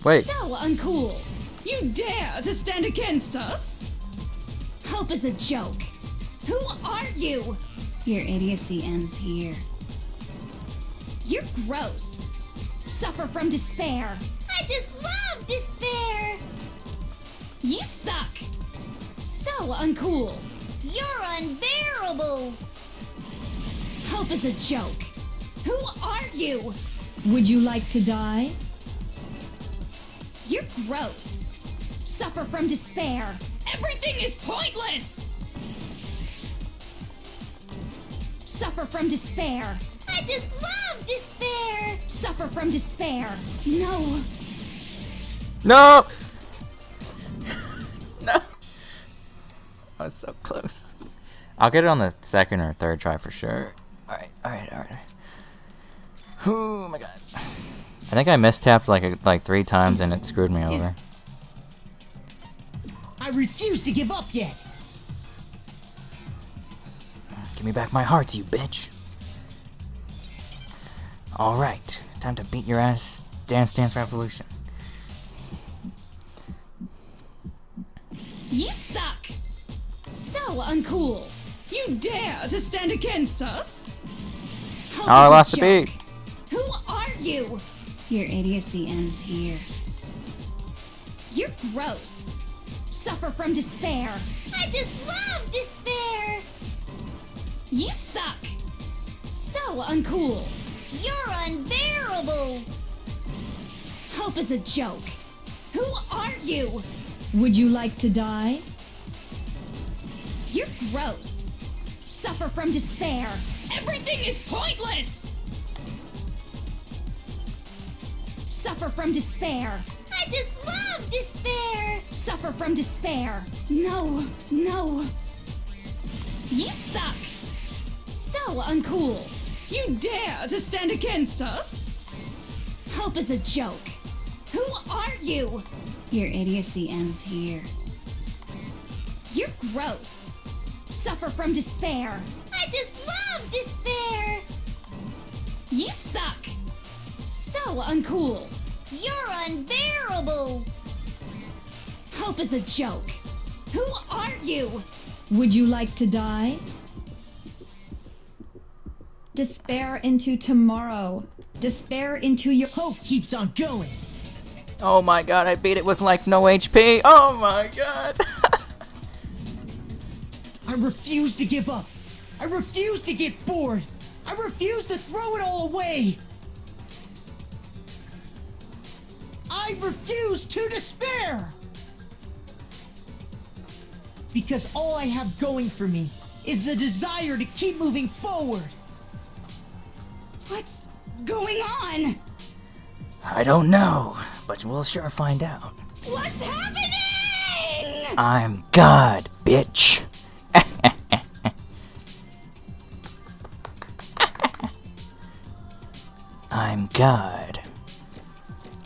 Wait. So uncool! You dare to stand against us? Hope is a joke. Who are you? Your idiocy ends here. You're gross. Suffer from despair. I just love despair. You suck. So uncool. You're unbearable. Hope is a joke. Who are you? Would you like to die? You're gross. Suffer from despair. Everything is pointless. Suffer from despair. I just love despair. Suffer from despair. No. No! No! I was so close. I'll get it on the second or third try for sure. Alright. Oh my god. I think I mistapped like 3 times and it screwed me over. I refuse to give up yet. Give me back my heart, you bitch. Alright, time to beat your ass, Dance Dance Revolution. You suck. So uncool. You dare to stand against us? Oh, I lost the beat. Who are you? Your idiocy ends here. You're gross. Suffer from despair. I just love despair. You suck. So uncool. You're unbearable. Hope is a joke. Who are you? Would you like to die? You're gross. Suffer from despair. Everything is pointless. Suffer from despair. I just love despair. Suffer from despair. No. You suck. So uncool. You dare to stand against us? Hope is a joke. Who are you? Your idiocy ends here. You're gross. Suffer from despair. I just love despair. You suck. So uncool. You're unbearable. Hope is a joke. Who are you? Would you like to die? despair into tomorrow. Despair into your hope keeps on going. Oh my god, I beat it with like no HP. Oh my god. I refuse to give up. I refuse to get bored. I refuse to throw it all away. I refuse to despair. Because all I have going for me is the desire to keep moving forward. What's going on? I don't know, but we'll sure find out. What's happening? I'm God, bitch. I'm God.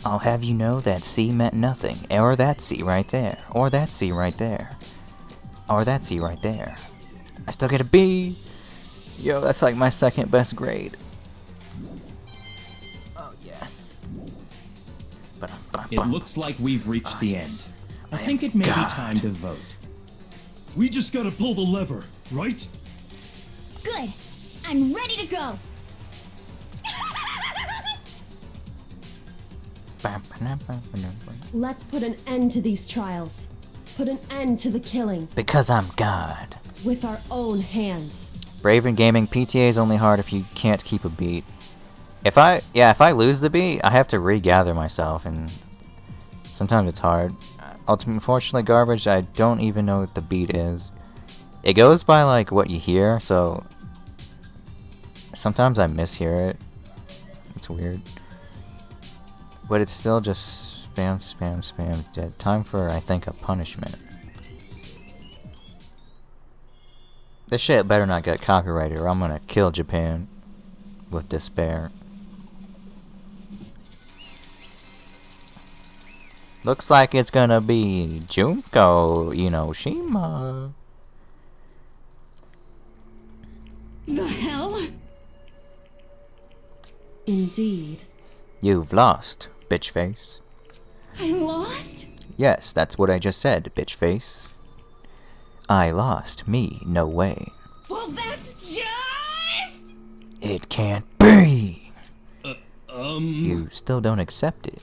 I'll have you know that C meant nothing, or that C right there, or that C right there, or that C right there. I still get a B. Yo, that's like my second best grade. Oh, yes. It looks like we've reached the end. I think it may be time to vote. We just gotta pull the lever, right? Good. I'm ready to go. Let's put an end to these trials. Put an end to the killing. Because I'm God. With our own hands. Braven Gaming, PTA is only hard if you can't keep a beat. If I lose the beat, I have to regather myself, and sometimes it's hard. Unfortunately, Garbage, I don't even know what the beat is. It goes by like what you hear, so sometimes I mishear it. It's weird. But it's still just spam, spam, spam. Time for, I think, a punishment. This shit better not get copyrighted or I'm gonna kill Japan with despair. Looks like it's gonna be Junko Inoshima. The hell? Indeed. You've lost, bitch face. I lost? Yes, that's what I just said, bitch face. I lost. Me, no way. Well, that's just... It can't be! You still don't accept it.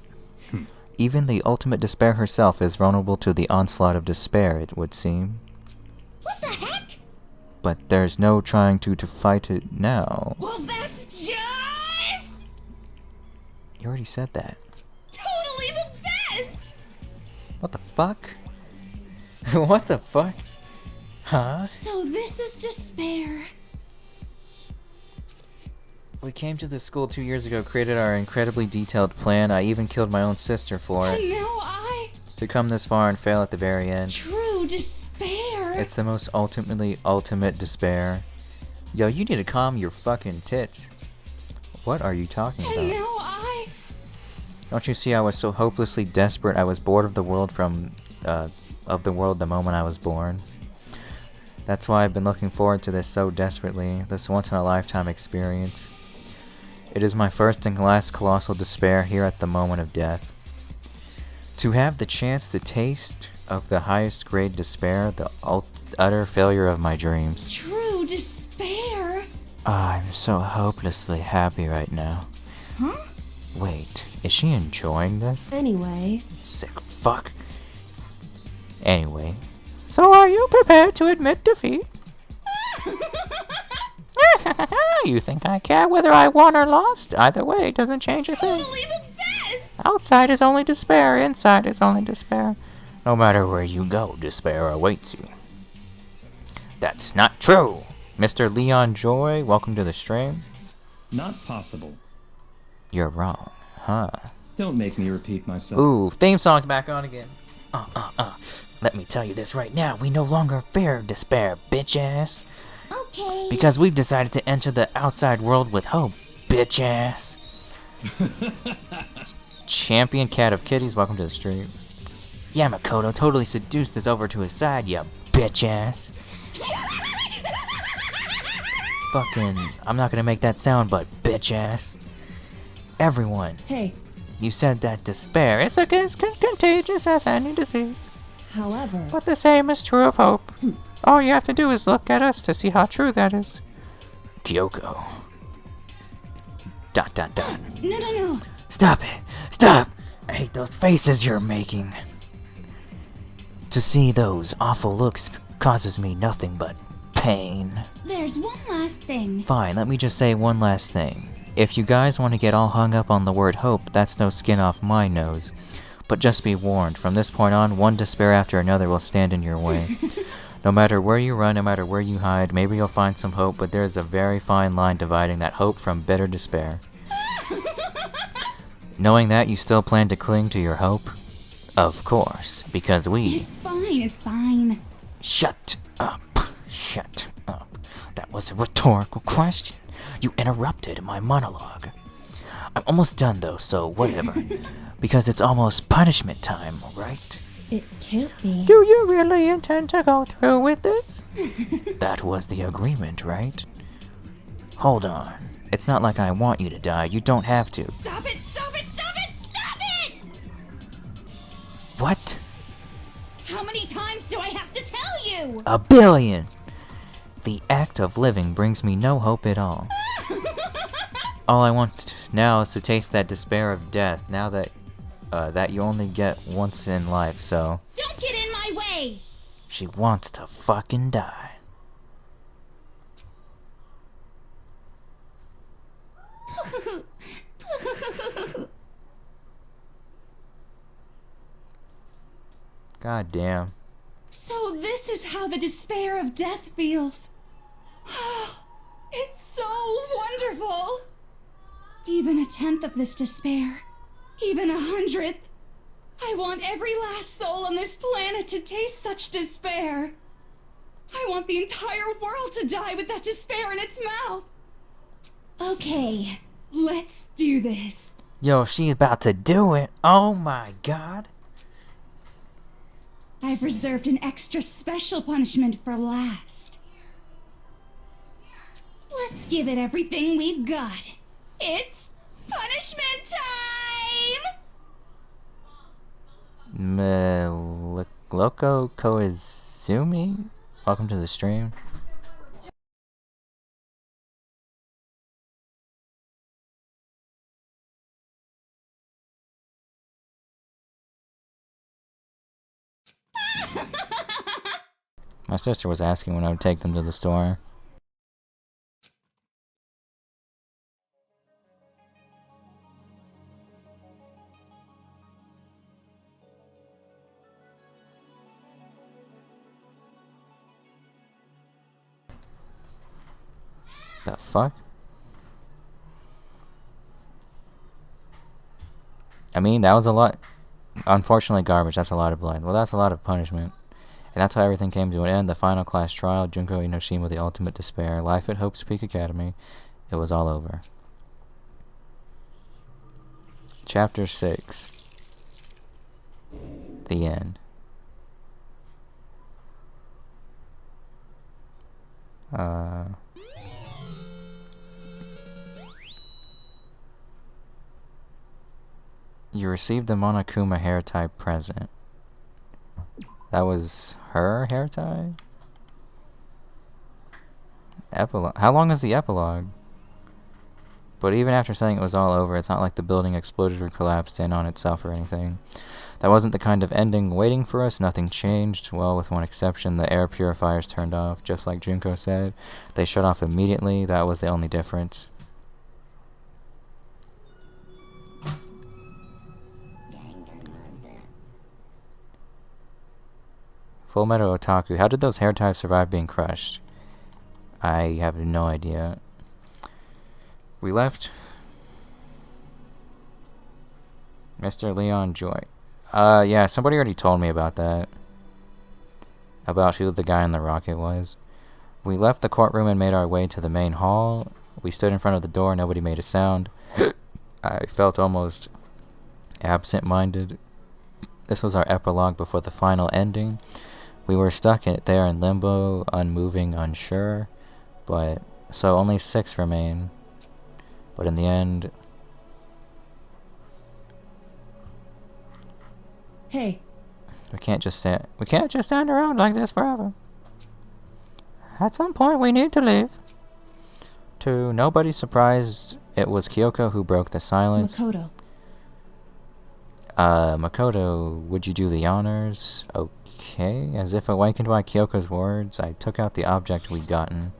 Even the ultimate despair herself is vulnerable to the onslaught of despair, it would seem. What the heck? But there's no trying to fight it now. Well, that's just... You already said that. totally the best! What the fuck? What the fuck? Huh? So this is despair. We came to this school 2 years ago, created our incredibly detailed plan. I even killed my own sister for it. And now I... To come this far and fail at the very end. True despair. It's the most ultimate despair. Yo, you need to calm your fucking tits. What are you talking about? And now I... Don't you see I was so hopelessly desperate I was bored of the world the moment I was born? That's why I've been looking forward to this so desperately, this once-in-a-lifetime experience. It is my first and last colossal despair here at the moment of death. To have the chance to taste of the highest grade despair, the utter failure of my dreams. True despair. I'm so hopelessly happy right now. Huh? Wait, is she enjoying this? Anyway. Sick fuck. Anyway. So are you prepared to admit defeat? You think I care whether I won or lost? Either way, it doesn't change a thing. Totally the best! Outside is only despair, inside is only despair. No matter where you go, despair awaits you. That's not true! Mr. Leon Joy, welcome to the stream. Not possible. You're wrong, huh? Don't make me repeat myself. Ooh, theme song's back on again. Let me tell you this right now. We no longer fear despair, bitch ass. Okay. Because we've decided to enter the outside world with hope, bitch ass. Champion Cat of Kitties, welcome to the stream. Yamakoto totally seduced us over to his side, ya bitch ass. Fucking, I'm not gonna make that sound, but bitch ass. Everyone. Hey. You said that despair is as contagious as any disease. However. But the same is true of hope. All you have to do is look at us to see how true that is. Kyoko. Dot dot dot. No. Stop it! Stop! I hate those faces you're making. To see those awful looks causes me nothing but pain. There's one last thing. Fine, let me just say one last thing. If you guys want to get all hung up on the word hope, that's no skin off my nose. But just be warned, from this point on, one despair after another will stand in your way. No matter where you run, no matter where you hide, maybe you'll find some hope, but there's a very fine line dividing that hope from bitter despair. Knowing that, you still plan to cling to your hope? Of course, because we... It's fine. Shut up. Shut up. That was a rhetorical question. You interrupted my monologue. I'm almost done though, so whatever. Because it's almost punishment time, right? It can't be. Do you really intend to go through with this? That was the agreement, right? Hold on. It's not like I want you to die. You don't have to. Stop it! What? How many times do I have to tell you? 1 billion! The act of living brings me no hope at all. All I want now is to taste that despair of death, now that that you only get once in life, so... Don't get in my way! She wants to fucking die. God damn. So this is how the despair of death feels. It's so wonderful. Even a tenth of this despair, even 100th. I want every last soul on this planet to taste such despair. I want the entire world to die with that despair in its mouth. Okay, let's do this. Yo, she's about to do it. Oh my god. I've reserved an extra special punishment for last. Let's give it everything we've got. It's punishment time! Loco Koizumi? Welcome to the stream. My sister was asking when I would take them to the store. The fuck? I mean, that was a lot. Unfortunately, garbage. That's a lot of blood. Well, that's a lot of punishment. And that's how everything came to an end. The final class trial, Junko Inoshima, the ultimate despair, life at Hope's Peak Academy. It was all over. Chapter 6. The end. You received the Monokuma hair tie present. That was her hair tie? Epilogue. How long is the epilogue? But even after saying it was all over, it's not like the building exploded or collapsed in on itself or anything. That wasn't the kind of ending waiting for us. Nothing changed. Well, with one exception, the air purifiers turned off, just like Junko said. They shut off immediately. That was the only difference. Fullmetal Otaku. How did those hair ties survive being crushed? I have no idea. We left. Mr. Leon Joy. Yeah, somebody already told me about that. About who the guy in the rocket was. We left the courtroom and made our way to the main hall. We stood in front of the door. Nobody made a sound. I felt almost absent-minded. This was our epilogue before the final ending. We were stuck there in limbo, unmoving, unsure. But so only 6 remain. But in the end... Hey. We can't just stand around like this forever. At some point we need to leave. To nobody's surprise, It was Kyoko who broke the silence. Makoto. Makoto, would you do the honors? Okay. As if awakened by Kyoko's words, I took out the object we'd gotten.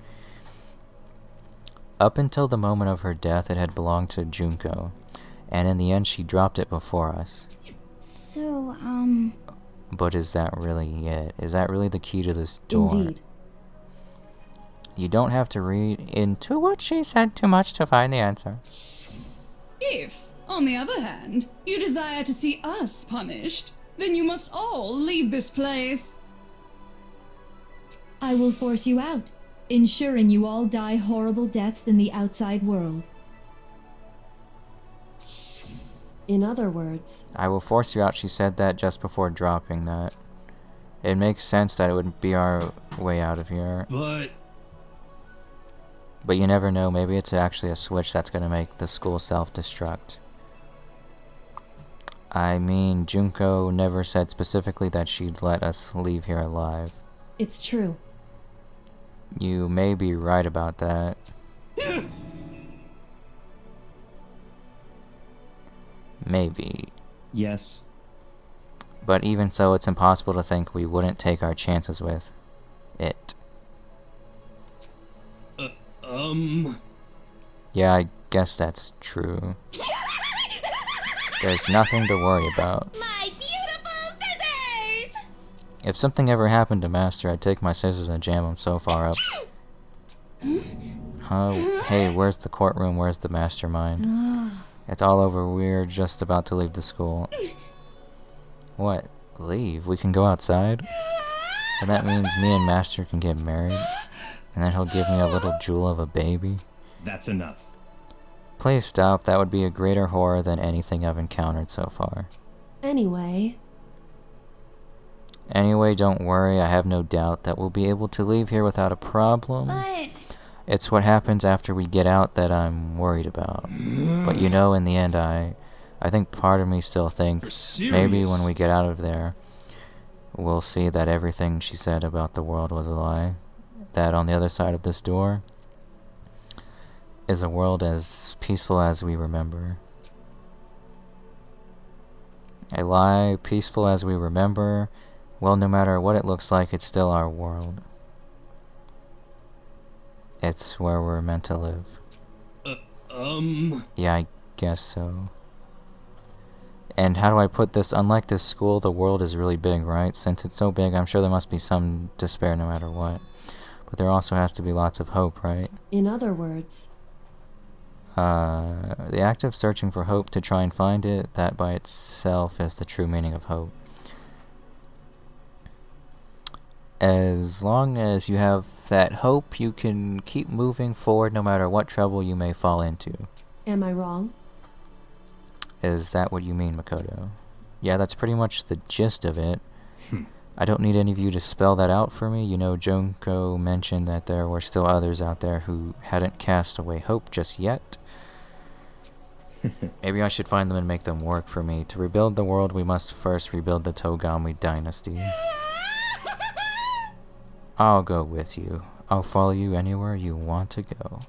Up until the moment of her death, it had belonged to Junko, and in the end she dropped it before us. So, But is that really it? Is that really the key to this door? Indeed. You don't have to read into what she said too much to find the answer. If, on the other hand, you desire to see us punished, then you must all leave this place. I will force you out, ensuring you all die horrible deaths in the outside world. In other words, I will force you out, she said that just before dropping that. It makes sense that it would be our way out of here. But you never know, maybe it's actually a switch that's gonna make the school self-destruct. I mean, Junko never said specifically that she'd let us leave here alive. it's true. You may be right about that. Maybe. Yes. But even so, it's impossible to think we wouldn't take our chances with it. Yeah, I guess that's true. There's nothing to worry about. My beautiful scissors! If something ever happened to Master, I'd take my scissors and jam him so far up. Huh? Hey, where's the courtroom? Where's the mastermind? It's all over. We're just about to leave the school. What? Leave? We can go outside? And that means me and Master can get married? And then he'll give me a little jewel of a baby? That's enough. Please stop. That would be a greater horror than anything I've encountered so far. Anyway, Don't worry. I have no doubt that we'll be able to leave here without a problem. But It's what happens after we get out that I'm worried about. But you know, in the end, I think part of me still thinks maybe when we get out of there, we'll see that everything she said about the world was a lie. That on the other side of this door is a world as peaceful as we remember. A lie, peaceful as we remember. Well, no matter what it looks like, it's still our world. It's where we're meant to live. Yeah, I guess so. And how do I put this? Unlike this school, the world is really big, right? Since it's so big, I'm sure there must be some despair no matter what. But there also has to be lots of hope, right? in other words, The act of searching for hope to try and find it, that by itself is the true meaning of hope. As long as you have that hope, you can keep moving forward no matter what trouble you may fall into. am I wrong? Is that what you mean, Makoto? Yeah, that's pretty much the gist of it. I don't need any of you to spell that out for me. You know, Junko mentioned that there were still others out there who hadn't cast away hope just yet. Maybe I should find them and make them work for me. To rebuild the world, we must first rebuild the Togami dynasty. I'll go with you. I'll follow you anywhere you want to go.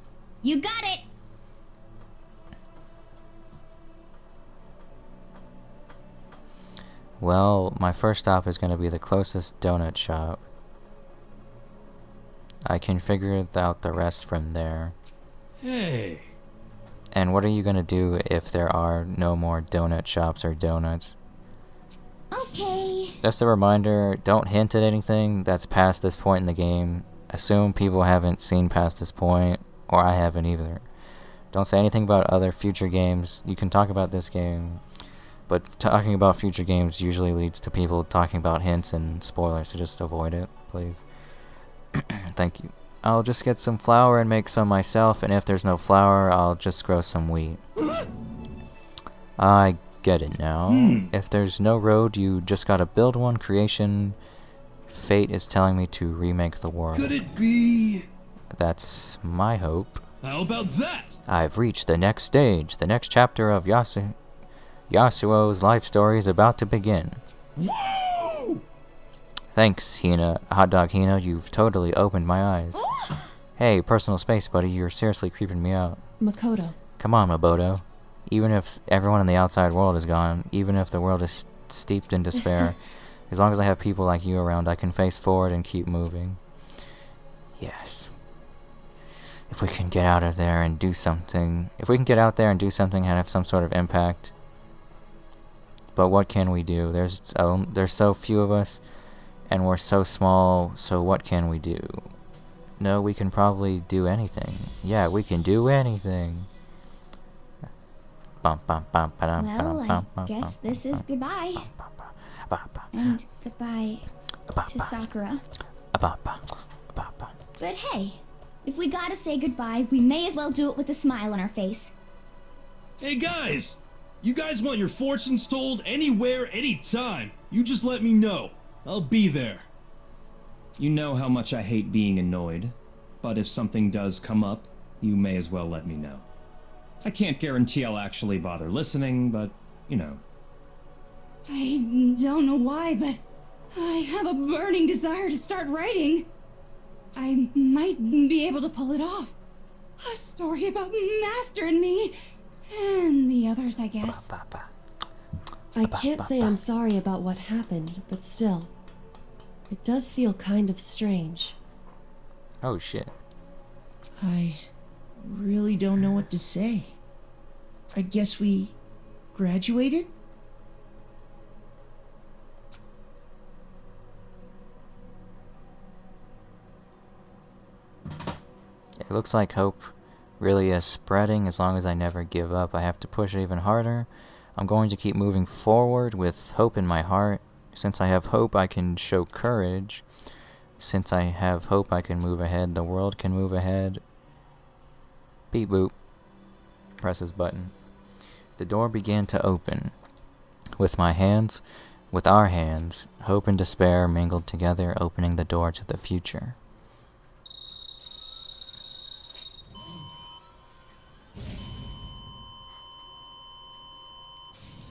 you got it. Well, my first stop is going to be the closest donut shop. I can figure out the rest from there. Hey. And what are you going to do if there are no more donut shops or donuts? Okay. Just a reminder, don't hint at anything that's past this point in the game. Assume people haven't seen past this point, or I haven't either. Don't say anything about other future games. You can talk about this game, but talking about future games usually leads to people talking about hints and spoilers, so just avoid it, please. Thank you. I'll just get some flour and make some myself, and if there's no flour, I'll just grow some wheat. I get it now. If there's no road, you just gotta build one. Creation. Fate is telling me to remake the world. Could it be? That's my hope. How about that? I've reached the next stage. The next chapter of Yasuo's life story is about to begin. Whoa! Thanks, Hina. Hot Dog Hina, you've totally opened my eyes. Hey, personal space, buddy, you're seriously creeping me out. Makoto. Come on, Maboto. Even if everyone in the outside world is gone, even if the world is steeped in despair, as long as I have people like you around, I can face forward and keep moving. Yes. If we can get out of there and do something, if we can get out there and do something and have some sort of impact. But what can we do? There's so few of us, and we're so small, so what can we do? No, we can probably do anything. Yeah, we can do anything. Well, I guess this is goodbye. And goodbye to Sakura. But hey, if we gotta say goodbye, we may as well do it with a smile on our face. Hey guys! You guys want your fortunes told anywhere, anytime. You just let me know. I'll be there. You know how much I hate being annoyed, but if something does come up, you may as well let me know. I can't guarantee I'll actually bother listening, but, you know. I don't know why, but I have a burning desire to start writing. I might be able to pull it off. A story about Master and me, and the others, I guess. I can't say I'm sorry about what happened, but still, it does feel kind of strange. Oh shit. I really don't know what to say. I guess we graduated? It looks like hope really is spreading as long as I never give up. I have to push even harder. I'm going to keep moving forward with hope in my heart. Since I have hope, I can show courage. Since I have hope, I can move ahead. The world can move ahead. Beep boop. Press this button. The door began to open. With my hands, with our hands, hope and despair mingled together, opening the door to the future.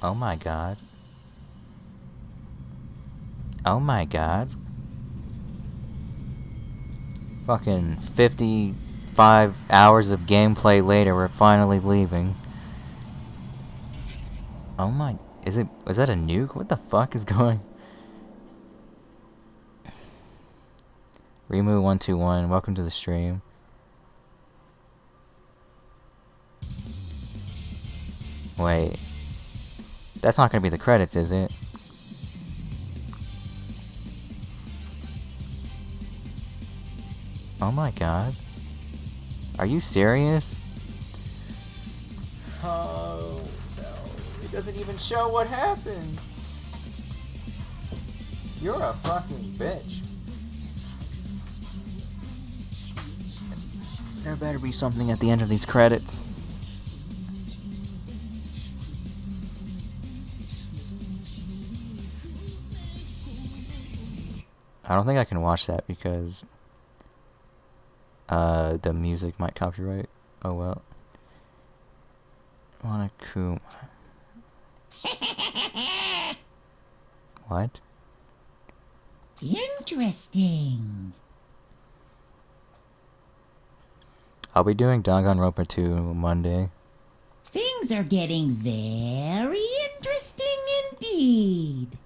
Oh my god. Oh my god. Fucking 55 hours of gameplay later, we're finally leaving. Oh my, is that a nuke? What the fuck is going? Remu121, welcome to the stream. Wait. That's not gonna be the credits, is it? Oh my god. Are you serious? Oh no. It doesn't even show what happens. You're a fucking bitch. There better be something at the end of these credits. I don't think I can watch that because the music might copyright. Oh well. Monokuma. What? Interesting. I'll be doing Danganronpa 2 Monday. Things are getting very interesting indeed.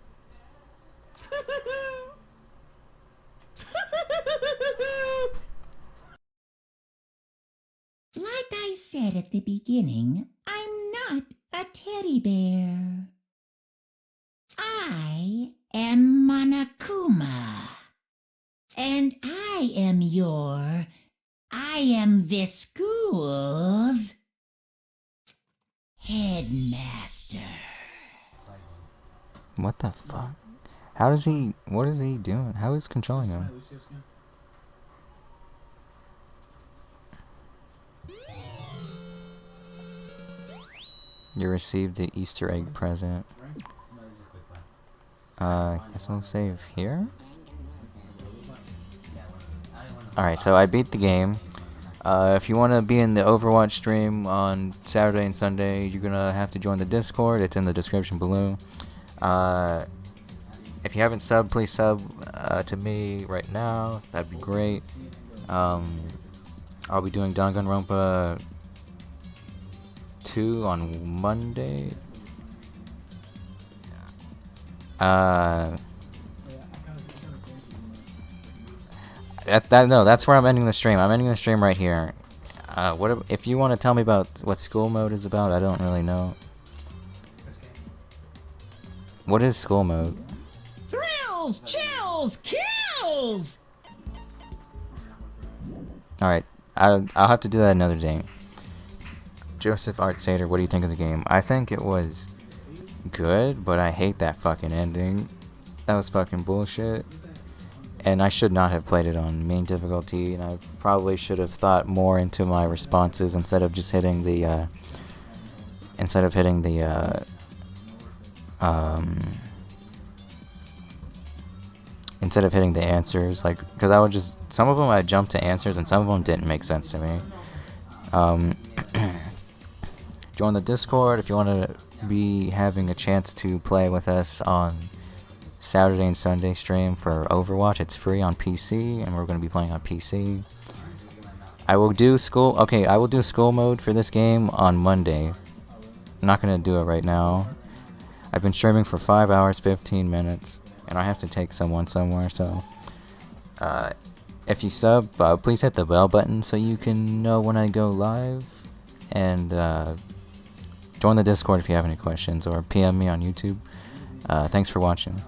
Like I said at the beginning, I'm not a teddy bear. I am Monokuma. And I am this school's headmaster. What the fuck? How does he, what is he doing? How is he controlling him? You received the Easter egg present. Guess we'll save here? Alright, so I beat the game. If you want to be in the Overwatch stream on Saturday and Sunday, you're gonna have to join the Discord. It's in the description below. If you haven't subbed, please sub to me right now. That'd be great. I'll be doing Danganronpa 2 on Monday. No, that's where I'm ending the stream. I'm ending the stream right here. If you want to tell me about what school mode is about, I don't really know. What is school mode? Thrills, chills, kills! Alright, I'll have to do that another day. Joseph Art Sater, what do you think of the game? I think it was good, but I hate that fucking ending. That was fucking bullshit. And I should not have played it on main difficulty, and I probably should have thought more into my responses instead of just hitting the, instead of hitting the answers, like, because I would just, some of them I jumped to answers and some of them didn't make sense to me. Join the Discord if you want to be having a chance to play with us on Saturday and Sunday stream for Overwatch. It's free on PC, and we're going to be playing on PC. I will do school mode for this game on Monday. I'm not going to do it right now. I've been streaming for 5 hours, 15 minutes, and I have to take someone somewhere, so if you sub, please hit the bell button so you can know when I go live, and join the Discord if you have any questions, or PM me on YouTube. Thanks for watching.